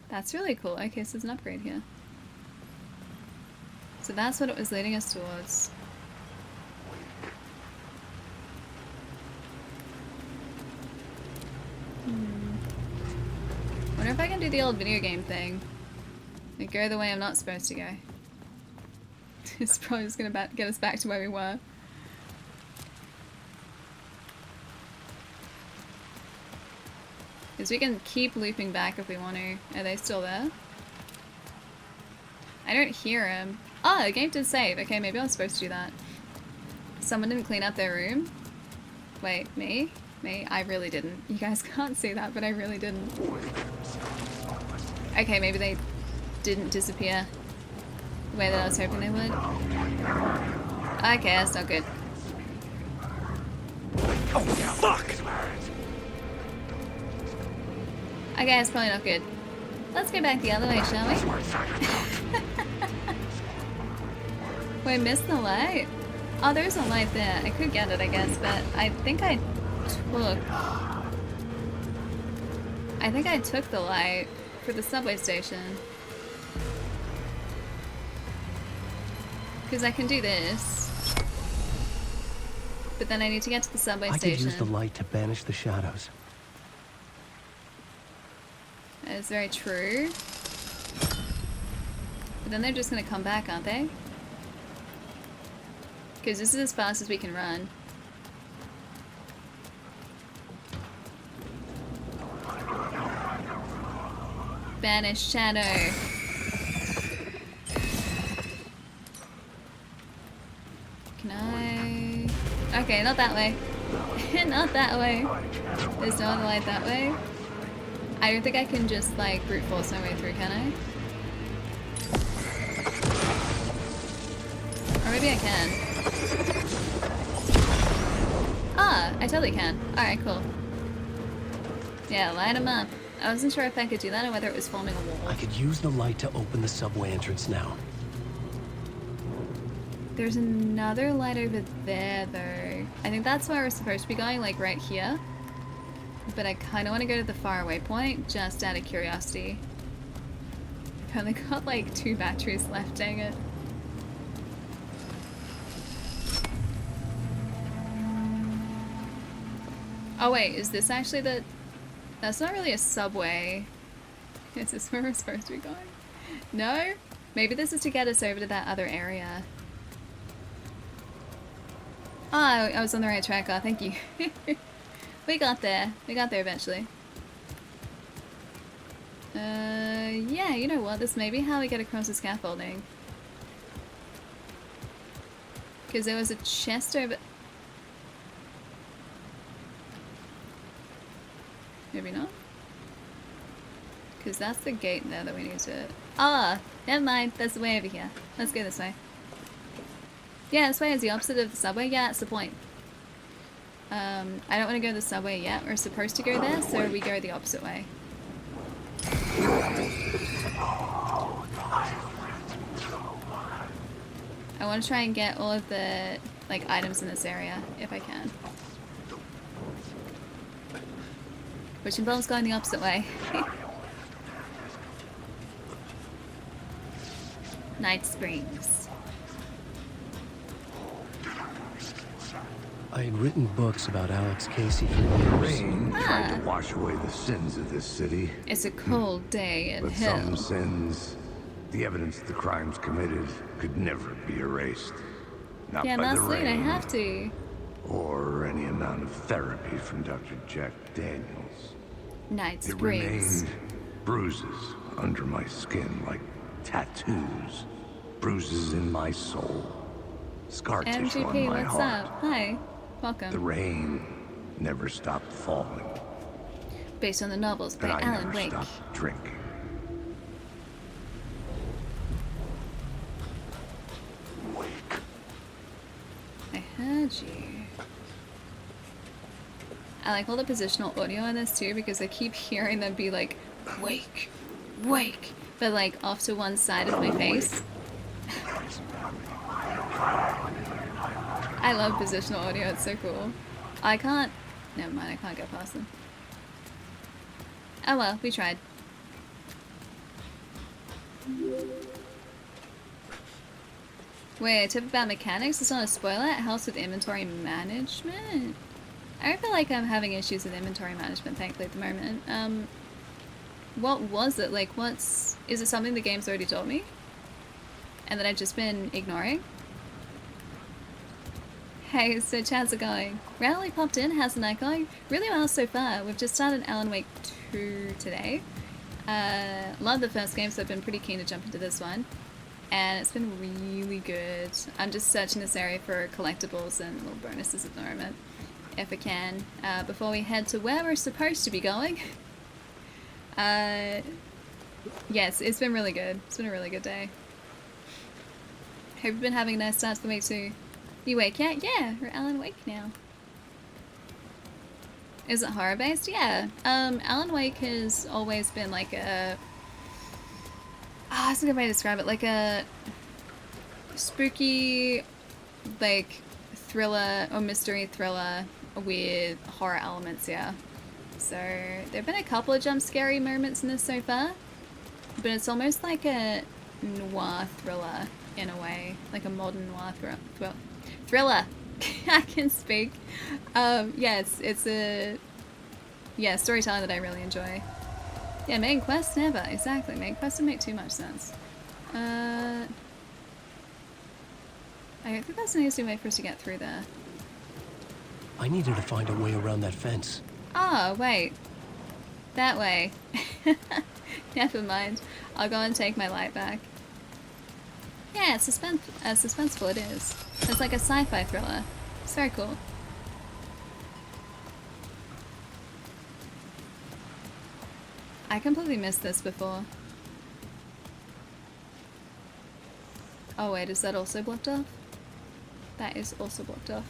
That's really cool. Okay, so there's an upgrade here. So that's what it was leading us towards. Wonder if I can do the old video game thing. Like, go the way I'm not supposed to go. It's probably just gonna get us back to where we were. Because we can keep looping back if we want to. Are they still there? I don't hear him. Oh, the game did save. Okay, maybe I was supposed to do that. Someone didn't clean up their room? Wait, me? Me? I really didn't. You guys can't see that, but I really didn't. Okay, maybe they didn't disappear the way that I was hoping they would. Okay, that's not good. Oh, fuck! Okay, it's probably not good. Let's go back the other way, shall we? We missed the light. Oh, there's a light there. I could get it, I guess, but I think I took the light for the subway station. Because I can do this. But then I need to get to the subway station. I could use the light to banish the shadows. That is very true. But then they're just gonna come back, aren't they? Because this is as fast as we can run. Banish shadow. Can I... Okay, not that way. Not that way. There's no other light that way. I don't think I can just, like, brute force my way through, can I? Or maybe I can. Ah, I totally can. Alright, cool. Yeah, light them up. I wasn't sure if I could do that or whether it was forming a wall. I could use the light to open the subway entrance now. There's another light over there, though. I think that's where we're supposed to be going, like right here. But I kind of want to go to the faraway point, just out of curiosity. I've only got like 2 batteries left, dang it. Oh wait, is this actually the... That's not really a subway. Is this where we're supposed to be going? No? Maybe this is to get us over to that other area. Oh, I was on the right track. Oh, thank you. We got there. We got there eventually. Yeah, you know what? This may be how we get across the scaffolding. Because there was a chest over... Maybe not? Because that's the gate there that we need to... Ah! Never mind. That's the way over here. Let's go this way. Yeah, this way is the opposite of the subway. Yeah, that's the point. I don't want to go the subway yet. We're supposed to go there, so we go the opposite way. I want to try and get all of the like items in this area if I can. Which involves going the opposite way. Night Springs. I had written books about Alex Casey for The years. rain tried to wash away the sins of this city. It's a cold day in But hell. some sins, the evidence of the crimes committed, could never be erased. Not Yeah, by the Marceline, I rain, have to. or any amount of therapy from Dr. Jack Daniels. Night It Springs. remained bruises under my skin, like tattoos. Bruises in my soul. Scar tissue on MGP, my what's heart. up? Hi. Welcome. The rain never stopped falling. Based on the novels by And I Alan never Wake. stopped drinking. I heard you. I like all the positional audio in this too because I keep hearing them be like, wake, wake, but like off to one side of my face. I love positional audio, it's so cool. I can't, never mind, I can't go past them. Oh well, we tried. Wait, a tip about mechanics, it's not a spoiler, it helps with inventory management. I don't feel like I'm having issues with inventory management, thankfully, at the moment. What was it? Like, is it something the game's already told me? And that I've just been ignoring? Hey, so how's it going? Randomly popped in, how's the night going? Really well so far. We've just started Alan Wake 2 today. Loved the first game, so I've been pretty keen to jump into this one. And it's been really good. I'm just searching this area for collectibles and little bonuses at the moment, if I can, before we head to where we're supposed to be going. Yes, it's been really good. It's been a really good day. Hope you've been having a nice start to the week too. You wake yet? Yeah, we're Alan Wake now. Is it horror based? Yeah. Alan Wake has always been like a... that's a good way to describe it. Like a spooky, like, thriller or mystery thriller with horror elements, yeah. So, there have been a couple of jump scary moments in this so far, but it's almost like a noir thriller in a way, like a modern noir thriller. I can speak. Yeah, it's a storytelling that I really enjoy. Yeah, main quest never, exactly. Main quest doesn't make too much sense. I don't think that's an easy way for us to get through there. I needed to find a way around that fence. Oh, wait. That way. Never mind. I'll go and take my light back. Yeah, suspenseful it is. It's like a sci-fi thriller. It's very cool. I completely missed this before. Oh wait, is that also blocked off? That is also blocked off.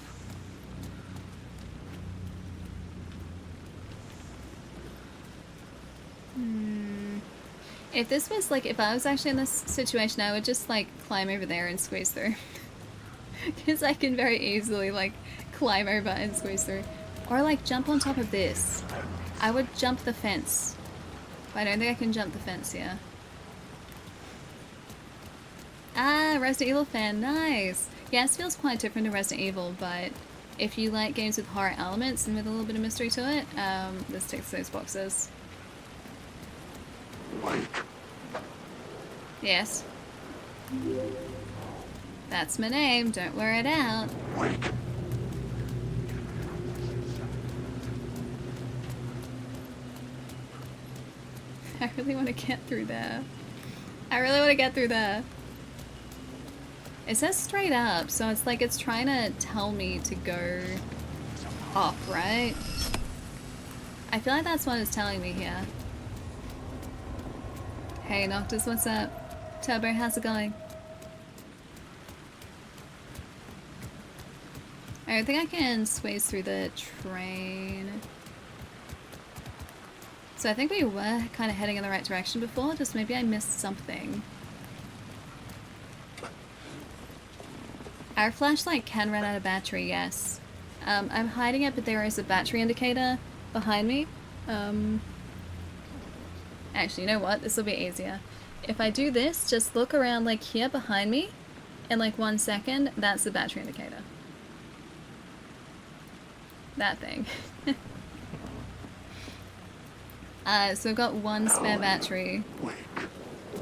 If this was like, if I was actually in this situation, I would just like climb over there and squeeze through. Because I can very easily, like, climb over and squeeze through. Or, like, jump on top of this. I would jump the fence. But I don't think I can jump the fence here. Ah, Resident Evil fan, nice! Yeah, this feels quite different to Resident Evil, but if you like games with horror elements and with a little bit of mystery to it, this ticks those boxes. Yes. That's my name, don't wear it out. I really want to get through there. I really want to get through there. It says straight up, so it's like it's trying to tell me to go up, right? I feel like that's what it's telling me here. Hey Noctis, what's up? Turbo, how's it going? I think I can squeeze through the train. So I think we were kind of heading in the right direction before, just maybe I missed something. Our flashlight can run out of battery, yes. I'm hiding it, but there is a battery indicator behind me. Actually, you know what? This will be easier. If I do this, just look around like here behind me, in like 1 second, that's the battery indicator. That thing. So I've got 1 spare battery.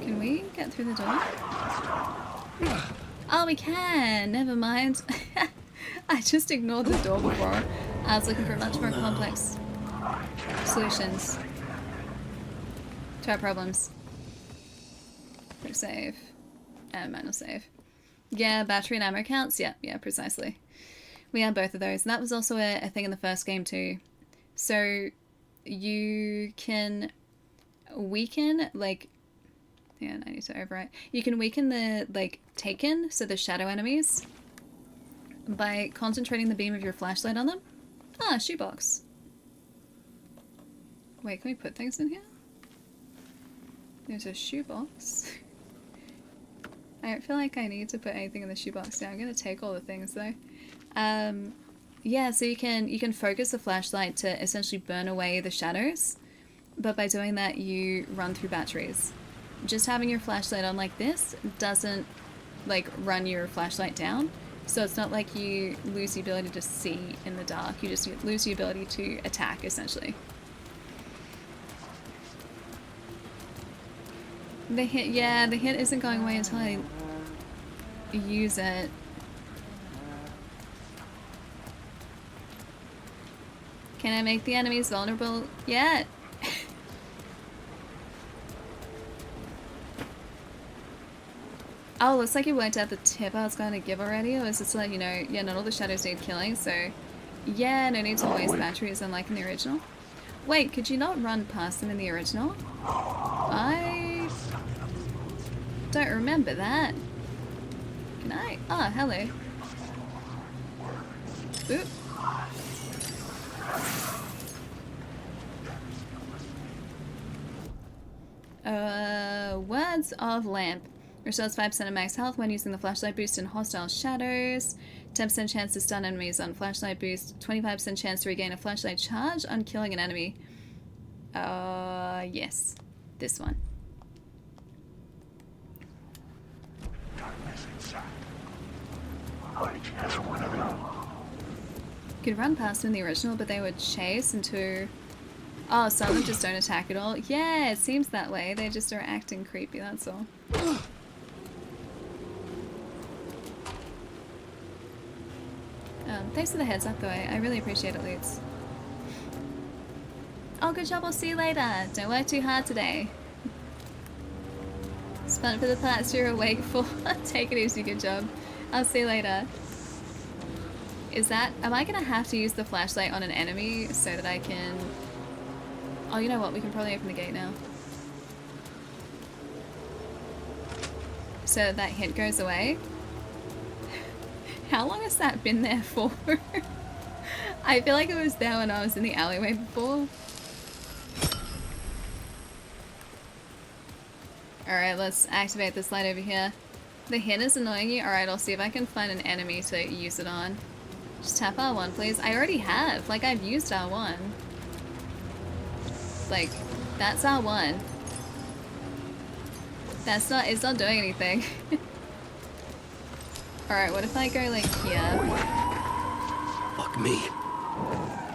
Can we get through the door? Oh, we can! Never mind. I just ignored the door before. I was looking for much more complex solutions to our problems. Quick save. And manual save. Yeah, battery and ammo counts? Yeah, precisely. We had both of those. And that was also a thing in the first game too. So you can weaken, like... Yeah, I need to overwrite. You can weaken the, like, Taken, so the shadow enemies, by concentrating the beam of your flashlight on them. Ah, shoebox. Wait, can we put things in here? There's a shoebox. I don't feel like I need to put anything in the shoebox now. I'm gonna take all the things though. Yeah, so you can focus the flashlight to essentially burn away the shadows, but by doing that you run through batteries. Just having your flashlight on like this doesn't like run your flashlight down, so it's not like you lose the ability to see in the dark, you just lose the ability to attack essentially. The hit, yeah, the hit isn't going away until I use it. Can I make the enemies vulnerable yet? Oh, looks like you worked out the tip I was going to give already, or is it to let you know, yeah, not all the shadows need killing, so yeah, no need to waste batteries unlike in the original. Wait, could you not run past them in the original? I don't remember that. Can I? Ah, hello. Oop. Words of Lamp. Restores 5% of max health when using the flashlight boost in hostile shadows. 10% chance to stun enemies on flashlight boost. 25% chance to regain a flashlight charge on killing an enemy. Yes. This one. Could run past them in the original, but they would chase into... Oh, some of them just don't attack at all. Yeah, it seems that way. They just are acting creepy, that's all. Thanks for the heads up though, I really appreciate it, Lutz. Oh, good job, I'll see you later. Don't work too hard today. It's fun for the parts you're awake for. Take it easy, good job. I'll see you later. Is that... Am I gonna have to use the flashlight on an enemy so that I can... Oh, you know what, we can probably open the gate now. So that hint goes away. How long has that been there for? I feel like it was there when I was in the alleyway before. Alright, let's activate this light over here. The hit is annoying you? Alright, I'll see if I can find an enemy to use it on. Just tap R1, please. I already have. Like, I've used R1. Like, that's R1. That's not, it's not doing anything. Alright, what if I go, like, here? Fuck me.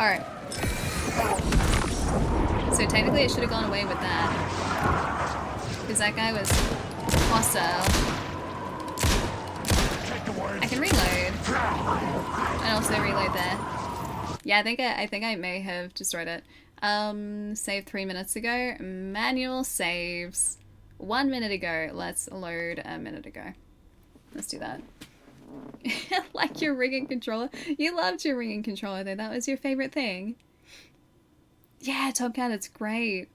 Alright. So technically it should have gone away with that. Because that guy was hostile. I can reload. And also reload there. Yeah, I think I may have destroyed it. Saved 3 minutes ago. Manual saves. 1 minute ago. Let's load a minute ago. Let's do that. Like your ringing controller. You loved your ringing controller though. That was your favorite thing. Yeah, Tomcat, it's great.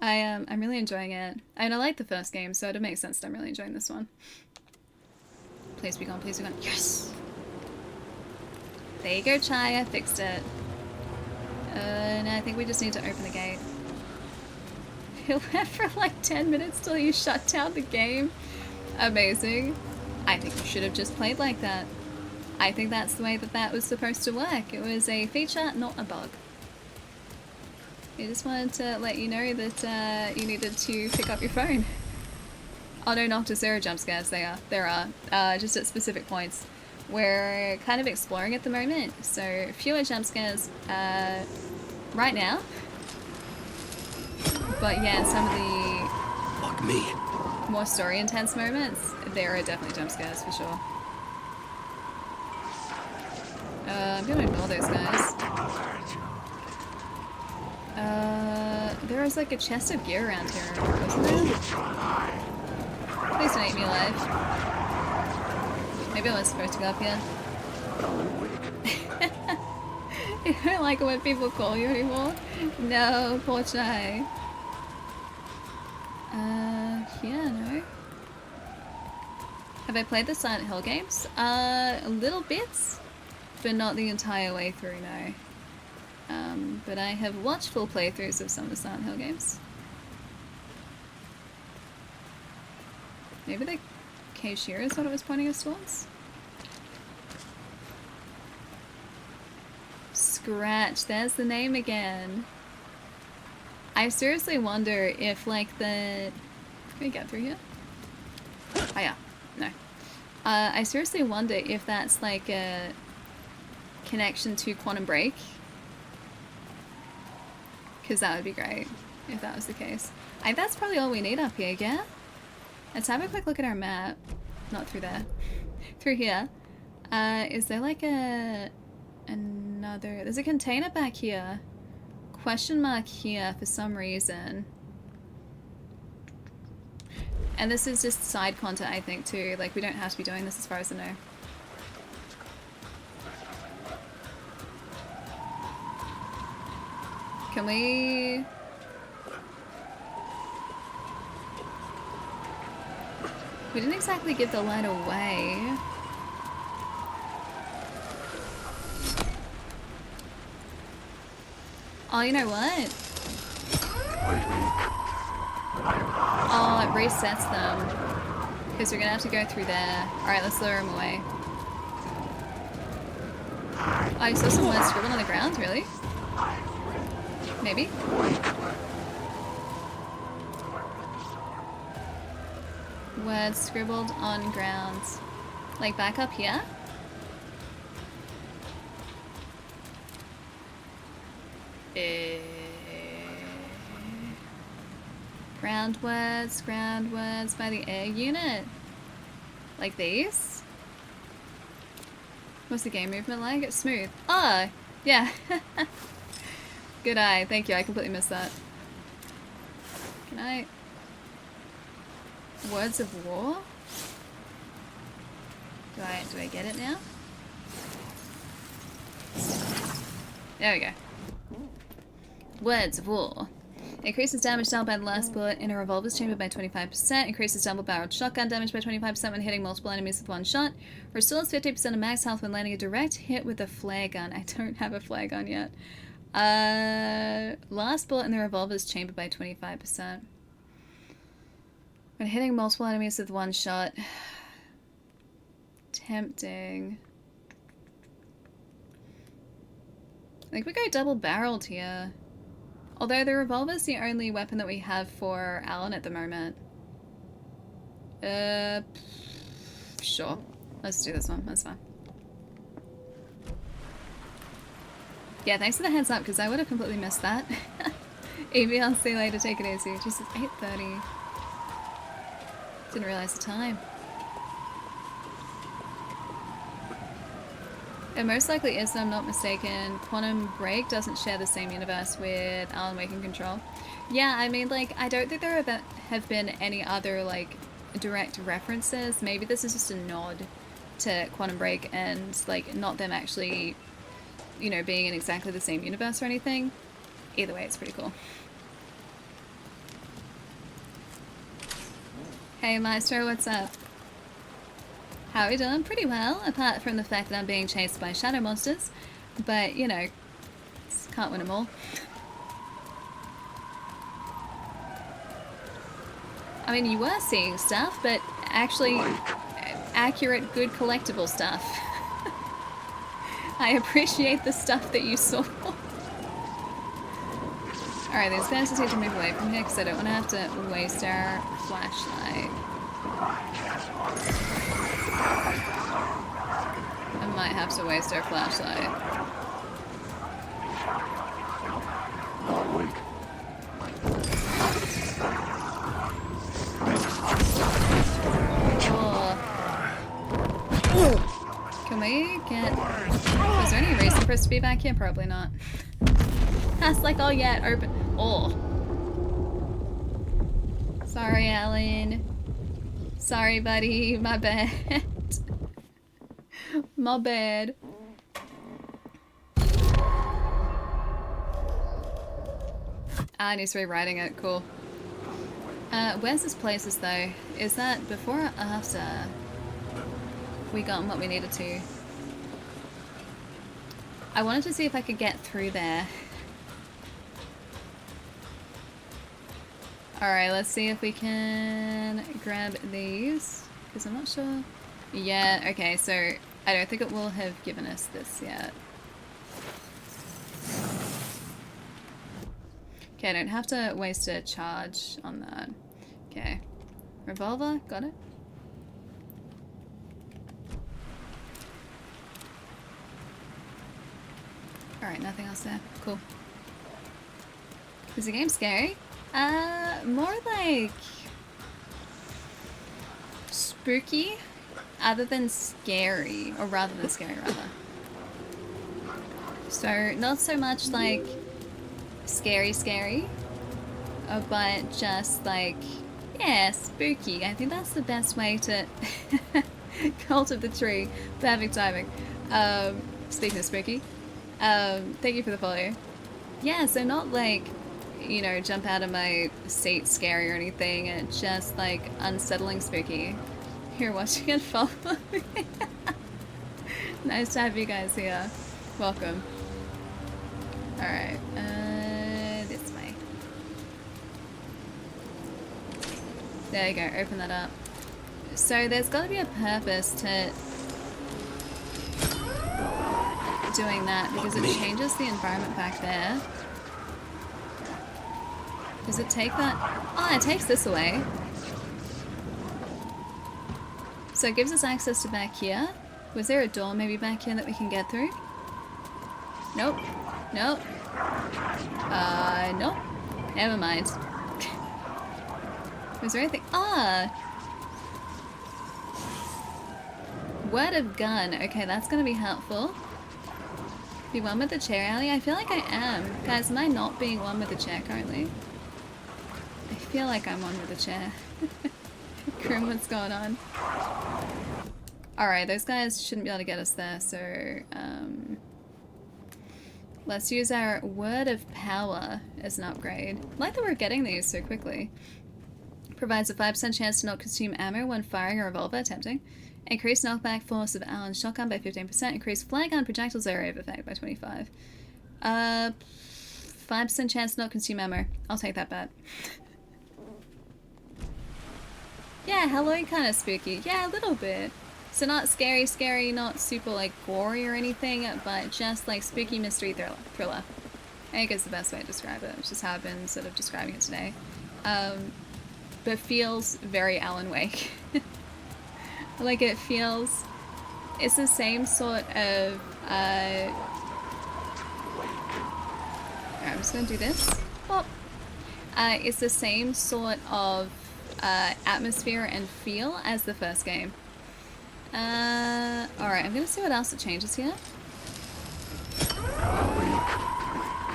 I'm really enjoying it. And I like the first game, so it makes sense that I'm really enjoying this one. Please be gone, please be gone. Yes! There you go, Chai, I fixed it. And I think we just need to open the gate. It went for like 10 minutes till you shut down the game. Amazing. I think you should have just played like that. I think that's the way that that was supposed to work. It was a feature, not a bug. I just wanted to let you know that you needed to pick up your phone. Oh no, Noctis, there are jump scares. There are. Just at specific points. We're kind of exploring at the moment, so fewer jump scares right now. But yeah, in some of the Fuck me. more story intense moments, there are definitely jump scares for sure. I'm gonna ignore those guys. There was like a chest of gear around here, wasn't there? Please don't eat me alive. Maybe I was supposed to go up here. You don't like it when people call you anymore? No, poor Chai. Yeah, no. Have I played the Silent Hill games? Little bits, but not the entire way through, no. But I have watched full playthroughs of some of the Silent Hill games. Maybe the cave shear is what it was pointing us towards? Scratch, there's the name again. I seriously wonder if like the... Can we get through here? Oh yeah, no. I seriously wonder if that's like a connection to Quantum Break. Because that would be great if that was the case. That's probably all we need up here, yeah? Let's have a quick look at our map. Not through there. Through here. Is there like another... There's a container back here. Question mark here for some reason. And this is just side content, I think, too. Like, we don't have to be doing this as far as I know. Can we... We didn't exactly give the light away. Oh, you know what? Oh, it resets them. Because we're gonna have to go through there. Alright, let's lure them away. Oh, I saw some words scribbled on the ground, really? Maybe? Words scribbled on ground. Like back up here? Ground words by the air unit. Like these? What's the game movement like? It's smooth. Oh, yeah. Good eye. Thank you. I completely missed that. Can I... Words of war? Do I get it now? There we go. Words of war. Increases damage dealt by the last bullet in a revolver's chamber by 25%. Increases double-barreled shotgun damage by 25% when hitting multiple enemies with one shot. Restores 50% of max health when landing a direct hit with a flare gun. I don't have a flare gun yet. Last bullet in the revolver's chamber by 25%. When hitting multiple enemies with one shot. tempting. I think we go double-barreled here. Although the revolver's the only weapon that we have for Alan at the moment. Sure. Let's do this one. That's fine. Yeah, thanks for the heads up, because I would have completely missed that. Evie, I'll see you later. Take it easy. Just 8:30. Didn't realize the time. It most likely is, if I'm not mistaken. Quantum Break doesn't share the same universe with Alan Wake and Control. Yeah, I mean, like, I don't think there have been any other, like, direct references. Maybe this is just a nod to Quantum Break and, like, not them actually, you know, being in exactly the same universe or anything. Either way, it's pretty cool. Hey Maestro, what's up? How are we doing? Pretty well, apart from the fact that I'm being chased by shadow monsters. But, you know, can't win them all. I mean, you were seeing stuff, but actually accurate, good collectible stuff. I appreciate the stuff that you saw. Alright, these guys just need to move away from here because I don't want to have to waste our flashlight. I might have to waste our flashlight. Oh. Can we get... Is there any reason for us to be back here? Probably not. That's like, oh yeah, open. Oh. Sorry, Alan. Sorry, buddy. My bad. My bad. I need to be writing it. Cool. Where's this places though? Is that before or after we got what we needed to? I wanted to see if I could get through there. Alright, let's see if we can grab these, because I'm not sure. Yeah, okay, so I don't think it will have given us this yet. Okay, I don't have to waste a charge on that. Okay. Revolver, got it. Alright, nothing else there. Cool. Is the game scary? More like spooky, other than scary, or rather than scary, rather. So, not so much like scary, but just like, yeah, spooky. I think that's the best way to Cult of the Tree. Perfect timing. Speaking of spooky, thank you for the follow. Yeah, so not like, you know, jump out of my seat scary or anything, and just like unsettling spooky. You're watching it, follow me. Nice to have you guys here. Welcome. Alright, this way. There you go, open that up. So there's got to be a purpose to doing that, because it changes the environment back there. Does it take that? Oh, it takes this away. So it gives us access to back here. Was there a door maybe back here that we can get through? Nope. Nope. Nope. Never mind. Was there anything? Ah! Word of gun. Okay, that's gonna be helpful. Be one with the chair, Allie? I feel like I am. Guys, am I not being one with the chair currently? I feel like I'm one with the chair. Grim, what's going on? Alright, those guys shouldn't be able to get us there, so let's use our Word of Power as an upgrade. I like that we're getting these so quickly. Provides a 5% chance to not consume ammo when firing a revolver, tempting. Increase knockback force of Allen's shotgun by 15%. Increase flare gun projectiles area of effect by 25. 5% chance to not consume ammo. I'll take that bet. Yeah, Halloween kind of spooky. Yeah, a little bit. So not scary, not super like gory or anything, but just like spooky mystery thriller. I think is the best way to describe it. It's just how I've been sort of describing it today. But feels very Alan Wake. Like it feels, it's the same sort of, alright, I'm just gonna do this. Pop. It's the same sort of atmosphere and feel as the first game. Alright, I'm gonna see what else it changes here.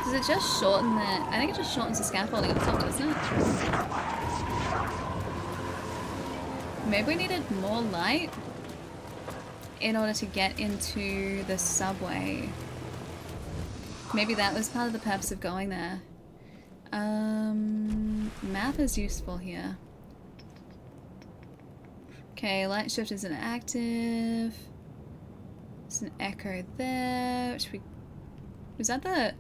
Does it just shorten the... I think it just shortens the scaffolding on top, doesn't it? Maybe we needed more light in order to get into the subway. Maybe that was part of the purpose of going there. Map is useful here. Okay, light shift isn't active. There's an echo there, which we... Was that the...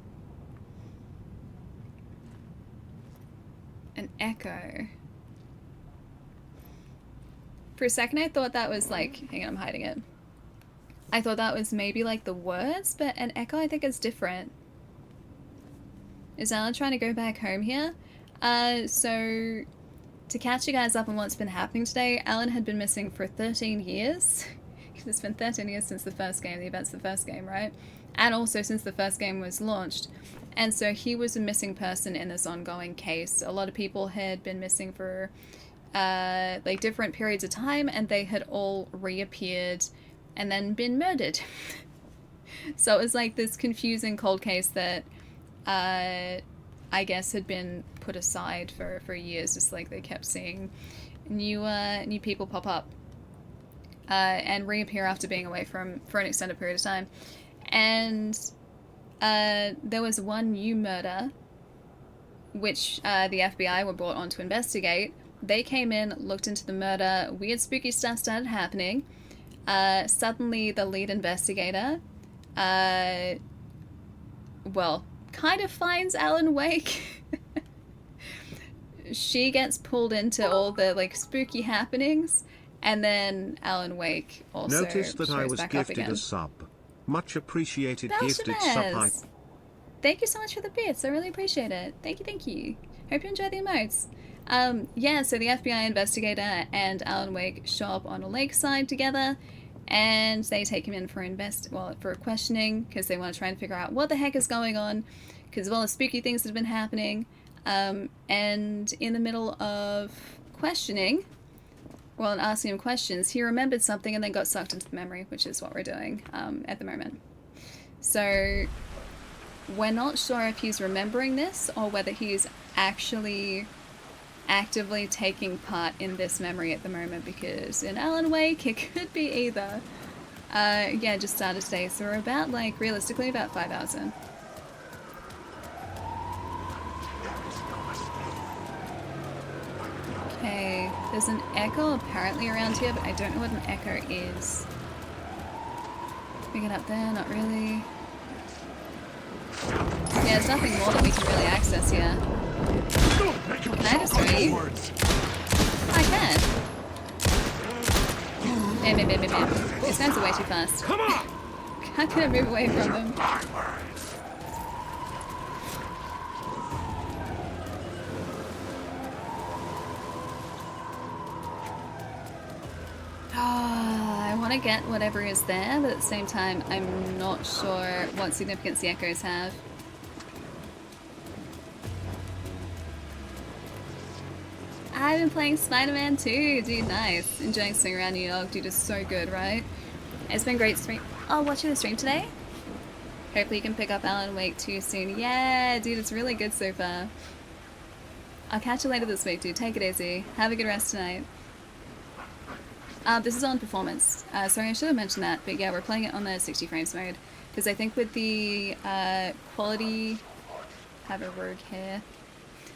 An echo. For a second I thought that was like... Hang on, I'm hiding it. I thought that was maybe like the words, but an echo I think is different. Is Alan trying to go back home here? So... To catch you guys up on what's been happening today, Alan had been missing for 13 years. It's been 13 years since the first game, the events of the first game, right? And also since the first game was launched. And so he was a missing person in this ongoing case. A lot of people had been missing for like different periods of time, and they had all reappeared and then been murdered. So it was like this confusing cold case that I guess had been put aside for years, just like they kept seeing new people pop up and reappear after being away for an extended period of time. And there was one new murder which the FBI were brought on to investigate. They came in, looked into the murder, weird spooky stuff started happening. Suddenly the lead investigator well, kind of finds Alan Wake. She gets pulled into all the like spooky happenings, and then Alan Wake also Notice that I was gifted a sub. Much appreciated gifted sub. Thank you so much for the bits. I really appreciate it. Thank you, thank you. Hope you enjoy the emotes. Yeah, so the FBI investigator and Alan Wake show up on a lakeside together, and they take him in for for questioning, because they want to try and figure out what the heck is going on, because of all the spooky things that have been happening. And in the middle of questioning, well, and asking him questions, he remembered something and then got sucked into the memory, which is what we're doing at the moment. So we're not sure if he's remembering this or whether he's actually actively taking part in this memory at the moment, because in Alan Wake it could be either. Yeah, just started today, so we're about, like, realistically about 5 hours in. Okay, there's an echo apparently around here, but I don't know what an echo is. We get up there, not really. Yeah, there's nothing more that we can really access here. Can I just read? I can. Bam. These guys are way too fast. Come on! How can I move away from them? I want to get whatever is there, but at the same time, I'm not sure what significance the echoes have. I've been playing Spider-Man too, dude, nice. Enjoying swing around New York, dude, is so good, right? It's been great stream. Oh, watching the stream today? Hopefully you can pick up Alan Wake 2 soon. Yeah, dude, it's really good so far. I'll catch you later this week, dude. Take it easy. Have a good rest tonight. This is on performance. Sorry, I should have mentioned that, but yeah, we're playing it on the 60 frames mode. Because I think with the quality... Have a rogue hair.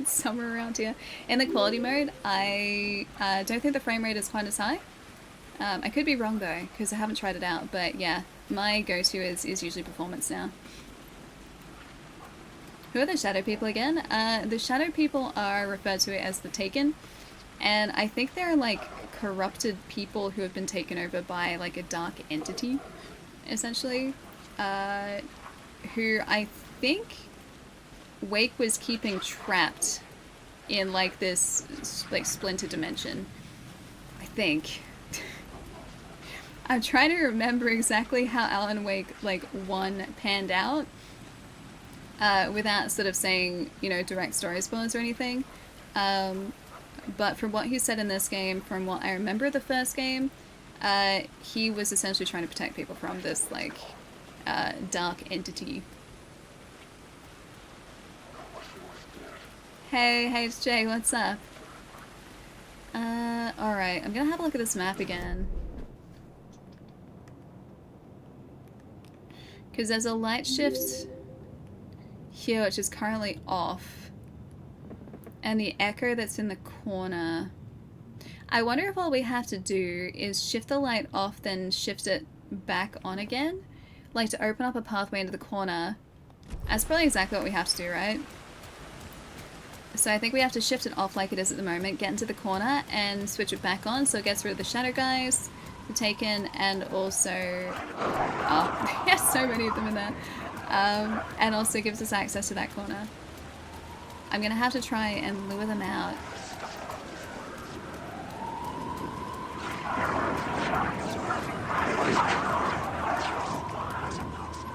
It's somewhere around here. In the quality mode, I don't think the frame rate is quite as high. I could be wrong though, because I haven't tried it out, but yeah, my go-to is usually performance now. Who are the shadow people again? The shadow people are referred to as the Taken, and I think they're like corrupted people who have been taken over by like a dark entity, essentially, who I think Wake was keeping trapped in like this like splinter dimension. I think. I'm trying to remember exactly how Alan Wake like 1 panned out, without sort of saying, you know, direct story spoilers or anything. But from what he said in this game, from what I remember of the first game, he was essentially trying to protect people from this like dark entity. Hey, it's Jay, what's up? Alright, I'm gonna have a look at this map again. Because there's a light shift here which is currently off. And the echo that's in the corner. I wonder if all we have to do is shift the light off, then shift it back on again. Like to open up a pathway into the corner. That's probably exactly what we have to do, right? So I think we have to shift it off like it is at the moment, get into the corner, and switch it back on so it gets rid of the shadow guys, the Taken, and also... Oh, there's so many of them in there. And also gives us access to that corner. I'm gonna have to try and lure them out.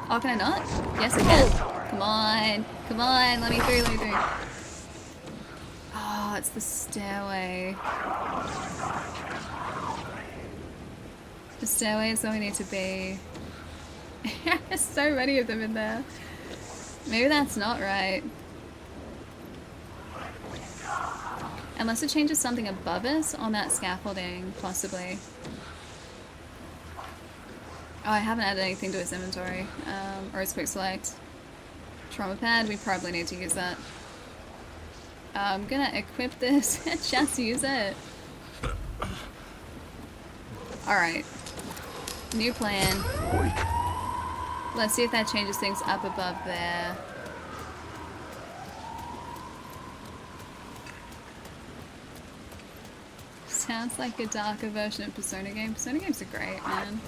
Oh, can I not? Yes, I can. Come on. Come on. Let me through, let me through. Oh, it's the stairway. The stairway is where we need to be. There's so many of them in there. Maybe that's not right. Unless it changes something above us on that scaffolding, possibly. Oh, I haven't added anything to his inventory, or his quick select. Trauma pad, we probably need to use that. I'm gonna equip this just to use it. Alright. New plan. Let's see if that changes things up above there. Sounds like a darker version of Persona game. Persona games are great, man.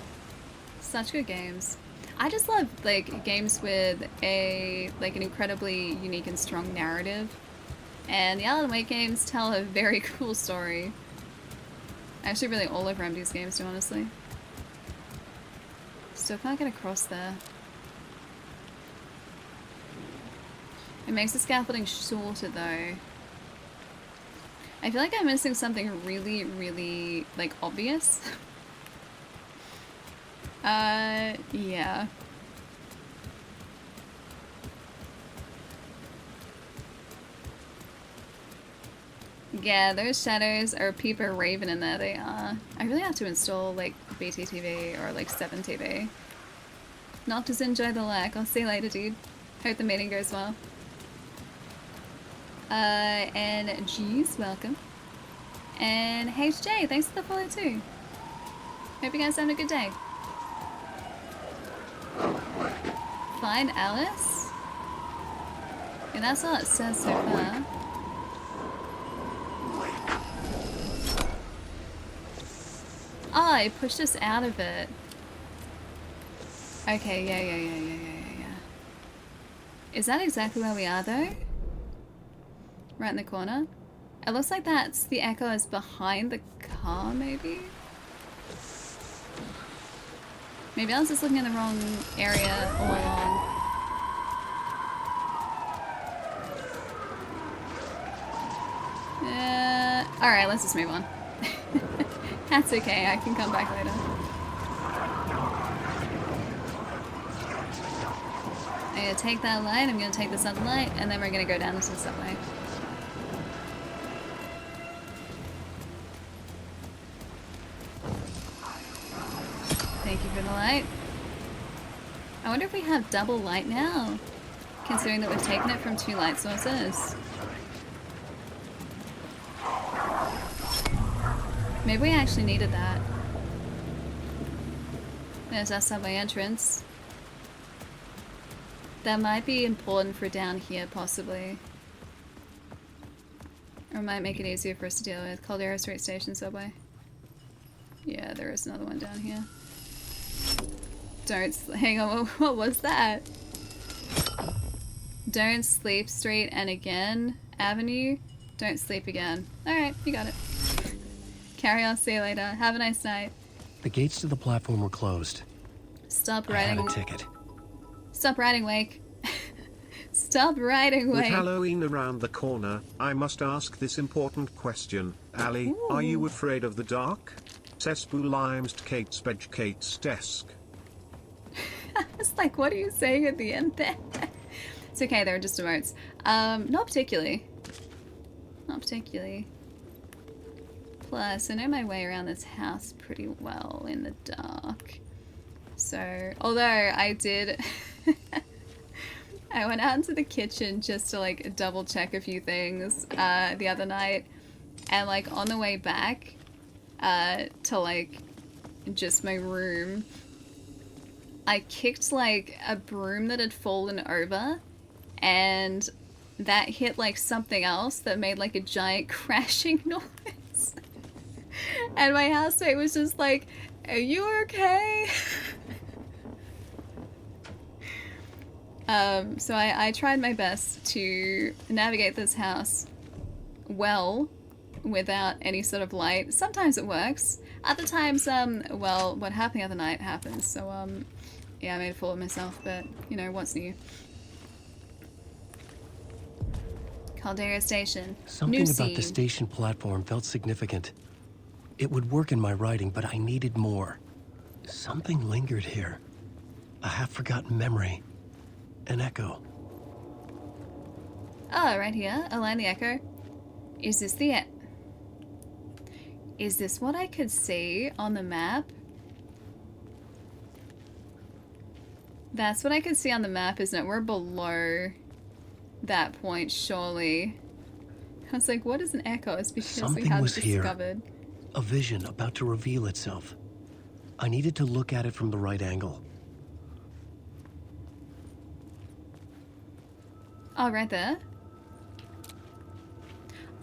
Such good games. I just love like games with an incredibly unique and strong narrative. And the Alan Wake games tell a very cool story. Actually, really all of Remedi's games do, honestly. Still can't get across there. It makes the scaffolding shorter though. I feel like I'm missing something really, really, like, obvious. Yeah. Yeah, those shadows are Peeper Raven in there, they are. I really have to install, like, BTTV or, like, 7TV. Not just enjoy the lack. I'll see you later, dude. Hope the meeting goes well. And G's, welcome. And HJ, thanks for the follow too. Hope you guys are having a good day. Find Alice? Yeah, that's all it says so far. Oh, it pushed us out of it. Okay, yeah. Is that exactly where we are though? Right in the corner? It looks like that's the echo is behind the car, maybe? Maybe I was just looking in the wrong area all along. Alright, let's just move on. That's okay, I can come back later. I'm gonna take that light, I'm gonna take this other light, and then we're gonna go down to the subway. Thank you for the light. I wonder if we have double light now, considering that we've taken it from 2 light sources. Maybe we actually needed that. There's our subway entrance. That might be important for down here, possibly. Or might make it easier for us to deal with. Caldera Street Station subway. Yeah, there is another one down here. Hang on, what was that? Don't sleep street and again avenue. Don't sleep again. Alright, you got it. Carry on, see you later. Have a nice night. The gates to the platform were closed. Stop I riding. had a ticket. Stop riding, Wake. Stop riding, With Wake. Halloween around the corner, I must ask this important question. Ali, are you afraid of the dark? Cesspool Kate's bed Kate's desk. It's like, what are you saying at the end there? It's okay, they're just emotes. Not particularly. Not particularly. Plus, I know my way around this house pretty well in the dark. So, although I did... I went out into the kitchen just to like double check a few things the other night. And like on the way back to like just my room, I kicked like a broom that had fallen over, and that hit like something else that made like a giant crashing noise. And my housemate was just like, "Are you okay?" So I tried my best to navigate this house well without any sort of light. Sometimes it works. Other times, well, what happened the other night happens. So, yeah, I made a fool of myself, but, you know, what's new? Caldera Station. Something about the station platform felt significant. It would work in my writing, but I needed more. Something lingered here. A half-forgotten memory. An echo. Oh, right here. Align the echo. Is this the Is this what I could see on the map? That's what I could see on the map, isn't it? We're below that point, surely. I was like, what is an echo? It's because Something we hadn't was here. discovered. A vision about to reveal itself. I needed to look at it from the right angle. Oh, right there.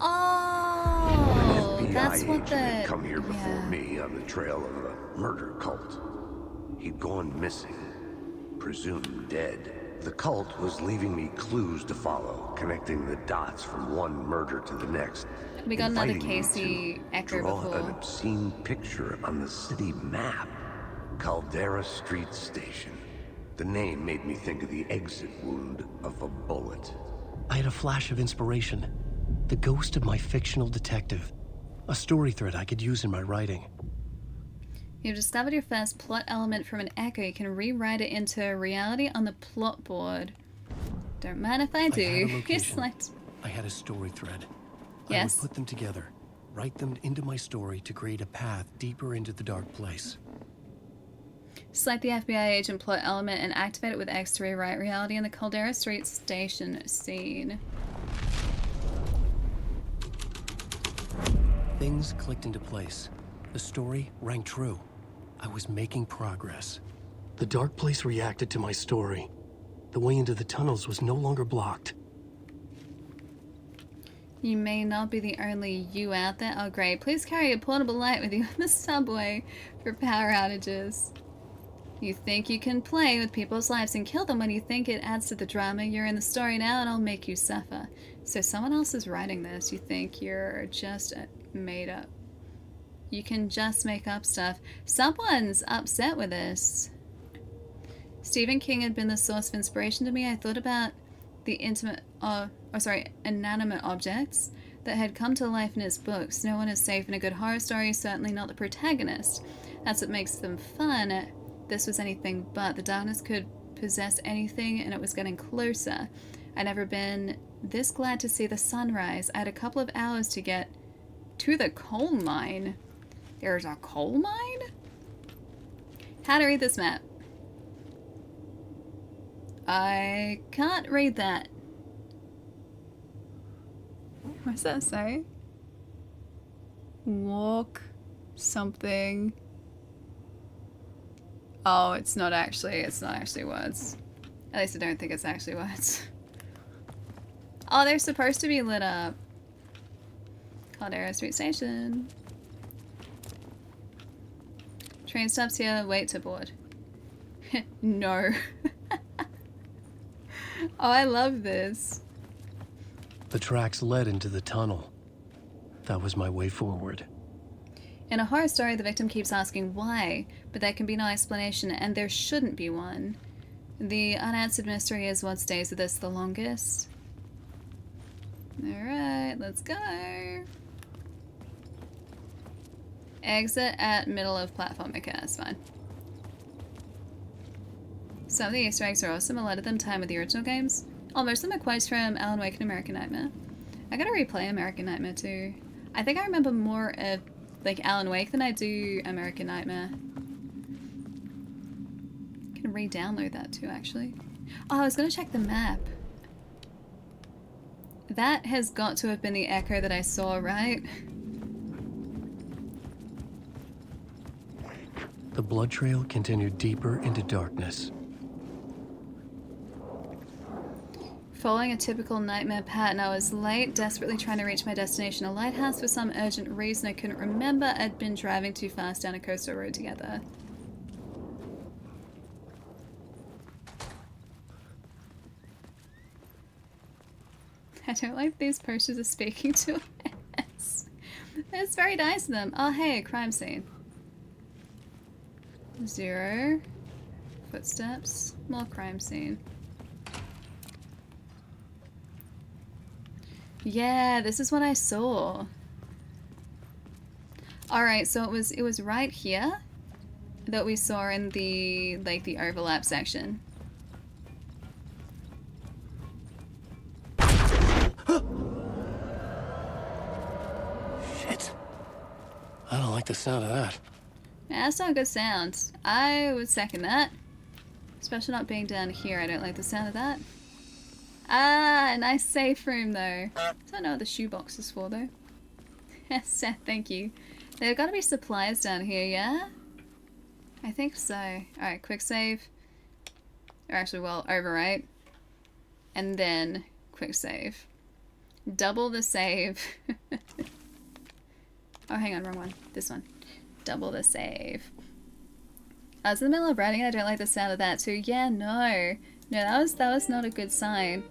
Oh, FBI that's what agent had the... come here before me on the trail of a murder cult. He'd gone missing, presumed dead. The cult was leaving me clues to follow, connecting the dots from one murder to the next. We got another inviting me Casey to echo draw before. an obscene picture on the city map. Caldera Street Station. The name made me think of the exit wound of a bullet. I had a flash of inspiration. The ghost of my fictional detective. A story thread I could use in my writing. You've discovered your first plot element from an echo. You can rewrite it into reality on the plot board. Don't mind if I do. I had a location. Select. I had a story thread. Yes. I would put them together, write them into my story to create a path deeper into the dark place. Select the FBI agent plot element and activate it with X to rewrite reality in the Caldera Street Station scene. Things clicked into place. The story rang true. I was making progress. The dark place reacted to my story. The way into the tunnels was no longer blocked. You may not be the only you out there. Oh great, please carry a portable light with you on the subway for power outages. You think you can play with people's lives and kill them when you think it adds to the drama. You're in the story now and I'll make you suffer. So someone else is writing this. You think you're just made up. You can just make up stuff. Someone's upset with this. Stephen King had been the source of inspiration to me. I thought about the inanimate objects that had come to life in his books. No one is safe in a good horror story, certainly not the protagonist. That's what makes them fun. This was anything but. The darkness could possess anything and it was getting closer. I'd never been this glad to see the sunrise. I had a couple of hours to get to the coal mine. There's a coal mine? How to read this map? I can't read that. What's that say? Walk something. Oh, it's not actually words. At least I don't think it's actually words. Oh, they're supposed to be lit up. Caldera Street Station. Train stops here, wait to board. No. Oh, I love this. The tracks led into the tunnel. That was my way forward. In a horror story, the victim keeps asking why, but there can be no explanation, and there shouldn't be one. The unanswered mystery is what stays with us the longest. Alright, let's go. Exit at middle of platform. Okay, that's fine. Some of the Easter eggs are awesome. A lot of them time with the original games. Oh, most of them are quotes from Alan Wake and American Nightmare. I gotta replay American Nightmare too. I think I remember more of like Alan Wake than I do American Nightmare. I can re-download that too, actually. Oh, I was gonna check the map. That has got to have been the echo that I saw, right? The blood trail continued deeper into darkness. Following a typical nightmare pattern, I was late, desperately trying to reach my destination, a lighthouse. For some urgent reason I couldn't remember, I'd been driving too fast down a coastal road together. I don't like these posters are speaking to us. It's very nice of them. Oh hey, a crime scene. 0. Footsteps. More crime scene. Yeah, this is what I saw. Alright, so it was right here that we saw in the the overlap section. Shit. I don't like the sound of that. Yeah, that's not a good sound. I would second that. Especially not being down here, I don't like the sound of that. Ah, a nice safe room though. I don't know what the shoebox is for though. Seth, thank you. There gotta be supplies down here, yeah? I think so. Alright, quick save. Or actually, well, overwrite. And then quick save. Double the save. Oh, hang on, wrong one. This one. Double the save. I was in the middle of writing, I don't like the sound of that too. Yeah, no. No, that was not a good sign.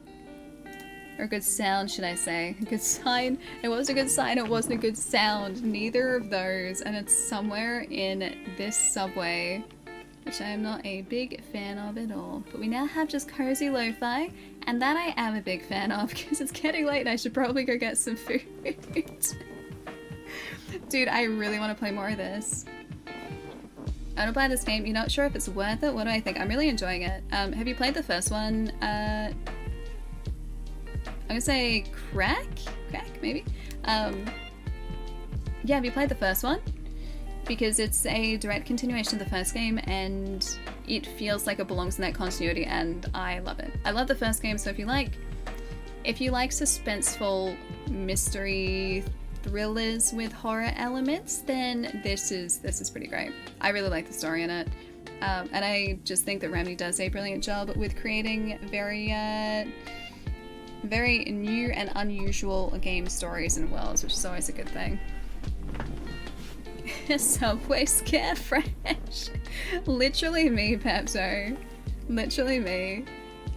Or a good sound, should I say. A good sign. It wasn't a good sign, it wasn't a good sound. Neither of those. And it's somewhere in this subway, which I am not a big fan of at all. But we now have just cozy lo-fi, and that I am a big fan of, because it's getting late and I should probably go get some food. Dude, I really want to play more of this. I want to buy this game. You're not sure if it's worth it? What do I think? I'm really enjoying it. Have you played the first one? I'm gonna say Crack, maybe? Yeah, have you played the first one? Because it's a direct continuation of the first game and it feels like it belongs in that continuity and I love it. I love the first game, so if you like suspenseful mystery thrillers with horror elements, then this is pretty great. I really like the story in it. And I just think that Remedy does a brilliant job with creating very new and unusual game stories and worlds, which is always a good thing. Subway scare fresh. Literally me, Pepto. Literally me.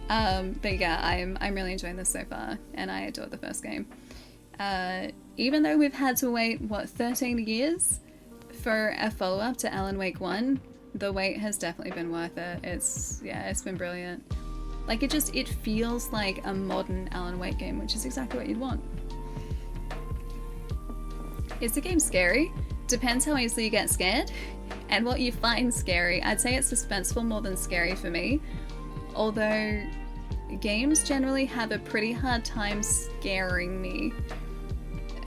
But yeah, I'm really enjoying this so far, and I adored the first game. Even though we've had to wait, what, 13 years for a follow-up to Alan Wake 1, the wait has definitely been worth it. It's been brilliant. Like, it feels like a modern Alan Wake game, which is exactly what you'd want. Is the game scary? Depends how easily you get scared and what you find scary. I'd say it's suspenseful more than scary for me. Although, games generally have a pretty hard time scaring me.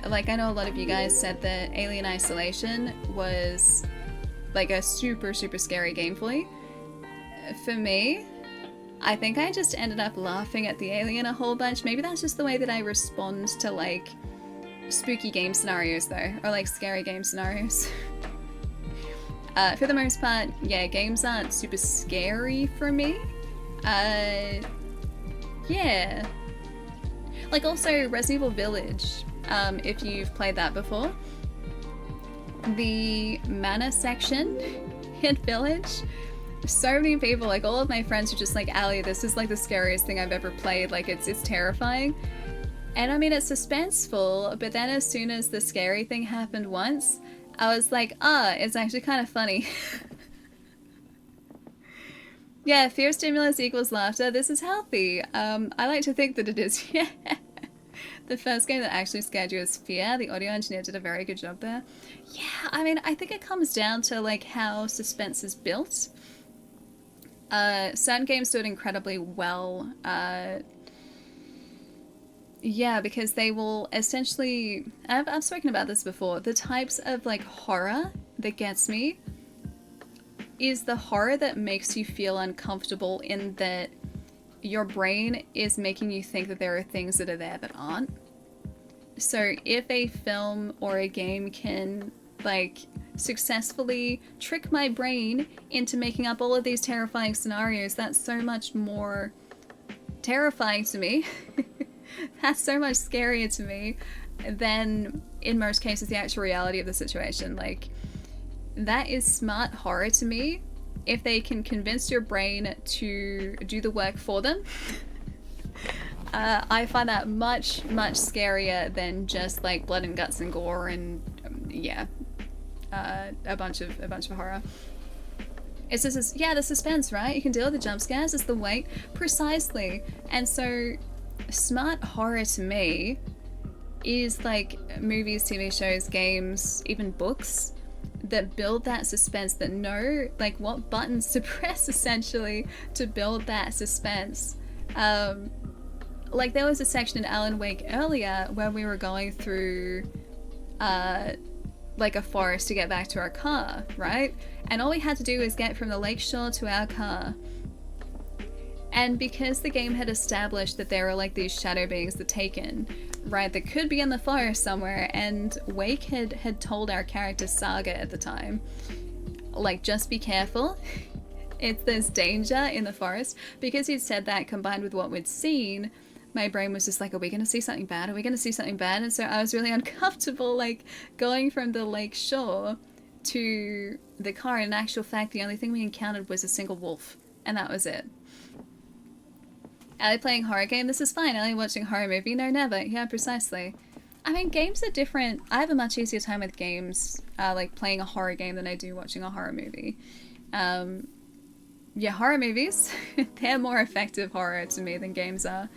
Like, I know a lot of you guys said that Alien Isolation was like a super, super scary game for you. For me, I think I just ended up laughing at the alien a whole bunch. Maybe that's just the way that I respond to, like, spooky game scenarios, though. Or, like, scary game scenarios. For the most part, yeah, games aren't super scary for me. Yeah. Like, also, Resident Evil Village, if you've played that before. The mana section Korean village. So many people, like all of my friends, are just like, Ali, this is like the scariest thing I've ever played. Like it's terrifying. And I mean, it's suspenseful, but then as soon as the scary thing happened once, I was like, it's actually kind of funny. Yeah, fear stimulus equals laughter. This is healthy. I like to think that it is. Yeah. The first game that actually scared you is Fear. The audio engineer did a very good job there. Yeah, I mean, I think it comes down to like how suspense is built. Certain games do it incredibly well. Yeah, because they will essentially... I've spoken about this before. The types of like horror that gets me is the horror that makes you feel uncomfortable in that your brain is making you think that there are things that are there that aren't. So if a film or a game can like successfully trick my brain into making up all of these terrifying scenarios, that's so much more terrifying to me. That's so much scarier to me than in most cases the actual reality of the situation. Like, that is smart horror to me if they can convince your brain to do the work for them. I find that much scarier than just like blood and guts and gore and a bunch of horror. It's just the suspense, right? You can deal with the jump scares. It's the wait, precisely. And so smart horror to me is like movies, TV shows, games, even books that build that suspense, that know like what buttons to press essentially to build that suspense. Like there was a section in Alan Wake earlier where we were going through like a forest to get back to our car, right? And all we had to do was get from the lakeshore to our car. And because the game had established that there were like these shadow beings, the Taken, right, that could be in the forest somewhere, and Wake had told our character Saga at the time, like, just be careful. There's danger in the forest. Because he'd said that combined with what we'd seen, my brain was just like, are we going to see something bad? Are we going to see something bad? And so I was really uncomfortable, like, going from the lake shore to the car. In actual fact, the only thing we encountered was a single wolf, and that was it. Ali playing horror game? This is fine. Ali watching horror movie? No, never. Yeah, precisely. I mean, games are different. I have a much easier time with games, like playing a horror game than I do watching a horror movie. Yeah, horror movies, they're more effective horror to me than games are.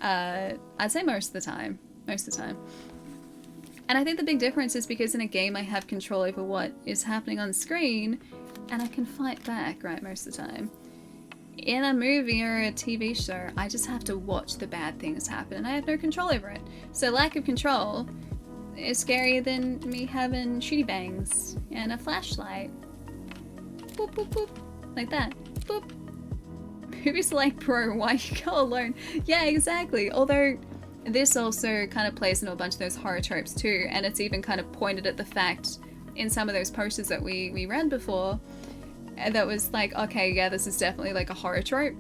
I'd say most of the time. And I think the big difference is because in a game I have control over what is happening on screen, and I can fight back, right, most of the time. In a movie or a TV show, I just have to watch the bad things happen, and I have no control over it. So lack of control is scarier than me having shooty bangs and a flashlight. Boop, boop, boop. Like that. Boop. Movies like, bro, why you go alone? Yeah, exactly. Although this also kind of plays into a bunch of those horror tropes too, and it's even kind of pointed at the fact in some of those posters that we read before that was like, okay, yeah, this is definitely like a horror trope.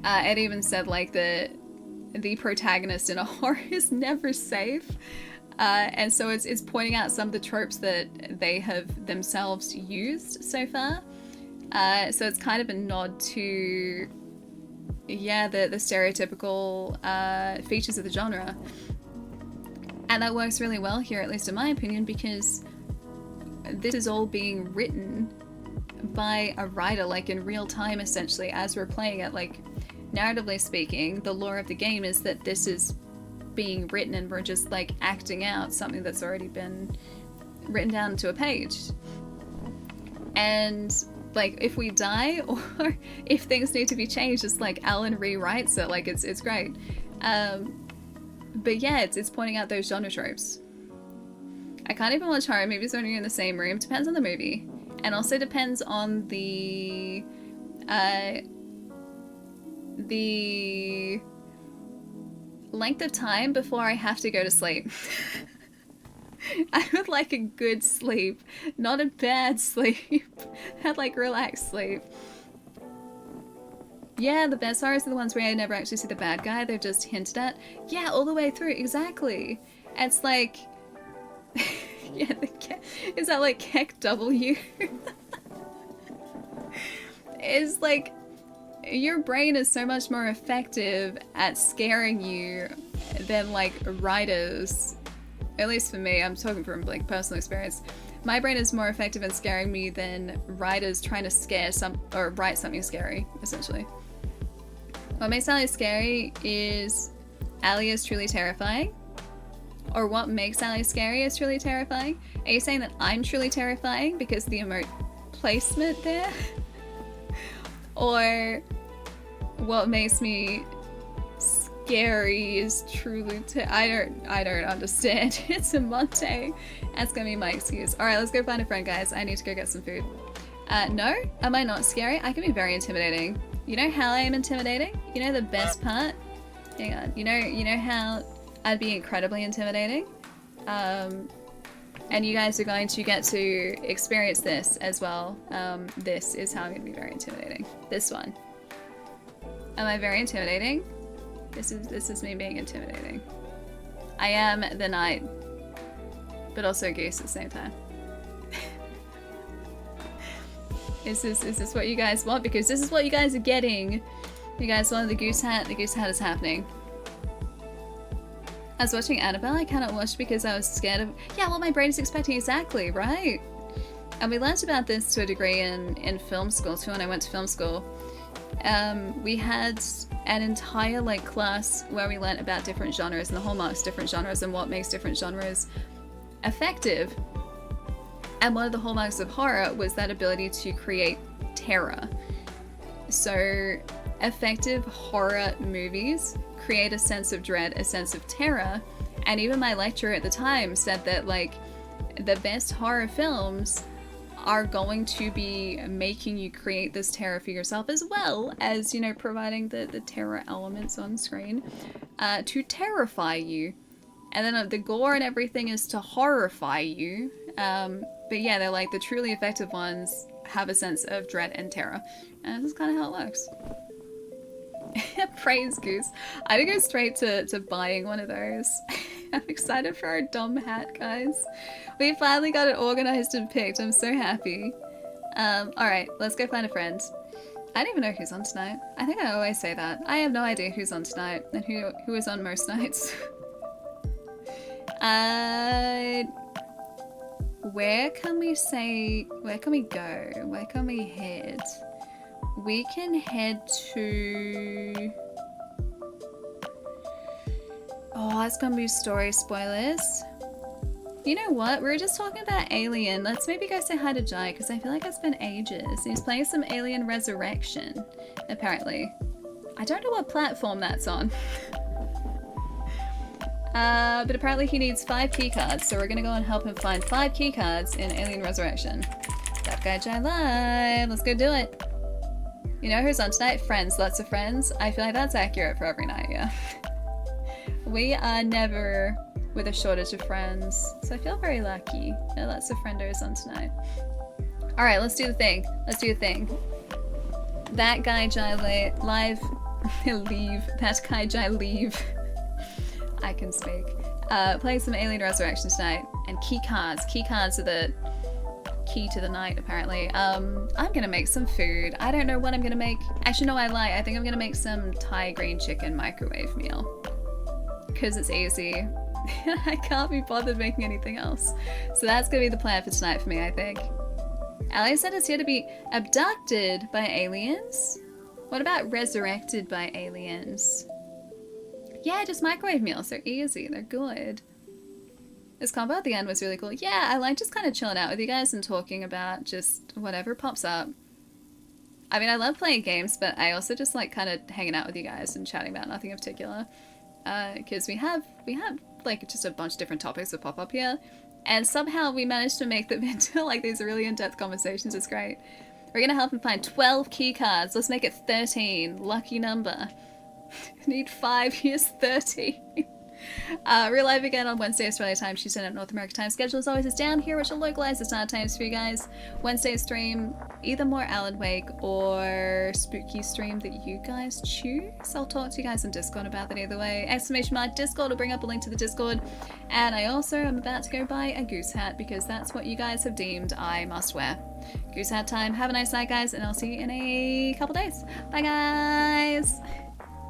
It even said like the protagonist in a horror is never safe. And so it's pointing out some of the tropes that they have themselves used so far. So it's kind of a nod to, yeah, the stereotypical features of the genre. And that works really well here, at least in my opinion, because this is all being written by a writer, like in real time, essentially, as we're playing it. Like, narratively speaking, the lore of the game is that this is being written and we're just like acting out something that's already been written down to a page. And like, if we die or if things need to be changed, it's like Alan rewrites it. Like, it's great. But yeah, it's pointing out those genre tropes. I can't even watch horror movies when you're in the same room. Depends on the movie. And also depends on the length of time before I have to go to sleep. I would like a good sleep, not a bad sleep. I'd like relaxed sleep. Yeah, the best horrors are the ones where I never actually see the bad guy, they're just hinted at. Yeah, all the way through, exactly. It's like, yeah, is that like Keck W? is like, your brain is so much more effective at scaring you than like writers. At least for me, I'm talking from like personal experience. My brain is more effective in scaring me than writers trying to scare or write something scary, essentially. What makes Allie scary is Allie is truly terrifying. Or what makes Allie scary is truly terrifying. Are you saying that I'm truly terrifying because of the emote placement there? Or what makes me scary is truly I don't understand. It's a Monday. That's gonna be my excuse. Alright, let's go find a friend, guys. I need to go get some food. No? Am I not scary? I can be very intimidating. You know how I am intimidating? You know the best part? Hang on. You know how I'd be incredibly intimidating? And you guys are going to get to experience this as well. This is how I'm going to be very intimidating. This one. Am I very intimidating? This is me being intimidating. I am the knight, but also Goose at the same time. Is this what you guys want? Because this is what you guys are getting. You guys wanted the Goose hat. The Goose hat is happening. I was watching Annabelle. I cannot watch because I was scared of... Yeah, well, my brain is expecting exactly, right? And we learned about this to a degree in film school, too, when I went to film school. We had an entire, like, class where we learnt about different genres and the hallmarks of different genres and what makes different genres effective. And one of the hallmarks of horror was that ability to create terror. So, effective horror movies create a sense of dread, a sense of terror, and even my lecturer at the time said that, like, the best horror films are going to be making you create this terror for yourself, as well as, you know, providing the terror elements on screen to terrify you. And then the gore and everything is to horrify you. But yeah, they're like the truly effective ones have a sense of dread and terror. And this is kind of how it works. Praise Goose. I'd go straight to buying one of those. I'm excited for our dumb hat, guys. We finally got it organized and picked. I'm so happy. Alright, let's go find a friend. I don't even know who's on tonight. I think I always say that. I have no idea who's on tonight and who is on most nights. Where can we go? Where can we head? We can head to... Oh, it's gonna be story spoilers. You know what? We were just talking about Alien. Let's maybe go say hi to Jai, because I feel like it's been ages. He's playing some Alien Resurrection, apparently. I don't know what platform that's on. But apparently he needs 5 keycards, so we're gonna go and help him find 5 keycards in Alien Resurrection. That guy Jai live. Let's go do it. You know who's on tonight? Friends. Lots of friends. I feel like that's accurate for every night, yeah. We are never with a shortage of friends, so I feel very lucky. There are lots of frienders on tonight. Alright, let's do the thing. Let's do the thing. That guy Jai live. Leave. That guy Jai leave. I can speak. Playing some Alien Resurrection tonight. And key cards. Key cards are the key to the night, apparently. I'm gonna make some food. I don't know what I'm gonna make. Actually, no, I lie. I think I'm gonna make some Thai green chicken microwave meal. Because it's easy. I can't be bothered making anything else. So that's gonna be the plan for tonight for me, I think. Ali said it's here to be abducted by aliens? What about resurrected by aliens? Yeah, just microwave meals. They're easy. They're good. This combo at the end was really cool. Yeah, I like just kind of chilling out with you guys and talking about just whatever pops up. I mean, I love playing games, but I also just like kind of hanging out with you guys and chatting about nothing in particular. Because we have like just a bunch of different topics that pop up here, and somehow we managed to make them into like these really in-depth conversations. It's great. We're gonna help him find 12 key cards. Let's make it 13. Lucky number. Need 5. Here's 13. Real live again on Wednesday, Australia time, Tuesday at North America time. Schedule as always is down here, which will localize the start times for you guys. Wednesday stream, either more Alan Wake or spooky stream that you guys choose. I'll talk to you guys on Discord about that either way. Exclamation mark Discord will bring up a link to the Discord. And I also am about to go buy a goose hat because that's what you guys have deemed I must wear. Goose hat time. Have a nice night, guys, and I'll see you in a couple days. Bye, guys.